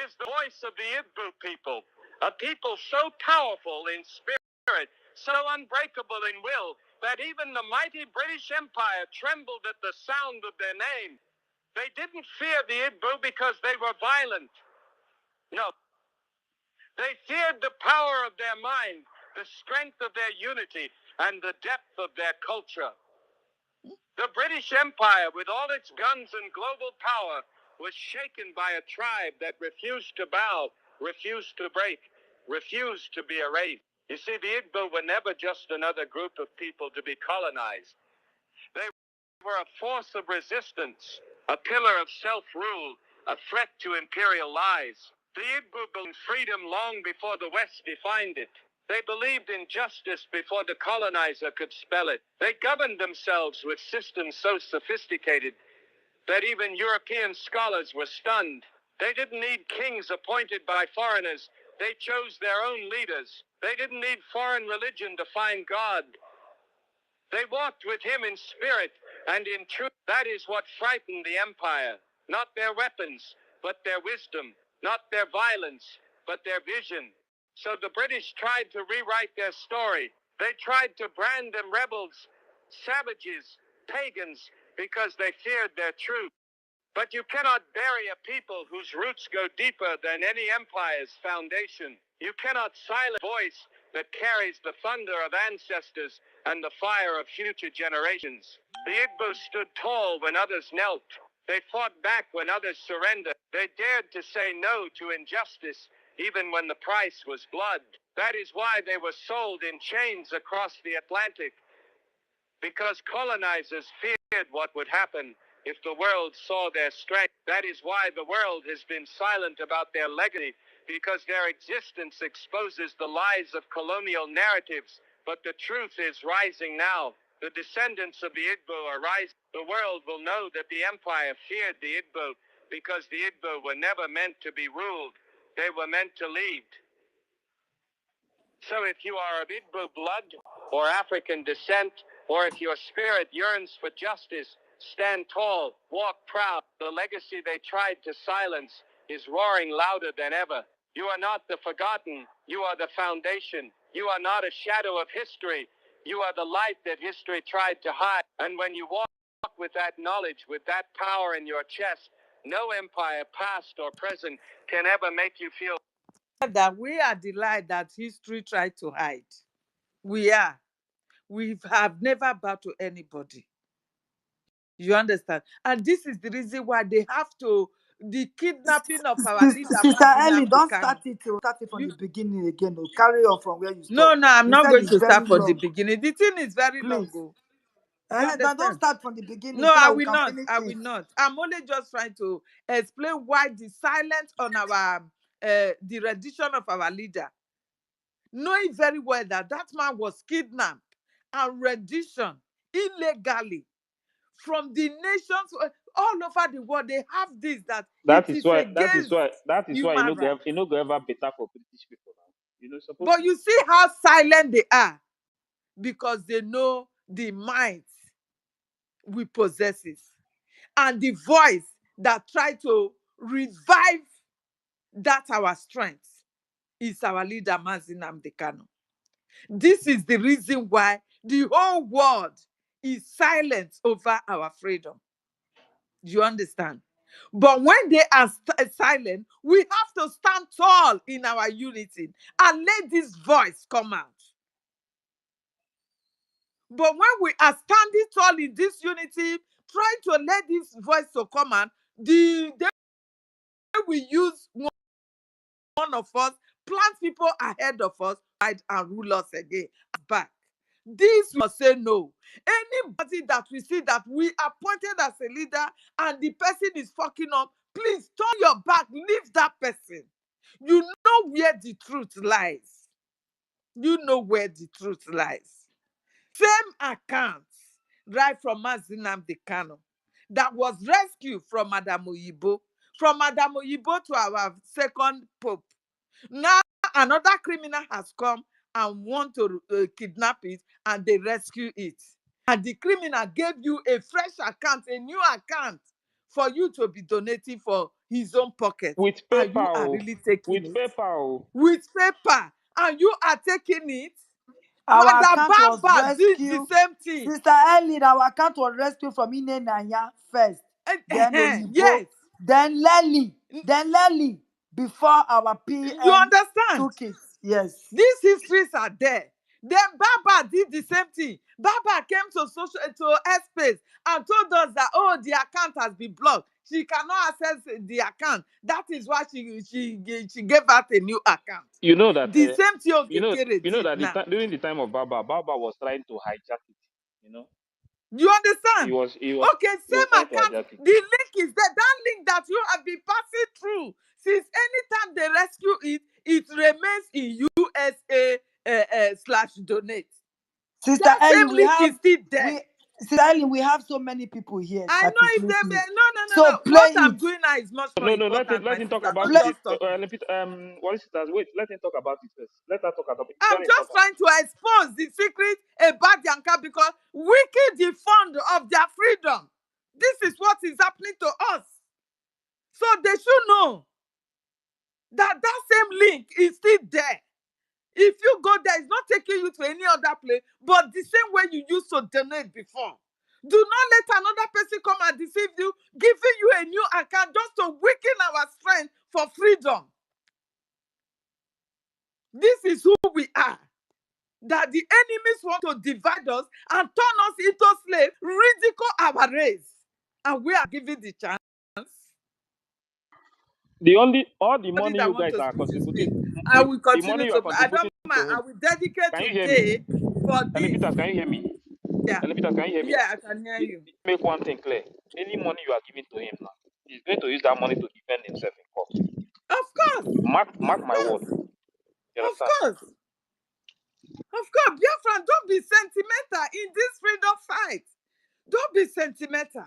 is the voice of the Igbo people, a people so powerful in spirit, so unbreakable in will, that even the mighty British Empire trembled at the sound of their name. They didn't fear the Igbo because they were violent. No. They feared the power of their mind, the strength of their unity, and the depth of their culture. The British Empire, with all its guns and global power, was shaken by a tribe that refused to bow, refused to break, refused to be erased. You see, the Igbo were never just another group of people to be colonized. They were a force of resistance, a pillar of self-rule, a threat to imperial lies. The Igbo built freedom long before the West defined it. They believed in justice before the colonizer could spell it. They governed themselves with systems so sophisticated that even European scholars were stunned. They didn't need kings appointed by foreigners. They chose their own leaders. They didn't need foreign religion to find God. They walked with him in spirit and in truth. That is what frightened the empire. Not their weapons, but their wisdom. Not their violence, but their vision. So the British tried to rewrite their story. They tried to brand them rebels, savages, pagans, because they feared their truth. But you cannot bury a people whose roots go deeper than any empire's foundation. You cannot silence a voice that carries the thunder of ancestors and the fire of future generations. The Igbo stood tall when others knelt. They fought back when others surrendered. They dared to say no to injustice even when the price was blood. That is why they were sold in chains across the Atlantic, because colonizers feared what would happen if the world saw their strength. That is why the world has been silent about their legacy, because their existence exposes the lies of colonial narratives. But the truth is rising now. The descendants of the Igbo are rising. The world will know that the empire feared the Igbo because the Igbo were never meant to be ruled. They were meant to lead. So if you are of Igbo blood or African descent, or if your spirit yearns for justice, stand tall, walk proud. The legacy they tried to silence is roaring louder than ever. You are not the forgotten. You are the foundation. You are not a shadow of history. You are the light that history tried to hide. And when you walk with that knowledge, with that power in your chest, no empire, past or present, can ever make you feel that we are the light that history tried to hide. We are. We have never bowed to anybody. You understand? And this is the reason why they have to, the kidnapping of our leader, Sister Ellie, Mazinam don't Dekano. start it from You, the beginning again. Oh. Carry on from where you no, stop. no, I'm You not said going it's to very start from the long. beginning. The thing is very long. Please. Oh. You Now don't understand? start from the beginning No, so I that we will can not. finish I it. will not. I'm only just trying to explain why the silence on our, the rendition of our leader, knowing very well that that man was kidnapped and rendition illegally from the nations all over the world. They have this, that it That is is why. That is against why. That is why human rights. you know go ever better for British people now. You know supposed But to. you see how silent they are, because they know the might we possesses and the voice that try to revive that our strength is our leader Mazinam Dekano. This is the reason why the whole world is silent over our freedom. You understand? But when they are silent, we have to stand tall in our unity and let this voice come out. But when we are standing tall in this unity, trying to let this voice to come out, they will use one of us, plant people ahead of us, and rule us again back. This must say no. Anybody that we see that we appointed as a leader and the person is fucking up, please turn your back, leave that person. You know where the truth lies. You know where the truth lies. Same account, right from Mazinam Dekano, that was rescued from Madam Oyibo, from Madam Oyibo to our second pope. Now another criminal has come and want to kidnap it, and they rescue it. And the criminal gave you a fresh account, a new account for you to be donating for his own pocket. With And paper, you are oh, really taking with it paper, oh. with paper, and you are taking it. Our Madam account was Baba did the rescued. same thing. Sister Ellie, our account was rescued from Ine Nanya first. Then Oyibo. Yes. Then Lely. Before our You PM understand? took it. Yes. These histories are there. Then Baba did the same thing. Baba came to Space and told us that, oh, the account has been blocked. She cannot access the account. That is why she gave out a new account. You know that. The same thing You Okekere know did that now. during the time of Baba was trying to hijack it. You know, You understand? Okay, he was same trying to account. hijack it. The link is there. That link that you have been passing through since anytime they rescue it, it remains in USA /donate. Sister That Ellie, same link is still there. Sister Ellie, we have so many people here I that know is if them. listening. No. So What play I'm it. doing now is much more No, important, let my him talk sister. about Don't it. Play. just talk. What is it? Wait, let him talk about it first. Let her talk about it. It's I'm very just important. trying to expose the secret about Yanka, because wicked the fund of their freedom. This is what is happening to us. So they should know that same link is still there. If you go there, it's not taking you to any other place, but the same way you used to donate before. Do not let another person come and deceive you, giving you a new account just to weaken our strength for freedom. This is who we are. That the enemies want to divide us and turn us into slaves, ridicule our race. And we are given the chance. all the Anybody money that you want guys to are speak, you speak. contributing, I will the money continue you are to. I don't contributing mind. to I him. will dedicate Can you hear me? today for this. Elipita, can you hear me? Yeah, Elipita, can you hear me? yeah, I can hear you. Make one thing clear. Any money you are giving to him now, he's going to use that money to defend himself in court. Of course, Mark of my word. course, You of understand? course, of course. Biafran, don't be sentimental in this freedom fight. Don't be sentimental.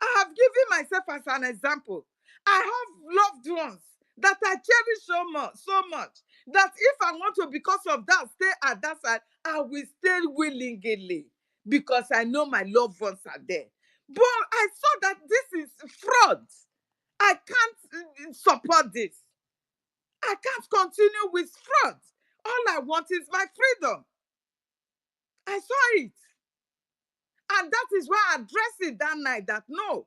I have given myself as an example. I have loved ones that I cherish so much that if I want to, because of that, stay at that side, I will stay willingly because I know my loved ones are there. But I saw that this is fraud. I can't support this. I can't continue with fraud. All I want is my freedom. I saw it. And that is why I addressed it that night that no,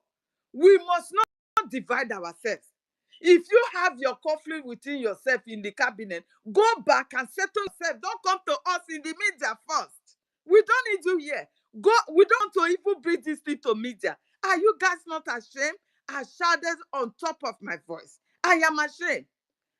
we must not divide ourselves. If you have your conflict within yourself in the cabinet, go back and settle yourself. Don't come to us in the media first. We don't need you here. Go. We don't want to even bring this thing to media. Are you guys not ashamed? I shouted on top of my voice. I am ashamed.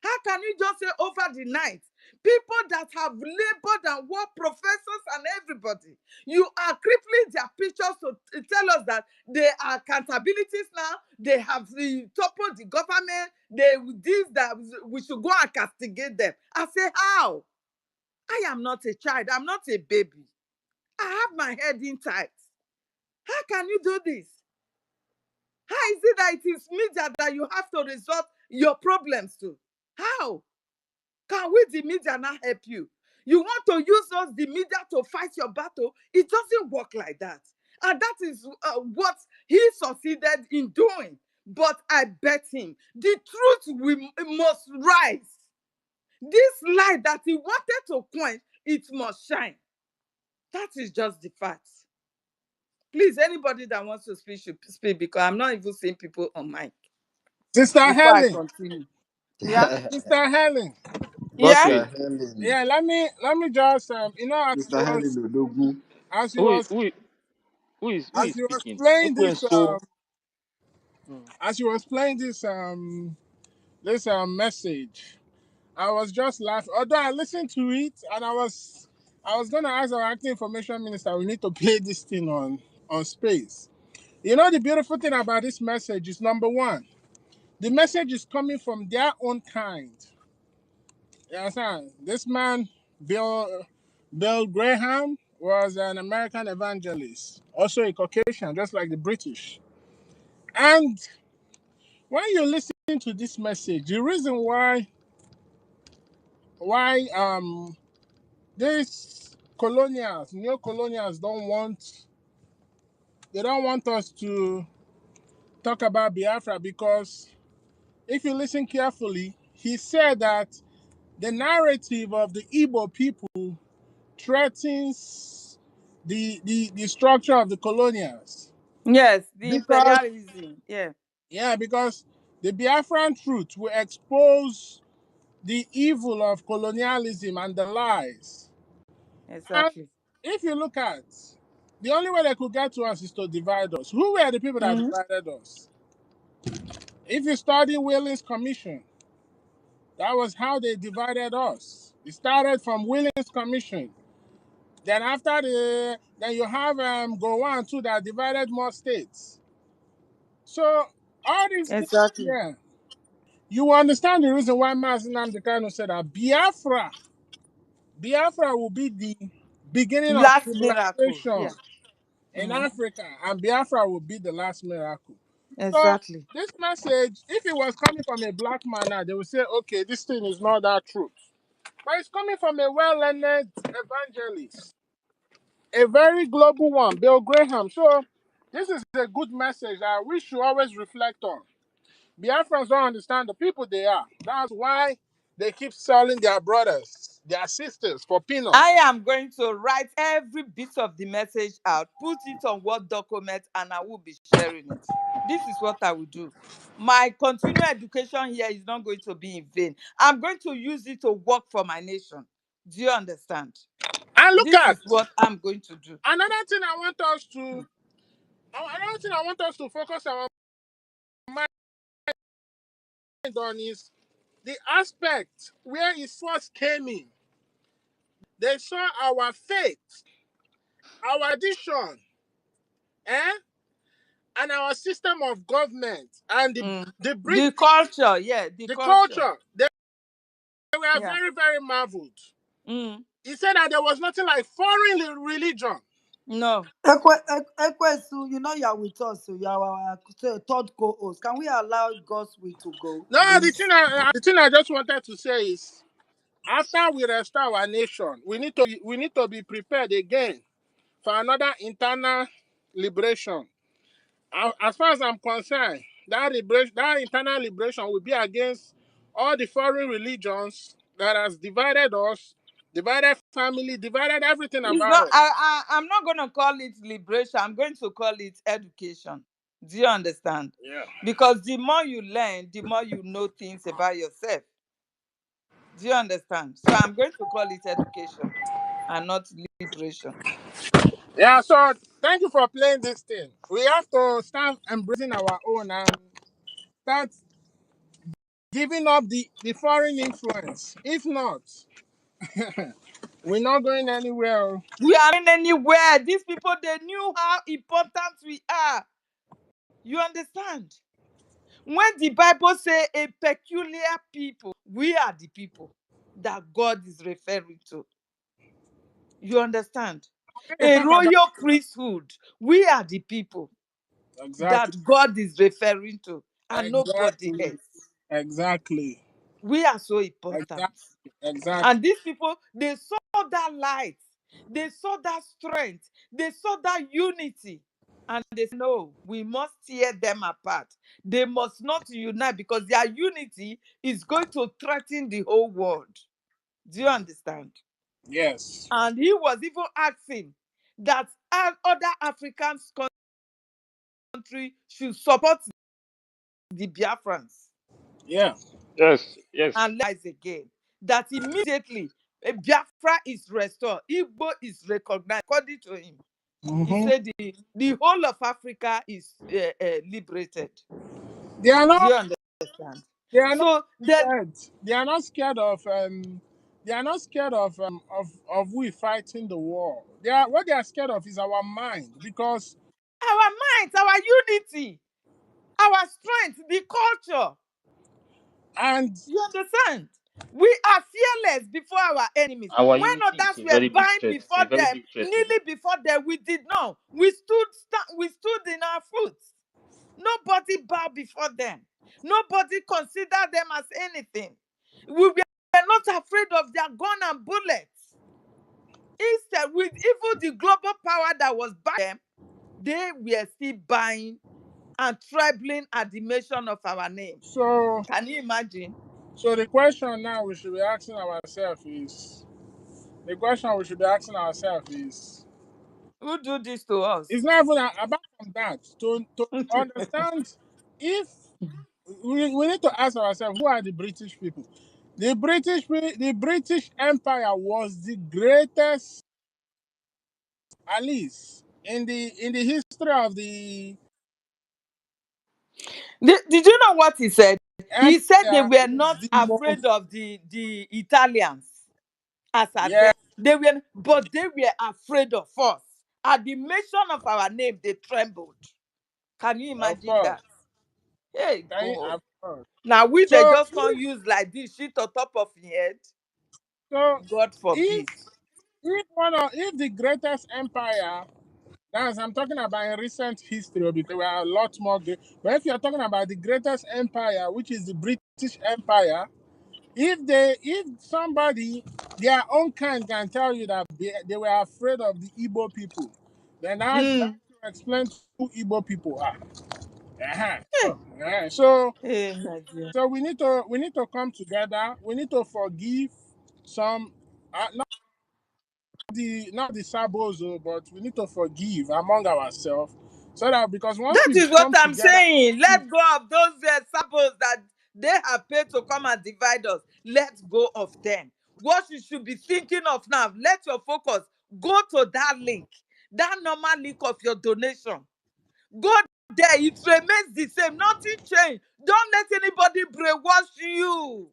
How can you just say over the night, people that have labored and worked, professors and everybody, you are crippling their pictures to tell us that they are accountabilities now, they have toppled the government, they this that we should go and castigate them. I say, how? I am not a child, I'm not a baby. I have my head in tight. How can you do this? How is it that it is media that you have to resolve your problems to? How? Can we, the media, not help you? You want to use us, the media, to fight your battle? It doesn't work like that. And that is what he succeeded in doing. But I bet him the truth must rise. This light that he wanted to quench, it must shine. That is just the fact. Please, anybody that wants to speak should speak because I'm not even seeing people on mic. Sister Before I Helen, continue. Yeah? Sister Helen. Yeah? Sister Helen. Yeah, let me just Sister Helen Odogu. as you Who is was who is who is speaking? playing this Ekwensu. as you was playing this message, I was just laughing. Although I listened to it and I was gonna ask our acting information minister, we need to play this thing on space. You know the beautiful thing about this message is number one, the message is coming from their own kind. You understand? This man, Bill Graham, was an American evangelist, also a Caucasian, just like the British. And when you listen to this message, the reason why these colonials, neo-colonials don't want us to talk about Biafra because if you listen carefully, he said that the narrative of the Igbo people threatens the structure of the colonials. Yes, the Because imperialism. Yeah, because the Biafran truth will expose the evil of colonialism and the lies. And exactly. if you look at the only way they could get to us is to divide us. Who were the people that Mhm. divided us? If you study Willing's commission, that was how they divided us. It started from Willing's commission. Then then you have Gowan too that divided more states. So all these things, Exactly. yeah. You understand the reason why Mazi Nnamdi Kanu said that Biafra will be the beginning of Last miracle. civilization Yeah. in Mhm. Africa, and Biafra will be the last miracle. So Exactly. this message, if it was coming from a black man now, they would say, okay, this thing is not that truth. But it's coming from a well-learned evangelist, a very global one, Bill Graham. So this is a good message that we should always reflect on. Biafrans don't understand the people they are. That's why they keep selling their brothers, their sisters for I peanuts. am going to write every bit of the message out, put it on Word document, and I will be sharing it. This is what I will do. My continuing education here is not going to be in vain. I'm going to use it to work for my nation. Do you understand? And look This at is what I'm going to do. another thing I want us to focus our mind on is the aspect where it first came in. They saw our faith, our tradition, eh? And our system of government and the The British, culture, yeah, the the culture. culture. They were Yeah. very, very marveled. Mm. He said that there was nothing like foreign religion. No. Ekwesu, you know you are with us, so you are our third co-host. Can we allow God's will to go, No, the please? thing I just wanted to say is, after we restore our nation, we need to be prepared again for another internal liberation. As far as I'm concerned, that internal liberation will be against all the foreign religions that has divided us, divided family, divided everything It's about not. us. I'm not going to call it liberation. I'm going to call it education. Do you understand? Yeah. Because the more you learn, the more you know things about yourself. Do you understand? So I'm going to call it education and not liberation. Yeah, so thank you for playing this thing. We have to start embracing our own and start giving up the foreign influence. If not, we're not going anywhere. We aren't anywhere. These people, they knew how important we are. You understand? When the Bible say a peculiar people, we are the people that God is referring to. You understand? When they A talk about royal priesthood, we are the people exactly, that God is referring to, and nobody exactly, else. exactly, We are so important. exactly, exactly. And these people, they saw that light, they saw that strength, they saw that unity. And they said, no, we must tear them apart. They must not unite because their unity is going to threaten the whole world. Do you understand? Yes. And he was even asking that other African countries should support the Biafrans. Yeah. Yes, yes. And realize again that immediately Biafra is restored, Igbo is recognized. According to him, he Hmm. said the whole of Africa is liberated. They are Do not. you understand? They are not So then, scared. They are not scared of. They are not scared of we fighting the war. They are what they are scared of is our mind because our minds, our unity, our strength, the culture. and You understand? We are fearless before our enemies. Our When unity is others a were very big buying threat. It's before a very them, big threat to them. kneeling before them, we did not. We stood in our foot. Nobody bowed before them. Nobody considered them as anything. We were not afraid of their gun and bullets. Instead, with even the global power that was buying them, they were still buying and trembling at the mention of our name. so Can you imagine? so the question now we should be asking ourselves is the question we should be asking ourselves is Who do this to us? it's not even about from that to understand if we need to ask ourselves who are the British people. The British Empire was the greatest, at least in the history of the Did you know what he said? He said they empire. were Is not the most afraid of the Italians as at yeah, then. But they were afraid of us. At the mention of our name, they trembled. Can you of imagine course. that? Hey Can you- God. Of course. Now we they So just can't use like this shit on top of your head. so God if forbid. if the greatest empire, that's I'm talking about in recent history because we are a lot more great. But if you're talking about the greatest empire, which is the British Empire, if somebody their own kind can tell you that they were afraid of the Igbo people, then that Mm. will explain who Igbo people are. Uh-huh. Hey, So hey, my dear. so we need to come together. We need to forgive some not the sabozo, but we need to forgive among ourselves so that because once That we is what come I'm together, saying. Let go of those sabots that they have paid to come and divide us. Let go of them. What you should be thinking of now, let your focus go to that link, that normal link of your donation. Go there, it remains the same. Nothing changed. Don't let anybody brainwash you.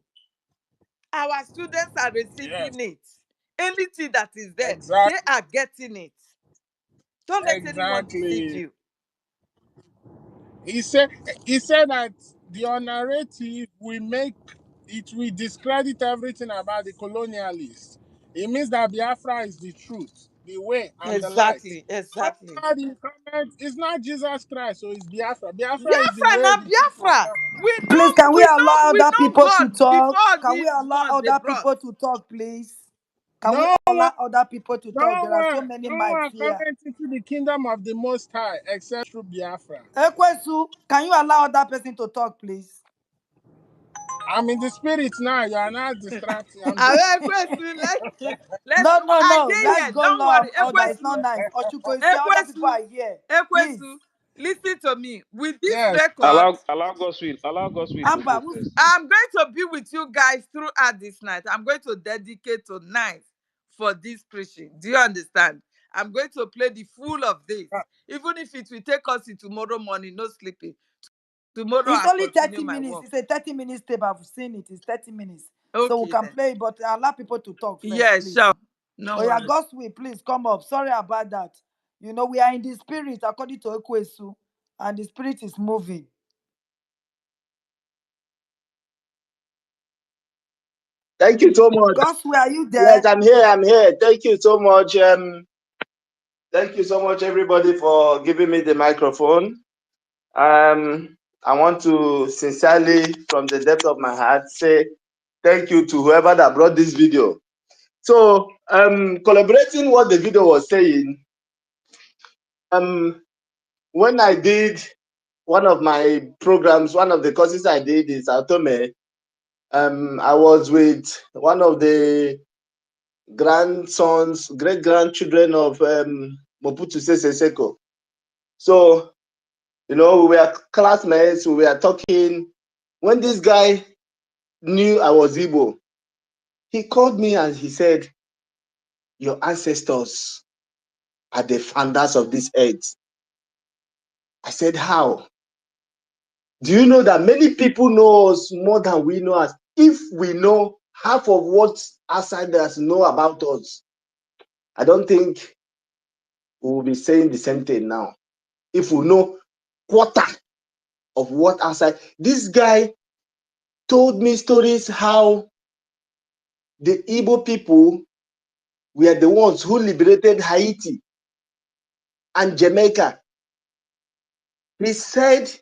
Our students are Yes, receiving it. Anything that is there, they exactly, are getting it. Don't let anyone deceive exactly. you. He said he said that your narrative will make it will discredit everything about the colonialists. It means that Biafra is the truth, the way, and the light. Exactly, exactly. Somebody comment, it's not Jesus Christ, so it's Biafra. Biafra is the Biafra way na the people Biafra. come. Please, can we allow We other know people to God talk? before Can we these allow ones they other brought. people to talk, please? Can we No one, allow other people to talk? There are so many no mics one here. comment into the kingdom of the Most High except through Biafra. Ekwesu, can you allow other person to talk, please? I'm in the spirit now. You are not distracting. I'm just Ekwesu, let's No, move. no, I no. dey Let's here. go Don't law worry. of order. It's Ekwesu, not nice. Ochuko, you see, other people Ekwesu, are here. Please. Ekwesu. Listen to me. With this yes. record, Allow God's will. Allow God's will to Amber, go who's first. I'm going to be with you guys throughout this night. I'm going to dedicate tonight for this preaching. Do you understand? I'm going to play the full of this. Even if it will take us to tomorrow morning, no sleeping. Tomorrow it's I'll only continue 30 my minutes. work. It's a 30-minute tape. I've seen it. It's 30 minutes. So we Okay can then. play it, but allow people to talk first, Yeah, please. sure. No Oh yeah, worries. God's will, please come up. Sorry about that. You know, we are in the spirit according to Ekwesu, and the spirit is moving. Thank you so much. God's will, are you Yes, there? I'm here. I'm here. Thank you so much. Thank you so much, everybody, for giving me the microphone. I want to sincerely, from the depth of my heart, say thank you to whoever that brought this video. So, collaborating what the video was saying, when I did one of my programs, one of the courses I did is Autome, I was with one of the grandsons, great grandchildren of Mobutu Sese Seko. So, you know, we were classmates, we were talking. When this guy knew I was Igbo, he called me and he said, "Your ancestors are the founders of this earth." I said, "How? Do you know that many people know us more than we know us? If we know half of what outsiders know about us, I don't think we will be saying the same thing now. If we know quarter of what outside." This guy told me stories how the Igbo people were the ones who liberated Haiti and Jamaica. He said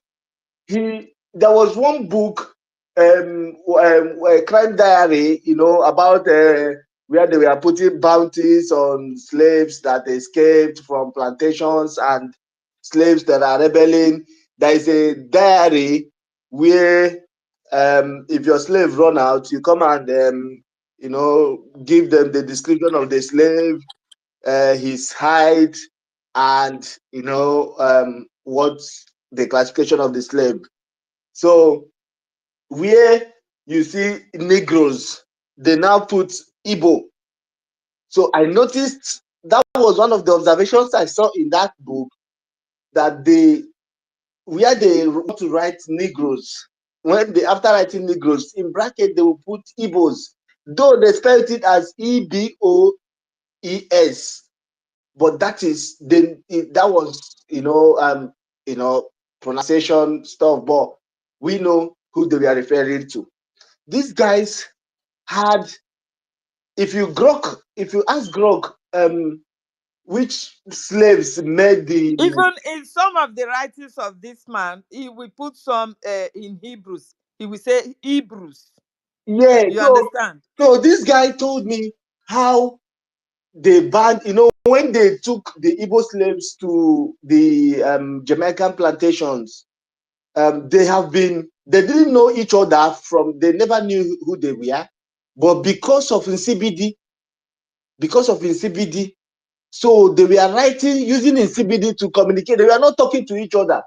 there was one book, crime diary, you know, about where they were putting bounties on slaves that escaped from plantations and slaves that are rebelling. There is a diary where if your slave run out, you come and you know, give them the description of the slave, his height, and you know what's the classification of the slave. So where you see Negroes, they now put Igbo. So I noticed that was one of the observations I saw in that book, that they where they want to write Negroes, when they after writing Negroes in bracket they will put Igbos, though they spelled it as Eboes, but that is that was you know pronunciation stuff, but we know who they were referring to. These guys had, if you ask Grok, which slaves made the, Even in some of the writings of this man, he will put some in Hebrews. He will say Hebrews. yeah, You understand? so this guy told me how they banned, you know, when they took the Igbo slaves to the Jamaican plantations, they didn't know each other they never knew who they were, but because of insipidity, so they were writing using insipidity to communicate. They were not talking to each other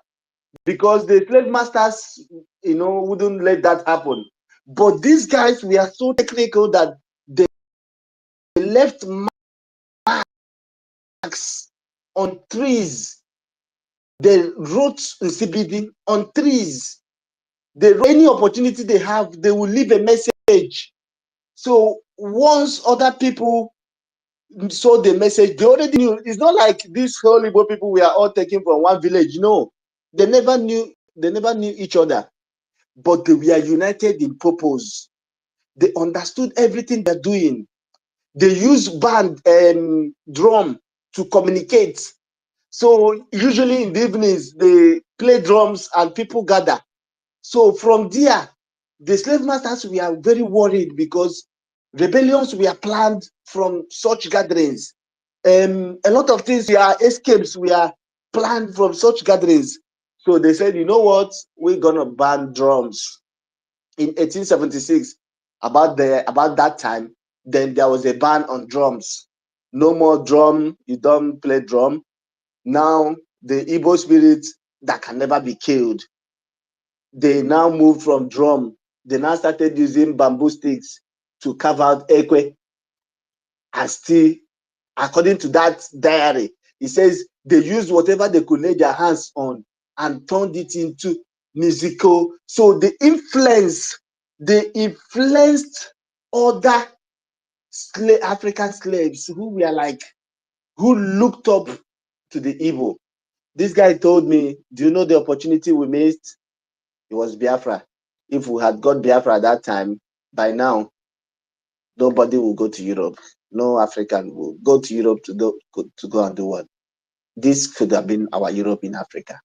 because the slave masters, you know, wouldn't let that happen. But these guys were so technical that they left marks on trees They wrote CBD on trees. Any opportunity they have, they will leave a message. So once other people saw the message, they already knew. It's not like these whole Igbo people we are all taken from one village. No, they never knew each other, but they were united in purpose. They understood everything they're doing. They use band and drum to communicate. So usually in the evenings, they play drums and people gather. So from there, the slave masters were very worried because rebellions were planned from such gatherings. A lot of things were escapes were planned from such gatherings. So they said, you know what, we're gonna ban drums. In 1876, about that time, then there was a ban on drums. No more drum, you don't play drum. Now the Igbo spirit that can never be killed, they now moved from drum. They now started using bamboo sticks to carve out ekwe. And still, according to that diary, it says they used whatever they could lay their hands on and turned it into musical. So they influenced other African slaves who looked up to the Igbo. This guy told me, do you know the opportunity we missed? It was Biafra. If we had got Biafra at that time, by now, nobody will go to Europe. No African will go to Europe to go and do what? This could have been our Europe in Africa.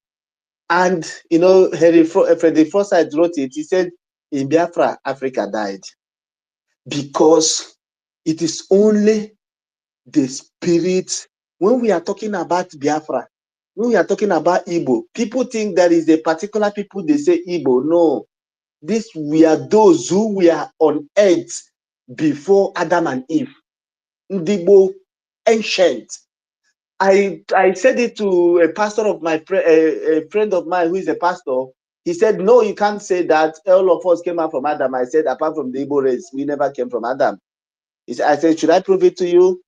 And, Frederick Forsyth wrote it. He said, in Biafra, Africa died. Because it is only the spirit. When we are talking about Biafra, when we are talking about Igbo, people think there is a particular people they say Igbo. No. We are those who were on earth before Adam and Eve. Igbo, ancient. I said it to a pastor of my a friend of mine who is a pastor. He said, no, you can't say that. All of us came out from Adam. I said, apart from the Igbo race, we never came from Adam. I said, should I prove it to you?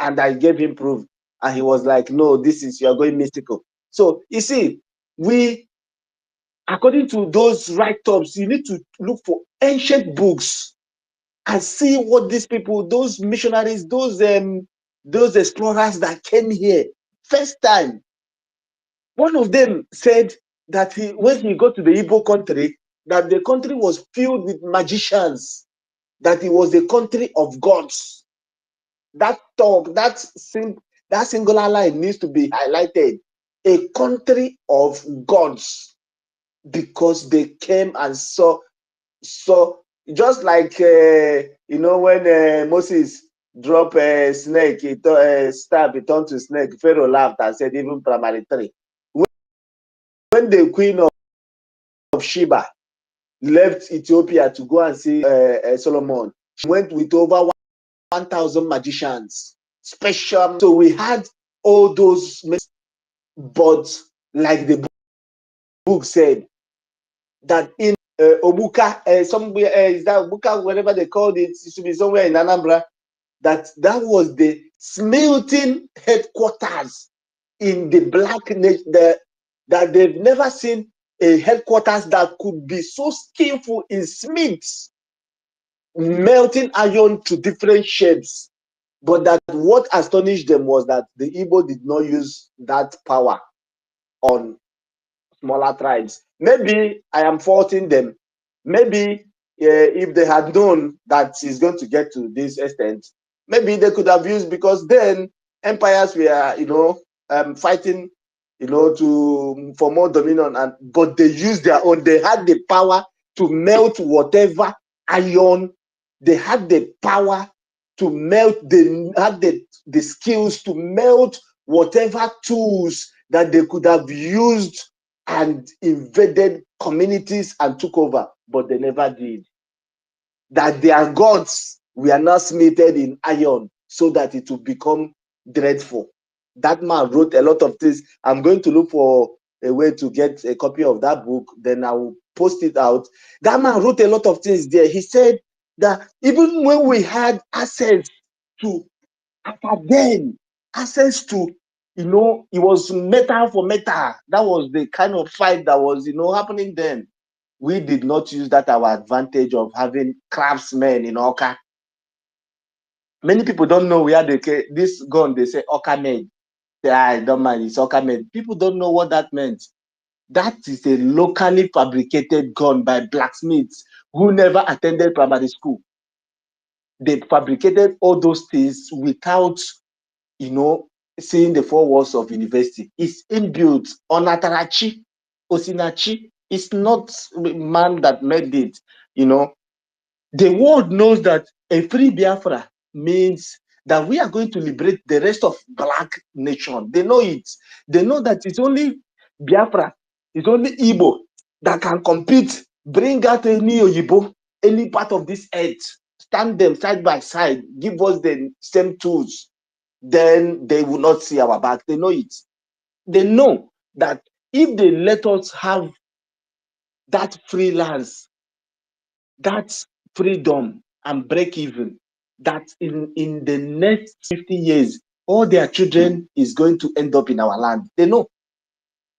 And I gave him proof. And he was like, no, you are going mystical. So you see, according to those write-ups, you need to look for ancient books and see what these people, those missionaries, those explorers that came here first time. One of them said that when he got to the Igbo country, that the country was filled with magicians, that it was the country of gods. That singular line needs to be highlighted. A country of gods, because they came and saw, just like when Moses dropped a snake, staff, it turned to snake. Pharaoh laughed and said, even primary 3. When the queen of Sheba left Ethiopia to go and see Solomon, she went with over 1,000 magicians, special. So we had all those, but like the book said, that in Obuka, somewhere, is that Obuka, whatever they called it, it should be somewhere in Anambra, that was the smelting headquarters in the black nation, that they've never seen a headquarters that could be so skillful in smiths, melting iron to different shapes. But that what astonished them was that the Igbo did not use that power on smaller tribes. Maybe I am faulting them. Maybe if they had known that it's going to get to this extent, maybe they could have used, because then empires were, fighting, for more dominion, but they used their own. They had the power to melt whatever iron. They had the power to melt. They had the skills to melt whatever tools that they could have used and invaded communities and took over, but they never did. That their gods were not smithed in iron so that it would become dreadful. That man wrote a lot of things. I'm going to look for a way to get a copy of that book, then I will post it out. That man wrote a lot of things there. He said that even when we had access to it was metal for metal. That was the kind of fight that was, happening then. We did not use that our advantage of having craftsmen in Oka. Many people don't know where this gun, they say Oka made. I don't mind, it's Oka made. People don't know what that meant. That is a locally fabricated gun by blacksmiths who never attended primary school. They fabricated all those things without, seeing the four walls of university. It's inbuilt on Atarachi, Osinachi. It's not man that made it, The world knows that a free Biafra means that we are going to liberate the rest of black nation. They know it. They know that it's only Biafra, it's only Igbo that can compete, bring out any Oyibo, any part of this earth, stand them side by side, give us the same tools. Then they will not see our back. They know it. They know that if they let us have that freelance, that freedom and break even, that in the next 50 years, all their children is going to end up in our land. They know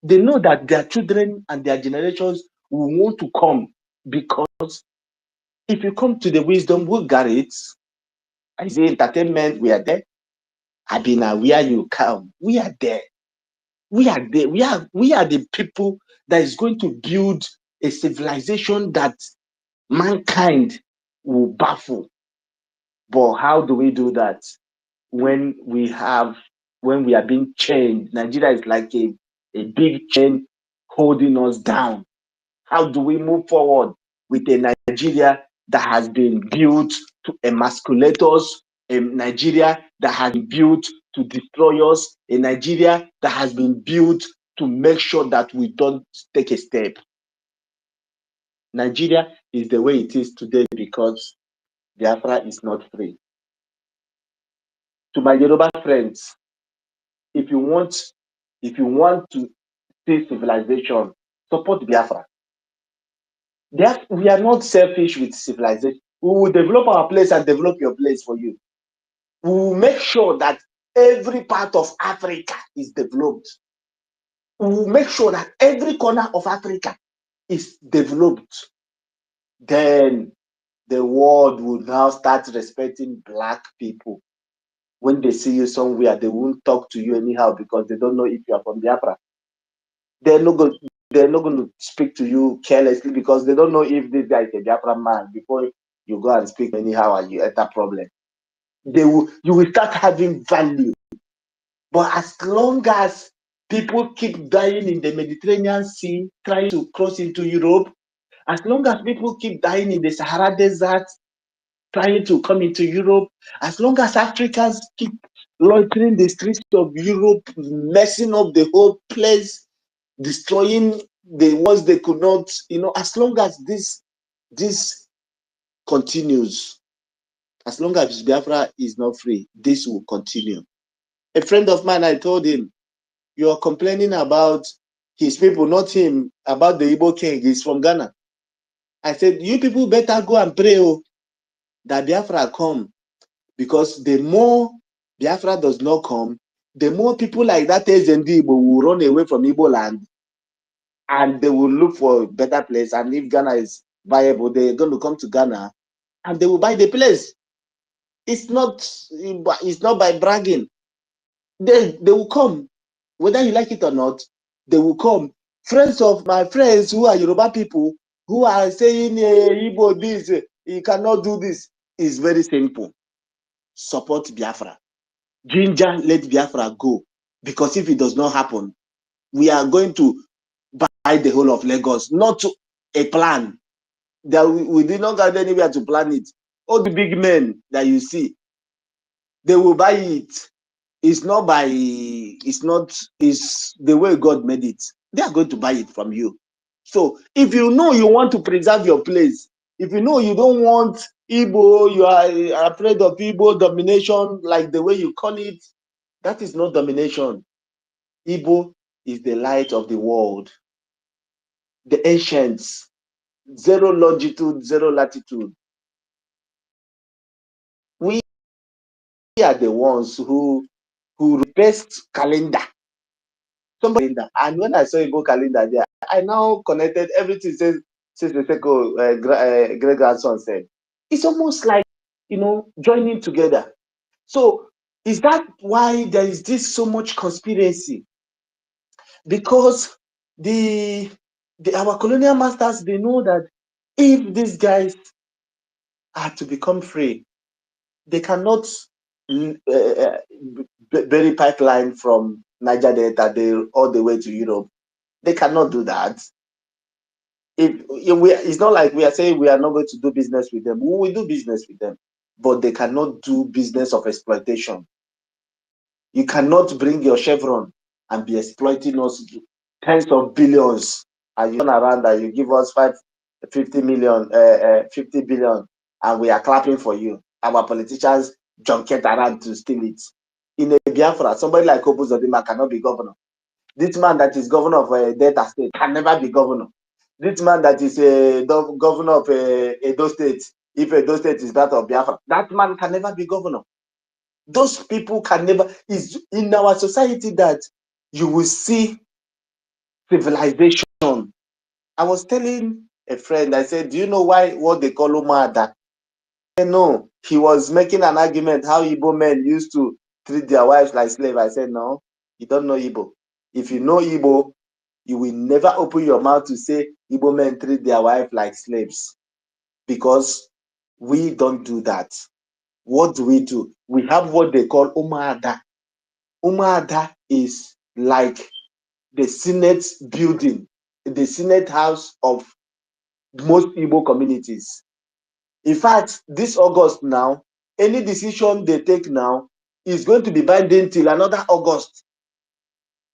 that their children and their generations will want to come, because if you come to the wisdom, we got it. I say entertainment, we are there. I mean, where you come, we are there. We are there. We are the people that is going to build a civilization that mankind will baffle. But how do we do that when we are being chained? Nigeria is like a big chain holding us down. How do we move forward with a Nigeria that has been built to emasculate us, a Nigeria that has been built to destroy us, a Nigeria that has been built to make sure that we don't take a step? Nigeria is the way it is today because Biafra is not free. To my Yoruba friends, if you want to see civilization, support Biafra. We are not selfish with civilization. We will develop our place and develop your place for you. We will make sure that every part of Africa is developed. We will make sure that every corner of Africa is developed. Then the world will now start respecting black people. When they see you somewhere, they won't talk to you anyhow because they don't know if you are from Biafra. They're not going to speak to you carelessly because they don't know if this guy is a Biafra man. Before you go and speak anyhow and you enter problem, you will start having value. But as long as people keep dying in the Mediterranean Sea, trying to cross into Europe, as long as people keep dying in the Sahara Desert, trying to come into Europe, as long as Africans keep loitering the streets of Europe, messing up the whole place, destroying the ones they could not, as long as this continues, as long as Biafra is not free, this will continue. A friend of mine, I told him, you're complaining about his people, not him, about the Igbo king. He's from Ghana. I said, you people better go and pray that Biafra come, because the more Biafra does not come, the more people like that Igbo will run away from Igbo land and they will look for a better place. And if Ghana is viable, they're going to come to Ghana and they will buy the place. It's not by bragging. They will come, whether you like it or not. They will come. Friends of my friends who are Yoruba people who are saying, Igbo this, you cannot do this, is very simple. Support Biafra. Ginger, let Biafra go. Because if it does not happen, we are going to buy the whole of Lagos, not a plan. That we did not get anywhere to plan it. All the big men that you see, they will buy it. It's the way God made it. They are going to buy it from you. So if you know you want to preserve your place, if you know you don't want Igbo, you are afraid of Igbo domination, like the way you call it, that is not domination. Igbo is the light of the world. The ancients, zero longitude, zero latitude. We are the ones who who wrote best calendar. Somebody calendar. And when I saw Igbo calendar there, I now connected everything since the second great grandson said. It's almost like, joining together. So is that why there is this so much conspiracy? Because our colonial masters, they know that if these guys are to become free, they cannot bury pipeline from Niger Delta all the way to Europe. They cannot do that. It's not like we are saying we are not going to do business with them. We will do business with them, but they cannot do business of exploitation. You cannot bring your Chevron and be exploiting us tens of billions, and you turn around and you give us 50 billion, and we are clapping for you. Our politicians junket around to steal it. In a Biafra, somebody like Obuzodima cannot be governor. This man that is governor of Delta State can never be governor. This man that is a governor of Edo State, if Edo State is that of Biafra, that man can never be governor. Those people can never. Is in our society that you will see civilization. I was telling a friend, I said, do you know what they call Umada? No, he was making an argument how Igbo men used to treat their wives like slaves. I said, no, you don't know Igbo. If you know Igbo, you will never open your mouth to say Igbo men treat their wife like slaves, because we don't do that. What do? We have what they call Umada. Umada is like the Senate building, the Senate house of most Igbo communities. In fact, this August now, any decision they take now is going to be binding till another August.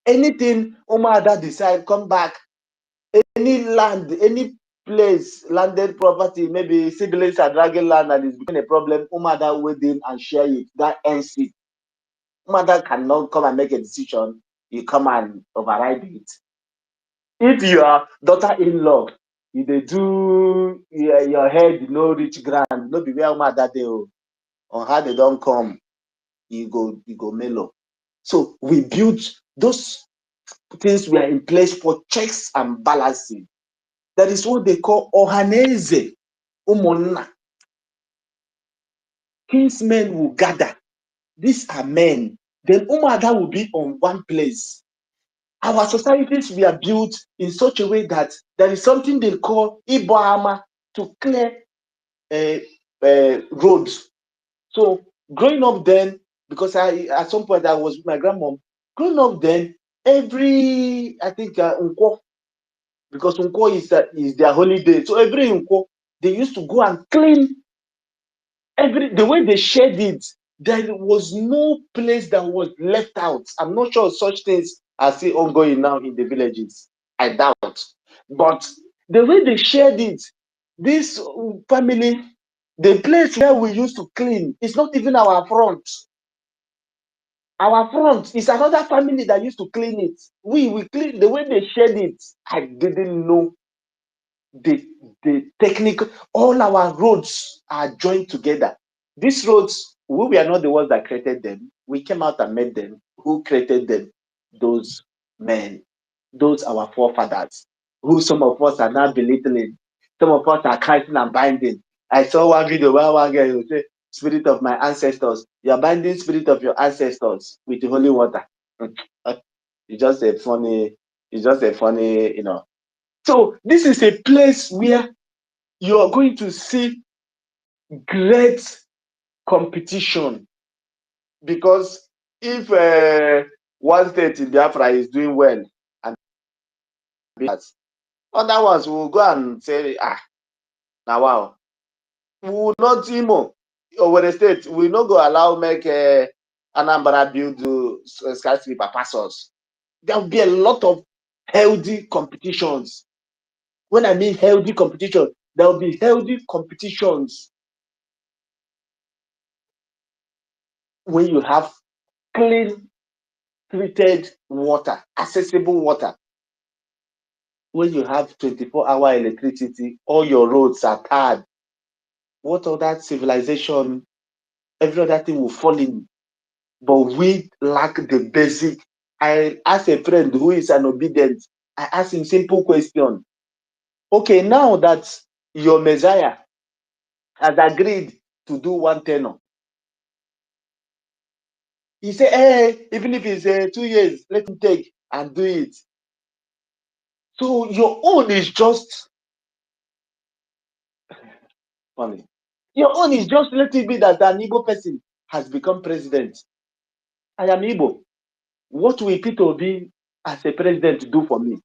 Anything Umada decide, come back. Any land, any place, landed property, maybe siblings are dragging land and it's becoming a problem, Umada wade in and share it. That ends it. Umada cannot come and make a decision. You come and override it. If your daughter-in-law, if they do your head no reach ground, no be where Umada dey on how they don't come, you go mellow. So we built those things were in place for checks and balancing. That is what they call Ohaneze, Umonna. Kingsmen will gather. These are men. Then Umada will be on one place. Our societies were built in such a way that there is something they call Iboama to clear roads. So growing up then, because at some point I was with my grandmom, growing up then, I think Unko, because Unko is their holiday. So every Unko, they used to go and clean the way they shared it. There was no place that was left out. I'm not sure such things are still ongoing now in the villages. I doubt. But the way they shared it, this family, the place where we used to clean, is not even our front. Our front is another family that used to clean it. We clean the way they shared it. I didn't know the technique. All our roads are joined together. These roads, we were not the ones that created them. We came out and made them. Who created them? Those men, those our forefathers, who some of us are now belittling. Some of us are casting and binding. I saw one video where one guy would say, "Spirit of my ancestors." You are binding spirit of your ancestors with the holy water. It's just a funny, So this is a place where you are going to see great competition, because if one state in Biafra is doing well and other ones will go and say, now wow, we will not Imo over the state, we no go allow make Anambra build skyscraper pass us. There will be a lot of healthy competitions. When I mean healthy competition, there will be healthy competitions when you have clean, treated water, accessible water. When you have 24-hour electricity, all your roads are tarred. What other civilization, every other thing will fall in. but we lack the basic. I asked a friend who is an obedient, I asked him simple question. Okay, now that your Messiah has agreed to do one tenor, he said, hey, even if it's 2 years, let him take and do it. So your own is just funny. Your own is just let it be that an Igbo person has become president. I am Igbo. What will Peter Obi as a president do for me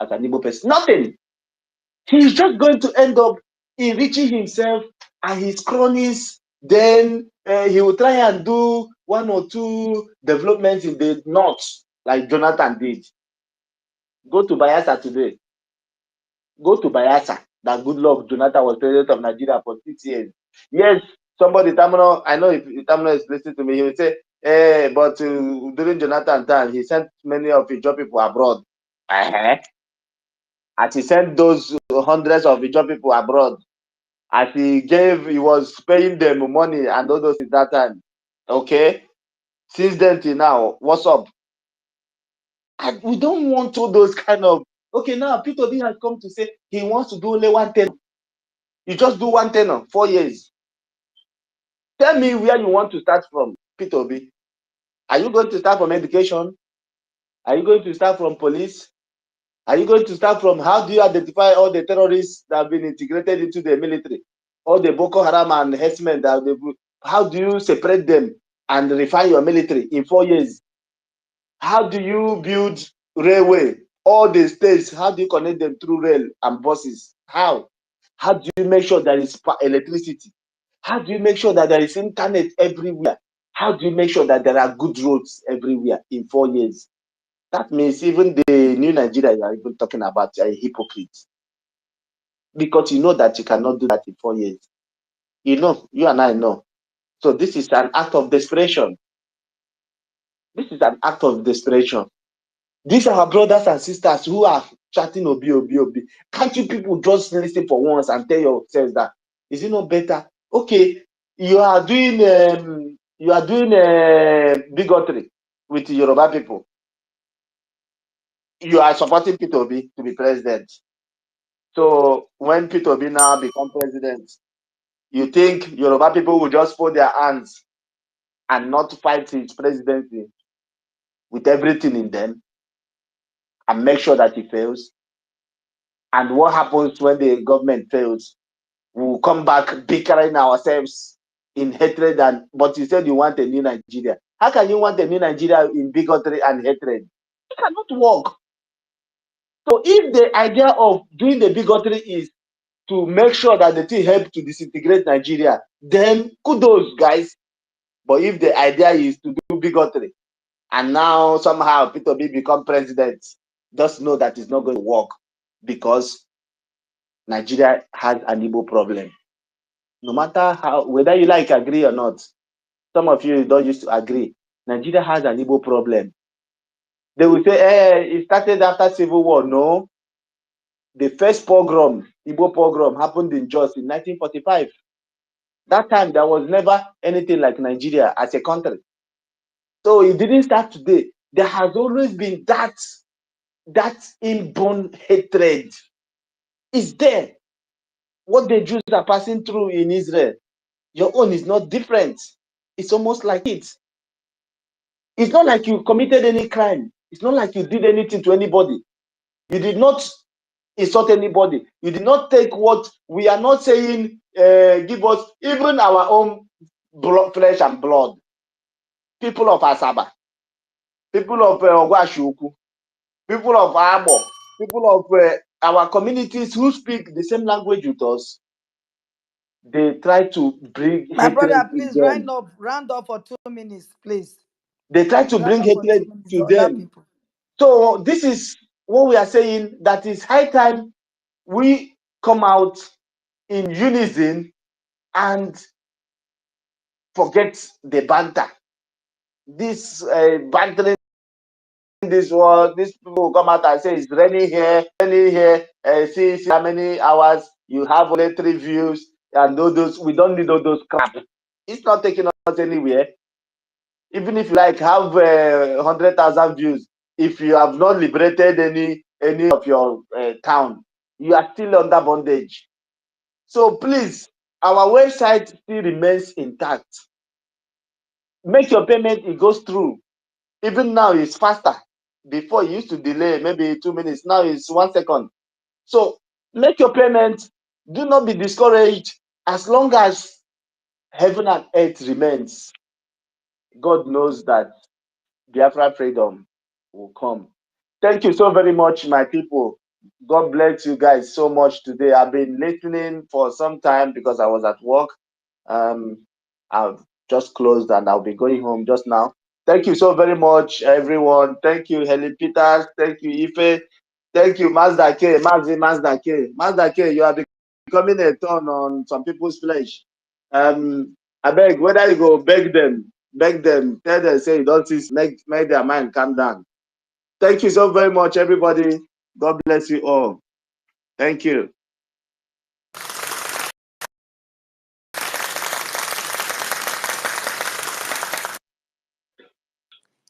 as an Igbo person? Nothing. He's just going to end up enriching himself and his cronies. Then he will try and do 1 or 2 developments in the north, like Jonathan did. Go to Bayelsa today. Go to Bayelsa. That good luck, Jonathan was president of Nigeria for 6 years. Yes, somebody, Tamino, I know if Tamino is listening to me, he will say, hey, but during Jonathan time, he sent many of his job people abroad. As he sent those hundreds of his job people abroad, as he was paying them money and all those at that time. Okay? Since then till now, what's up? And we don't want all those kind of, okay, now Peter Obi has come to say he wants to do only one tenor. You just do one tenor, 4 years. Tell me where you want to start from, Peter Obi. Are you going to start from education? Are you going to start from police? Are you going to start from how do you identify all the terrorists that have been integrated into the military? All the Boko Haram and herdsmen, how do you separate them and refine your military in 4 years? How do you build railway? All the states, how do you connect them through rail and buses? How? How do you make sure there is electricity? How do you make sure that there is internet everywhere? How do you make sure that there are good roads everywhere in 4 years? That means even the new Nigeria you are even talking about, you are a hypocrite. Because you know that you cannot do that in 4 years. You know, you and I know. So this is an act of desperation. This is an act of desperation. These are our brothers and sisters who are chatting Obi, Obi, Obi. Can't you people just listen for once and tell yourselves that, is it not better? Okay, you are doing bigotry with Yoruba people. You are supporting Peter Obi to be president. So when Peter Obi now become president, you think Yoruba people will just fold their hands and not fight his presidency with everything in them and make sure that he fails? And what happens when the government fails? We'll come back bickering ourselves in hatred. But you said you want a new Nigeria. How can you want a new Nigeria in bigotry and hatred? It cannot work. So if the idea of doing the bigotry is to make sure that the thing helps to disintegrate Nigeria, then kudos, guys. But if the idea is to do bigotry and now somehow Peter Obi become president, just know that it's not going to work because Nigeria has an Igbo problem. No matter how, whether you like agree or not, some of you don't used to agree. Nigeria has an Igbo problem. They will say, hey, it started after Civil War. No. The first pogrom, Igbo pogrom, happened in Jos in 1945. That time, there was never anything like Nigeria as a country. So it didn't start today. There has always been that inborn hatred. It's there. What the Jews are passing through in Israel, your own is not different. It's almost like it. It's not like you committed any crime. It's not like you did anything to anybody. You did not insult anybody. You did not take what we are not saying, give us even our own flesh and blood. People of Asaba, people of Ogwashuku, people of Abo, people of our communities who speak the same language with us, they try to bring My hatred brother, to please them. round up for 2 minutes, please. They try to Round bring up for hatred 2 minutes to for other them. people. So this is what we are saying, that it's high time we come out in unison and forget the banter. This bantering, this world, these people come out and say it's raining here, raining here. See how many hours you have only 3 views and all those. We don't need all those crap. It's not taking us anywhere. Even if you like have 100,000 views, if you have not liberated any of your town, you are still under bondage. So please, our website still remains intact. Make your payment, it goes through. Even now, it's faster. Before, it used to delay maybe 2 minutes. Now it's 1 second. So make your payment. Do not be discouraged. As long as heaven and earth remains, God knows that Biafra freedom will come. Thank you so very much, my people. God bless you guys so much today. I've been listening for some time because I was at work. I've just closed and I'll be going home just now. Thank you so very much, everyone. Thank you, Helen Peters. Thank you, Ife. Thank you, Mazda K. Mazda K. Mazda K, you are becoming a thorn on some people's flesh. I beg, whether you go beg them, tell them, say you don't see, make their mind calm down. Thank you so very much, everybody. God bless you all. Thank you.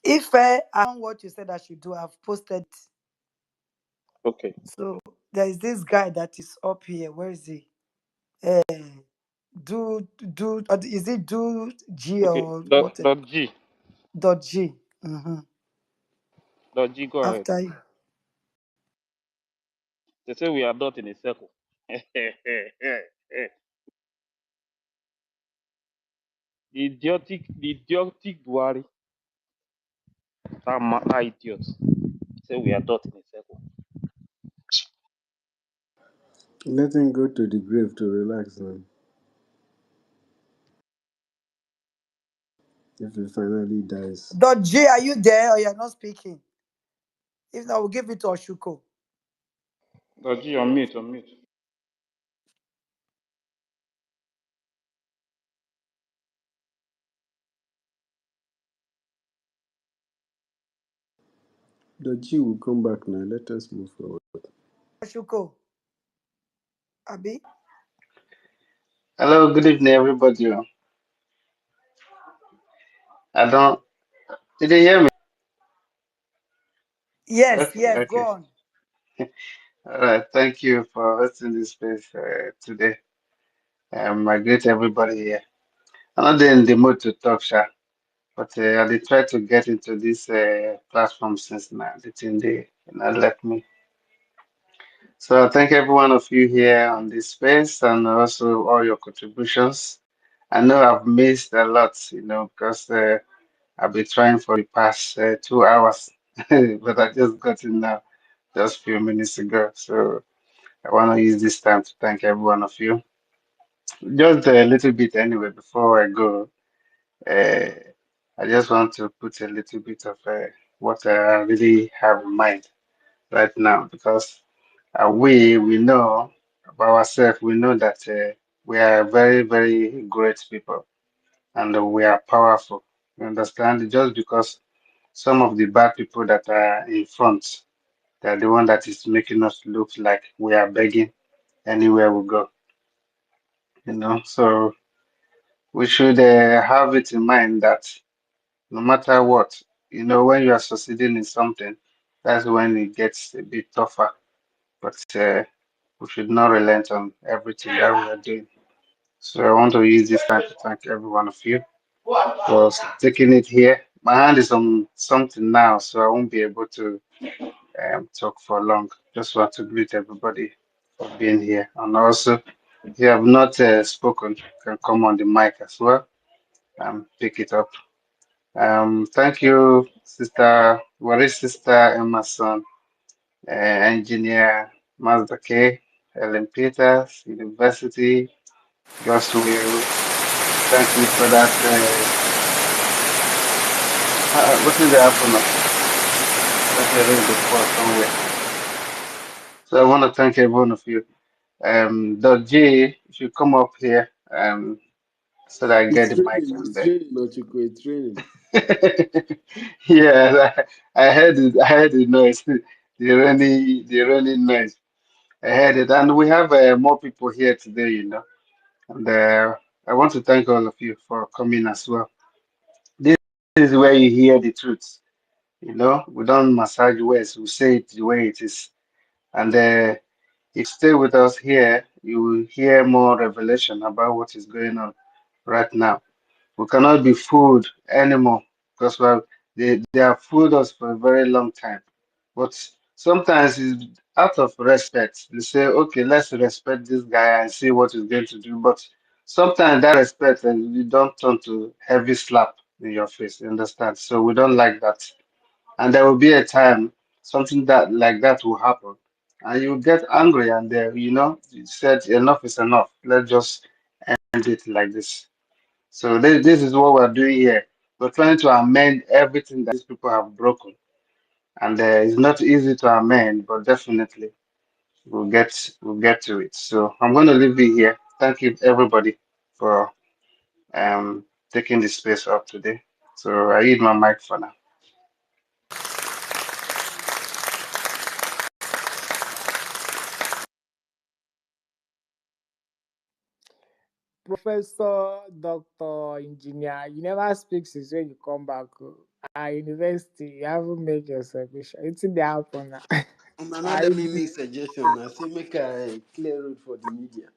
If I on what you said I should do, I've posted. Okay. So there is this guy that is up here. Where is he? Uh, is it do G Okay. or Dot, what? dot G. Dot G. Mm-hmm. Dot G, go ahead. After you. They say we are not in a circle. The idiotic Buhari. That idiot. Say we are not in a circle. Let him go to the grave to relax now. If he finally dies. Dot G, are you there or you're not speaking? If not, we'll give it to Oshuko. Dot G, on mute, on mute. The G will come back now. Let us move forward. Oshuko. Abi? Hello, good evening, everybody. I don't. Did you hear me? Yes, Okay, yes, go okay. on. All right. Thank you for hosting this space today. I greet everybody here. I'm not in the mood to talk, sha, but I did try to get into this platform since now. The thing they not let me. So thank every one of you here on this space and also all your contributions. I know I've missed a lot, because I've been trying for the past 2 hours, but I just got in now just a few minutes ago. So I want to use this time to thank every one of you. Just a little bit anyway before I go. Uh, I just want to put a little bit of what I really have in mind right now because we know about ourselves. We know that we are very, very great people and we are powerful. You understand? Just because some of the bad people that are in front, they're the one that is making us look like we are begging anywhere we go. So we should have it in mind that no matter what, when you are succeeding in something, that's when it gets a bit tougher. But we should not relent on everything that we are doing. So I want to use this time to thank every one of you for taking it here. My hand is on something now, so I won't be able to talk for long. Just want to greet everybody for being here. And also, if you have not spoken, you can come on the mic as well and pick it up. Thank you, Sister, what is Sister Emerson, Engineer Mazda K, Helen Peters, University, Goswell. Thank you for that. What is the happen now? That's a ring before somewhere. So I want to thank every one of you. J, if you come up here, so that I get It's the mic training. and It's training, Ochiko. It's training. yeah, I heard it. I heard the noise, the running noise. I heard it, and we have more people here today, and I want to thank all of you for coming as well. This is where you hear the truth. You know, we don't massage words, we say it the way it is. And if you stay with us here, you will hear more revelation about what is going on right now. We cannot be fooled anymore because they have fooled us for a very long time. But sometimes it's out of respect. They say, okay, let's respect this guy and see what he's going to do. But sometimes that respect and you don't turn to heavy slap in your face. You understand? So we don't like that. And there will be a time something that like that will happen. And you get angry and you said enough is enough. Let's just end it like this. So this is what we're doing here. We're trying to amend everything that these people have broken. And it's not easy to amend, but definitely we'll get to it. So I'm going to leave it here. Thank you everybody for taking this space up today. So I need my mic for now. Professor, doctor, engineer, you never speak since when you come back. Oh. At university, you haven't made your submission. It's in the happen now. Not I let me make suggestion. I say make a clear road for the media.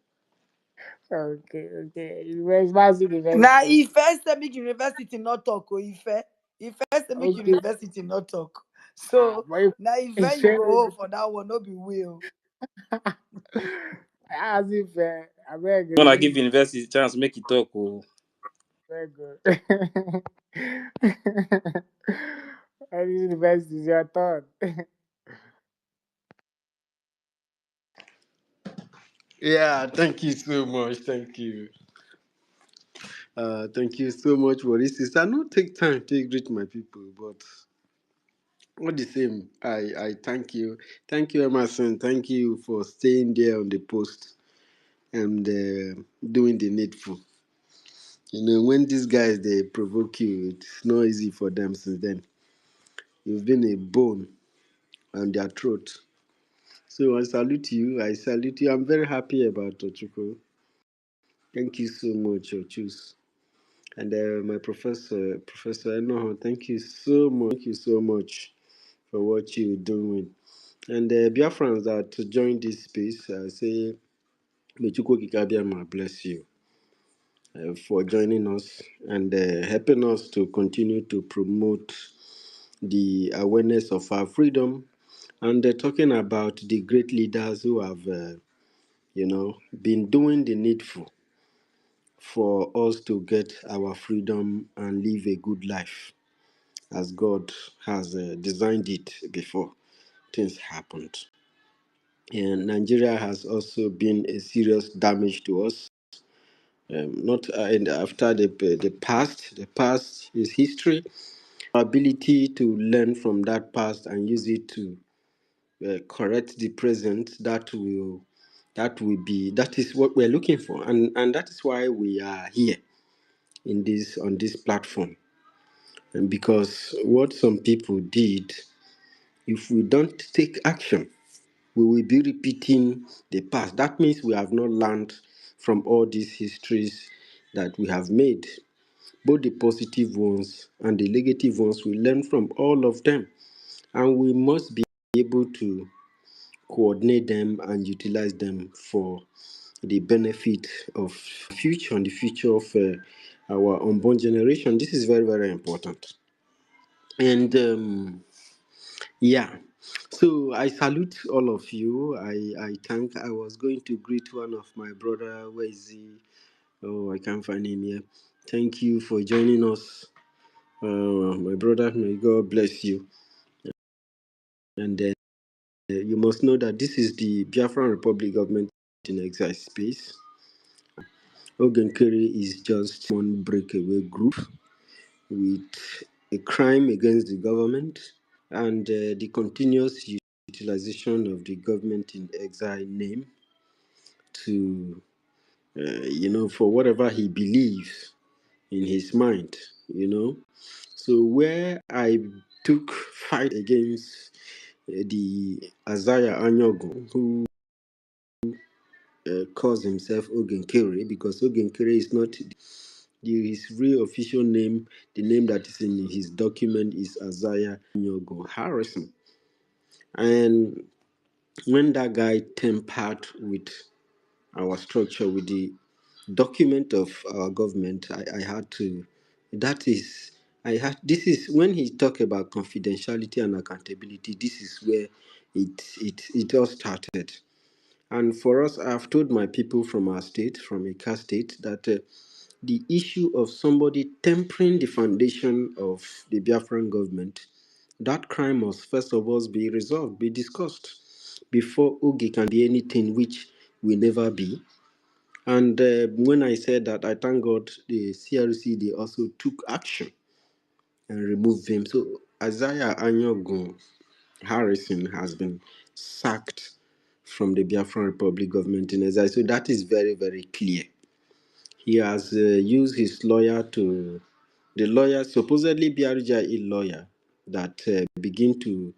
okay, okay. University, Now, university. if first make university not talk, oh, if first make Okay. university not talk. So But now, if if you go home for that one, no be will. as if I beg When I give release university chance, make it talk. Oh. very good. And this university is your turn. Yeah, thank you so much. Thank you so much for this. I not take time to greet my people, but all the same, I thank you. Thank you, Emerson. Thank you for staying there on the post and doing the needful. You know, when these guys they provoke you, it's not easy for them since then. You've been a bone on their throat. So I salute you. I salute you. I'm very happy about Ochuko. Thank you so much, Ochus. And my Professor Enoho, thank you so much. Thank you so much for what you're doing. And Biafrans that joined this space, I say, may Chukwu Kikabiama bless you for joining us and helping us to continue to promote the awareness of our freedom and talking about the great leaders who have, been doing the needful for us to get our freedom and live a good life as God has designed it before things happened. And Nigeria has also been a serious damage to us. Not and after the past is history. Our ability to learn from that past and use it to correct the present that is what we're looking for, and that is why we are here in this on this platform. And because what some people did, if we don't take action, we will be repeating the past. That means we have not learned from all these histories that we have made, both the positive ones and the negative ones. We learn from all of them, and we must be able to coordinate them and utilize them for the benefit of future and the future of our unborn generation. This is very, very important. And yeah, so I salute all of you. I was going to greet one of my brother. Where is he? Oh, I can't find him here. Thank you for joining us, my brother. May God bless you. And you must know that this is the Biafran Republic government in exile space. Ogenkere is just one breakaway group with a crime against the government and the continuous utilization of the government in exile name to, for whatever he believes in his mind, So where I took fight against the Isaiah Anyogo, who calls himself Ogenkere, because Ogenkere is not His real official name, the name that is in his document, is Isaiah Nyogo Harrison. And when that guy tampered with our structure, with the document of our government, I had to. That is, I had. This is when he talked about confidentiality and accountability. This is where it all started. And for us, I've told my people from our state, from Ika State, that the issue of somebody tempering the foundation of the Biafran government, that crime must first of all be resolved, be discussed, before Ogi can be anything which will never be. And when I said that, I thank God the CRC, they also took action and removed him. So Isaiah Anyogun Harrison has been sacked from the Biafran Republic government in exile. So that is very, very clear. He has used his lawyer to, the lawyer, supposedly Brgie lawyer, that begin to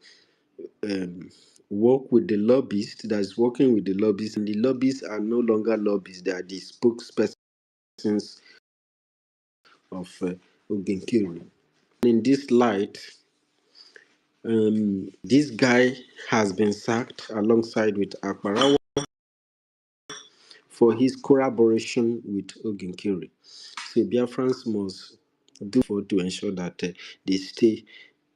work with the lobbyists, that is working with the lobbyists, and the lobbyists are no longer lobbyists, they are the spokespersons of Ogenkiri. In this light, this guy has been sacked alongside with Akbarawa for his collaboration with Ogenkiri. So Biafrans must do for to ensure that they stay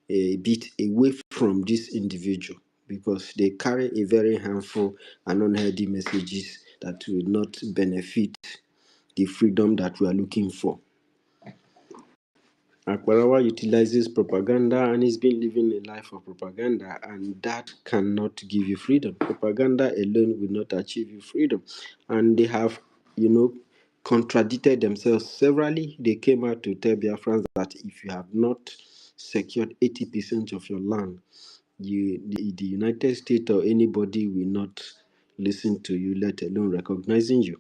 a bit away from this individual, because they carry a very harmful and unhealthy messages that will not benefit the freedom that we are looking for. Akbarawa utilizes propaganda and he's been living a life of propaganda, and that cannot give you freedom. Propaganda alone will not achieve you freedom. And they have, contradicted themselves severally. They came out to tell Biafrans that if you have not secured 80% of your land, the United States or anybody will not listen to you, let alone recognizing you.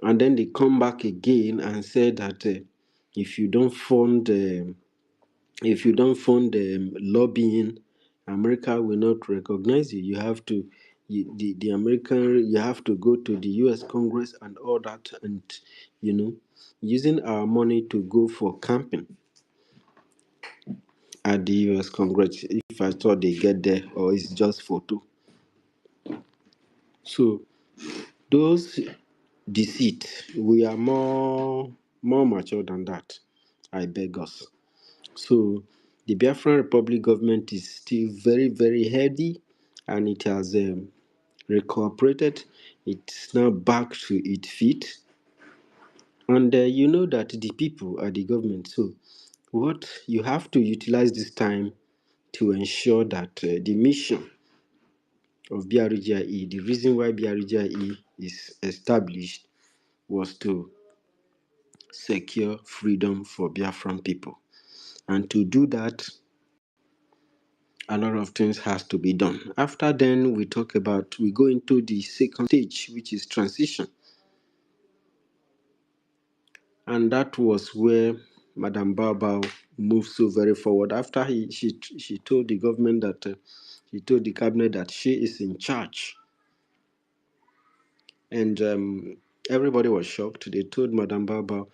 And then they come back again and say that if you don't fund lobbying, America will not recognize you. You have to, the American, you have to go to the U.S. Congress and all that, and using our money to go for camping at the U.S. Congress. If I thought they get there, or it's just photo. So those deceit, we are more mature than that. I beg us. So the Biafran Republic government is still very, very heavy, and it has recooperated. It's now back to its feet. And you know that the people are the government. So what you have to utilize this time to ensure that the mission of Brgie, the reason why Brgie is established, was to secure freedom for Biafran people. And to do that, a lot of things has to be done. After then, we go into the second stage, which is transition. And that was where Madam Bao moved so very forward. After she told the government that, she told the cabinet that she is in charge. And everybody was shocked. They told Madam Bao,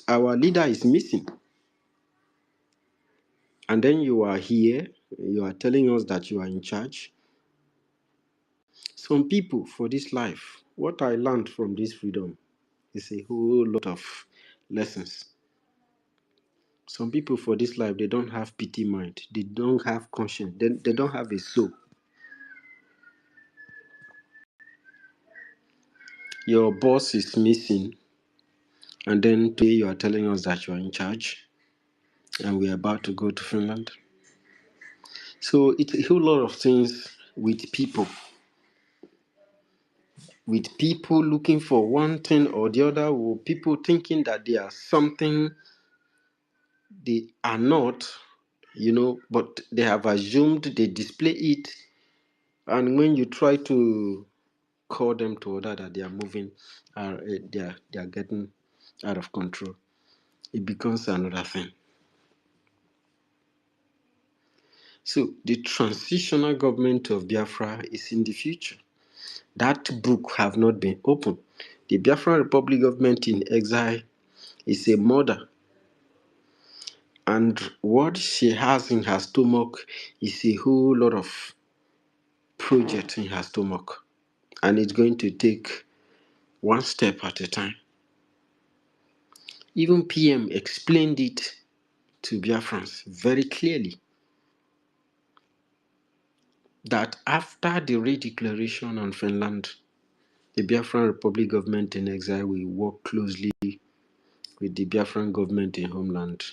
our leader is missing. And then you are here, you are telling us that you are in charge. Some people for this life, what I learned from this freedom is a whole lot of lessons. Some people for this life, they don't have pity mind. They don't have conscience. They don't have a soul. Your boss is missing, and then today you are telling us that you are in charge, and we are about to go to Finland. So it's a whole lot of things with people. With people looking for one thing or the other, or people thinking that they are something they are not, but they have assumed, they display it, and when you try to call them to order that they are moving, they are getting out of control. It becomes another thing. So the transitional government of Biafra is in the future. That book have not been opened. The Biafran Republic government in exile is a mother, and what she has in her stomach is a whole lot of projects in her stomach, and it's going to take one step at a time. Even PM explained it to Biafrans very clearly that after the redeclaration on Finland, the Biafran Republic government in exile will work closely with the Biafran government in homeland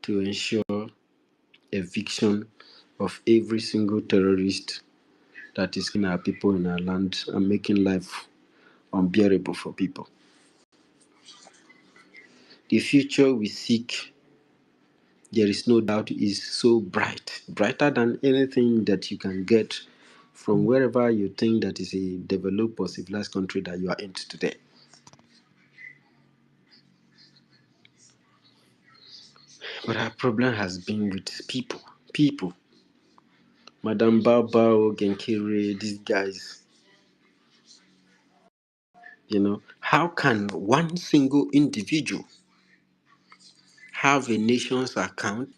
to ensure eviction of every single terrorist that is killing our people in our land and making life unbearable for people. The future we seek, there is no doubt, is so bright, brighter than anything that you can get from wherever you think that is a developed or civilized country that you are in today. But our problem has been with people. People. Madam Bao, Genkere, these guys. How can one single individual have a nation's account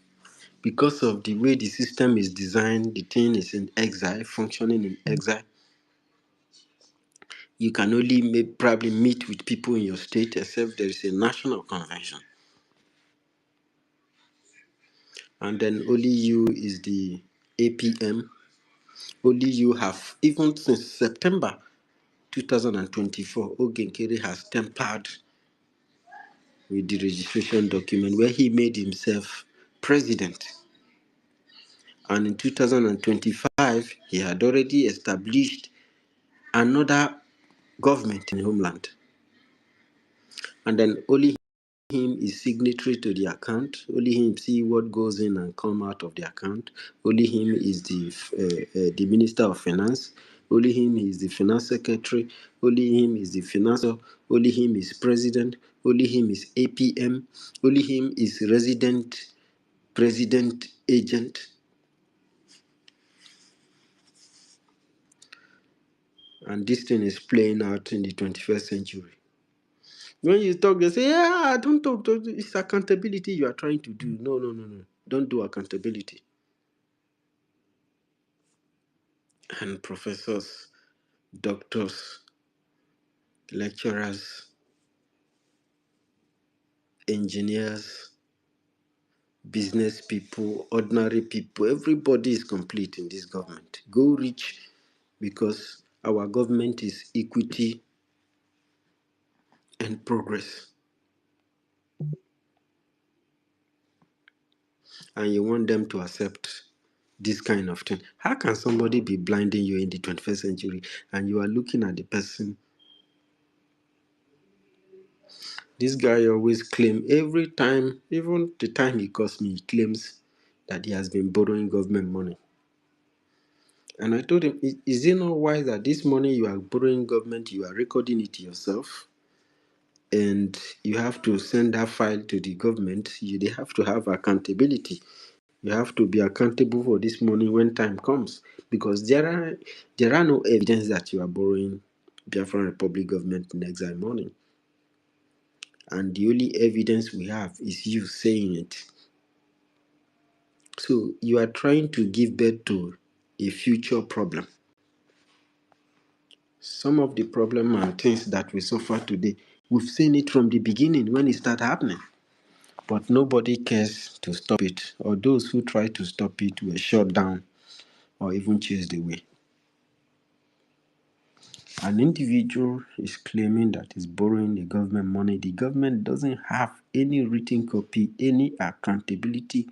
because of the way the system is designed? The thing is in exile, functioning in exile. You can only probably meet with people in your state except there is a national convention. And then only you is the APM. Only you have, even since September 2024, Ogenkere has tampered with the registration document where he made himself president. And in 2025, he had already established another government in homeland. And then only him is signatory to the account. Only him see what goes in and come out of the account. Only him is the Minister of Finance. Only him is the Finance Secretary. Only him is the Financer. Only him is President. Only him is APM. Only him is Resident President Agent. And this thing is playing out in the 21st century. When you talk, they say, yeah, don't talk. It's accountability you are trying to do. No. Don't do accountability. And professors, doctors, lecturers, engineers, business people, ordinary people, everybody is complete in this government. Go rich, because our government is equity and progress. And you want them to accept this kind of thing. How can somebody be blinding you in the 21st century and you are looking at the person? This guy always claims every time, even the time he calls me, he claims that he has been borrowing government money. And I told him, is it not wise that this money you are borrowing government, you are recording it yourself, and you have to send that file to the government? They have to have accountability. You have to be accountable for this money when time comes, because there are no evidence that you are borrowing Biafran Republic government in exile money. And the only evidence we have is you saying it. So you are trying to give birth to a future problem. Some of the problem and things that we suffer today, we've seen it from the beginning when it started happening. But nobody cares to stop it, or those who try to stop it were shut down or even chased away. An individual is claiming that he's borrowing the government money. The government doesn't have any written copy, any accountability,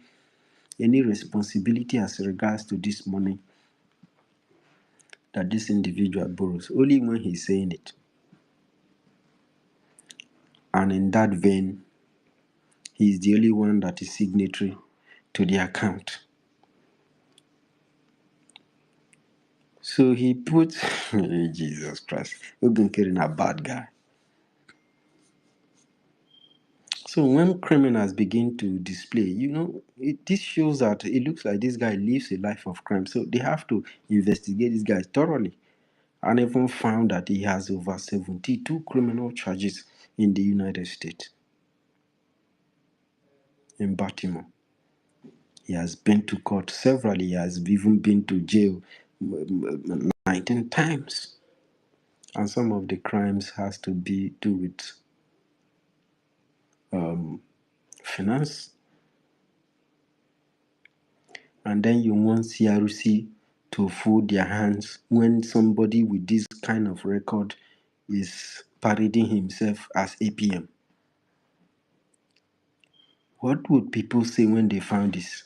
any responsibility as regards to this money that this individual borrows, only when he's saying it. And in that vein, he's the only one that is signatory to the account. So he puts, Jesus Christ, we've been killing a bad guy. So when criminals begin to display, this shows that it looks like this guy lives a life of crime. So they have to investigate this guy thoroughly and even found that he has over 72 criminal charges in the United States, in Baltimore. He has been to court severally. He has even been to jail 19 times. And some of the crimes has to do with finance. And then you want CRC to fold their hands when somebody with this kind of record is parading himself as APM. What would people say when they found this?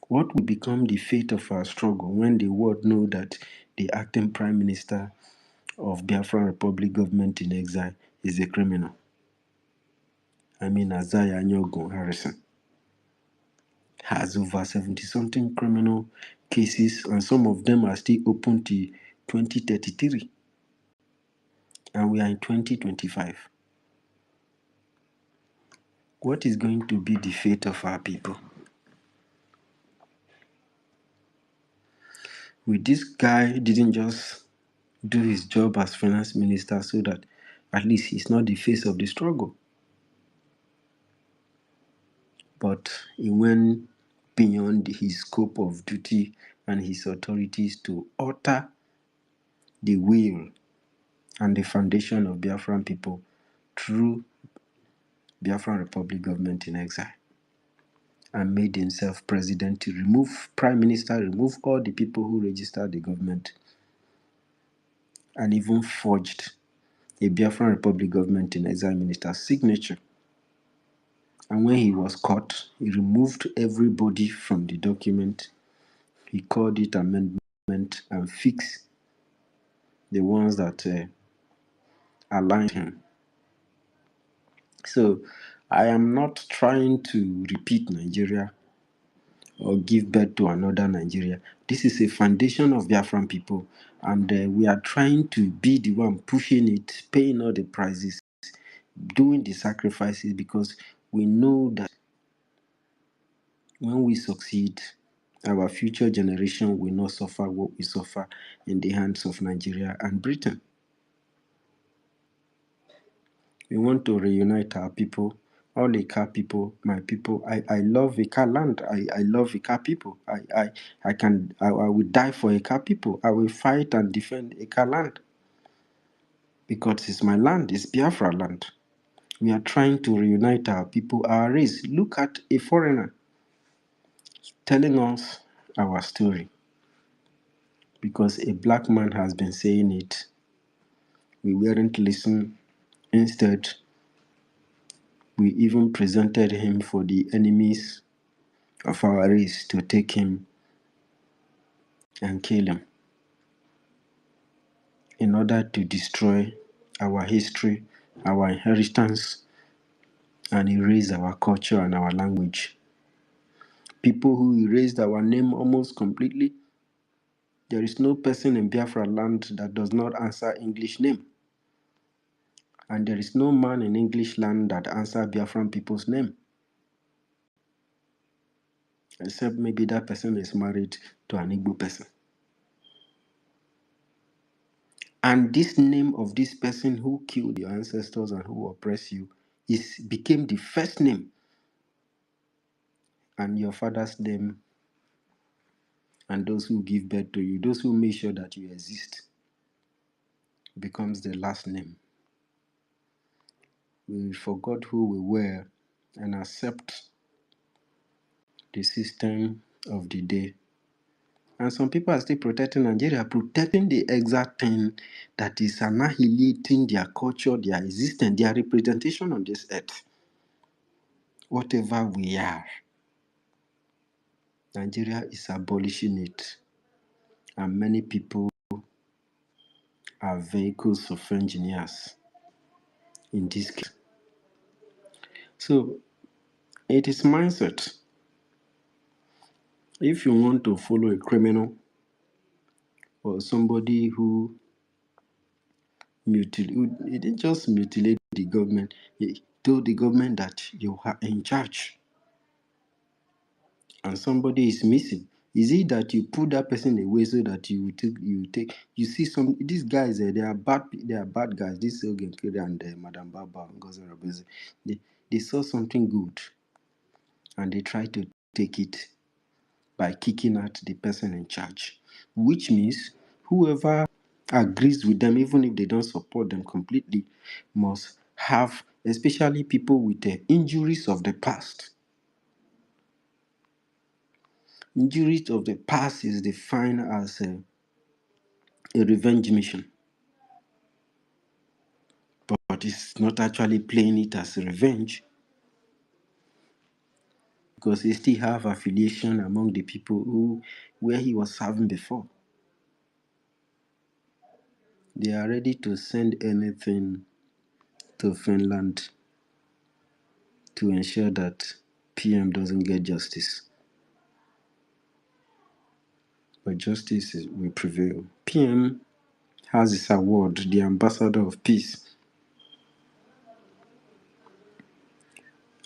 What will become the fate of our struggle when the world know that the acting prime minister of Biafran Republic government in exile is a criminal? I mean, Azaya Nyogo Harrison has over 70 something criminal cases, and some of them are still open to 2033, and we are in 2025. What is going to be the fate of our people? With this guy didn't just do his job as finance minister so that at least he's not the face of the struggle, but he went beyond his scope of duty and his authorities to alter the will and the foundation of Biafran people through Biafran Republic government in exile, and made himself president to remove prime minister, remove all the people who registered the government, and even forged a Biafran Republic government in exile minister's signature. And when he was caught, he removed everybody from the document. He called it amendment and fixed the ones that aligned him. So I am not trying to repeat Nigeria or give birth to another Nigeria. This is a foundation of Biafran people, and we are trying to be the one pushing it, paying all the prices, doing the sacrifices, because we know that when we succeed, our future generation will not suffer what we suffer in the hands of Nigeria and Britain. We want to reunite our people, all Ika people, my people. I love Ika land. I love Ika people. I will die for Ika people. I will fight and defend Ika land because it's my land. It's Biafra land. We are trying to reunite our people, our race. Look at a foreigner telling us our story, because a black man has been saying it. We weren't listening. Instead, we even presented him for the enemies of our race to take him and kill him in order to destroy our history, our inheritance, and erase our culture and our language. People who erased our name almost completely. There is no person in Biafra land that does not answer English name. And there is no man in English land that answers Biafran people's name. Except maybe that person is married to an Igbo person. And this name of this person who killed your ancestors and who oppressed you became the first name, and your father's name, and those who give birth to you, those who make sure that you exist, becomes the last name. We forgot who we were and accept the system of the day. And some people are still protecting Nigeria, protecting the exact thing that is annihilating their culture, their existence, their representation on this earth. Whatever we are, Nigeria is abolishing it. And many people are vehicles of engineers in this case. So it is mindset. If you want to follow a criminal or somebody who he didn't just mutilate the government, he told the government that you are in charge and somebody is missing. Is it that you put that person away so that you see some these guys they are bad guys. This Ogenkere and Madam Baba Ngozi Rabezi, they saw something good and they try to take it by kicking out the person in charge, which means whoever agrees with them, even if they don't support them completely, must have, especially people with the injuries of the past. Injuries of the past is defined as a revenge mission, but it's not actually playing it as a revenge because he still have affiliation among the people where he was serving before. They are ready to send anything to Finland to ensure that PM doesn't get justice. But justice will prevail. PM has his award, the Ambassador of Peace.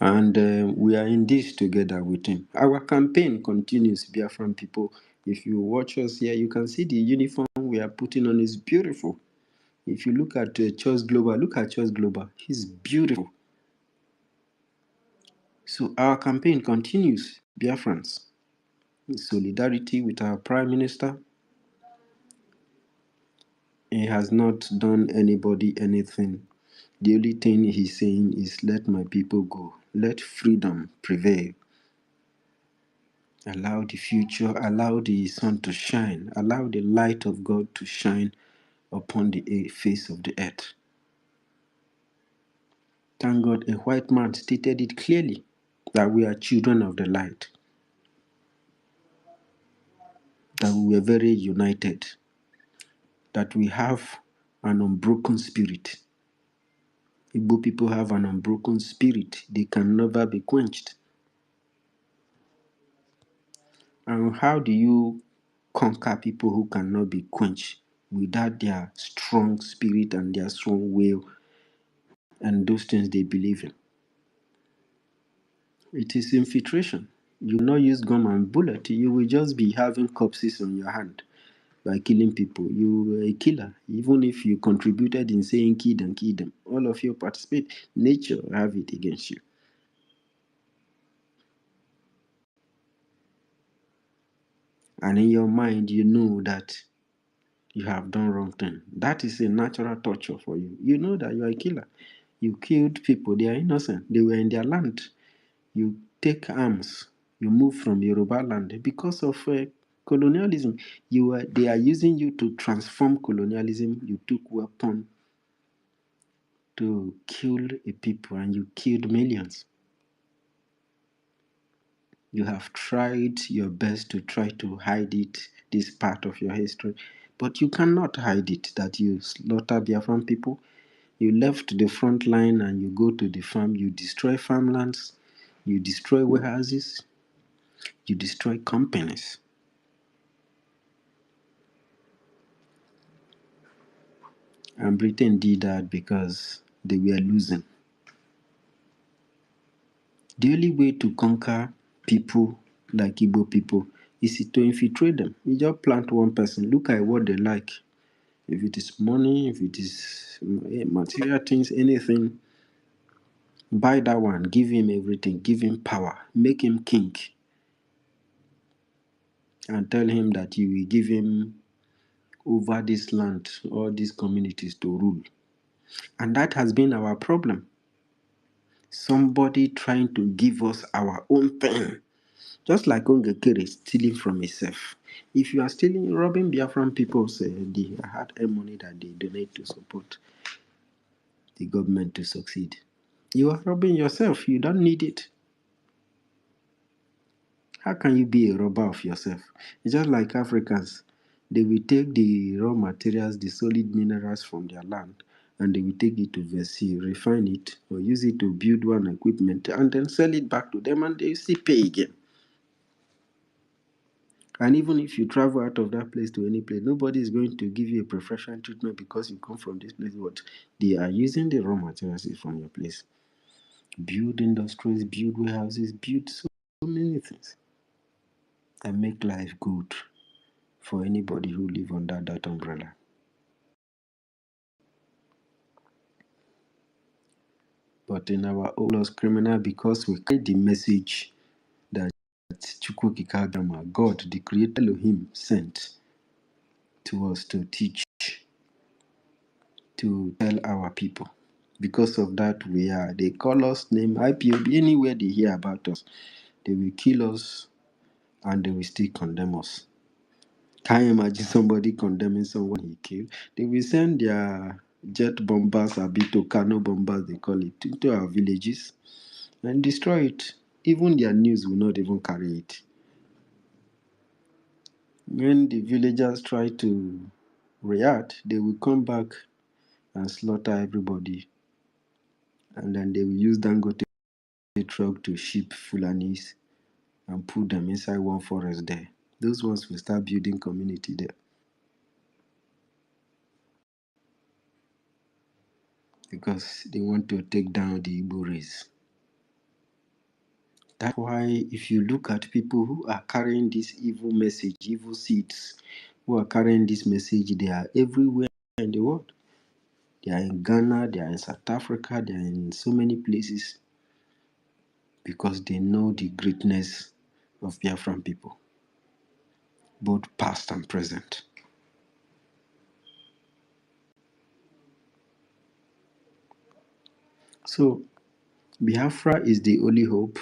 And we are in this together with him. Our campaign continues, Biafran people. If you watch us here, you can see the uniform we are putting on is beautiful. If you look at Choice Global, look at Choice Global. He's beautiful. So our campaign continues, Biafrans. In solidarity with our Prime Minister. He has not done anybody anything. The only thing he's saying is, let my people go. Let freedom prevail. Allow the future, allow the sun to shine. Allow the light of God to shine upon the face of the earth. Thank God a white man stated it clearly that we are children of the light. That we were very united. That we have an unbroken spirit. Igbo people have an unbroken spirit. They can never be quenched. And how do you conquer people who cannot be quenched without their strong spirit and their strong will and those things they believe in? It is infiltration. You will not use gun and bullet. You will just be having corpses on your hand by killing people. You were a killer. Even if you contributed in saying kill them, kill them. All of you participate. Nature have it against you. And in your mind, you know that you have done wrong thing. That is a natural torture for you. You know that you are a killer. You killed people. They are innocent. They were in their land. You take arms. You move from Yoruba land because of colonialism. They are using you to transform colonialism. You took weapon to kill a people and you killed millions. You have tried your best to try to hide it, this part of your history, but you cannot hide it that you slaughter Biafran people. You left the front line and you go to the farm, you destroy farmlands, you destroy warehouses, you destroy companies. And Britain did that because they were losing. The only way to conquer people like Igbo people is to infiltrate them. You just plant one person, look at what they like. If it is money, if it is material things, anything, buy that one, give him everything, give him power, make him king, and tell him that you will give him over this land, all these communities to rule. And that has been our problem. Somebody trying to give us our own thing. Just like Ongekere stealing from himself. If you are stealing, robbing Biafran people, say the hard-earned money that they donate to support the government to succeed, you are robbing yourself. You don't need it. How can you be a robber of yourself? It's just like Africans. They will take the raw materials, the solid minerals from their land, and they will take it to Versi, refine it, or use it to build one equipment, and then sell it back to them, and they still pay again. And even if you travel out of that place to any place, nobody is going to give you a preferential treatment because you come from this place. What they are using the raw materials from your place. Build industries, build warehouses, build so many things. and make life good for anybody who live under that umbrella. But in our own laws criminal, because we carry the message that Chukwukikagama, God, the creator Elohim, sent to us to teach, to tell our people. Because of that, they call us name IPOB. Anywhere they hear about us, they will kill us and they will still condemn us. Can you imagine somebody condemning someone he killed? They will send their jet bombers, Abito Kano bombers, they call it, into our villages and destroy it. Even their news will not even carry it. When the villagers try to react, they will come back and slaughter everybody. And then they will use Dangote truck to ship Fulanis and put them inside one forest there. Those ones will start building community there. Because they want to take down the Igbo race. That's why if you look at people who are carrying this evil message, evil seeds, who are carrying this message, they are everywhere in the world. They are in Ghana, they are in South Africa, they are in so many places because they know the greatness of Biafran people, both past and present. So Biafra is the only hope,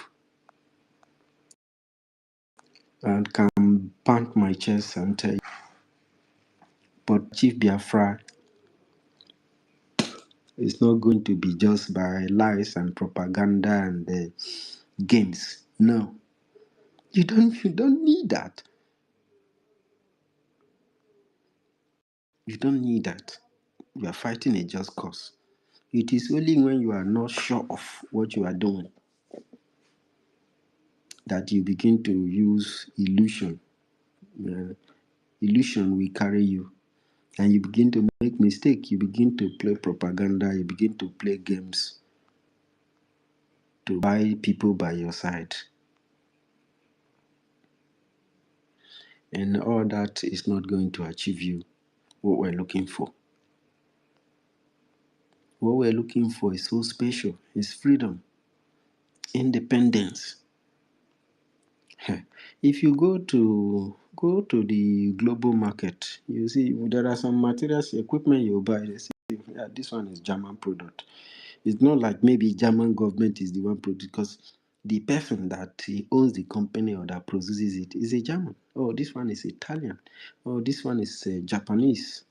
and can pound my chest and tell you, but Chief Biafra is not going to be just by lies and propaganda and games. No, you don't need that. You don't need that. You are fighting a just cause. It is only when you are not sure of what you are doing that you begin to use illusion. Illusion will carry you, and you begin to make mistake. You begin to play propaganda. You begin to play games to buy people by your side, and all that is not going to achieve you what we're looking for. What we're looking for is so special. It's freedom, independence. If you go to the global market, you see there are some materials, equipment you buy. They say, yeah, this one is German product. It's not like maybe German government is the one product, because the person that he owns the company or that produces it is a German. Oh, this one is Italian. Oh, this one is Japanese.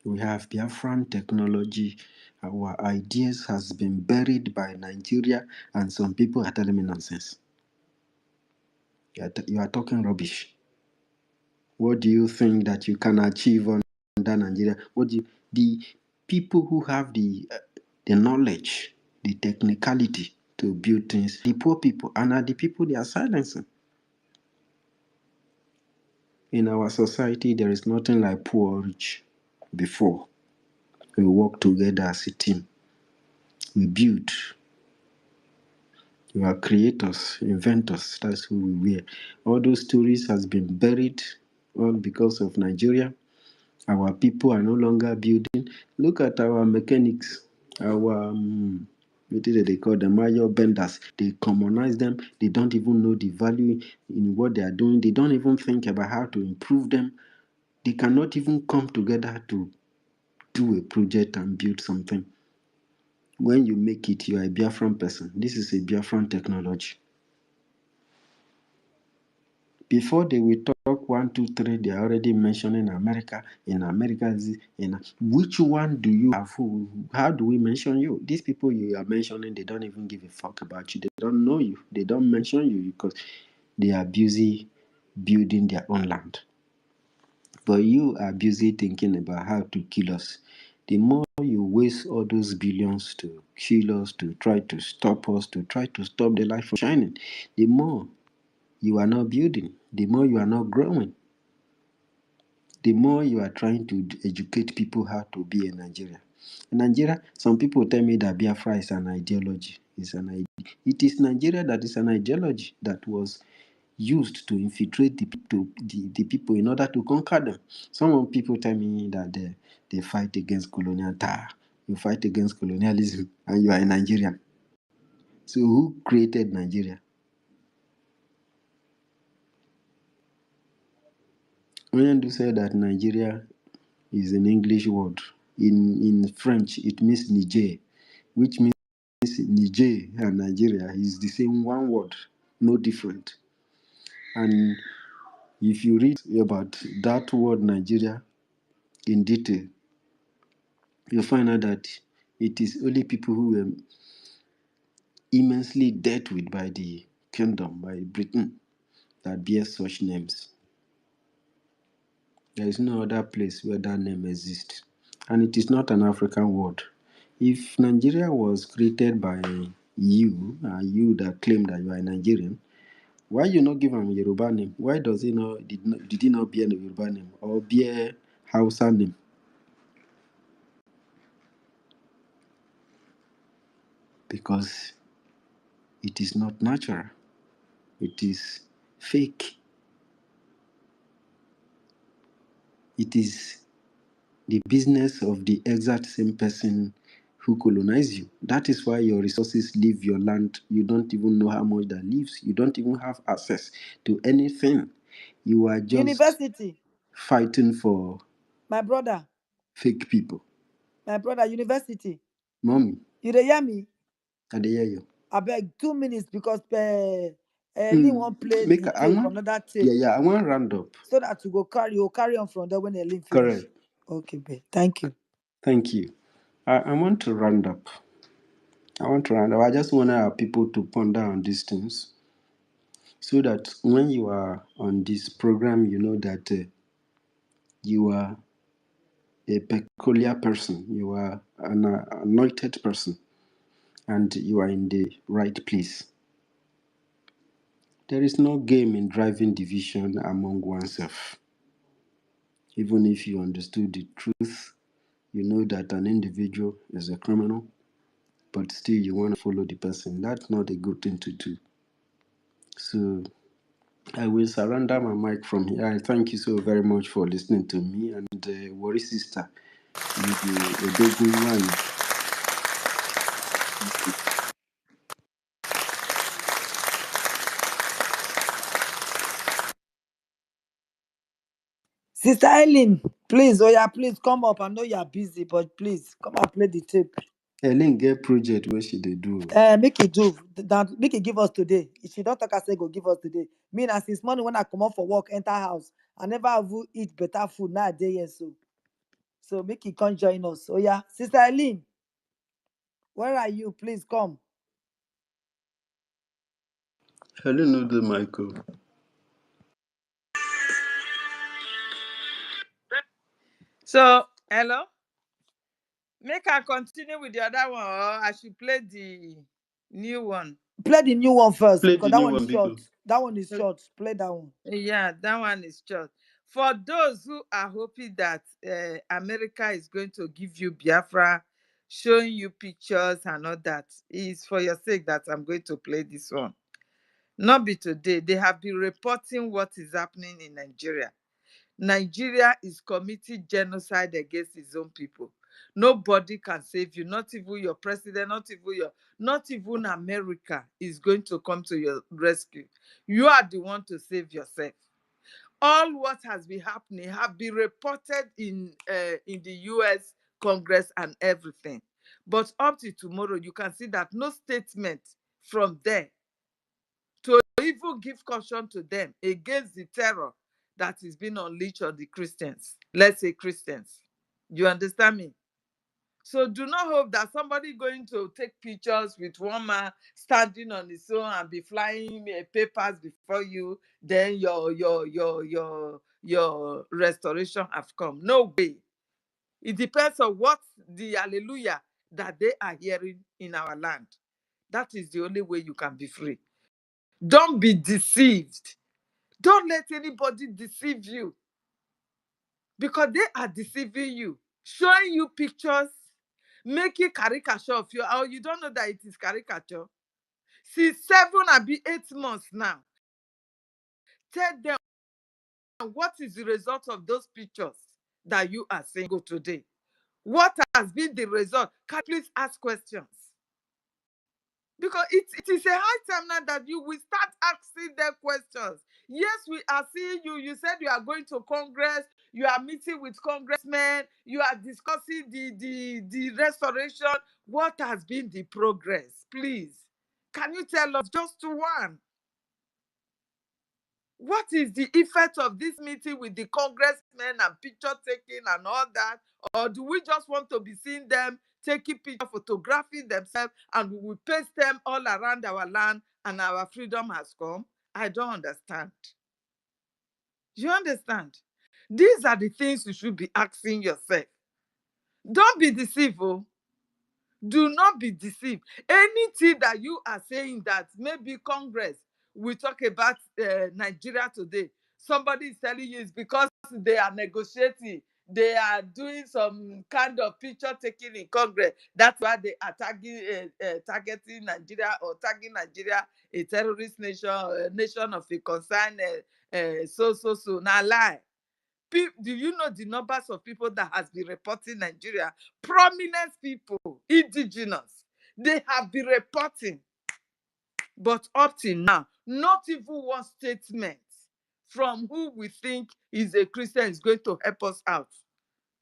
We have Biafran technology. Our ideas has been buried by Nigeria, and some people are telling me nonsense. You are talking rubbish. What do you think that you can achieve under Nigeria? The people who have the knowledge, the technicality to build things, the poor people, and are the people they are silencing. In our society, there is nothing like poor or rich. Before, we work together as a team. We build. We are creators, inventors. That's who we were. All those stories has been buried, all because of Nigeria. Our people are no longer building. Look at our mechanics, our what is it they call them, major benders. They commonize them. They don't even know the value in what they are doing. They don't even think about how to improve them. They cannot even come together to do a project and build something. When you make it, you are a Biafran person. This is a Biafran technology. Before they will talk 1, 2, 3, they are already mentioning America. In America, which one do you have? How do we mention you? These people you are mentioning, they don't even give a fuck about you. They don't know you. They don't mention you because they are busy building their own land. But you are busy thinking about how to kill us. The more you waste all those billions to kill us, to try to stop us, to try to stop the light from shining, the more you are not building, the more you are not growing, the more you are trying to educate people how to be in Nigeria. In Nigeria, some people tell me that Biafra is an ideology. It is Nigeria that is an ideology that was used to infiltrate the people in order to conquer them. Some people tell me that they fight against colonial power. You fight against colonialism and you are a Nigerian. So who created Nigeria? Onyendu said that Nigeria is an English word. In French, it means Niger, which means Niger and Nigeria is the same one word, no different. And if you read about that word Nigeria in detail, you'll find out that it is only people who were immensely dealt with by the kingdom, by Britain, that bear such names. There is no other place where that name exists. And it is not an African word. If Nigeria was created by you, you that claim that you are a Nigerian, why you not give him a Yoruba name? Why does he not did he not bear a Yoruba name or bear Hausa name? Because it is not natural. It is fake. It is the business of the exact same person who colonized you. That is why your resources leave your land. You don't even know how much that leaves. You don't even have access to anything. You are just University. fighting for My brother. fake people. My brother, university. Mommy, You dey hear me? I dey hear you. I beg 2 minutes because Lee won't play Make the I tape, want, another tape, yeah, I want round up. so that you go carry on from there when Lee finish. Correct. Okay, babe. Thank you. Thank you. I want to round up. I just want our people to ponder on these things so that when you are on this program, you know that you are a peculiar person, you are an anointed person, and you are in the right place. There is no game in driving division among oneself. Even if you understood the truth, you know that an individual is a criminal, but still you want to follow the person. That's not a good thing to do. So I will surrender my mic from here. I thank you so very much for listening to me and Worry Sister. You do good one. Sister Eileen, please, oh yeah, please come up. I know you are busy, but please come and play the tape. Ellen get project where she they do. Make it do that. Make it give us today. If she don't talk, I say go give us today. Me na since morning when I come out for work, enter house, I never have eat better food now a day here. So make it come join us. Oh yeah, Sister Eileen, where are you? Please come. Ellen know the Michael. So, hello. Make I continue with the other one, or I should play the new one. Play the new one first Play because the that new one one, is short. Biko. That one is short. Play that one. Yeah, that one is short. For those who are hoping that America is going to give you Biafra, showing you pictures and all that, it's for your sake that I'm going to play this one. Not be today. They have been reporting what is happening in Nigeria. Nigeria is committing genocide against its own people. Nobody can save you, not even your president, not even America is going to come to your rescue. You are the one to save yourself. All what has been happening have been reported in the US Congress and everything. But up to tomorrow, you can see that no statement from there to even give caution to them against the terror that is being unleashed on the Christians. Let's say Christians. You understand me? So do not hope that somebody going to take pictures with one man standing on his own and be flying papers before you, then your restoration have come. No way. It depends on what the hallelujah that they are hearing in our land. That is the only way you can be free. Don't be deceived. Don't let anybody deceive you, because they are deceiving you, showing you pictures, making caricature of you. Oh, you don't know that it is caricature. Since 7 and be 8 months now, Tell them what is the result of those pictures that you are seeing today. What has been the result? Can you please ask questions? Because it is a high time now that you will start asking them questions. Yes, we are seeing you. You said you are going to Congress. You are meeting with congressmen. You are discussing the restoration. What has been the progress? Please, can you tell us just one? What is the effect of this meeting with the congressmen and picture taking and all that? Or do we just want to be seeing them taking picture, photographing themselves, and we will paste them all around our land and our freedom has come? I don't understand. You understand? These are the things you should be asking yourself. Don't be deceived. Oh. Do not be deceived. Anything that you are saying that maybe Congress will talk about Nigeria today, somebody is telling you it's because they are negotiating, they are doing some kind of picture taking in Congress. That's why they are targeting Nigeria or tagging Nigeria a terrorist nation, a nation of a concern, so. Now lie. Do you know the numbers of people that has been reporting Nigeria? Prominent people, indigenous, they have been reporting. But up till now, not even one statement from who we think is a Christian is going to help us out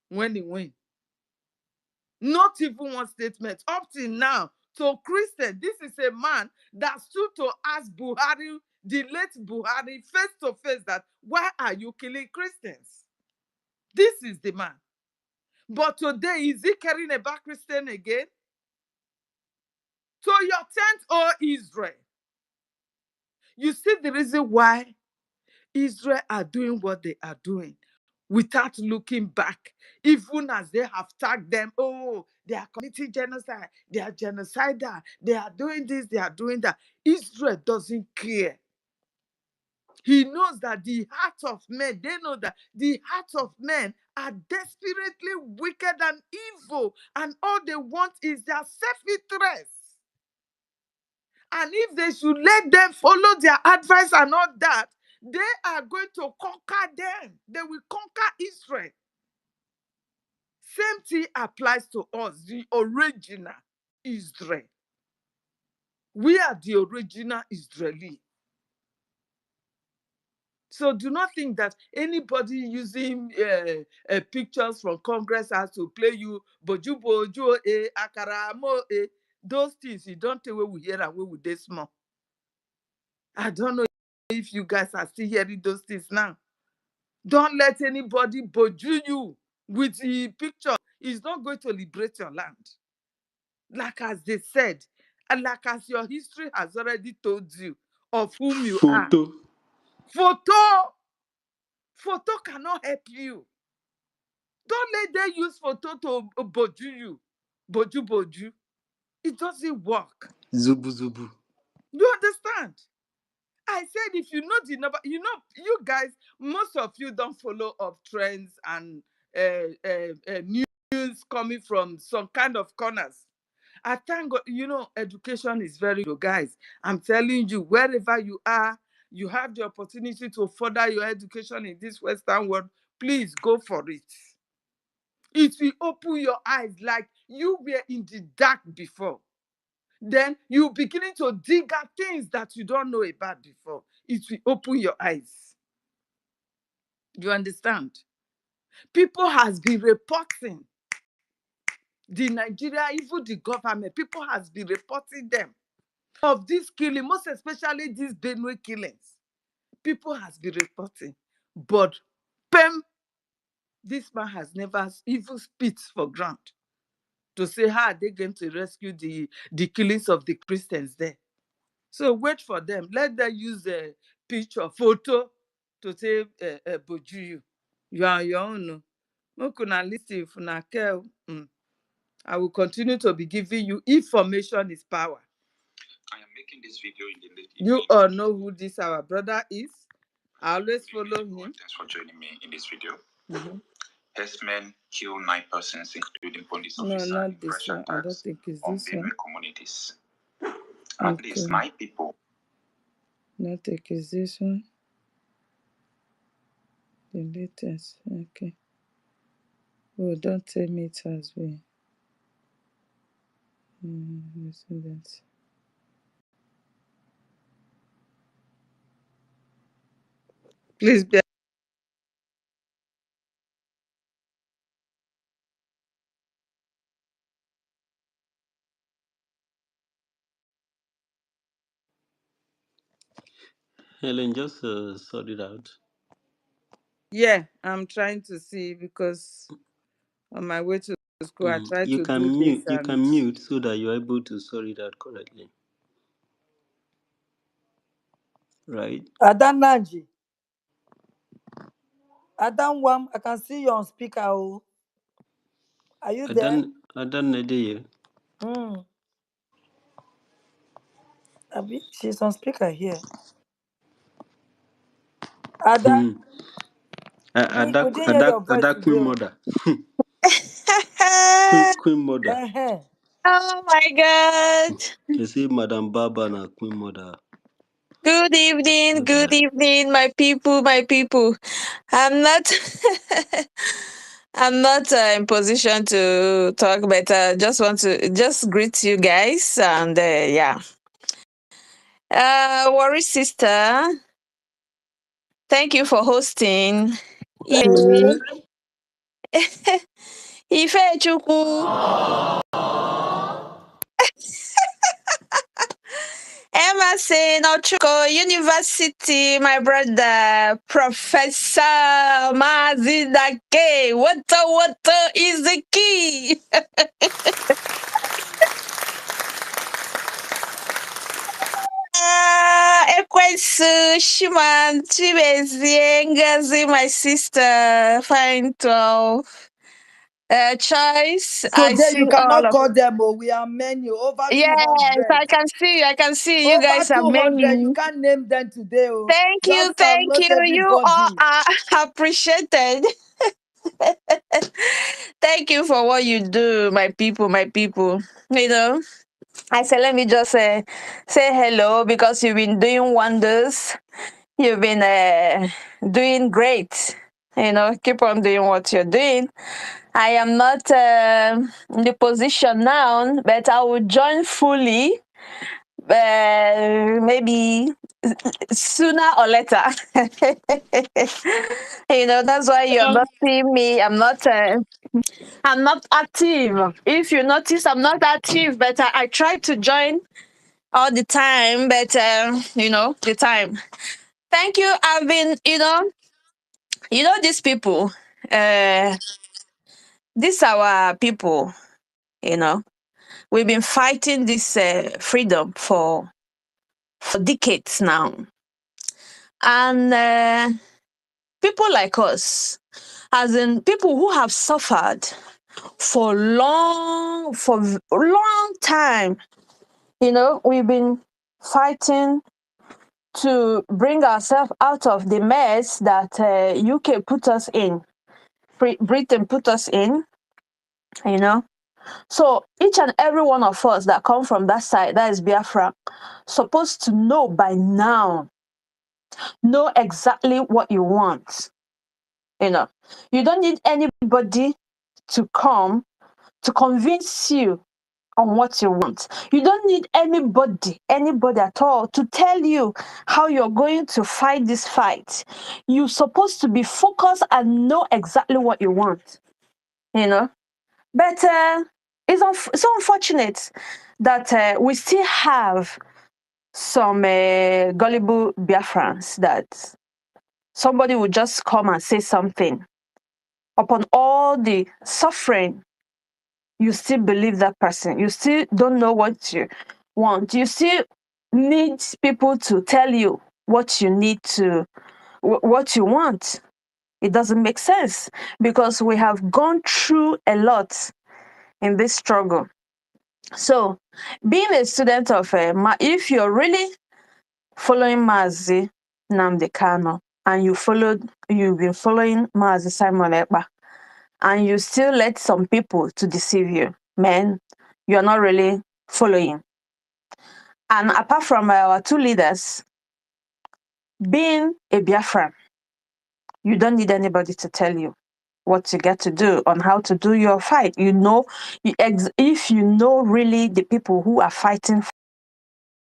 when he wins. Not even one statement. Up till now, so Christian, this is a man that stood to ask Buhari, the late Buhari, face to face that, why are you killing Christians? This is the man. But today, is he caring about Christian again? So your tent, oh Israel. You see the reason why Israel are doing what they are doing without looking back, even as they have tagged them, oh, they are committing genocide, they are genocidal, they are doing this, they are doing that. Israel doesn't care. He knows that the heart of men, they know that the heart of men are desperately wicked and evil, and all they want is their self-interest. And if they should let them follow their advice and all that, they are going to conquer them. They will conquer Israel. Same thing applies to us, the original Israel. We are the original Israeli. So do not think that anybody using pictures from Congress has to play you boju boju akara mo those things you don't tell where we hear and where we dey small. I don't know if you guys are still hearing those things now. Don't let anybody boju you with the picture. It's not going to liberate your land. Like as they said, and like as your history has already told you of whom you are. Photo. Photo cannot help you. Don't let them use photo to boju you. Boju. It doesn't work. Zubu. You understand? I said if you know the number, you guys, most of you don't follow up trends and news coming from some kind of corners. I thank God, education is very good, guys. I'm telling you, wherever you are, you have the opportunity to further your education in this Western world. Please go for it. It will open your eyes like you were in the dark before. Then you beginning to dig at things that you don't know about before. It will open your eyes. You understand? People has been reporting the Nigeria, even the government, people has been reporting them of this killing, most especially these Benue killings. People has been reporting. But this man has never even spit for ground to say how are they going to rescue the killings of the Christians there. So wait for them. Let them use a picture, photo to say boju you. You are your own. I will continue to be giving you information is power. I am making this video in the late evening. You all know who this our brother is. I always follow him. Thanks for joining me in this video. Herdsmen kill 9 persons, including police officers. No, not this one. I don't think it's this one. Communities. At least 9 people. Not think it's this one. The latest. Okay. Oh, don't tell me it has been. Students. Please be. Helen, just sort it out. Yeah, I'm trying to see because on my way to school I tried You to can do this mute. You and can mute so that you're able to sort it out correctly. Right? Adanaji, Adanwam, I can see you on speaker. Oh. Are you there? I done idea. Hmm. Abi, she's on speaker here. Ada, we didn't hear your voice Ada today. Queen Oh. Mother. Queen Mother. Uh-huh. Oh my God. You see, Madam Baba and Queen Mother. Good evening, my people, my people. I'm not I'm not in position to talk, but just want to just greet you guys and yeah. Worry sister, thank you for hosting. Ife, Ifechukwu, Emerson Ochuko University, my brother, Professor Mazidake. What is the key? Ekwensu, Shiman, Chimezie, Ngozi, my sister, fine 12. Choice, I Today see you all cannot of. call them. Oh, we are many, over Yes, 200. I can see you Over guys are 200. You many. can't name them today. Oh. Thank you, Just salute you all everybody. are appreciated. Thank you for what you do, my people, my people. You know, I said, let me just say hello because you've been doing wonders. You've been doing great. You know, keep on doing what you're doing. I am not in the position now, but I will join fully, maybe sooner or later. You know, that's why you're not seeing me. I'm not active. If you notice, I'm not active, but I try to join all the time. But you know, the time. Thank you. I've been, these people. Uh, these our people. You know, we've been fighting this freedom for decades now, and people like us, as in people who have suffered for a long time. You know, we've been fighting to bring ourselves out of the mess that UK put us in, Britain put us in, you know. So each and every one of us that come from that side, that is Biafra, supposed to know by now, know exactly what you want. You know, you don't need anybody to come to convince you on what you want. You don't need anybody at all to tell you how you're going to fight this fight. You're supposed to be focused and know exactly what you want, you know. But it's so unfortunate that we still have some gullible Biafrans that somebody would just come and say something. Upon all the suffering, you still believe that person. You still don't know what you want. You still need people to tell you what you need to, what you want. It doesn't make sense because we have gone through a lot in this struggle. So, being a student of if you're really following Mazi Nnamdi Kano and you've been following Mazi Simon Ekpa, and you still let some people to deceive you, man, you're not really following. And apart from our two leaders, being a Biafran, You don't need anybody to tell you what you get to do on how to do your fight. You know, if you know really the people who are fighting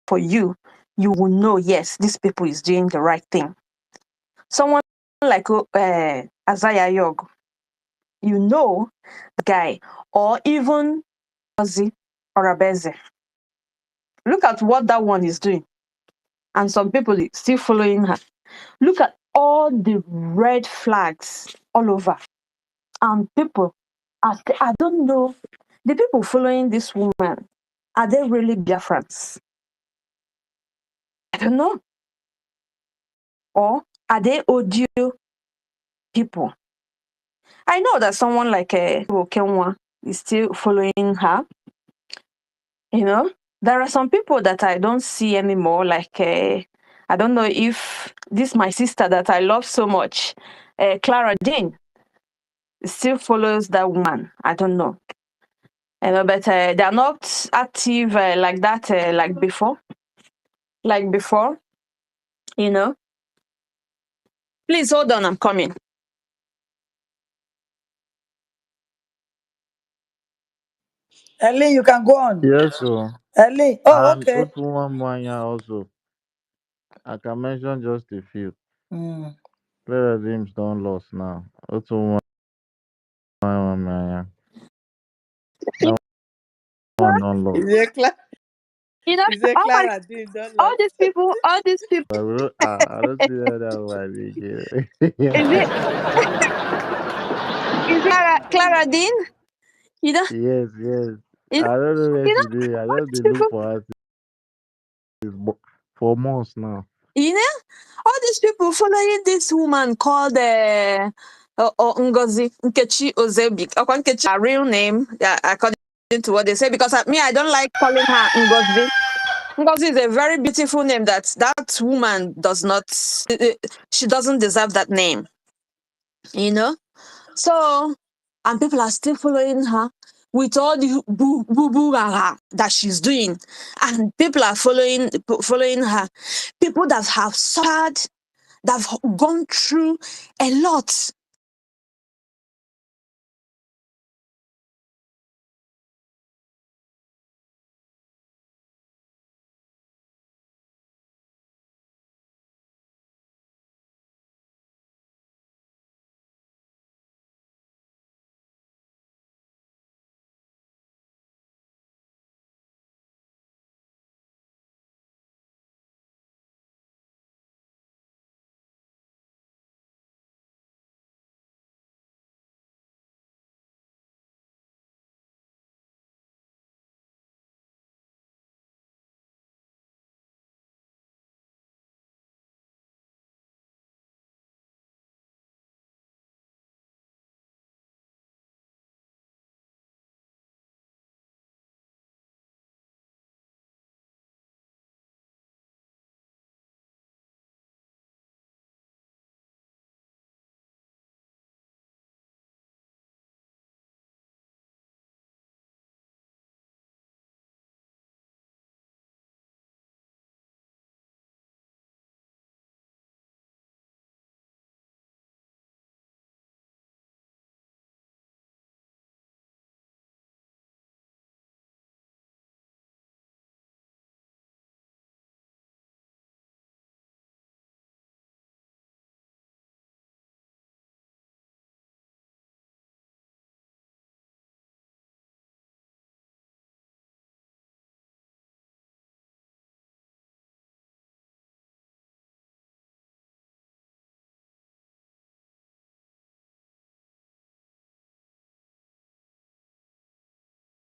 for you, you will know, yes, this people is doing the right thing. Someone like Isaiah Yog, you know the guy, or even Ozzy or Abeze. Look at what that one is doing. And some people are still following her. Look at all the red flags all over. And people, I don't know, the people following this woman, are they really Biafrans? I don't know. Or are they audio people? I know that someone like Kenwa is still following her. You know, there are some people that I don't see anymore. Like, I don't know if this my sister that I love so much, Clara Dean, still follows that woman. I don't know. But they are not active like that, like before. Like before, you know. Please hold on, I'm coming. Ellen, you can go on. Yes, so. Ellen, oh, And okay. Otuwa Mwanya also. I can mention just a few. Mm. Player teams don't lose now. Otuwa Mwanya. You That one don't lose. Is it Clara? know, Is it all my Clara Dean don't all love? these people, I don't see that one again. is it Clara Dean? You know, Yes, yes. you know, I don't know where you she know, did. I all just these they look people, for her for months now. you know, all these people following this woman called Ngozi Nkechi Ozebi. Nkechi, her real name, yeah, according to what they say, because I don't like calling her Ngozi. Ngozi is a very beautiful name that woman does not, she doesn't deserve that name, you know? So, and people are still following her with all the boo boo boo rah that she's doing. And people are following her. People that have suffered, that have gone through a lot